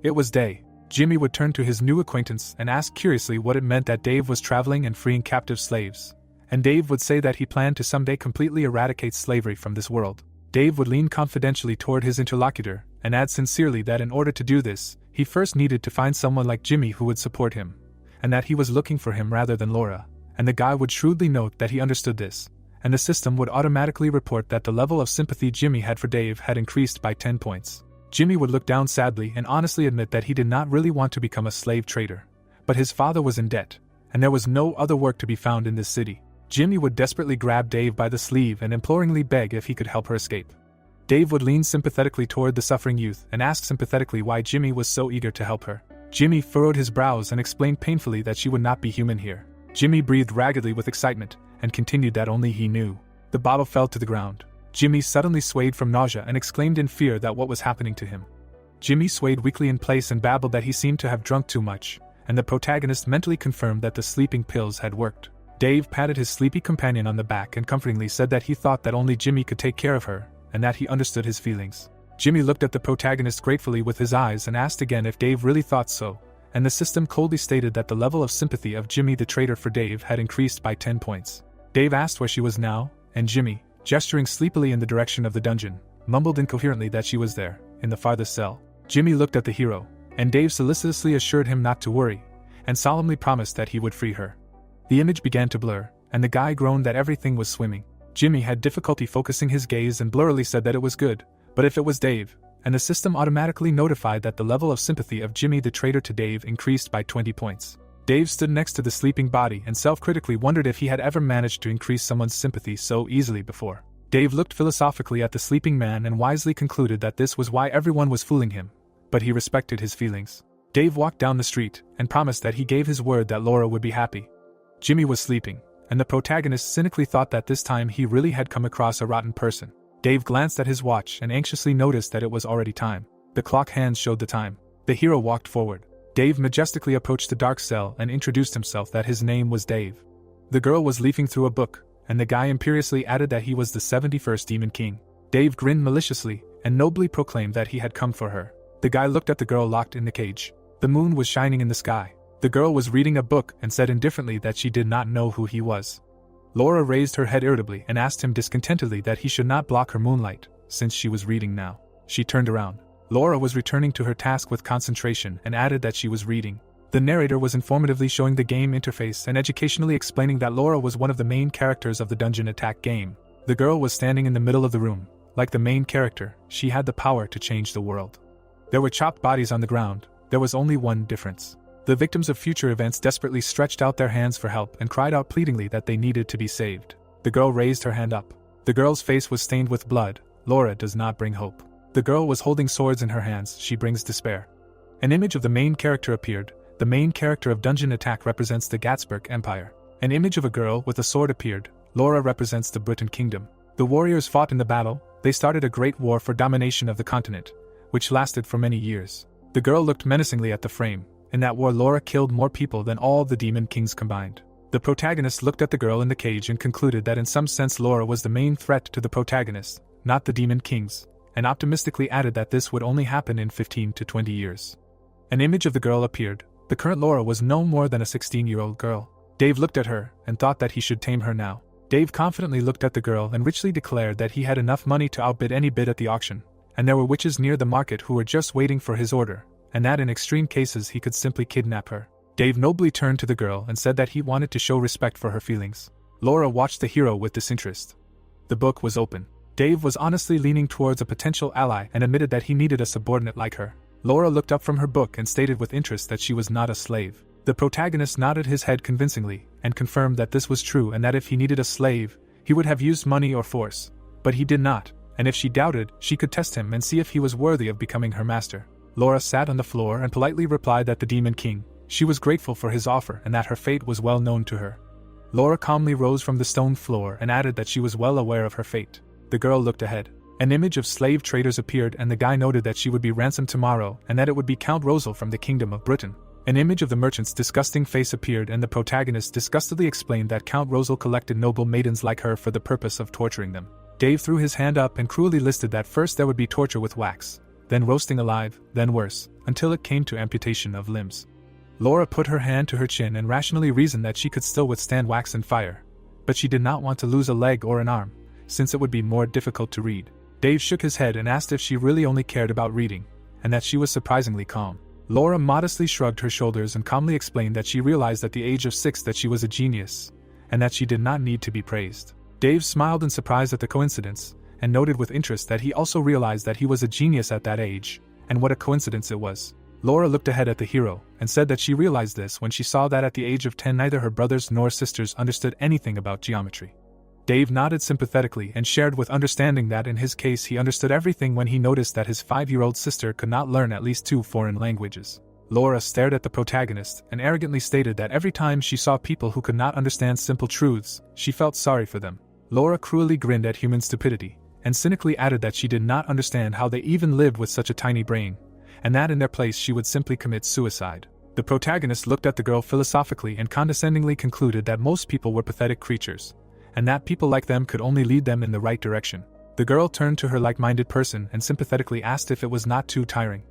It was day. Jimmy would turn to his new acquaintance and ask curiously what it meant that Dave was traveling and freeing captive slaves, and Dave would say that he planned to someday completely eradicate slavery from this world. Dave would lean confidentially toward his interlocutor and add sincerely that in order to do this, he first needed to find someone like Jimmy who would support him, and that he was looking for him rather than Laura, and the guy would shrewdly note that he understood this, and the system would automatically report that the level of sympathy Jimmy had for Dave had increased by 10 points. Jimmy would look down sadly and honestly admit that he did not really want to become a slave trader, but his father was in debt, and there was no other work to be found in this city. Jimmy would desperately grab Dave by the sleeve and imploringly beg if he could help her escape. Dave would lean sympathetically toward the suffering youth and ask sympathetically why Jimmy was so eager to help her. Jimmy furrowed his brows and explained painfully that she would not be human here. Jimmy breathed raggedly with excitement and continued that only he knew. The bottle fell to the ground. Jimmy suddenly swayed from nausea and exclaimed in fear that what was happening to him. Jimmy swayed weakly in place and babbled that he seemed to have drunk too much, and the protagonist mentally confirmed that the sleeping pills had worked. Dave patted his sleepy companion on the back and comfortingly said that he thought that only Jimmy could take care of her, and that he understood his feelings. Jimmy looked at the protagonist gratefully with his eyes and asked again if Dave really thought so, and the system coldly stated that the level of sympathy of Jimmy the trader for Dave had increased by 10 points. Dave asked where she was now, and Jimmy, gesturing sleepily in the direction of the dungeon, mumbled incoherently that she was there, in the farthest cell. Jimmy looked at the hero, and Dave solicitously assured him not to worry, and solemnly promised that he would free her. The image began to blur, and the guy groaned that everything was swimming. Jimmy had difficulty focusing his gaze and blurrily said that it was good, but if it was Dave, and the system automatically notified that the level of sympathy of Jimmy the trader to Dave increased by 20 points. Dave stood next to the sleeping body and self-critically wondered if he had ever managed to increase someone's sympathy so easily before. Dave looked philosophically at the sleeping man and wisely concluded that this was why everyone was fooling him, but he respected his feelings. Dave walked down the street and promised that he gave his word that Laura would be happy. Jimmy was sleeping, and the protagonist cynically thought that this time he really had come across a rotten person. Dave glanced at his watch and anxiously noticed that it was already time. The clock hands showed the time. The hero walked forward. Dave majestically approached the dark cell and introduced himself that his name was Dave. The girl was leafing through a book, and the guy imperiously added that he was the 71st Demon King. Dave grinned maliciously and nobly proclaimed that he had come for her. The guy looked at the girl locked in the cage. The moon was shining in the sky. The girl was reading a book and said indifferently that she did not know who he was. Laura raised her head irritably and asked him discontentedly that he should not block her moonlight, since she was reading now. She turned around. Laura was returning to her task with concentration and added that she was reading. The narrator was informatively showing the game interface and educationally explaining that Laura was one of the main characters of the Dungeon Attack game. The girl was standing in the middle of the room. Like the main character, she had the power to change the world. There were chopped bodies on the ground. There was only one difference. The victims of future events desperately stretched out their hands for help and cried out pleadingly that they needed to be saved. The girl raised her hand up. The girl's face was stained with blood. Laura does not bring hope. The girl was holding swords in her hands. She brings despair. An image of the main character appeared. The main character of Dungeon Attack represents the Gatsburg Empire. An image of a girl with a sword appeared. Laura represents the Britain Kingdom. The warriors fought in the battle. They started a great war for domination of the continent, which lasted for many years. The girl looked menacingly at the frame. In that war, Laura killed more people than all the demon kings combined. The protagonist looked at the girl in the cage and concluded that in some sense Laura was the main threat to the protagonist, not the demon kings, and optimistically added that this would only happen in 15 to 20 years. An image of the girl appeared. The current Laura was no more than a 16-year-old girl. Dave looked at her and thought that he should tame her now. Dave confidently looked at the girl and richly declared that he had enough money to outbid any bid at the auction, and there were witches near the market who were just waiting for his order, and that in extreme cases he could simply kidnap her. Dave nobly turned to the girl and said that he wanted to show respect for her feelings. Laura watched the hero with disinterest. The book was open. Dave was honestly leaning towards a potential ally and admitted that he needed a subordinate like her. Laura looked up from her book and stated with interest that she was not a slave. The protagonist nodded his head convincingly and confirmed that this was true and that if he needed a slave, he would have used money or force. But he did not, and if she doubted, she could test him and see if he was worthy of becoming her master. Laura sat on the floor and politely replied that the Demon King, she was grateful for his offer and that her fate was well known to her. Laura calmly rose from the stone floor and added that she was well aware of her fate. The girl looked ahead. An image of slave traders appeared and the guy noted that she would be ransomed tomorrow and that it would be Count Rosal from the Kingdom of Britain. An image of the merchant's disgusting face appeared and the protagonist disgustedly explained that Count Rosal collected noble maidens like her for the purpose of torturing them. Dave threw his hand up and cruelly listed that first there would be torture with wax, then roasting alive, then worse, until it came to amputation of limbs. Laura put her hand to her chin and rationally reasoned that she could still withstand wax and fire, but she did not want to lose a leg or an arm, since it would be more difficult to read. Dave shook his head and asked if she really only cared about reading, and that she was surprisingly calm. Laura modestly shrugged her shoulders and calmly explained that she realized at the age of 6 that she was a genius, and that she did not need to be praised. Dave smiled in surprise at the coincidence, and noted with interest that he also realized that he was a genius at that age, and what a coincidence it was. Laura looked ahead at the hero, and said that she realized this when she saw that at the age of 10 neither her brothers nor sisters understood anything about geometry. Dave nodded sympathetically and shared with understanding that in his case he understood everything when he noticed that his 5-year-old sister could not learn at least 2 foreign languages. Laura stared at the protagonist and arrogantly stated that every time she saw people who could not understand simple truths, she felt sorry for them. Laura cruelly grinned at human stupidity, and cynically added that she did not understand how they even lived with such a tiny brain, and that in their place she would simply commit suicide. The protagonist looked at the girl philosophically and condescendingly concluded that most people were pathetic creatures, and that people like them could only lead them in the right direction. The girl turned to her like-minded person and sympathetically asked if it was not too tiring.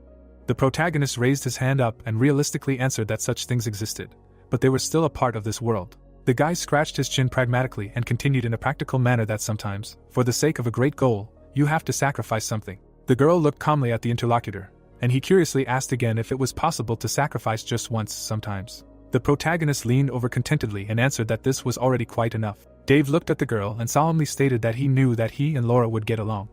The protagonist raised his hand up and realistically answered that such things existed, but they were still a part of this world. The guy scratched his chin pragmatically and continued in a practical manner that sometimes, for the sake of a great goal, you have to sacrifice something. The girl looked calmly at the interlocutor, and he curiously asked again if it was possible to sacrifice just once sometimes. The protagonist leaned over contentedly and answered that this was already quite enough. Dave looked at the girl and solemnly stated that he knew that he and Laura would get along.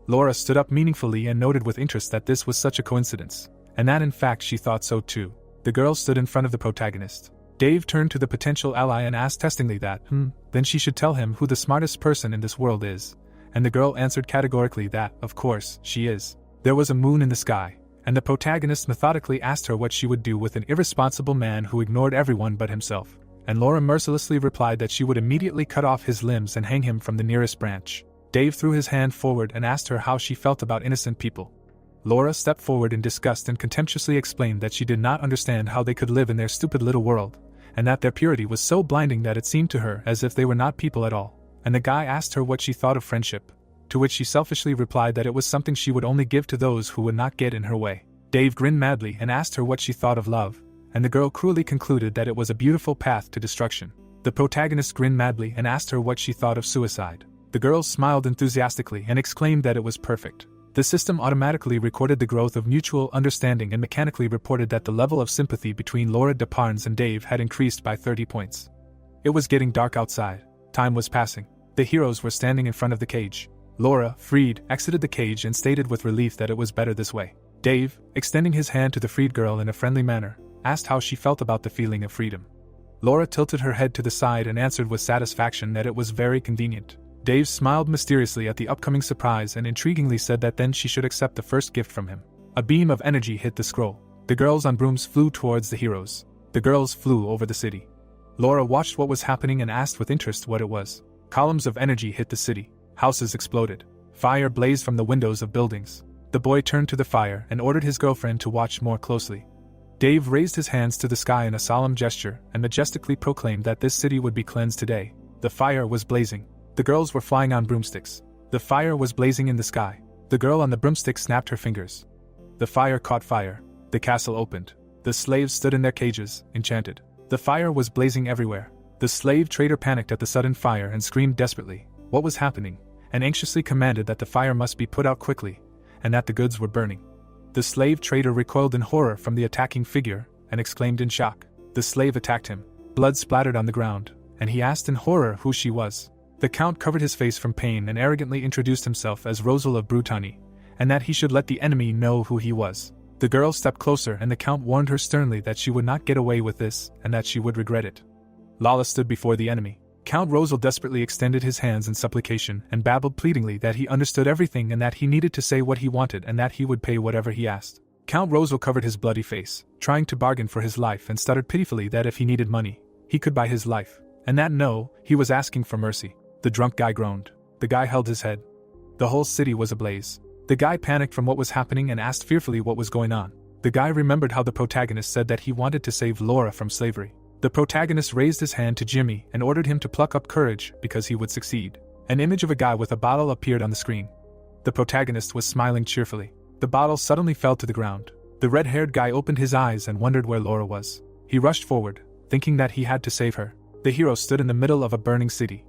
Laura stood up meaningfully and noted with interest that this was such a coincidence, and that in fact she thought so too. The girl stood in front of the protagonist. Dave turned to the potential ally and asked testingly that, then she should tell him who the smartest person in this world is, and the girl answered categorically that, of course, she is. There was a moon in the sky, and the protagonist methodically asked her what she would do with an irresponsible man who ignored everyone but himself. And Laura mercilessly replied that she would immediately cut off his limbs and hang him from the nearest branch. Dave threw his hand forward and asked her how she felt about innocent people. Laura stepped forward in disgust and contemptuously explained that she did not understand how they could live in their stupid little world, and that their purity was so blinding that it seemed to her as if they were not people at all. And the guy asked her what she thought of friendship, to which she selfishly replied that it was something she would only give to those who would not get in her way. Dave grinned madly and asked her what she thought of love, and the girl cruelly concluded that it was a beautiful path to destruction. The protagonist grinned madly and asked her what she thought of suicide. The girl smiled enthusiastically and exclaimed that it was perfect. The system automatically recorded the growth of mutual understanding and mechanically reported that the level of sympathy between Laura Deparnes and Dave had increased by 30 points. It was getting dark outside. Time was passing. The heroes were standing in front of the cage. Laura, freed, exited the cage and stated with relief that it was better this way. Dave, extending his hand to the freed girl in a friendly manner, asked how she felt about the feeling of freedom. Laura tilted her head to the side and answered with satisfaction that it was very convenient. Dave smiled mysteriously at the upcoming surprise and intriguingly said that then she should accept the first gift from him. A beam of energy hit the scroll. The girls on brooms flew towards the heroes. The girls flew over the city. Laura watched what was happening and asked with interest what it was. Columns of energy hit the city. Houses exploded. Fire blazed from the windows of buildings. The boy turned to the fire and ordered his girlfriend to watch more closely. Dave raised his hands to the sky in a solemn gesture and majestically proclaimed that this city would be cleansed today. The fire was blazing. The girls were flying on broomsticks. The fire was blazing in the sky. The girl on the broomstick snapped her fingers. The fire caught fire. The castle opened. The slaves stood in their cages, enchanted. The fire was blazing everywhere. The slave trader panicked at the sudden fire and screamed desperately what was happening, and anxiously commanded that the fire must be put out quickly, and that the goods were burning. The slave trader recoiled in horror from the attacking figure, and exclaimed in shock. The slave attacked him. Blood splattered on the ground, and he asked in horror who she was. The count covered his face from pain and arrogantly introduced himself as Rosal of Brutani, and that he should let the enemy know who he was. The girl stepped closer and the count warned her sternly that she would not get away with this, and that she would regret it. Lala stood before the enemy. Count Rosal desperately extended his hands in supplication and babbled pleadingly that he understood everything and that he needed to say what he wanted and that he would pay whatever he asked. Count Rosal covered his bloody face, trying to bargain for his life, and stuttered pitifully that if he needed money, he could buy his life, and that no, he was asking for mercy. The drunk guy groaned. The guy held his head. The whole city was ablaze. The guy panicked from what was happening and asked fearfully what was going on. The guy remembered how the protagonist said that he wanted to save Laura from slavery. The protagonist raised his hand to Jimmy and ordered him to pluck up courage because he would succeed. An image of a guy with a bottle appeared on the screen. The protagonist was smiling cheerfully. The bottle suddenly fell to the ground. The red-haired guy opened his eyes and wondered where Laura was. He rushed forward, thinking that he had to save her. The hero stood in the middle of a burning city.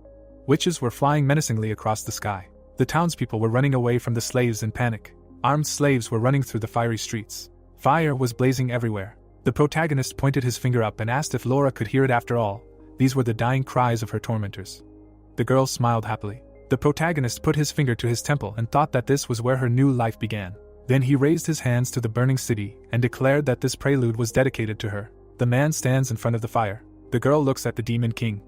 Witches were flying menacingly across the sky. The townspeople were running away from the slaves in panic. Armed slaves were running through the fiery streets. Fire was blazing everywhere. The protagonist pointed his finger up and asked if Laura could hear it after all. These were the dying cries of her tormentors. The girl smiled happily. The protagonist put his finger to his temple and thought that this was where her new life began. Then he raised his hands to the burning city and declared that this prelude was dedicated to her. The man stands in front of the fire. The girl looks at the demon king.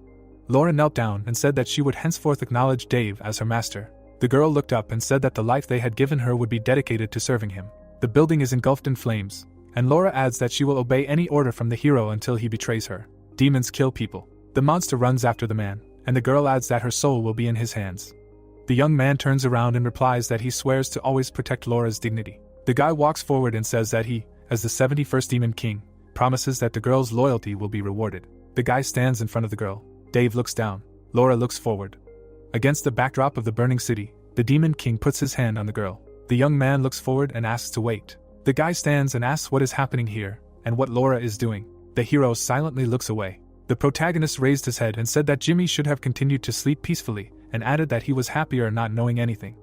Laura knelt down and said that she would henceforth acknowledge Dave as her master. The girl looked up and said that the life they had given her would be dedicated to serving him. The building is engulfed in flames, and Laura adds that she will obey any order from the hero until he betrays her. Demons kill people. The monster runs after the man, and the girl adds that her soul will be in his hands. The young man turns around and replies that he swears to always protect Laura's dignity. The guy walks forward and says that he, as the 71st Demon King, promises that the girl's loyalty will be rewarded. The guy stands in front of the girl. Dave looks down. Laura looks forward. Against the backdrop of the burning city, the Demon King puts his hand on the girl. The young man looks forward and asks to wait. The guy stands and asks what is happening here, and what Laura is doing. The hero silently looks away. The protagonist raised his head and said that Jimmy should have continued to sleep peacefully, and added that he was happier not knowing anything.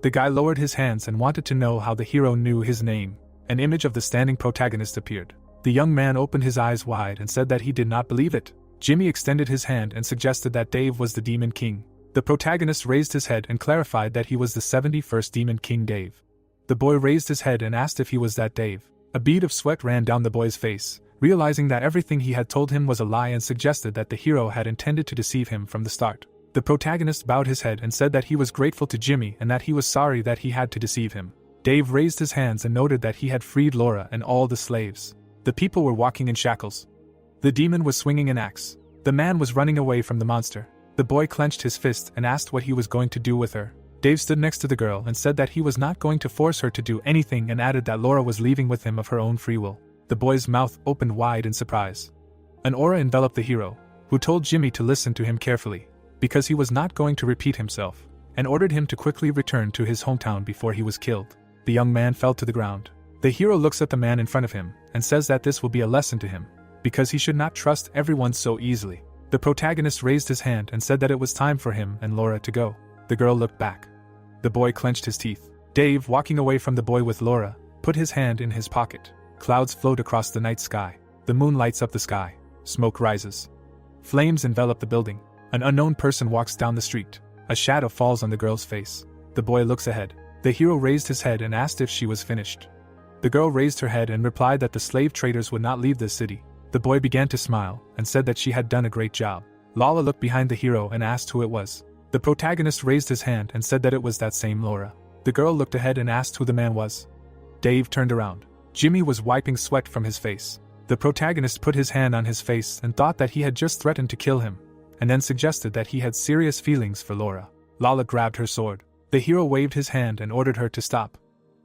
The guy lowered his hands and wanted to know how the hero knew his name. An image of the standing protagonist appeared. The young man opened his eyes wide and said that he did not believe it. Jimmy extended his hand and suggested that Dave was the Demon King. The protagonist raised his head and clarified that he was the 71st Demon King Dave. The boy raised his head and asked if he was that Dave. A bead of sweat ran down the boy's face, realizing that everything he had told him was a lie, and suggested that the hero had intended to deceive him from the start. The protagonist bowed his head and said that he was grateful to Jimmy and that he was sorry that he had to deceive him. Dave raised his hands and noted that he had freed Laura and all the slaves. The people were walking in shackles. The demon was swinging an axe. The man was running away from the monster. The boy clenched his fist and asked what he was going to do with her. Dave stood next to the girl and said that he was not going to force her to do anything, and added that Laura was leaving with him of her own free will. The boy's mouth opened wide in surprise. An aura enveloped the hero, who told Jimmy to listen to him carefully, because he was not going to repeat himself, and ordered him to quickly return to his hometown before he was killed. The young man fell to the ground. The hero looks at the man in front of him and says that this will be a lesson to him, because he should not trust everyone so easily. The protagonist raised his hand and said that it was time for him and Laura to go. The girl looked back. The boy clenched his teeth. Dave, walking away from the boy with Laura, put his hand in his pocket. Clouds float across the night sky. The moon lights up the sky. Smoke rises. Flames envelop the building. An unknown person walks down the street. A shadow falls on the girl's face. The boy looks ahead. The hero raised his head and asked if she was finished. The girl raised her head and replied that the slave traders would not leave this city. The boy began to smile and said that she had done a great job. Lala looked behind the hero and asked who it was. The protagonist raised his hand and said that it was that same Laura. The girl looked ahead and asked who the man was. Dave turned around. Jimmy was wiping sweat from his face. The protagonist put his hand on his face and thought that he had just threatened to kill him, and then suggested that he had serious feelings for Laura. Lala grabbed her sword. The hero waved his hand and ordered her to stop.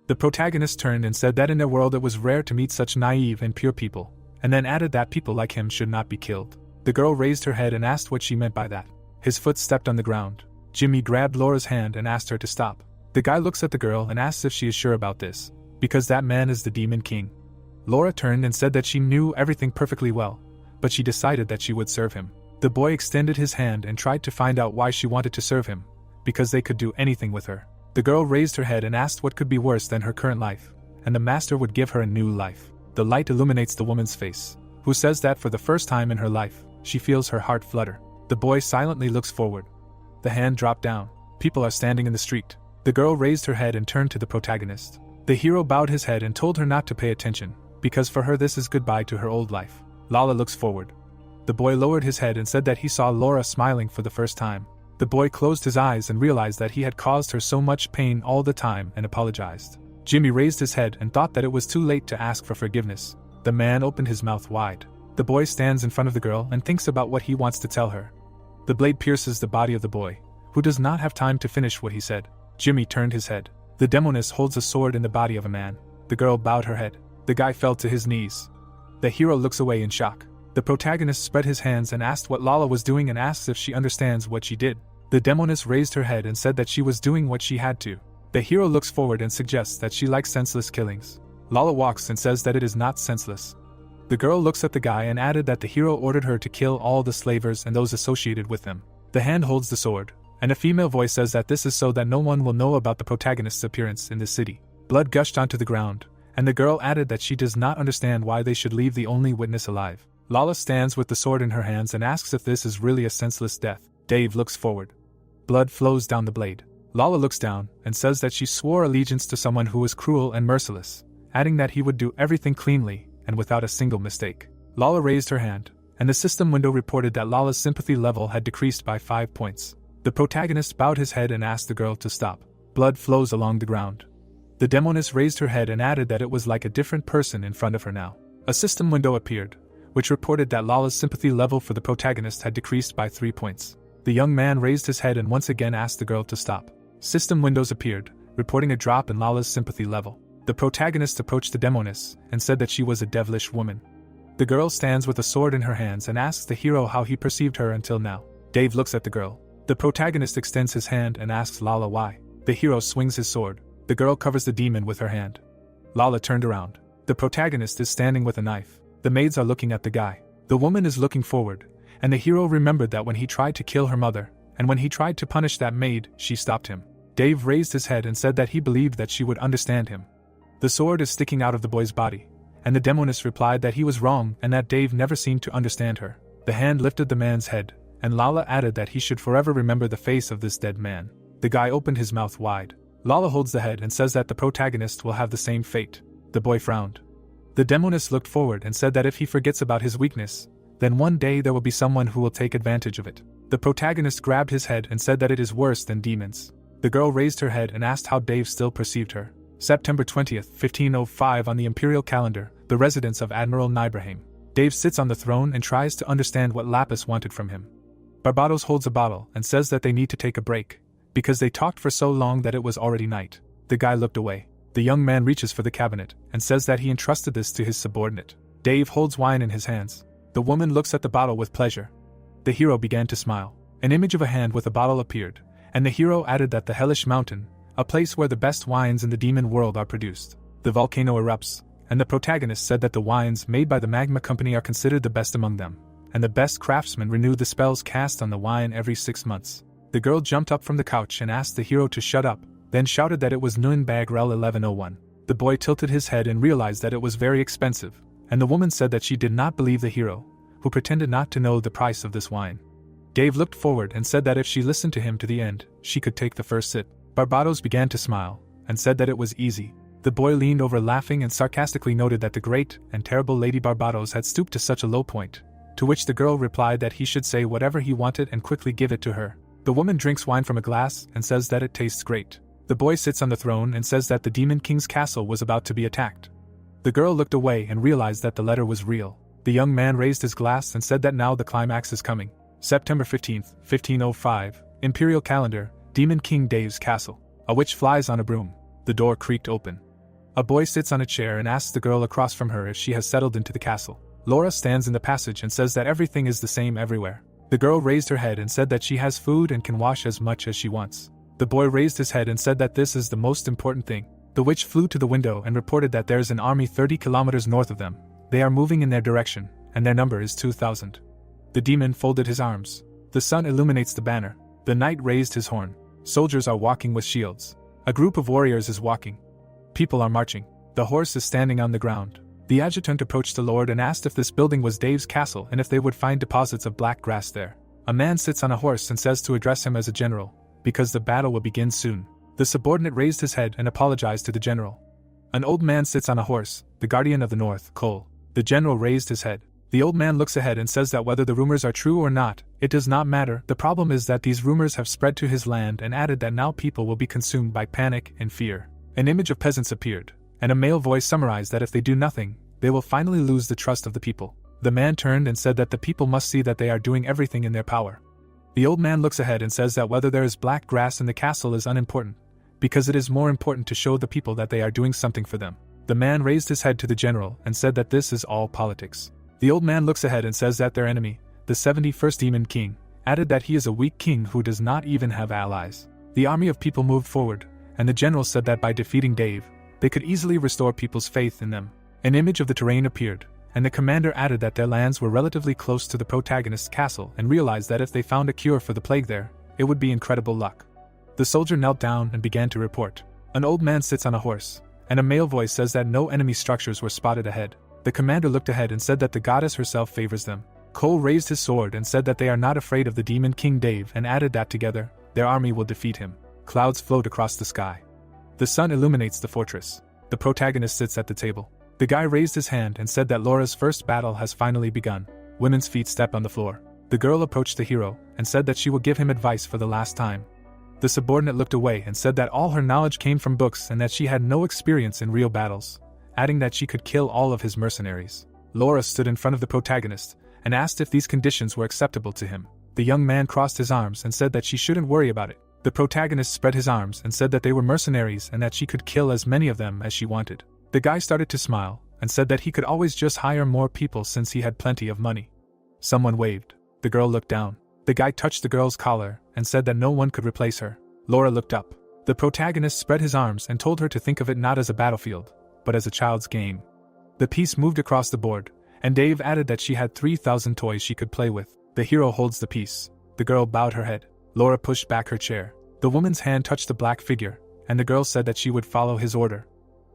The protagonist turned and said that in their world it was rare to meet such naive and pure people, and then added that people like him should not be killed. The girl raised her head and asked what she meant by that. His foot stepped on the ground. Jimmy grabbed Laura's hand and asked her to stop. The guy looks at the girl and asks if she is sure about this, because that man is the Demon King. Laura turned and said that she knew everything perfectly well, but she decided that she would serve him. The boy extended his hand and tried to find out why she wanted to serve him, because they could do anything with her. The girl raised her head and asked what could be worse than her current life, and the master would give her a new life. The light illuminates the woman's face, who says that for the first time in her life, she feels her heart flutter. The boy silently looks forward. The hand dropped down. People are standing in the street. The girl raised her head and turned to the protagonist. The hero bowed his head and told her not to pay attention, because for her this is goodbye to her old life. Lala looks forward. The boy lowered his head and said that he saw Laura smiling for the first time. The boy closed his eyes and realized that he had caused her so much pain all the time and apologized. Jimmy raised his head and thought that it was too late to ask for forgiveness. The man opened his mouth wide. The boy stands in front of the girl and thinks about what he wants to tell her. The blade pierces the body of the boy, who does not have time to finish what he said. Jimmy turned his head. The demoness holds a sword in the body of a man. The girl bowed her head. The guy fell to his knees. The hero looks away in shock. The protagonist spread his hands and asked what Lala was doing and asks if she understands what she did. The demoness raised her head and said that she was doing what she had to. The hero looks forward and suggests that she likes senseless killings. Lala walks and says that it is not senseless. The girl looks at the guy and added that the hero ordered her to kill all the slavers and those associated with them. The hand holds the sword, and a female voice says that this is so that no one will know about the protagonist's appearance in the city. Blood gushed onto the ground, and the girl added that she does not understand why they should leave the only witness alive. Lala stands with the sword in her hands and asks if this is really a senseless death. Dave looks forward. Blood flows down the blade. Lala looks down and says that she swore allegiance to someone who was cruel and merciless, adding that he would do everything cleanly and without a single mistake. Lala raised her hand, and the system window reported that Lala's sympathy level had decreased by 5 points. The protagonist bowed his head and asked the girl to stop. Blood flows along the ground. The demoness raised her head and added that it was like a different person in front of her now. A system window appeared, which reported that Lala's sympathy level for the protagonist had decreased by 3 points. The young man raised his head and once again asked the girl to stop. System windows appeared, reporting a drop in Lala's sympathy level. The protagonist approached the demoness and said that she was a devilish woman. The girl stands with a sword in her hands and asks the hero how he perceived her until now. Dave looks at the girl. The protagonist extends his hand and asks Lala why. The hero swings his sword. The girl covers the demon with her hand. Lala turned around. The protagonist is standing with a knife. The maids are looking at the guy. The woman is looking forward, and the hero remembered that when he tried to kill her mother, and when he tried to punish that maid, she stopped him. Dave raised his head and said that he believed that she would understand him. The sword is sticking out of the boy's body, and the demoness replied that he was wrong and that Dave never seemed to understand her. The hand lifted the man's head, and Lala added that he should forever remember the face of this dead man. The guy opened his mouth wide. Lala holds the head and says that the protagonist will have the same fate. The boy frowned. The demoness looked forward and said that if he forgets about his weakness, then one day there will be someone who will take advantage of it. The protagonist grabbed his head and said that it is worse than demons. The girl raised her head and asked how Dave still perceived her. September 20th, 1505 on the imperial calendar, the residence of Admiral Nibrahim. Dave sits on the throne and tries to understand what Lapis wanted from him. Barbados holds a bottle and says that they need to take a break, because they talked for so long that it was already night. The guy looked away. The young man reaches for the cabinet and says that he entrusted this to his subordinate. Dave holds wine in his hands. The woman looks at the bottle with pleasure. The hero began to smile. An image of a hand with a bottle appeared, and the hero added that the hellish mountain, a place where the best wines in the demon world are produced. The volcano erupts, and the protagonist said that the wines made by the MANHWA company are considered the best among them, and the best craftsmen renew the spells cast on the wine every 6 months. The girl jumped up from the couch and asked the hero to shut up, then shouted that it was Nürnberg Rel 1101. The boy tilted his head and realized that it was very expensive, and the woman said that she did not believe the hero, who pretended not to know the price of this wine. Dave looked forward and said that if she listened to him to the end, she could take the first sip. Barbados began to smile, and said that it was easy. The boy leaned over laughing and sarcastically noted that the great and terrible Lady Barbados had stooped to such a low point, to which the girl replied that he should say whatever he wanted and quickly give it to her. The woman drinks wine from a glass and says that it tastes great. The boy sits on the throne and says that the Demon King's castle was about to be attacked. The girl looked away and realized that the letter was real. The young man raised his glass and said that now the climax is coming. September 15, 1505, Imperial Calendar, Demon King Dave's castle. A witch flies on a broom. The door creaked open. A boy sits on a chair and asks the girl across from her if she has settled into the castle. Laura stands in the passage and says that everything is the same everywhere. The girl raised her head and said that she has food and can wash as much as she wants. The boy raised his head and said that this is the most important thing. The witch flew to the window and reported that there's an army 30 kilometers north of them. They are moving in their direction, and their number is 2,000. The demon folded his arms. The sun illuminates the banner. The knight raised his horn. Soldiers are walking with shields. A group of warriors is walking. People are marching. The horse is standing on the ground. The adjutant approached the lord and asked if this building was Dave's castle and if they would find deposits of black grass there. A man sits on a horse and says to address him as a general, because the battle will begin soon. The subordinate raised his head and apologized to the general. An old man sits on a horse, the guardian of the north, Cole. The general raised his head. The old man looks ahead and says that whether the rumors are true or not, it does not matter. The problem is that these rumors have spread to his land, and added that now people will be consumed by panic and fear. An image of peasants appeared, and a male voice summarized that if they do nothing, they will finally lose the trust of the people. The man turned and said that the people must see that they are doing everything in their power. The old man looks ahead and says that whether there is black grass in the castle is unimportant, because it is more important to show the people that they are doing something for them. The man raised his head to the general and said that this is all politics. The old man looks ahead and says that their enemy, the 71st Demon King, added that he is a weak king who does not even have allies. The army of people moved forward, and the general said that by defeating Dave, they could easily restore people's faith in them. An image of the terrain appeared, and the commander added that their lands were relatively close to the protagonist's castle and realized that if they found a cure for the plague there, it would be incredible luck. The soldier knelt down and began to report. An old man sits on a horse, and a male voice says that no enemy structures were spotted ahead. The commander looked ahead and said that the goddess herself favors them. Cole raised his sword and said that they are not afraid of the Demon King Dave and added that together, their army will defeat him. Clouds float across the sky. The sun illuminates the fortress. The protagonist sits at the table. The guy raised his hand and said that Laura's first battle has finally begun. Women's feet step on the floor. The girl approached the hero and said that she will give him advice for the last time. The subordinate looked away and said that all her knowledge came from books and that she had no experience in real battles, adding that she could kill all of his mercenaries. Laura stood in front of the protagonist and asked if these conditions were acceptable to him. The young man crossed his arms and said that she shouldn't worry about it. The protagonist spread his arms and said that they were mercenaries and that she could kill as many of them as she wanted. The guy started to smile and said that he could always just hire more people since he had plenty of money. Someone waved. The girl looked down. The guy touched the girl's collar and said that no one could replace her. Laura looked up. The protagonist spread his arms and told her to think of it not as a battlefield, but as a child's game. The piece moved across the board, and Dave added that she had 3,000 toys she could play with. The hero holds the piece. The girl bowed her head. Laura pushed back her chair. The woman's hand touched the black figure, and the girl said that she would follow his order.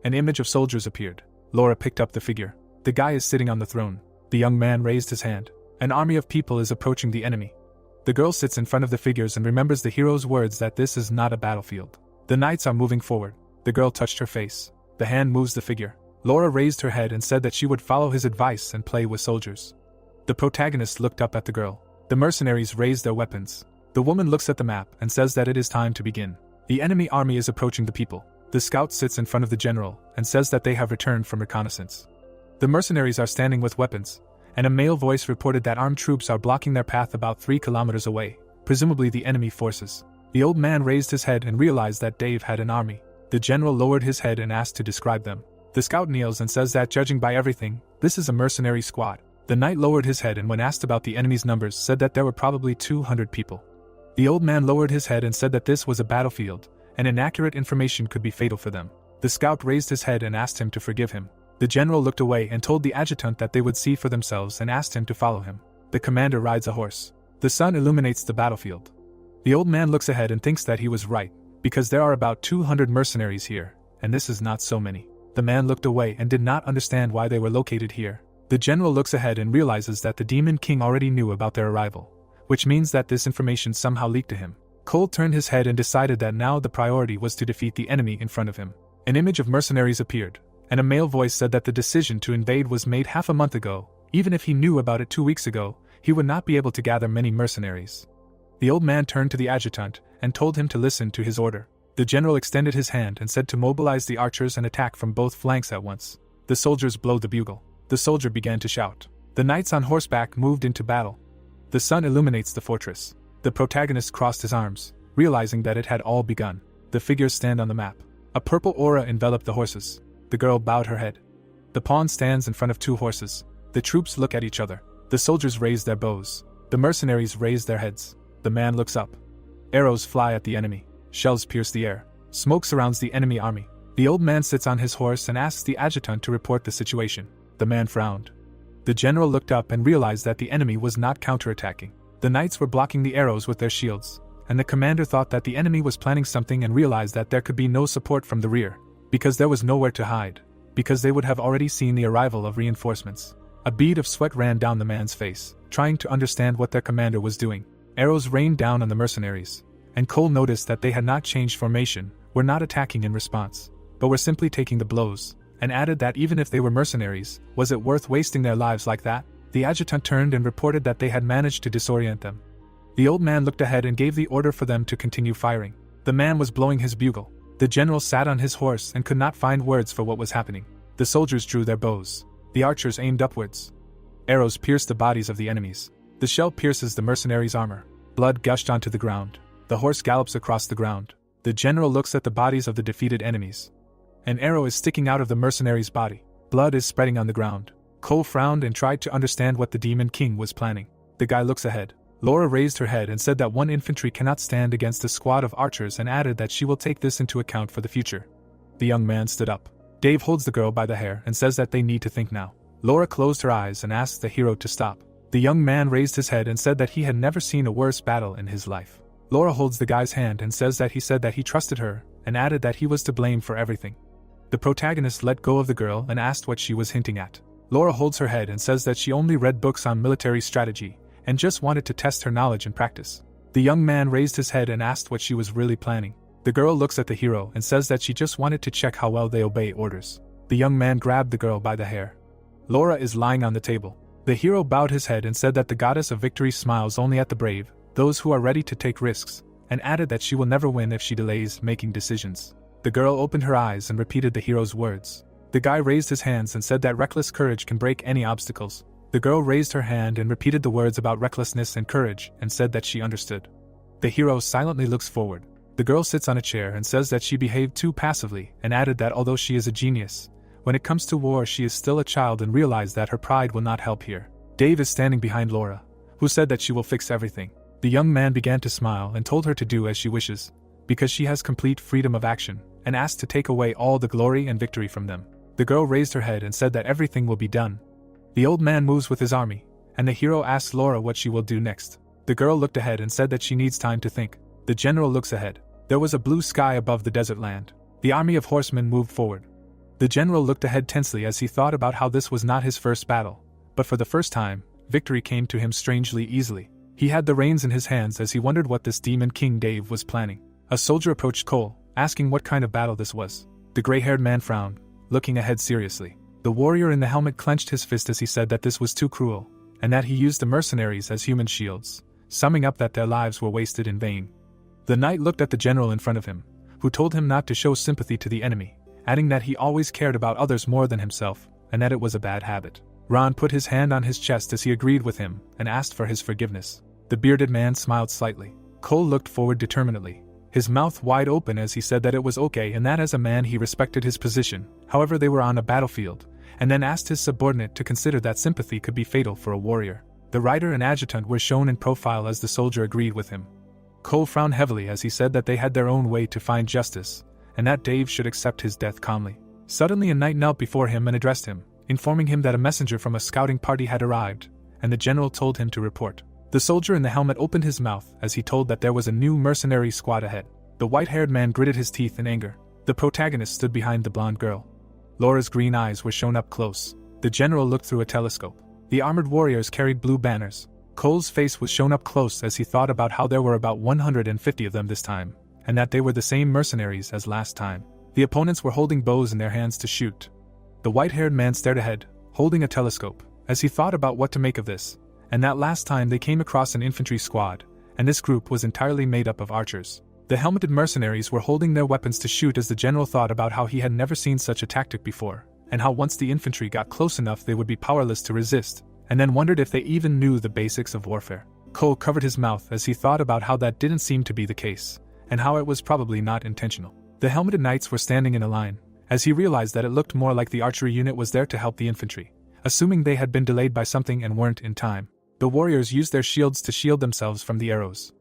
An image of soldiers appeared. Laura picked up the figure. The guy is sitting on the throne. The young man raised his hand. An army of people is approaching the enemy. The girl sits in front of the figures and remembers the hero's words that this is not a battlefield. The knights are moving forward. The girl touched her face. The hand moves the figure. Laura raised her head and said that she would follow his advice and play with soldiers. The protagonist looked up at the girl. The mercenaries raised their weapons. The woman looks at the map and says that it is time to begin. The enemy army is approaching the people. The scout sits in front of the general and says that they have returned from reconnaissance. The mercenaries are standing with weapons, and a male voice reported that armed troops are blocking their path about 3 kilometers away, presumably the enemy forces. The old man raised his head and realized that Dave had an army. The general lowered his head and asked to describe them. The scout kneels and says that judging by everything, this is a mercenary squad. The knight lowered his head and when asked about the enemy's numbers said that there were probably 200 people. The old man lowered his head and said that this was a battlefield, and inaccurate information could be fatal for them. The scout raised his head and asked him to forgive him. The general looked away and told the adjutant that they would see for themselves and asked him to follow him. The commander rides a horse. The sun illuminates the battlefield. The old man looks ahead and thinks that he was right, because there are about 200 mercenaries here, and this is not so many. The man looked away and did not understand why they were located here. The general looks ahead and realizes that the Demon King already knew about their arrival, which means that this information somehow leaked to him. Cole turned his head and decided that now the priority was to defeat the enemy in front of him. An image of mercenaries appeared, and a male voice said that the decision to invade was made half a month ago. Even if he knew about it 2 weeks ago, he would not be able to gather many mercenaries. The old man turned to the adjutant and told him to listen to his order. The general extended his hand and said to mobilize the archers and attack from both flanks at once. The soldiers blew the bugle. The soldier began to shout. The knights on horseback moved into battle. The sun illuminates the fortress. The protagonist crossed his arms, realizing that it had all begun. The figures stand on the map. A purple aura enveloped the horses. The girl bowed her head. The pawn stands in front of 2 horses. The troops look at each other. The soldiers raise their bows. The mercenaries raise their heads. The man looks up. Arrows fly at the enemy. Shells pierce the air. Smoke surrounds the enemy army. The old man sits on his horse and asks the adjutant to report the situation. The man frowned. The general looked up and realized that the enemy was not counterattacking. The knights were blocking the arrows with their shields, and the commander thought that the enemy was planning something and realized that there could be no support from the rear, because there was nowhere to hide, because they would have already seen the arrival of reinforcements. A bead of sweat ran down the man's face, trying to understand what their commander was doing. Arrows rained down on the mercenaries, and Cole noticed that they had not changed formation, were not attacking in response, but were simply taking the blows, and added that even if they were mercenaries, was it worth wasting their lives like that? The adjutant turned and reported that they had managed to disorient them. The old man looked ahead and gave the order for them to continue firing. The man was blowing his bugle. The general sat on his horse and could not find words for what was happening. The soldiers drew their bows. The archers aimed upwards. Arrows pierced the bodies of the enemies. The shell pierces the mercenaries' armor. Blood gushed onto the ground. The horse gallops across the ground. The general looks at the bodies of the defeated enemies. An arrow is sticking out of the mercenary's body. Blood is spreading on the ground. Cole frowned and tried to understand what the Demon King was planning. The guy looks ahead. Laura raised her head and said that 1 infantry cannot stand against a squad of archers and added that she will take this into account for the future. The young man stood up. Dave holds the girl by the hair and says that they need to think now. Laura closed her eyes and asked the hero to stop. The young man raised his head and said that he had never seen a worse battle in his life. Laura holds the guy's hand and says that he said that he trusted her, and added that he was to blame for everything. The protagonist let go of the girl and asked what she was hinting at. Laura holds her head and says that she only read books on military strategy, and just wanted to test her knowledge and practice. The young man raised his head and asked what she was really planning. The girl looks at the hero and says that she just wanted to check how well they obey orders. The young man grabbed the girl by the hair. Laura is lying on the table. The hero bowed his head and said that the goddess of victory smiles only at the brave, those who are ready to take risks, and added that she will never win if she delays making decisions. The girl opened her eyes and repeated the hero's words. The guy raised his hands and said that reckless courage can break any obstacles. The girl raised her hand and repeated the words about recklessness and courage and said that she understood. The hero silently looks forward. The girl sits on a chair and says that she behaved too passively and added that although she is a genius, when it comes to war she is still a child and realized that her pride will not help here. Dave is standing behind Laura, who said that she will fix everything. The young man began to smile and told her to do as she wishes, because she has complete freedom of action, and asked to take away all the glory and victory from them. The girl raised her head and said that everything will be done. The old man moves with his army, and the hero asks Laura what she will do next. The girl looked ahead and said that she needs time to think. The general looks ahead. There was a blue sky above the desert land. The army of horsemen moved forward. The general looked ahead tensely as he thought about how this was not his first battle, but for the first time, victory came to him strangely easily. He had the reins in his hands as he wondered what this Demon King Dave was planning. A soldier approached Cole, asking what kind of battle this was. The gray-haired man frowned, looking ahead seriously. The warrior in the helmet clenched his fist as he said that this was too cruel, and that he used the mercenaries as human shields, summing up that their lives were wasted in vain. The knight looked at the general in front of him, who told him not to show sympathy to the enemy, adding that he always cared about others more than himself, and that it was a bad habit. Ron put his hand on his chest as he agreed with him, and asked for his forgiveness. The bearded man smiled slightly. Cole looked forward determinedly, his mouth wide open as he said that it was okay and that as a man he respected his position, however they were on a battlefield, and then asked his subordinate to consider that sympathy could be fatal for a warrior. The rider and adjutant were shown in profile as the soldier agreed with him. Cole frowned heavily as he said that they had their own way to find justice, and that Dave should accept his death calmly. Suddenly a knight knelt before him and addressed him, informing him that a messenger from a scouting party had arrived, and the general told him to report. The soldier in the helmet opened his mouth as he told that there was a new mercenary squad ahead. The white-haired man gritted his teeth in anger. The protagonist stood behind the blonde girl. Laura's green eyes were shown up close. The general looked through a telescope. The armored warriors carried blue banners. Cole's face was shown up close as he thought about how there were about 150 of them this time, and that they were the same mercenaries as last time. The opponents were holding bows in their hands to shoot. The white-haired man stared ahead, holding a telescope, as he thought about what to make of this, and that last time they came across an infantry squad, and this group was entirely made up of archers. The helmeted mercenaries were holding their weapons to shoot as the general thought about how he had never seen such a tactic before, and how once the infantry got close enough they would be powerless to resist, and then wondered if they even knew the basics of warfare. Cole covered his mouth as he thought about how that didn't seem to be the case, and how it was probably not intentional. The helmeted knights were standing in a line, as he realized that it looked more like the archery unit was there to help the infantry, assuming they had been delayed by something and weren't in time. The warriors used their shields to shield themselves from the arrows.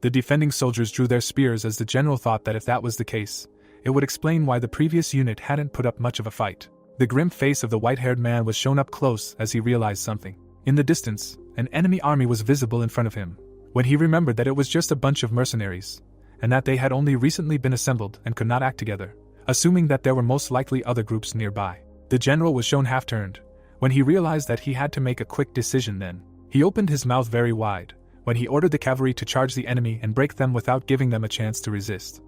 The defending soldiers drew their spears as the general thought that if that was the case, it would explain why the previous unit hadn't put up much of a fight. The grim face of the white-haired man was shown up close as he realized something. In the distance, an enemy army was visible in front of him, when he remembered that it was just a bunch of mercenaries, and that they had only recently been assembled and could not act together, assuming that there were most likely other groups nearby. The general was shown half-turned, when he realized that he had to make a quick decision then. He opened his mouth very wide, when he ordered the cavalry to charge the enemy and break them without giving them a chance to resist.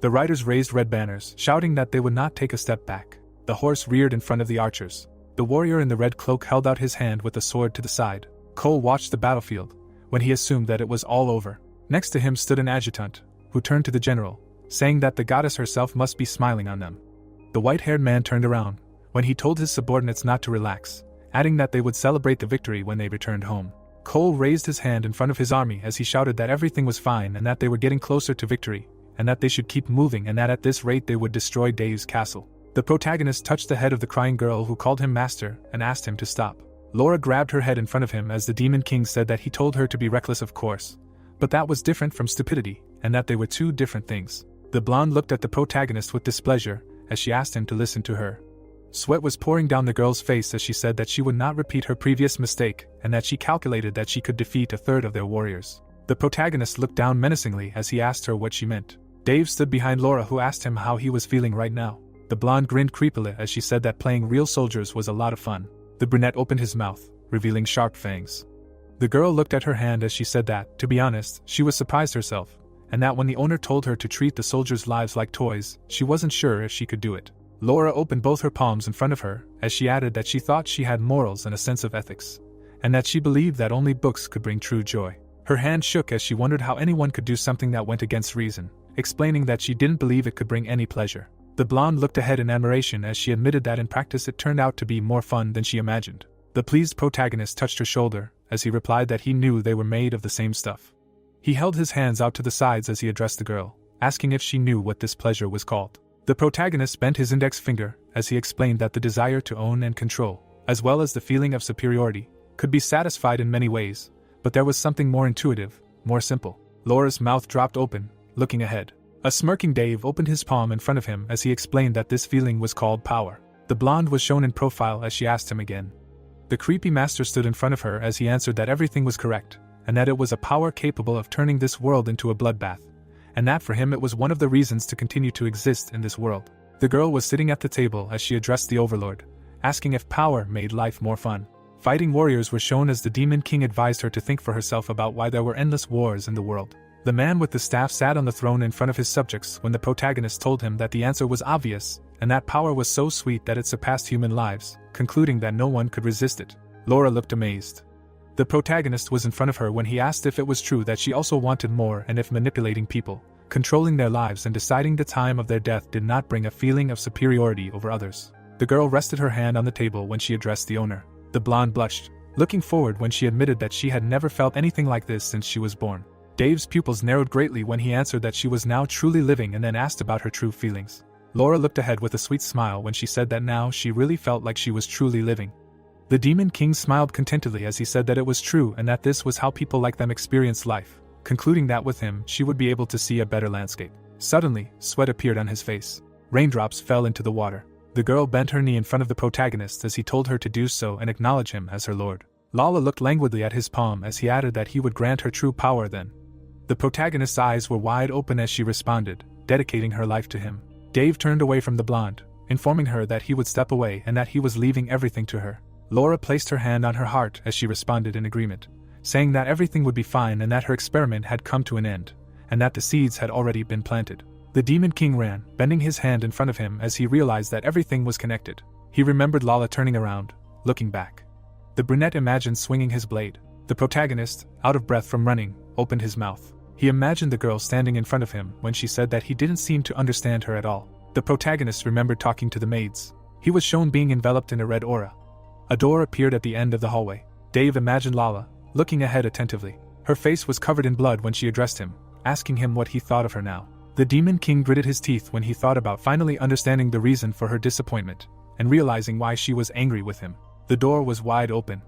The riders raised red banners, shouting that they would not take a step back. The horse reared in front of the archers. The warrior in the red cloak held out his hand with the sword to the side. Cole watched the battlefield, when he assumed that it was all over. Next to him stood an adjutant, who turned to the general, saying that the goddess herself must be smiling on them. The white-haired man turned around, when he told his subordinates not to relax, adding that they would celebrate the victory when they returned home. Cole raised his hand in front of his army as he shouted that everything was fine and that they were getting closer to victory, and that they should keep moving and that at this rate they would destroy Dave's castle. The protagonist touched the head of the crying girl who called him master and asked him to stop. Laura grabbed her head in front of him as the Demon King said that he told her to be reckless, of course, but that was different from stupidity, and that they were two different things. The blonde looked at the protagonist with displeasure as she asked him to listen to her. Sweat was pouring down the girl's face as she said that she would not repeat her previous mistake and that she calculated that she could defeat a third of their warriors. The protagonist looked down menacingly as he asked her what she meant. Dave stood behind Laura, who asked him how he was feeling right now. The blonde grinned creepily as she said that playing real soldiers was a lot of fun. The brunette opened his mouth, revealing sharp fangs. The girl looked at her hand as she said that, to be honest, she was surprised herself, and that when the owner told her to treat the soldiers' lives like toys, she wasn't sure if she could do it. Laura opened both her palms in front of her, as she added that she thought she had morals and a sense of ethics, and that she believed that only books could bring true joy. Her hand shook as she wondered how anyone could do something that went against reason, explaining that she didn't believe it could bring any pleasure. The blonde looked ahead in admiration as she admitted that in practice it turned out to be more fun than she imagined. The pleased protagonist touched her shoulder, as he replied that he knew they were made of the same stuff. He held his hands out to the sides as he addressed the girl, asking if she knew what this pleasure was called. The protagonist bent his index finger as he explained that the desire to own and control, as well as the feeling of superiority, could be satisfied in many ways, but there was something more intuitive, more simple. Laura's mouth dropped open, looking ahead. A smirking Dave opened his palm in front of him as he explained that this feeling was called power. The blonde was shown in profile as she asked him again. The creepy master stood in front of her as he answered that everything was correct, and that it was a power capable of turning this world into a bloodbath, and that for him it was one of the reasons to continue to exist in this world. The girl was sitting at the table as she addressed the overlord, asking if power made life more fun. Fighting warriors were shown as the Demon King advised her to think for herself about why there were endless wars in the world. The man with the staff sat on the throne in front of his subjects when the protagonist told him that the answer was obvious, and that power was so sweet that it surpassed human lives, concluding that no one could resist it. Laura looked amazed. The protagonist was in front of her when he asked if it was true that she also wanted more and if manipulating people, controlling their lives and deciding the time of their death did not bring a feeling of superiority over others. The girl rested her hand on the table when she addressed the owner. The blonde blushed, looking forward when she admitted that she had never felt anything like this since she was born. Dave's pupils narrowed greatly when he answered that she was now truly living and then asked about her true feelings. Laura looked ahead with a sweet smile when she said that now she really felt like she was truly living. The Demon King smiled contentedly as he said that it was true and that this was how people like them experienced life, concluding that with him she would be able to see a better landscape. Suddenly, sweat appeared on his face. Raindrops fell into the water. The girl bent her knee in front of the protagonist as he told her to do so and acknowledge him as her lord. Lala looked languidly at his palm as he added that he would grant her true power then. The protagonist's eyes were wide open as she responded, dedicating her life to him. Dave turned away from the blonde, informing her that he would step away and that he was leaving everything to her. Laura placed her hand on her heart as she responded in agreement, saying that everything would be fine and that her experiment had come to an end, and that the seeds had already been planted. The Demon King ran, bending his hand in front of him as he realized that everything was connected. He remembered Lala turning around, looking back. The brunette imagined swinging his blade. The protagonist, out of breath from running, opened his mouth. He imagined the girl standing in front of him when she said that he didn't seem to understand her at all. The protagonist remembered talking to the maids. He was shown being enveloped in a red aura. A door appeared at the end of the hallway. Dave imagined Lala, looking ahead attentively. Her face was covered in blood when she addressed him, asking him what he thought of her now. The Demon King gritted his teeth when he thought about finally understanding the reason for her disappointment, and realizing why she was angry with him. The door was wide open.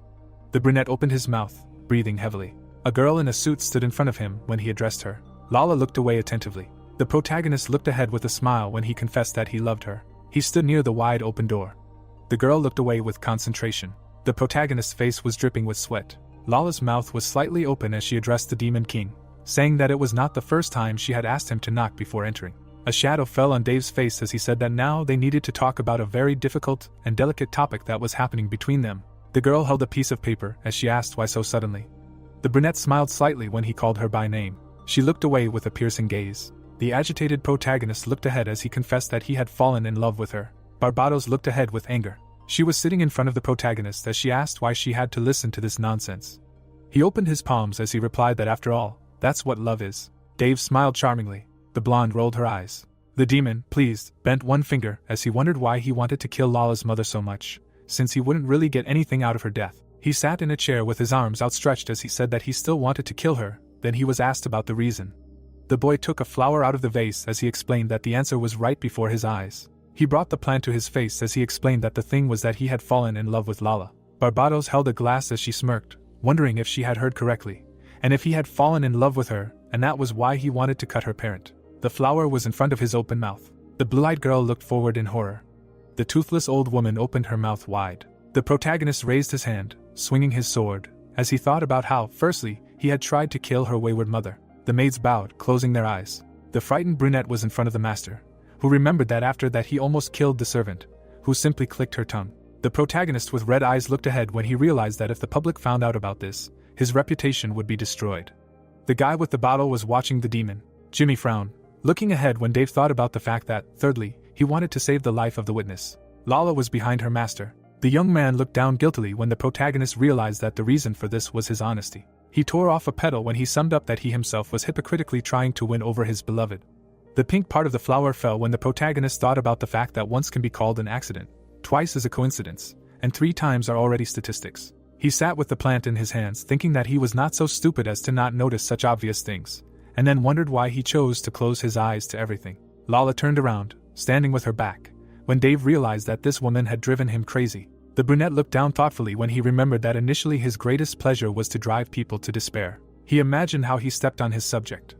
The brunette opened his mouth, breathing heavily. A girl in a suit stood in front of him when he addressed her. Lala looked away attentively. The protagonist looked ahead with a smile when he confessed that he loved her. He stood near the wide open door. The girl looked away with concentration. The protagonist's face was dripping with sweat. Lala's mouth was slightly open as she addressed the Demon King, saying that it was not the first time she had asked him to knock before entering. A shadow fell on Dave's face as he said that now they needed to talk about a very difficult and delicate topic that was happening between them. The girl held a piece of paper as she asked why so suddenly. The brunette smiled slightly when he called her by name. She looked away with a piercing gaze. The agitated protagonist looked ahead as he confessed that he had fallen in love with her. Barbados looked ahead with anger. She was sitting in front of the protagonist as she asked why she had to listen to this nonsense. He opened his palms as he replied that after all, that's what love is. Dave smiled charmingly. The blonde rolled her eyes. The demon, pleased, bent one finger as he wondered why he wanted to kill Lala's mother so much, since he wouldn't really get anything out of her death. He sat in a chair with his arms outstretched as he said that he still wanted to kill her. Then he was asked about the reason. The boy took a flower out of the vase as he explained that the answer was right before his eyes. He brought the plant to his face as he explained that the thing was that he had fallen in love with Lala. Barbados held a glass as she smirked, wondering if she had heard correctly, and if he had fallen in love with her, and that was why he wanted to cut her parent. The flower was in front of his open mouth. The blue-eyed girl looked forward in horror. The toothless old woman opened her mouth wide. The protagonist raised his hand, swinging his sword, as he thought about how, firstly, he had tried to kill her wayward mother. The maids bowed, closing their eyes. The frightened brunette was in front of the master, who remembered that after that he almost killed the servant, who simply clicked her tongue. The protagonist with red eyes looked ahead when he realized that if the public found out about this, his reputation would be destroyed. The guy with the bottle was watching the demon. Jimmy frowned, looking ahead when Dave thought about the fact that, thirdly, he wanted to save the life of the witness. Lala was behind her master. The young man looked down guiltily when the protagonist realized that the reason for this was his honesty. He tore off a petal when he summed up that he himself was hypocritically trying to win over his beloved. The pink part of the flower fell when the protagonist thought about the fact that once can be called an accident, twice is a coincidence, and 3 times are already statistics. He sat with the plant in his hands thinking that he was not so stupid as to not notice such obvious things, and then wondered why he chose to close his eyes to everything. Lala turned around, standing with her back, when Dave realized that this woman had driven him crazy. The brunette looked down thoughtfully when he remembered that initially his greatest pleasure was to drive people to despair. He imagined how he stepped on his subject.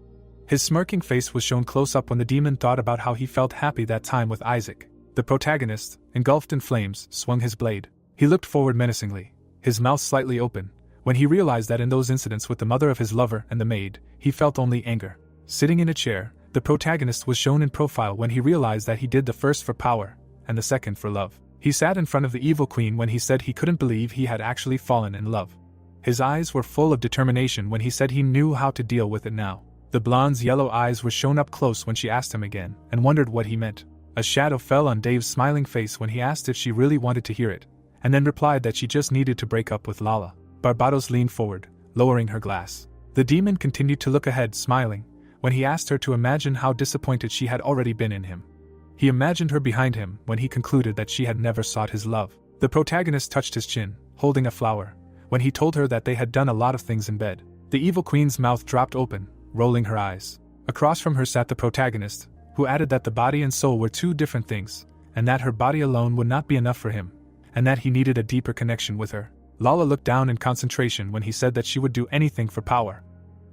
His smirking face was shown close up when the demon thought about how he felt happy that time with Isaac. The protagonist, engulfed in flames, swung his blade. He looked forward menacingly, his mouth slightly open. When he realized that in those incidents with the mother of his lover and the maid, he felt only anger. Sitting in a chair, the protagonist was shown in profile when he realized that he did the first for power, and the second for love. He sat in front of the evil queen when he said he couldn't believe he had actually fallen in love. His eyes were full of determination when he said he knew how to deal with it now. The blonde's yellow eyes were shown up close when she asked him again, and wondered what he meant. A shadow fell on Dave's smiling face when he asked if she really wanted to hear it, and then replied that she just needed to break up with Lala. Barbados leaned forward, lowering her glass. The demon continued to look ahead, smiling, when he asked her to imagine how disappointed she had already been in him. He imagined her behind him when he concluded that she had never sought his love. The protagonist touched his chin, holding a flower, when he told her that they had done a lot of things in bed. The evil queen's mouth dropped open, rolling her eyes. Across from her sat the protagonist, who added that the body and soul were 2 different things, and that her body alone would not be enough for him, and that he needed a deeper connection with her. Lala looked down in concentration when he said that she would do anything for power.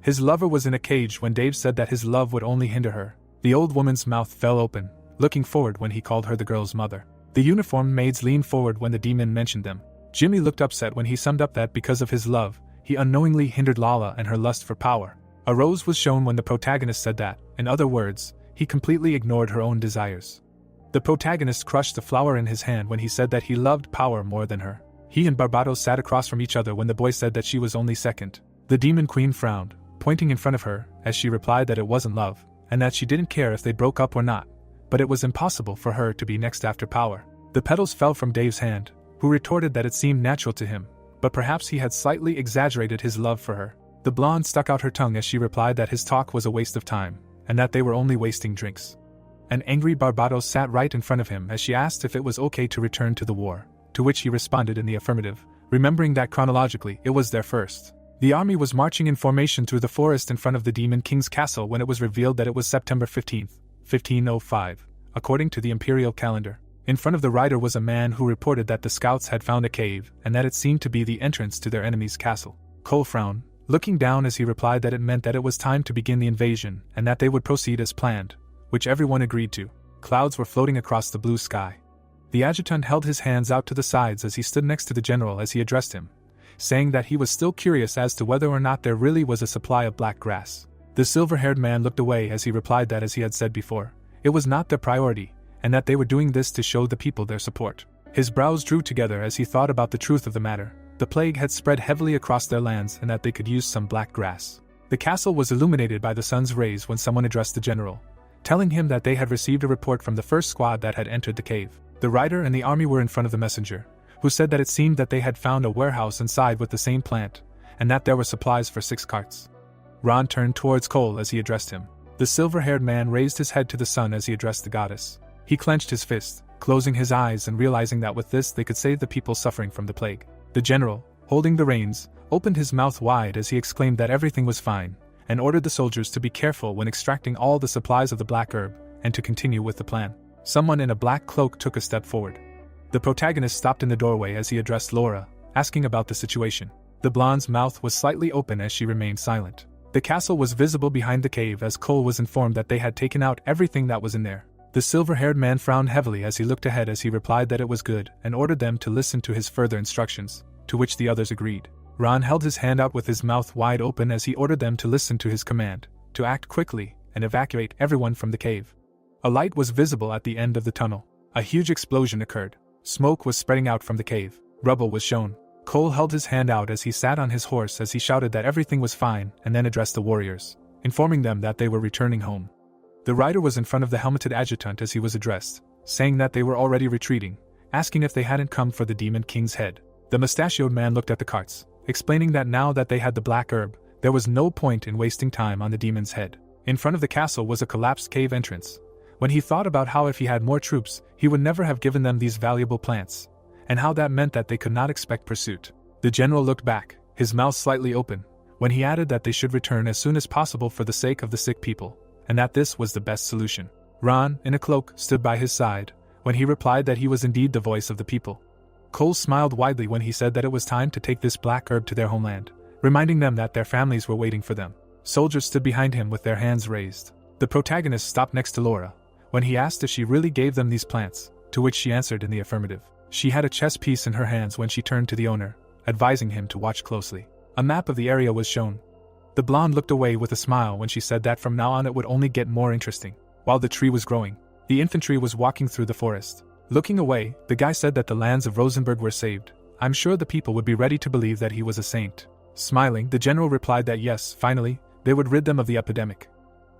His lover was in a cage when Dave said that his love would only hinder her. The old woman's mouth fell open, looking forward when he called her the girl's mother. The uniformed maids leaned forward when the demon mentioned them. Jimmy looked upset when he summed up that because of his love, he unknowingly hindered Lala and her lust for power. A rose was shown when the protagonist said that, in other words, he completely ignored her own desires. The protagonist crushed the flower in his hand when he said that he loved power more than her. He and Barbados sat across from each other when the boy said that she was only second. The demon queen frowned, pointing in front of her, as she replied that it wasn't love, and that she didn't care if they broke up or not, but it was impossible for her to be next after power. The petals fell from Dave's hand, who retorted that it seemed natural to him, but perhaps he had slightly exaggerated his love for her. The blonde stuck out her tongue as she replied that his talk was a waste of time, and that they were only wasting drinks. An angry Barbados sat right in front of him as she asked if it was okay to return to the war, to which he responded in the affirmative, remembering that chronologically it was their first. The army was marching in formation through the forest in front of the Demon King's castle when it was revealed that it was September 15, 1505, according to the imperial calendar. In front of the rider was a man who reported that the scouts had found a cave and that it seemed to be the entrance to their enemy's castle. Cole frowned, looking down as he replied that it meant that it was time to begin the invasion and that they would proceed as planned, which everyone agreed to. Clouds were floating across the blue sky. The adjutant held his hands out to the sides as he stood next to the general as he addressed him, saying that he was still curious as to whether or not there really was a supply of black grass. The silver-haired man looked away as he replied that, as he had said before, it was not their priority, and that they were doing this to show the people their support. His brows drew together as he thought about the truth of the matter. The plague had spread heavily across their lands and that they could use some black grass. The castle was illuminated by the sun's rays when someone addressed the general, telling him that they had received a report from the first squad that had entered the cave. The rider and the army were in front of the messenger, who said that it seemed that they had found a warehouse inside with the same plant, and that there were supplies for 6 carts. Ron turned towards Cole as he addressed him. The silver-haired man raised his head to the sun as he addressed the goddess. He clenched his fist, closing his eyes and realizing that with this they could save the people suffering from the plague. The general, holding the reins, opened his mouth wide as he exclaimed that everything was fine, and ordered the soldiers to be careful when extracting all the supplies of the black herb, and to continue with the plan. Someone in a black cloak took a step forward. The protagonist stopped in the doorway as he addressed Laura, asking about the situation. The blonde's mouth was slightly open as she remained silent. The castle was visible behind the cave as Cole was informed that they had taken out everything that was in there. The silver-haired man frowned heavily as he looked ahead as he replied that it was good and ordered them to listen to his further instructions, to which the others agreed. Ron held his hand out with his mouth wide open as he ordered them to listen to his command, to act quickly and evacuate everyone from the cave. A light was visible at the end of the tunnel. A huge explosion occurred. Smoke was spreading out from the cave. Rubble was shown. Cole held his hand out as he sat on his horse as he shouted that everything was fine and then addressed the warriors, informing them that they were returning home. The rider was in front of the helmeted adjutant as he was addressed, saying that they were already retreating, asking if they hadn't come for the Demon King's head. The mustachioed man looked at the carts, explaining that now that they had the black herb, there was no point in wasting time on the demon's head. In front of the castle was a collapsed cave entrance. When he thought about how if he had more troops, he would never have given them these valuable plants, and how that meant that they could not expect pursuit. The general looked back, his mouth slightly open, when he added that they should return as soon as possible for the sake of the sick people, and that this was the best solution. Ron, in a cloak, stood by his side, when he replied that he was indeed the voice of the people. Cole smiled widely when he said that it was time to take this black herb to their homeland, reminding them that their families were waiting for them. Soldiers stood behind him with their hands raised. The protagonist stopped next to Laura, when he asked if she really gave them these plants, to which she answered in the affirmative. She had a chess piece in her hands when she turned to the owner, advising him to watch closely. A map of the area was shown. The blonde looked away with a smile when she said that from now on it would only get more interesting. While the tree was growing, the infantry was walking through the forest. Looking away, the guy said that the lands of Rosenberg were saved. I'm sure the people would be ready to believe that he was a saint. Smiling, the general replied that yes, finally, they would rid them of the epidemic.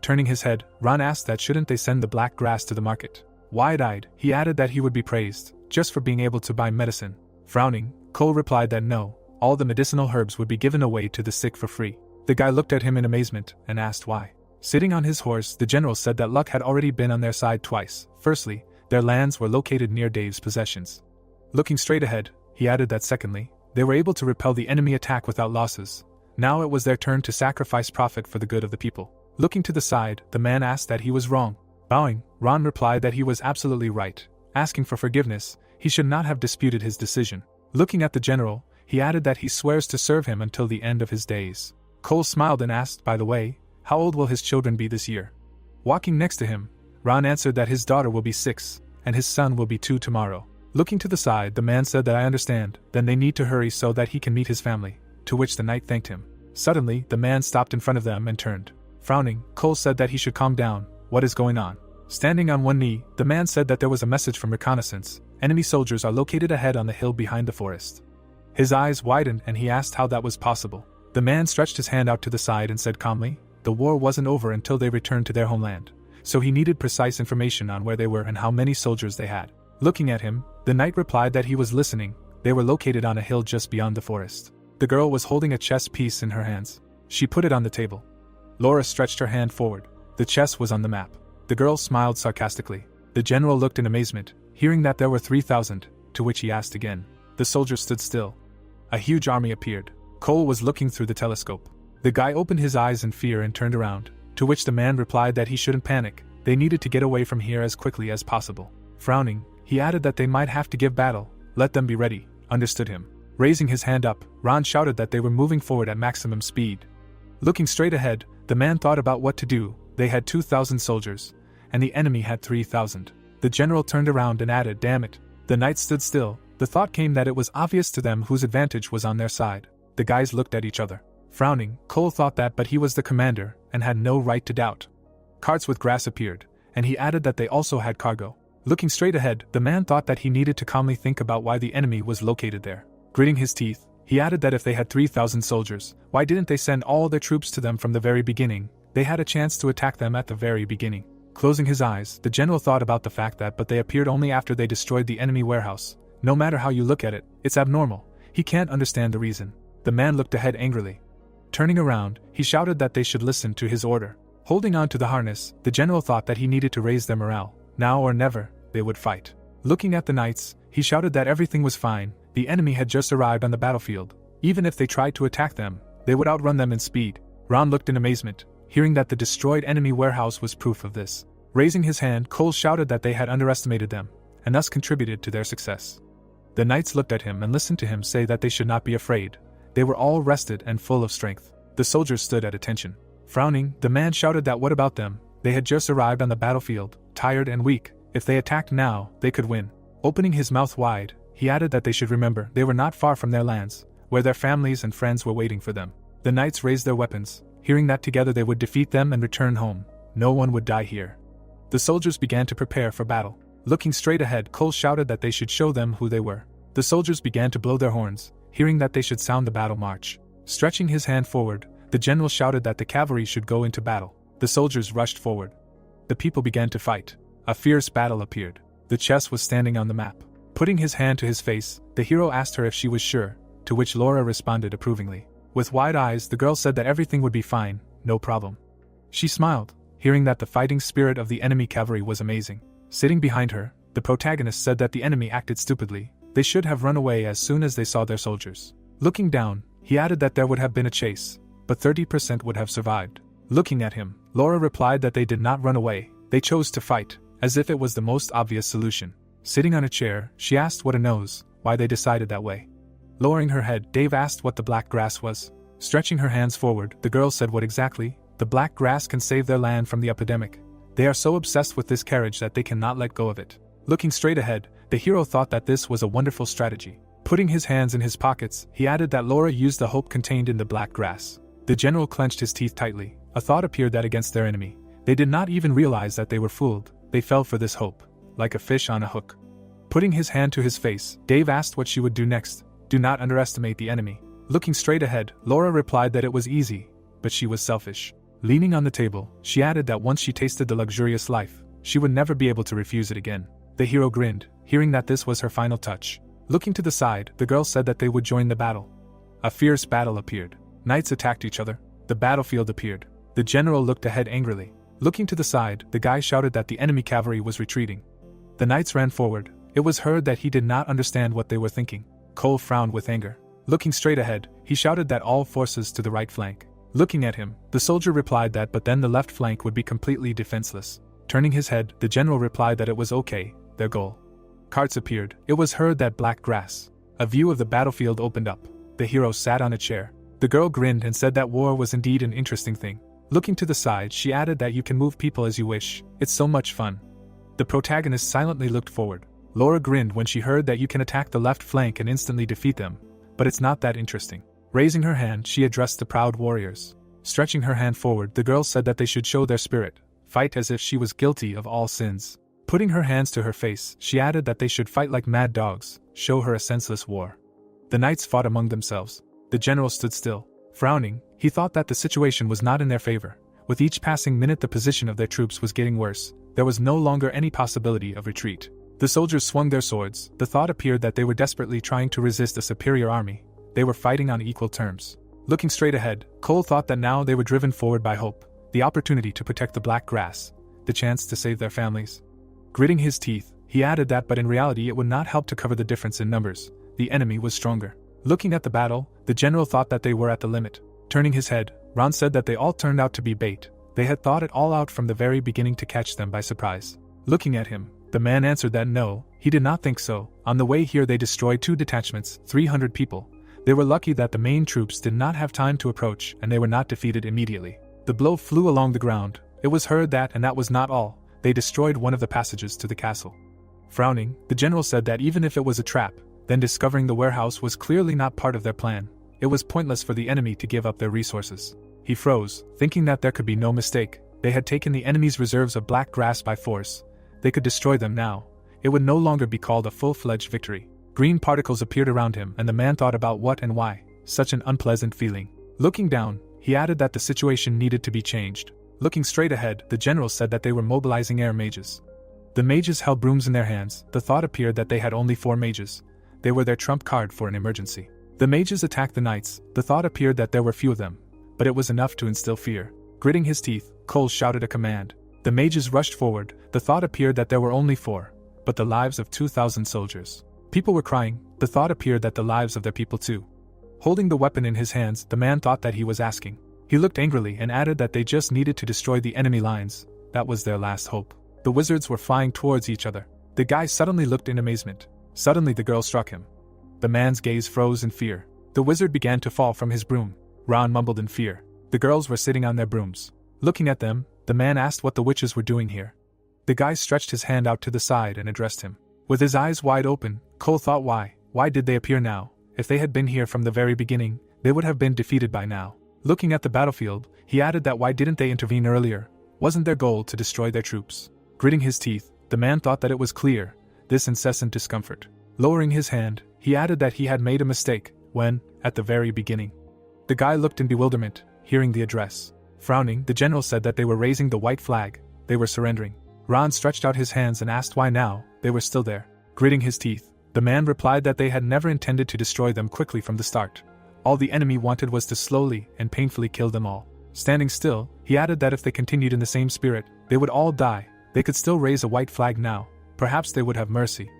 Turning his head, Ron asked that shouldn't they send the black grass to the market. Wide-eyed, he added that he would be praised, just for being able to buy medicine. Frowning, Cole replied that no, all the medicinal herbs would be given away to the sick for free. The guy looked at him in amazement, and asked why. Sitting on his horse, the general said that luck had already been on their side twice. Firstly, their lands were located near Dave's possessions. Looking straight ahead, he added that secondly, they were able to repel the enemy attack without losses. Now it was their turn to sacrifice profit for the good of the people. Looking to the side, the man asked that he was wrong. Bowing, Ron replied that he was absolutely right. Asking for forgiveness, he should not have disputed his decision. Looking at the general, he added that he swears to serve him until the end of his days. Cole smiled and asked, by the way, how old will his children be this year? Walking next to him, Ron answered that his daughter will be 6, and his son will be 2 tomorrow. Looking to the side, the man said that I understand, then they need to hurry so that he can meet his family, to which the knight thanked him. Suddenly, the man stopped in front of them and turned. Frowning, Cole said that he should calm down. What is going on? Standing on one knee, the man said that there was a message from reconnaissance. Enemy soldiers are located ahead on the hill behind the forest. His eyes widened and he asked how that was possible. The man stretched his hand out to the side and said calmly, the war wasn't over until they returned to their homeland, so he needed precise information on where they were and how many soldiers they had. Looking at him, the knight replied that he was listening. They were located on a hill just beyond the forest. The girl was holding a chess piece in her hands. She put it on the table. Laura stretched her hand forward. The chess was on the map. The girl smiled sarcastically. The general looked in amazement, hearing that there were 3,000, to which he asked again. The soldiers stood still. A huge army appeared. Cole was looking through the telescope. The guy opened his eyes in fear and turned around, to which the man replied that he shouldn't panic. They needed to get away from here as quickly as possible. Frowning, he added that they might have to give battle. Let them be ready. Understood him. Raising his hand up, Ron shouted that they were moving forward at maximum speed. Looking straight ahead, the man thought about what to do. They had 2,000 soldiers, and the enemy had 3,000. The general turned around and added, "Damn it." The knights stood still. The thought came that it was obvious to them whose advantage was on their side. The guys looked at each other. Frowning, Cole thought that, but he was the commander, and had no right to doubt. Carts with grass appeared, and he added that they also had cargo. Looking straight ahead, the man thought that he needed to calmly think about why the enemy was located there. Gritting his teeth, he added that if they had 3,000 soldiers, why didn't they send all their troops to them from the very beginning? They had a chance to attack them at the very beginning. Closing his eyes, the general thought about the fact that but they appeared only after they destroyed the enemy warehouse. No matter how you look at it, it's abnormal. He can't understand the reason. The man looked ahead angrily. Turning around, he shouted that they should listen to his order. Holding on to the harness, the general thought that he needed to raise their morale. Now or never, they would fight. Looking at the knights, he shouted that everything was fine. The enemy had just arrived on the battlefield. Even if they tried to attack them, they would outrun them in speed. Ron looked in amazement, hearing that the destroyed enemy warehouse was proof of this. Raising his hand, Cole shouted that they had underestimated them, and thus contributed to their success. The knights looked at him and listened to him say that they should not be afraid. They were all rested and full of strength. The soldiers stood at attention. Frowning, the man shouted that what about them? They had just arrived on the battlefield, tired and weak. If they attacked now, they could win. Opening his mouth wide, he added that they should remember they were not far from their lands, where their families and friends were waiting for them. The knights raised their weapons, hearing that together they would defeat them and return home. No one would die here. The soldiers began to prepare for battle. Looking straight ahead, Cole shouted that they should show them who they were. The soldiers began to blow their horns, hearing that they should sound the battle march. Stretching his hand forward, the general shouted that the cavalry should go into battle. The soldiers rushed forward. The people began to fight. A fierce battle appeared. The chess was standing on the map. Putting his hand to his face, the hero asked her if she was sure, to which Laura responded approvingly. With wide eyes, the girl said that everything would be fine, no problem. She smiled, hearing that the fighting spirit of the enemy cavalry was amazing. Sitting behind her, the protagonist said that the enemy acted stupidly. They should have run away as soon as they saw their soldiers. Looking down, he added that there would have been a chase, but 30% would have survived. Looking at him, Laura replied that they did not run away, they chose to fight, as if it was the most obvious solution. Sitting on a chair, she asked what a nose, why they decided that way. Lowering her head, Dave asked what the black grass was. Stretching her hands forward, the girl said what exactly? The black grass can save their land from the epidemic. They are so obsessed with this carriage that they cannot let go of it. Looking straight ahead, the hero thought that this was a wonderful strategy. Putting his hands in his pockets, he added that Laura used the hope contained in the black grass. The general clenched his teeth tightly. A thought appeared that against their enemy, they did not even realize that they were fooled. They fell for this hope, like a fish on a hook. Putting his hand to his face, Dave asked what she would do next. Do not underestimate the enemy. Looking straight ahead, Laura replied that it was easy, but she was selfish. Leaning on the table, she added that once she tasted the luxurious life, she would never be able to refuse it again. The hero grinned, hearing that this was her final touch. Looking to the side, the girl said that they would join the battle. A fierce battle appeared. Knights attacked each other. The battlefield appeared. The general looked ahead angrily. Looking to the side, the guy shouted that the enemy cavalry was retreating. The knights ran forward. It was heard that he did not understand what they were thinking. Cole frowned with anger. Looking straight ahead, he shouted that all forces to the right flank. Looking at him, the soldier replied that but then the left flank would be completely defenseless. Turning his head, the general replied that it was okay, their goal. Carts appeared. It was heard that black grass. A view of the battlefield opened up. The hero sat on a chair. The girl grinned and said that war was indeed an interesting thing. Looking to the side, she added that you can move people as you wish. It's so much fun. The protagonist silently looked forward. Laura grinned when she heard that you can attack the left flank and instantly defeat them. But it's not that interesting. Raising her hand, she addressed the proud warriors. Stretching her hand forward, the girl said that they should show their spirit, fight as if she was guilty of all sins. Putting her hands to her face, she added that they should fight like mad dogs, show her a senseless war. The knights fought among themselves. The general stood still. Frowning, he thought that the situation was not in their favor, With each passing minute the position of their troops was getting worse. There was no longer any possibility of retreat. The soldiers swung their swords. The thought appeared that they were desperately trying to resist a superior army. They were fighting on equal terms. Looking straight ahead, Cole thought that now they were driven forward by hope, the opportunity to protect the black grass, the chance to save their families. Gritting his teeth, he added that but in reality it would not help to cover the difference in numbers. The enemy was stronger. Looking at the battle, the general thought that they were at the limit. Turning his head, Ron said that they all turned out to be bait. They had thought it all out from the very beginning to catch them by surprise. Looking at him, the man answered that no, he did not think so. On the way here they destroyed 2 detachments, 300 people. They were lucky that the main troops did not have time to approach and they were not defeated immediately. The blow flew along the ground. It was heard that, and that was not all, they destroyed one of the passages to the castle. Frowning, the general said that even if it was a trap, then discovering the warehouse was clearly not part of their plan. It was pointless for the enemy to give up their resources. He froze, thinking that there could be no mistake. They had taken the enemy's reserves of black grass by force. They could destroy them now. It would no longer be called a full-fledged victory. Green particles appeared around him and the man thought about what and why. Such an unpleasant feeling. Looking down, he added that the situation needed to be changed. Looking straight ahead, the general said that they were mobilizing air mages. The mages held brooms in their hands. The thought appeared that they had only 4 mages. They were their trump card for an emergency. The mages attacked the knights. The thought appeared that there were few of them, but it was enough to instill fear. Gritting his teeth, Cole shouted a command. The mages rushed forward. The thought appeared that there were only 4, but the lives of 2,000 soldiers. People were crying. The thought appeared that the lives of their people too. Holding the weapon in his hands, the man thought that he was asking. He looked angrily and added that they just needed to destroy the enemy lines. That was their last hope. The wizards were flying towards each other. The guy suddenly looked in amazement. Suddenly the girl struck him. The man's gaze froze in fear. The wizard began to fall from his broom. Ron mumbled in fear. The girls were sitting on their brooms. Looking at them, the man asked what the witches were doing here. The guy stretched his hand out to the side and addressed him. With his eyes wide open, Cole thought why did they appear now? If they had been here from the very beginning, they would have been defeated by now. Looking at the battlefield, he added that why didn't they intervene earlier? Wasn't their goal to destroy their troops? Gritting his teeth, the man thought that it was clear, this incessant discomfort. Lowering his hand, he added that he had made a mistake, when, at the very beginning. The guy looked in bewilderment, hearing the address. Frowning, the general said that they were raising the white flag. They were surrendering. Ron stretched out his hands and asked why now. They were still there. Gritting his teeth, the man replied that they had never intended to destroy them quickly from the start. All the enemy wanted was to slowly and painfully kill them all. Standing still, he added that if they continued in the same spirit, they would all die. They could still raise a white flag now. Perhaps they would have mercy.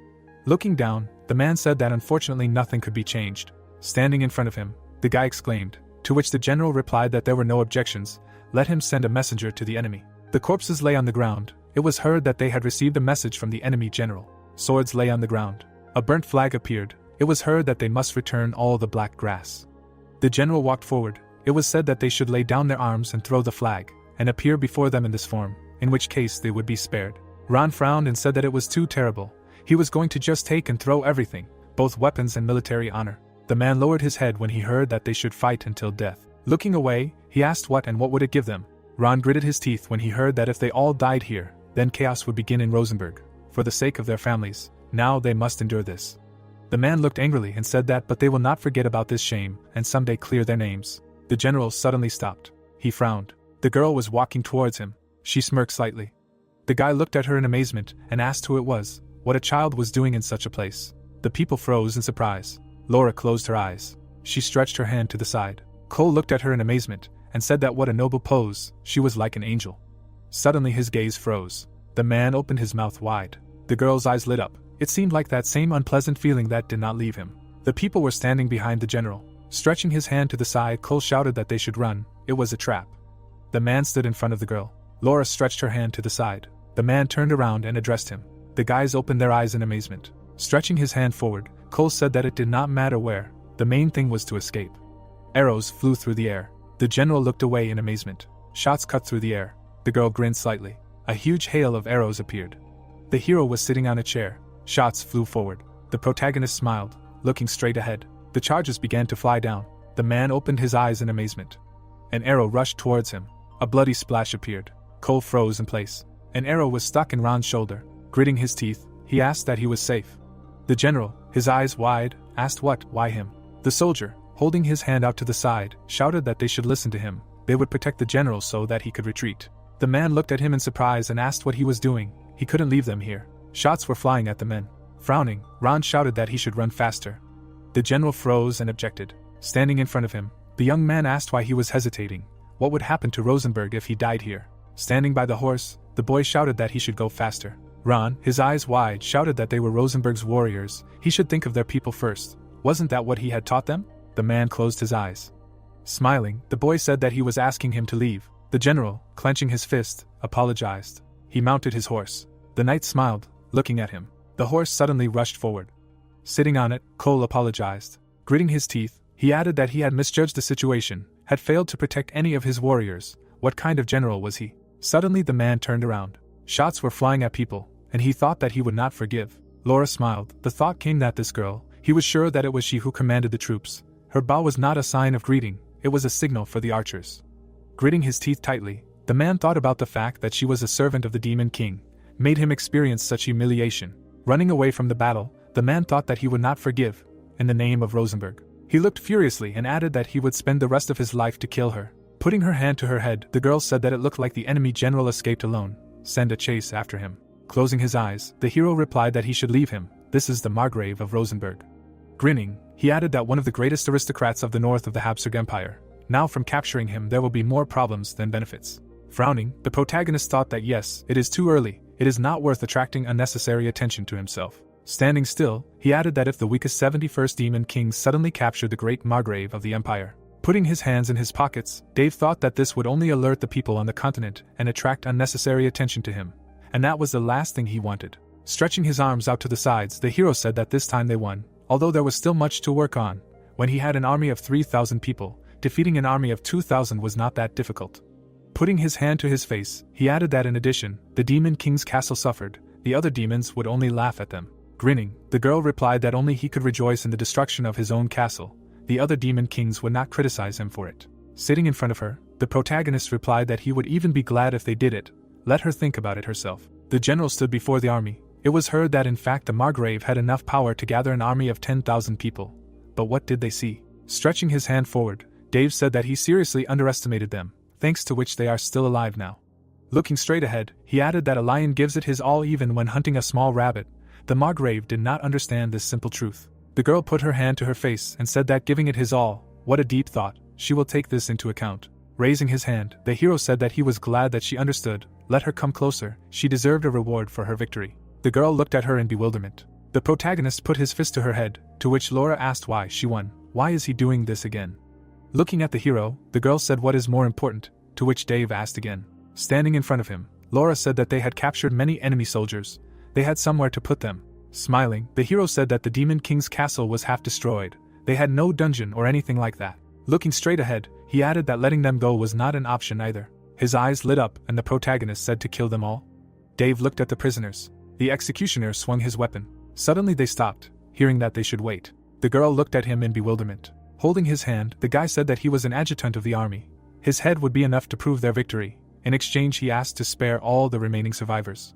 Looking down, the man said that unfortunately nothing could be changed. Standing in front of him, the guy exclaimed, to which the general replied that there were no objections. Let him send a messenger to the enemy. The corpses lay on the ground. It was heard that they had received a message from the enemy general. Swords lay on the ground. A burnt flag appeared. It was heard that they must return all the black grass. The general walked forward. It was said that they should lay down their arms and throw the flag, and appear before them in this form, in which case they would be spared. Ron frowned and said that it was too terrible. He was going to just take and throw everything, both weapons and military honor. The man lowered his head when he heard that they should fight until death. Looking away, he asked what and what would it give them. Ron gritted his teeth when he heard that if they all died here, then chaos would begin in Rosenberg. For the sake of their families, now they must endure this. The man looked angrily and said that but they will not forget about this shame and someday clear their names. The general suddenly stopped. He frowned. The girl was walking towards him. She smirked slightly. The guy looked at her in amazement and asked who it was, what a child was doing in such a place. The people froze in surprise. Laura closed her eyes. She stretched her hand to the side. Cole looked at her in amazement and said that what a noble pose, she was like an angel. Suddenly his gaze froze. The man opened his mouth wide. The girl's eyes lit up. It seemed like that same unpleasant feeling that did not leave him. The people were standing behind the general. Stretching his hand to the side, Cole shouted that they should run. It was a trap. The man stood in front of the girl. Laura stretched her hand to the side. The man turned around and addressed him. The guys opened their eyes in amazement. Stretching his hand forward, Cole said that it did not matter where. The main thing was to escape. Arrows flew through the air. The general looked away in amazement. Shots cut through the air. The girl grinned slightly. A huge hail of arrows appeared. The hero was sitting on a chair. Shots flew forward. The protagonist smiled, looking straight ahead. The charges began to fly down. The man opened his eyes in amazement. An arrow rushed towards him. A bloody splash appeared. Cole froze in place. An arrow was stuck in Ron's shoulder. Gritting his teeth, he asked that he was safe. The general, his eyes wide, asked why him. The soldier, holding his hand out to the side, shouted that they should listen to him. they would protect the general so that he could retreat. The man looked at him in surprise and asked what he was doing. He couldn't leave them here. Shots were flying at the men. Frowning, Ron shouted that he should run faster. The general froze and objected. Standing in front of him, the young man asked why he was hesitating. What would happen to Rosenberg if he died here? Standing by the horse, the boy shouted that he should go faster. Ron, his eyes wide, shouted that they were Rosenberg's warriors. He should think of their people first. Wasn't that what he had taught them? The man closed his eyes. Smiling, the boy said that he was asking him to leave. The general, clenching his fist, apologized. He mounted his horse. The knight smiled, looking at him. The horse suddenly rushed forward. Sitting on it, Cole apologized. Gritting his teeth, he added that he had misjudged the situation, had failed to protect any of his warriors. What kind of general was he? Suddenly the man turned around. Shots were flying at people, and he thought that he would not forgive. Laura smiled. The thought came that this girl, he was sure that it was she who commanded the troops. Her bow was not a sign of greeting, it was a signal for the archers. Gritting his teeth tightly, the man thought about the fact that she was a servant of the Demon King, made him experience such humiliation. Running away from the battle, the man thought that he would not forgive, in the name of Rosenberg. He looked furiously and added that he would spend the rest of his life to kill her. Putting her hand to her head, the girl said that it looked like the enemy general escaped alone. Send a chase after him. Closing his eyes, the hero replied that he should leave him. This is the Margrave of Rosenberg. Grinning, he added that one of the greatest aristocrats of the north of the Habsburg Empire. Now from capturing him there will be more problems than benefits. Frowning, the protagonist thought that yes, it is too early, it is not worth attracting unnecessary attention to himself. Standing still, he added that if the weakest 71st Demon King suddenly captured the great Margrave of the Empire. Putting his hands in his pockets, Dave thought that this would only alert the people on the continent and attract unnecessary attention to him. And that was the last thing he wanted. Stretching his arms out to the sides, the hero said that this time they won, although there was still much to work on. When he had an army of 3,000 people, defeating an army of 2,000 was not that difficult. Putting his hand to his face, he added that in addition, the Demon King's castle suffered, the other demons would only laugh at them. Grinning, the girl replied that only he could rejoice in the destruction of his own castle. The other Demon Kings would not criticize him for it. Sitting in front of her, the protagonist replied that he would even be glad if they did it. Let her think about it herself. The general stood before the army. It was heard that in fact the Margrave had enough power to gather an army of 10,000 people. But what did they see? Stretching his hand forward, Dave said that he seriously underestimated them, thanks to which they are still alive now. Looking straight ahead, he added that a lion gives it his all even when hunting a small rabbit. The Margrave did not understand this simple truth. The girl put her hand to her face and said that giving it his all, what a deep thought, she will take this into account. Raising his hand, the hero said that he was glad that she understood. Let her come closer, she deserved a reward for her victory. The girl looked at her in bewilderment. The protagonist put his fist to her head, to which Laura asked why she won. Why is he doing this again? Looking at the hero, the girl said what is more important, to which Dave asked again. Standing in front of him, Laura said that they had captured many enemy soldiers. They had somewhere to put them. Smiling, the hero said that the Demon King's castle was half destroyed. They had no dungeon or anything like that. Looking straight ahead, he added that letting them go was not an option either. His eyes lit up and the protagonist said to kill them all. Dave looked at the prisoners. The executioner swung his weapon. Suddenly they stopped, hearing that they should wait. The girl looked at him in bewilderment. Holding his hand, the guy said that he was an adjutant of the army. His head would be enough to prove their victory. In exchange he asked to spare all the remaining survivors.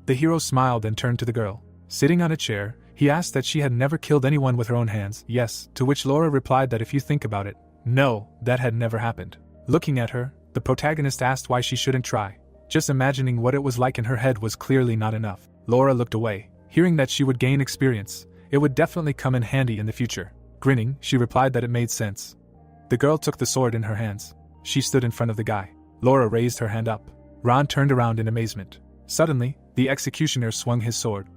The hero smiled and turned to the girl. Sitting on a chair, he asked that she had never killed anyone with her own hands. Yes, to which Laura replied that if you think about it, no, that had never happened. Looking at her, the protagonist asked why she shouldn't try. Just imagining what it was like in her head was clearly not enough. Laura looked away, hearing that she would gain experience. It would definitely come in handy in the future. Grinning, she replied that it made sense. The girl took the sword in her hands. She stood in front of the guy. Laura raised her hand up. Ron turned around in amazement. Suddenly, the executioner swung his sword.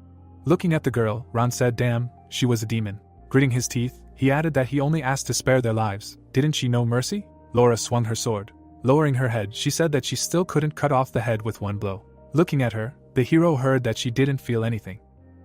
Looking at the girl, Ron said, "Damn, she was a demon." Gritting his teeth, he added that he only asked to spare their lives. Didn't she know mercy? Laura swung her sword. Lowering her head, she said that she still couldn't cut off the head with one blow. Looking at her, the hero heard that she didn't feel anything.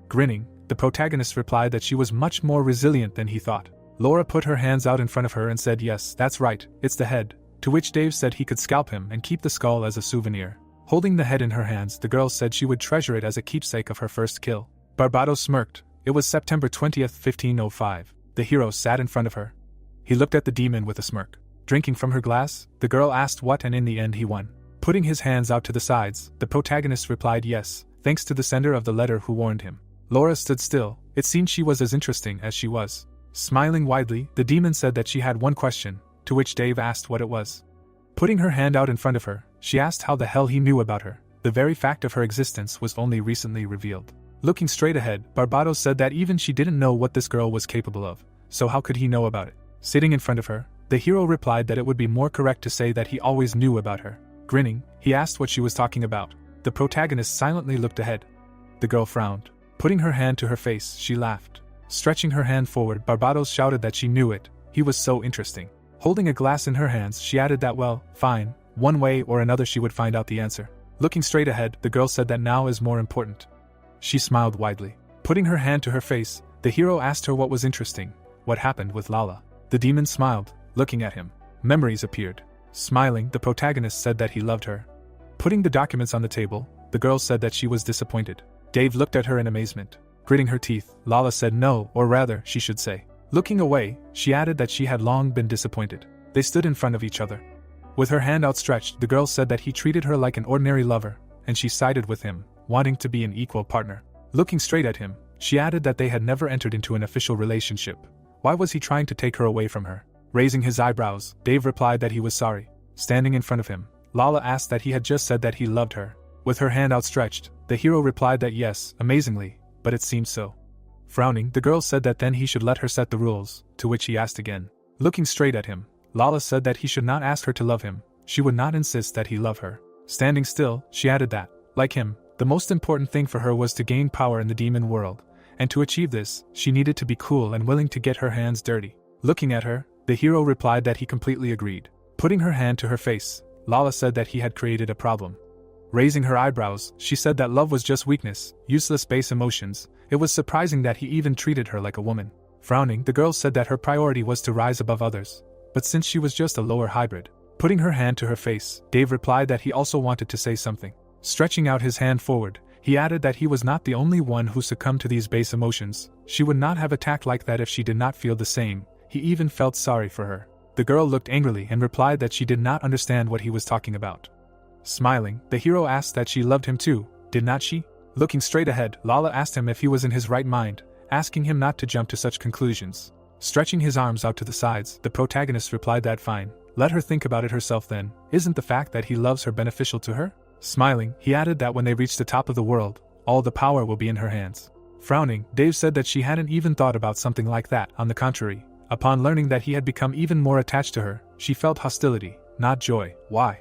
Grinning, the protagonist replied that she was much more resilient than he thought. Laura put her hands out in front of her and said, "Yes, that's right, it's the head," to which Dave said he could scalp him and keep the skull as a souvenir. Holding the head in her hands, the girl said she would treasure it as a keepsake of her first kill. Barbados smirked. It was September 20th, 1505. The hero sat in front of her. He looked at the demon with a smirk. Drinking from her glass, the girl asked what, and in the end he won. Putting his hands out to the sides, the protagonist replied yes, thanks to the sender of the letter who warned him. Laura stood still. It seemed she was as interesting as she was. Smiling widely, the demon said that she had one question, to which Dave asked what it was. Putting her hand out in front of her, she asked how the hell he knew about her. The very fact of her existence was only recently revealed. Looking straight ahead, Barbados said that even she didn't know what this girl was capable of, so how could he know about it? Sitting in front of her, the hero replied that it would be more correct to say that he always knew about her. Grinning, he asked what she was talking about. The protagonist silently looked ahead. The girl frowned. Putting her hand to her face, she laughed. Stretching her hand forward, Barbados shouted that she knew it. He was so interesting. Holding a glass in her hands, she added that well, fine, one way or another she would find out the answer. Looking straight ahead, the girl said that now is more important. She smiled widely. Putting her hand to her face, the hero asked her what was interesting. What happened with Lala? The demon smiled, looking at him. Memories appeared. Smiling, the protagonist said that he loved her. Putting the documents on the table, the girl said that she was disappointed. Dave looked at her in amazement. Gritting her teeth, Lala said no, or rather, she should say. Looking away, she added that she had long been disappointed. They stood in front of each other. With her hand outstretched, the girl said that he treated her like an ordinary lover, and she sided with him, wanting to be an equal partner. Looking straight at him, she added that they had never entered into an official relationship. Why was he trying to take her away from her? Raising his eyebrows, Dave replied that he was sorry. Standing in front of him, Lala asked that he had just said that he loved her. With her hand outstretched, the hero replied that yes, amazingly, but it seemed so. Frowning, the girl said that then he should let her set the rules, to which he asked again. Looking straight at him, Lala said that he should not ask her to love him. She would not insist that he love her. Standing still, she added that, like him, the most important thing for her was to gain power in the demon world, and to achieve this, she needed to be cool and willing to get her hands dirty. Looking at her, the hero replied that he completely agreed. Putting her hand to her face, Lala said that he had created a problem. Raising her eyebrows, she said that love was just weakness, useless base emotions. It was surprising that he even treated her like a woman. Frowning, the girl said that her priority was to rise above others, but since she was just a lower hybrid. Putting her hand to her face, Dave replied that he also wanted to say something. Stretching out his hand forward, he added that he was not the only one who succumbed to these base emotions. She would not have attacked like that if she did not feel the same. He even felt sorry for her. The girl looked angrily and replied that she did not understand what he was talking about. Smiling, the hero asked that she loved him too, did not she? Looking straight ahead, Lala asked him if he was in his right mind, asking him not to jump to such conclusions. Stretching his arms out to the sides, the protagonist replied that fine, let her think about it herself then. Isn't the fact that he loves her beneficial to her? Smiling, he added that when they reach the top of the world, all the power will be in her hands. Frowning, Dave said that she hadn't even thought about something like that. On the contrary, upon learning that he had become even more attached to her, she felt hostility, not joy. Why?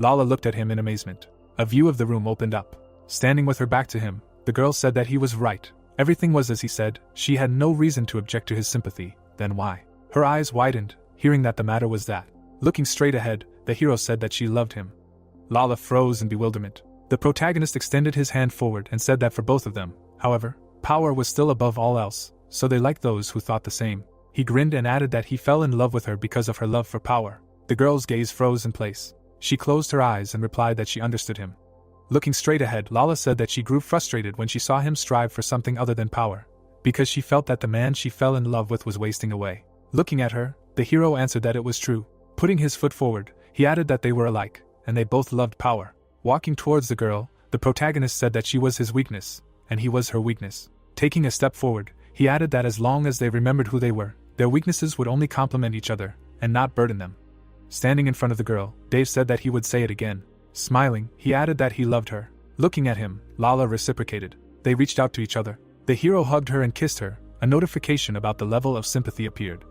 Lala looked at him in amazement. A view of the room opened up. Standing with her back to him, the girl said that he was right. Everything was as he said. She had no reason to object to his sympathy. Then why? Her eyes widened, hearing that the matter was that. Looking straight ahead, the hero said that she loved him. Lala froze in bewilderment. The protagonist extended his hand forward and said that for both of them, however, power was still above all else, so they liked those who thought the same. He grinned and added that he fell in love with her because of her love for power. The girl's gaze froze in place. She closed her eyes and replied that she understood him. Looking straight ahead, Lala said that she grew frustrated when she saw him strive for something other than power, because she felt that the man she fell in love with was wasting away. Looking at her, the hero answered that it was true. Putting his foot forward, he added that they were alike, and they both loved power. Walking towards the girl, the protagonist said that she was his weakness, and he was her weakness. Taking a step forward, he added that as long as they remembered who they were, their weaknesses would only complement each other, and not burden them. Standing in front of the girl, Dave said that he would say it again. Smiling, he added that he loved her. Looking at him, Lala reciprocated. They reached out to each other. The hero hugged her and kissed her. A notification about the level of sympathy appeared.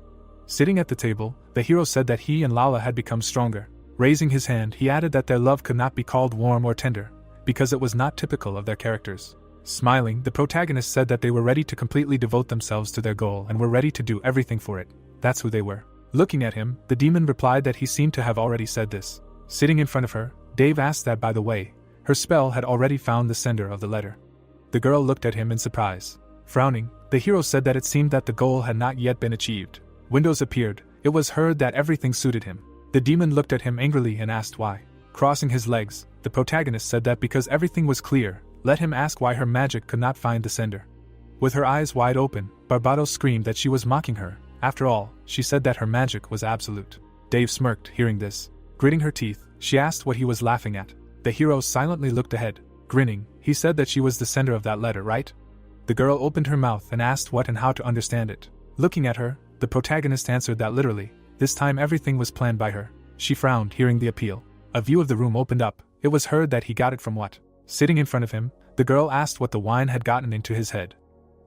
Sitting at the table, the hero said that he and Lala had become stronger. Raising his hand, he added that their love could not be called warm or tender, because it was not typical of their characters. Smiling, the protagonist said that they were ready to completely devote themselves to their goal and were ready to do everything for it. That's who they were. Looking at him, the demon replied that he seemed to have already said this. Sitting in front of her, Dave asked that, by the way, her spell had already found the sender of the letter. The girl looked at him in surprise. Frowning, the hero said that it seemed that the goal had not yet been achieved. Windows appeared. It was heard that everything suited him. The demon looked at him angrily and asked why. Crossing his legs, the protagonist said that because everything was clear, let him ask why her magic could not find the sender. With her eyes wide open, Barbados screamed that she was mocking her. After all, she said that her magic was absolute. Dave smirked, hearing this. Gritting her teeth, she asked what he was laughing at. The hero silently looked ahead. Grinning, he said that she was the sender of that letter, right? The girl opened her mouth and asked what and how to understand it. Looking at her, the protagonist answered that literally, this time everything was planned by her. She frowned, hearing the appeal. A view of the room opened up. It was heard that he got it from what? Sitting in front of him, the girl asked what the wine had gotten into his head.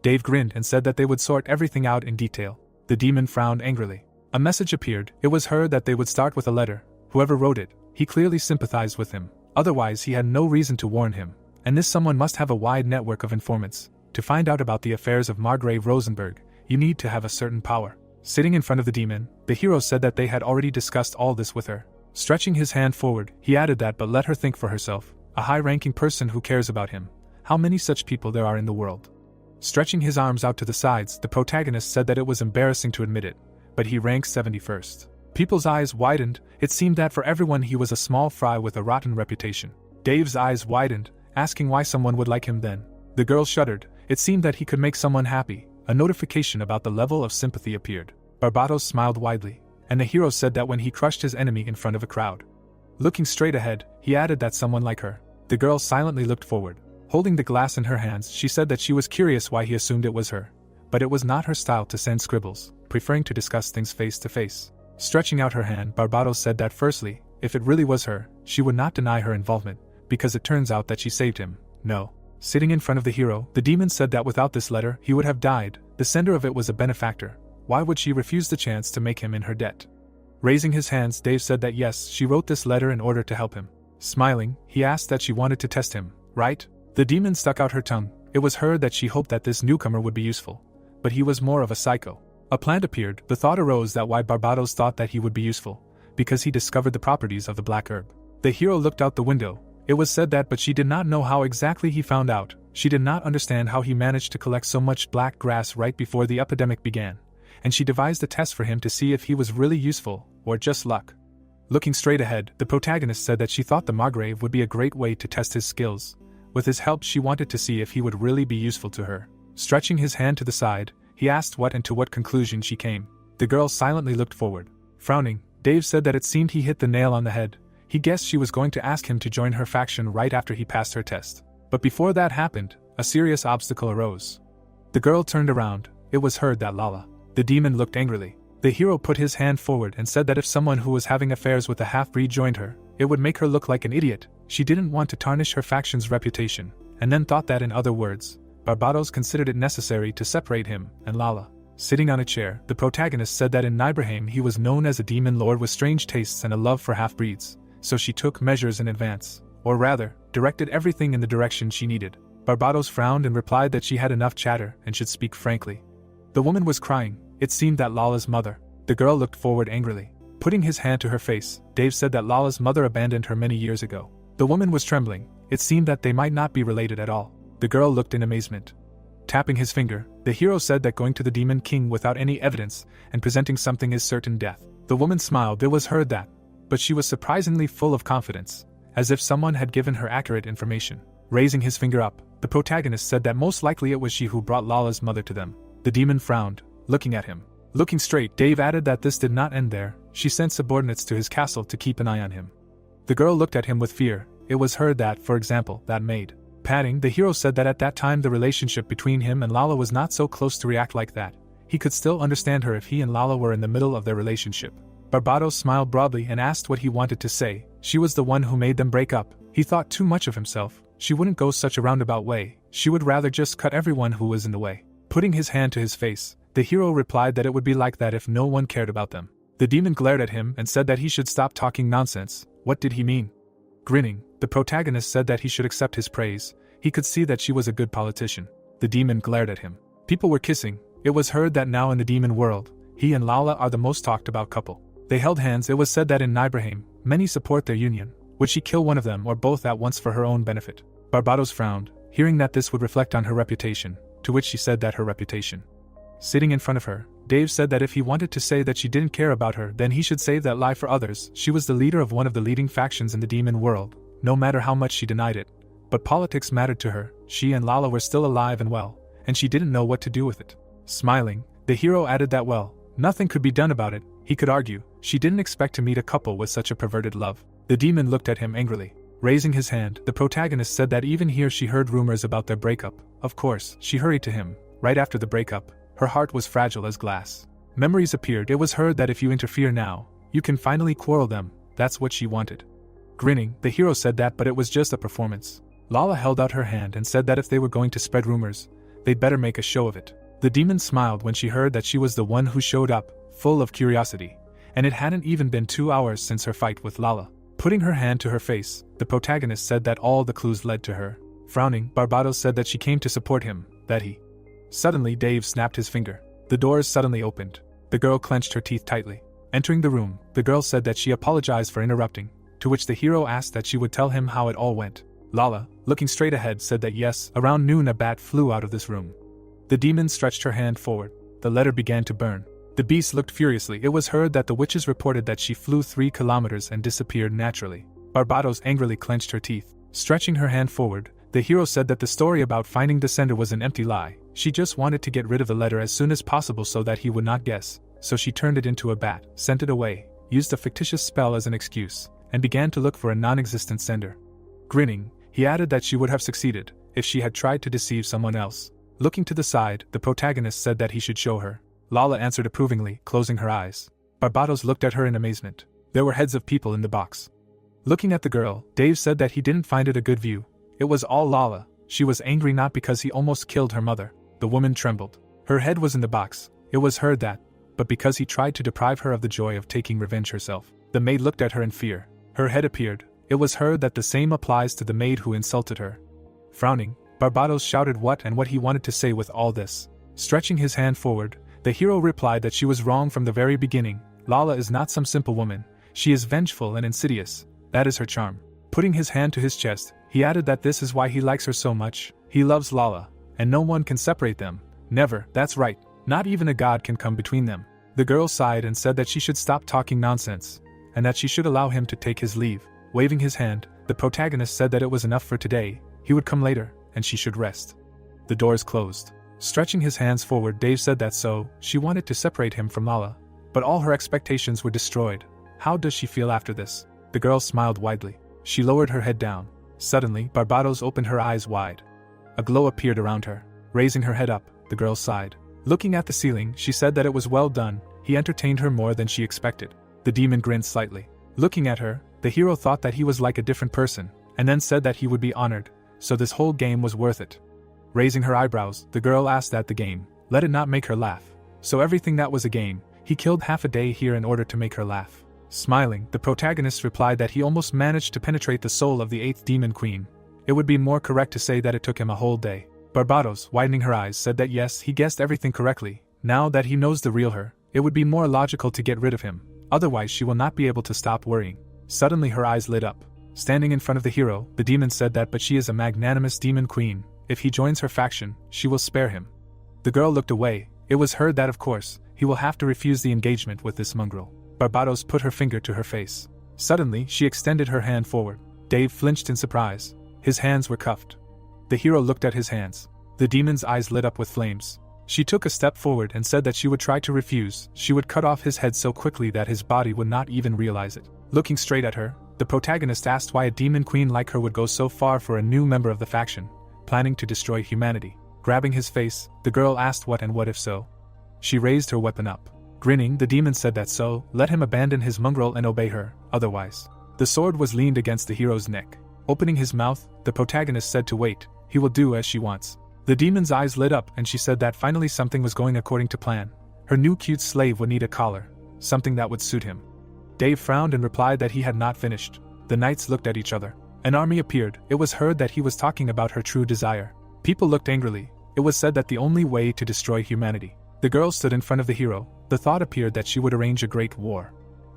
Dave grinned and said that they would sort everything out in detail. The demon frowned angrily. A message appeared. It was heard that they would start with a letter. Whoever wrote it, he clearly sympathized with him. Otherwise, he had no reason to warn him. And this someone must have a wide network of informants. To find out about the affairs of Margrave Rosenberg, you need to have a certain power. Sitting in front of the demon, the hero said that they had already discussed all this with her. Stretching his hand forward, he added that but let her think for herself. A high-ranking person who cares about him. How many such people there are in the world? Stretching his arms out to the sides, the protagonist said that it was embarrassing to admit it, but he ranked 71st. People's eyes widened. It seemed that for everyone he was a small fry with a rotten reputation. Dave's eyes widened, asking why someone would like him then. The girl shuddered. It seemed that he could make someone happy. A notification about the level of sympathy appeared. Barbados smiled widely, and the hero said that when he crushed his enemy in front of a crowd. Looking straight ahead, he added that someone like her. The girl silently looked forward. Holding the glass in her hands, she said that she was curious why he assumed it was her. But it was not her style to send scribbles, preferring to discuss things face to face. Stretching out her hand, Barbados said that firstly, if it really was her, she would not deny her involvement, because it turns out that she saved him. No. Sitting in front of the hero, the demon said that without this letter, he would have died. The sender of it was a benefactor. Why would she refuse the chance to make him in her debt? Raising his hands, Dave said that yes, she wrote this letter in order to help him. Smiling, he asked that she wanted to test him, right? The demon stuck out her tongue. It was heard that she hoped that this newcomer would be useful. But he was more of a psycho. A plant appeared. The thought arose that why Barbados thought that he would be useful, because he discovered the properties of the black herb. The hero looked out the window. It was said that, but she did not know how exactly he found out. She did not understand how he managed to collect so much black grass right before the epidemic began, and she devised a test for him to see if he was really useful, or just luck. Looking straight ahead, the protagonist said that she thought the Margrave would be a great way to test his skills. With his help, she wanted to see if he would really be useful to her. Stretching his hand to the side, he asked what and to what conclusion she came. The girl silently looked forward. Frowning, Dave said that it seemed he hit the nail on the head. He guessed she was going to ask him to join her faction right after he passed her test. But before that happened, a serious obstacle arose. The girl turned around. It was heard that Lala. The demon looked angrily. The hero put his hand forward and said that if someone who was having affairs with a half-breed joined her, it would make her look like an idiot. She didn't want to tarnish her faction's reputation, and then thought that in other words, Barbados considered it necessary to separate him and Lala. Sitting on a chair, the protagonist said that in Nibelheim he was known as a demon lord with strange tastes and a love for half-breeds, so she took measures in advance, or rather, directed everything in the direction she needed. Barbados frowned and replied that she had enough chatter and should speak frankly. The woman was crying. It seemed that Lala's mother. The girl looked forward angrily. Putting his hand to her face, Dave said that Lala's mother abandoned her many years ago. The woman was trembling. It seemed that they might not be related at all. The girl looked in amazement. Tapping his finger, the hero said that going to the Demon King without any evidence and presenting something is certain death. The woman smiled. It was heard that, but she was surprisingly full of confidence, as if someone had given her accurate information. Raising his finger up, the protagonist said that most likely it was she who brought Lala's mother to them. The demon frowned, looking at him. Looking straight, Dave added that this did not end there. She sent subordinates to his castle to keep an eye on him. The girl looked at him with fear. It was heard that, for example, that maid. Patting, the hero said that at that time the relationship between him and Lala was not so close to react like that. He could still understand her if he and Lala were in the middle of their relationship. Barbados smiled broadly and asked what he wanted to say. She was the one who made them break up. He thought too much of himself. She wouldn't go such a roundabout way. She would rather just cut everyone who was in the way. Putting his hand to his face, the hero replied that it would be like that if no one cared about them. The demon glared at him and said that he should stop talking nonsense. What did he mean? Grinning, the protagonist said that he should accept his praise. He could see that she was a good politician. The demon glared at him. People were kissing. It was heard that now in the demon world, he and Lala are the most talked about couple. They held hands. It was said that in Nibelheim, many support their union. Would she kill one of them or both at once for her own benefit? Barbados frowned, hearing that this would reflect on her reputation, to which she said that her reputation. Sitting in front of her, Dave said that if he wanted to say that she didn't care about her, then he should save that lie for others. She was the leader of one of the leading factions in the demon world, no matter how much she denied it. But politics mattered to her. She and Lala were still alive and well, and she didn't know what to do with it. Smiling, the hero added that nothing could be done about it. He could argue. She didn't expect to meet a couple with such a perverted love. The demon looked at him angrily. Raising his hand, the protagonist said that even here she heard rumors about their breakup. Of course, she hurried to him. Right after the breakup, her heart was fragile as glass. Memories appeared. It was heard that if you interfere now, you can finally quarrel them. that's what she wanted. Grinning, the hero said that but it was just a performance. Lala held out her hand and said that if they were going to spread rumors, they'd better make a show of it. The demon smiled when she heard that she was the one who showed up, full of curiosity, and it hadn't even been 2 hours since her fight with Lala. Putting her hand to her face, the protagonist said that all the clues led to her. Frowning, Barbados said that she came to support him, that he. Suddenly Dave snapped his finger. The doors suddenly opened. The girl clenched her teeth tightly. Entering the room, the girl said that she apologized for interrupting, to which the hero asked that she would tell him how it all went. Lala, looking straight ahead, said that yes, around noon a bat flew out of this room. The demon stretched her hand forward. The letter began to burn. The beast looked furiously. It was heard that the witches reported that she flew 3 kilometers and disappeared naturally. Barbados angrily clenched her teeth. Stretching her hand forward, the hero said that the story about finding the sender was an empty lie. She just wanted to get rid of the letter as soon as possible so that he would not guess. So she turned it into a bat, sent it away, used a fictitious spell as an excuse, and began to look for a non-existent sender. Grinning, he added that she would have succeeded if she had tried to deceive someone else. Looking to the side, the protagonist said that he should show her. Lala answered approvingly, closing her eyes. Barbados looked at her in amazement. There were heads of people in the box. Looking at the girl, Dave said that he didn't find it a good view. It was all Lala. She was angry not because he almost killed her mother. The woman trembled. Her head was in the box. It was heard that, but because he tried to deprive her of the joy of taking revenge herself. The maid looked at her in fear. Her head appeared. It was heard that the same applies to the maid who insulted her. Frowning, Barbados shouted what he wanted to say with all this. Stretching his hand forward, the hero replied that she was wrong from the very beginning. Lala is not some simple woman. She is vengeful and insidious. That is her charm. Putting his hand to his chest, he added that this is why he likes her so much. He loves Lala, and no one can separate them. Never, that's right. Not even a god can come between them. The girl sighed and said that she should stop talking nonsense, and that she should allow him to take his leave. Waving his hand, the protagonist said that it was enough for today. He would come later, and she should rest. The doors closed. Stretching his hands forward, Dave said that she wanted to separate him from Lala, but all her expectations were destroyed. How does she feel after this? The girl smiled widely. She lowered her head down. Suddenly, Barbados opened her eyes wide. A glow appeared around her. Raising her head up, the girl sighed. Looking at the ceiling, she said that it was well done. He entertained her more than she expected. The demon grinned slightly. Looking at her, the hero thought that he was like a different person, and then said that he would be honored, so this whole game was worth it. Raising her eyebrows, the girl asked that the game, let it not make her laugh. So everything that was a game, he killed half a day here in order to make her laugh. Smiling, the protagonist replied that he almost managed to penetrate the soul of the 8th demon queen. It would be more correct to say that it took him a whole day. Barbados, widening her eyes, said that yes, he guessed everything correctly. Now that he knows the real her, it would be more logical to get rid of him. Otherwise she will not be able to stop worrying. Suddenly her eyes lit up. Standing in front of the hero, the demon said that but she is a magnanimous demon queen. If he joins her faction, she will spare him. The girl looked away. It was heard that of course, he will have to refuse the engagement with this mongrel. Barbados put her finger to her face. Suddenly, she extended her hand forward. Dave flinched in surprise. His hands were cuffed. The hero looked at his hands. The demon's eyes lit up with flames. She took a step forward and said that she would try to refuse. She would cut off his head so quickly that his body would not even realize it. Looking straight at her, the protagonist asked why a demon queen like her would go so far for a new member of the faction, planning to destroy humanity. Grabbing his face, the girl asked what if so. She raised her weapon up. Grinning, the demon said that let him abandon his mongrel and obey her, otherwise. The sword was leaned against the hero's neck. Opening his mouth, the protagonist said to wait. He will do as she wants. The demon's eyes lit up and she said that finally something was going according to plan. Her new cute slave would need a collar, something that would suit him. Dave frowned and replied that he had not finished. The knights looked at each other. An army appeared. It was heard that he was talking about her true desire. People looked angrily. It was said that the only way to destroy humanity. The girl stood in front of the hero. The thought appeared that she would arrange a great war.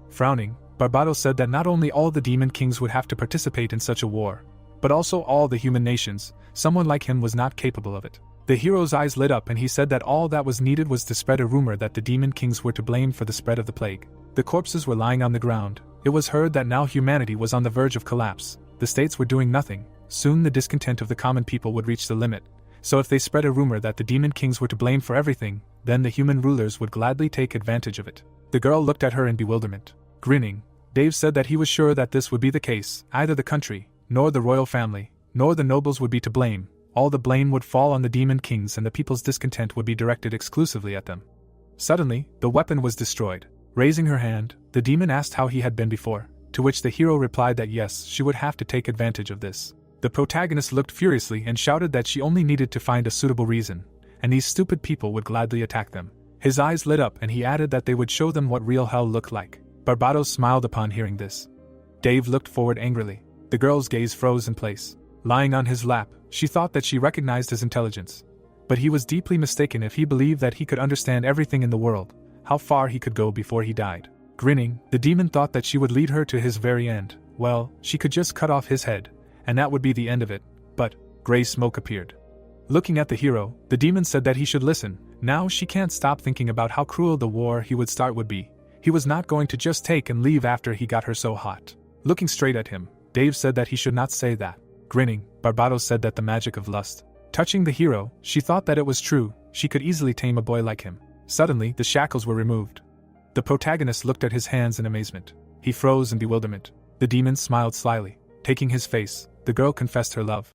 Frowning, Barbados said that not only all the demon kings would have to participate in such a war, but also all the human nations. Someone like him was not capable of it. The hero's eyes lit up and he said that all that was needed was to spread a rumor that the demon kings were to blame for the spread of the plague. The corpses were lying on the ground. It was heard that now humanity was on the verge of collapse. The states were doing nothing. Soon the discontent of the common people would reach the limit. So if they spread a rumor that the demon kings were to blame for everything, then the human rulers would gladly take advantage of it. The girl looked at her in bewilderment. Grinning, Dave said that he was sure that this would be the case. Either the country, nor the royal family, nor the nobles would be to blame. All the blame would fall on the demon kings and the people's discontent would be directed exclusively at them. Suddenly, the weapon was destroyed. Raising her hand, the demon asked how he had been before, to to which the hero replied that yes, she would have to take advantage of this. The protagonist looked furiously and shouted that she only needed to find a suitable reason, and these stupid people would gladly attack them. His eyes lit up and he added that they would show them what real hell looked like. Barbados smiled upon hearing this. Dave looked forward angrily. The girl's gaze froze in place. Lying on his lap, she thought that she recognized his intelligence. But he was deeply mistaken if he believed that he could understand everything in the world, how far he could go before he died. Grinning, the demon thought that she would lead her to his very end. Well, she could just cut off his head, and that would be the end of it. But gray smoke appeared. Looking at the hero, the demon said that he should listen. Now she can't stop thinking about how cruel the war he would start would be. He was not going to just take and leave after he got her so hot. Looking straight at him, Dave said that he should not say that. Grinning, Barbados said that the magic of lust. Touching the hero, she thought that it was true, she could easily tame a boy like him. Suddenly, the shackles were removed. The protagonist looked at his hands in amazement. He froze in bewilderment. The demon smiled slyly. Taking his face, the girl confessed her love.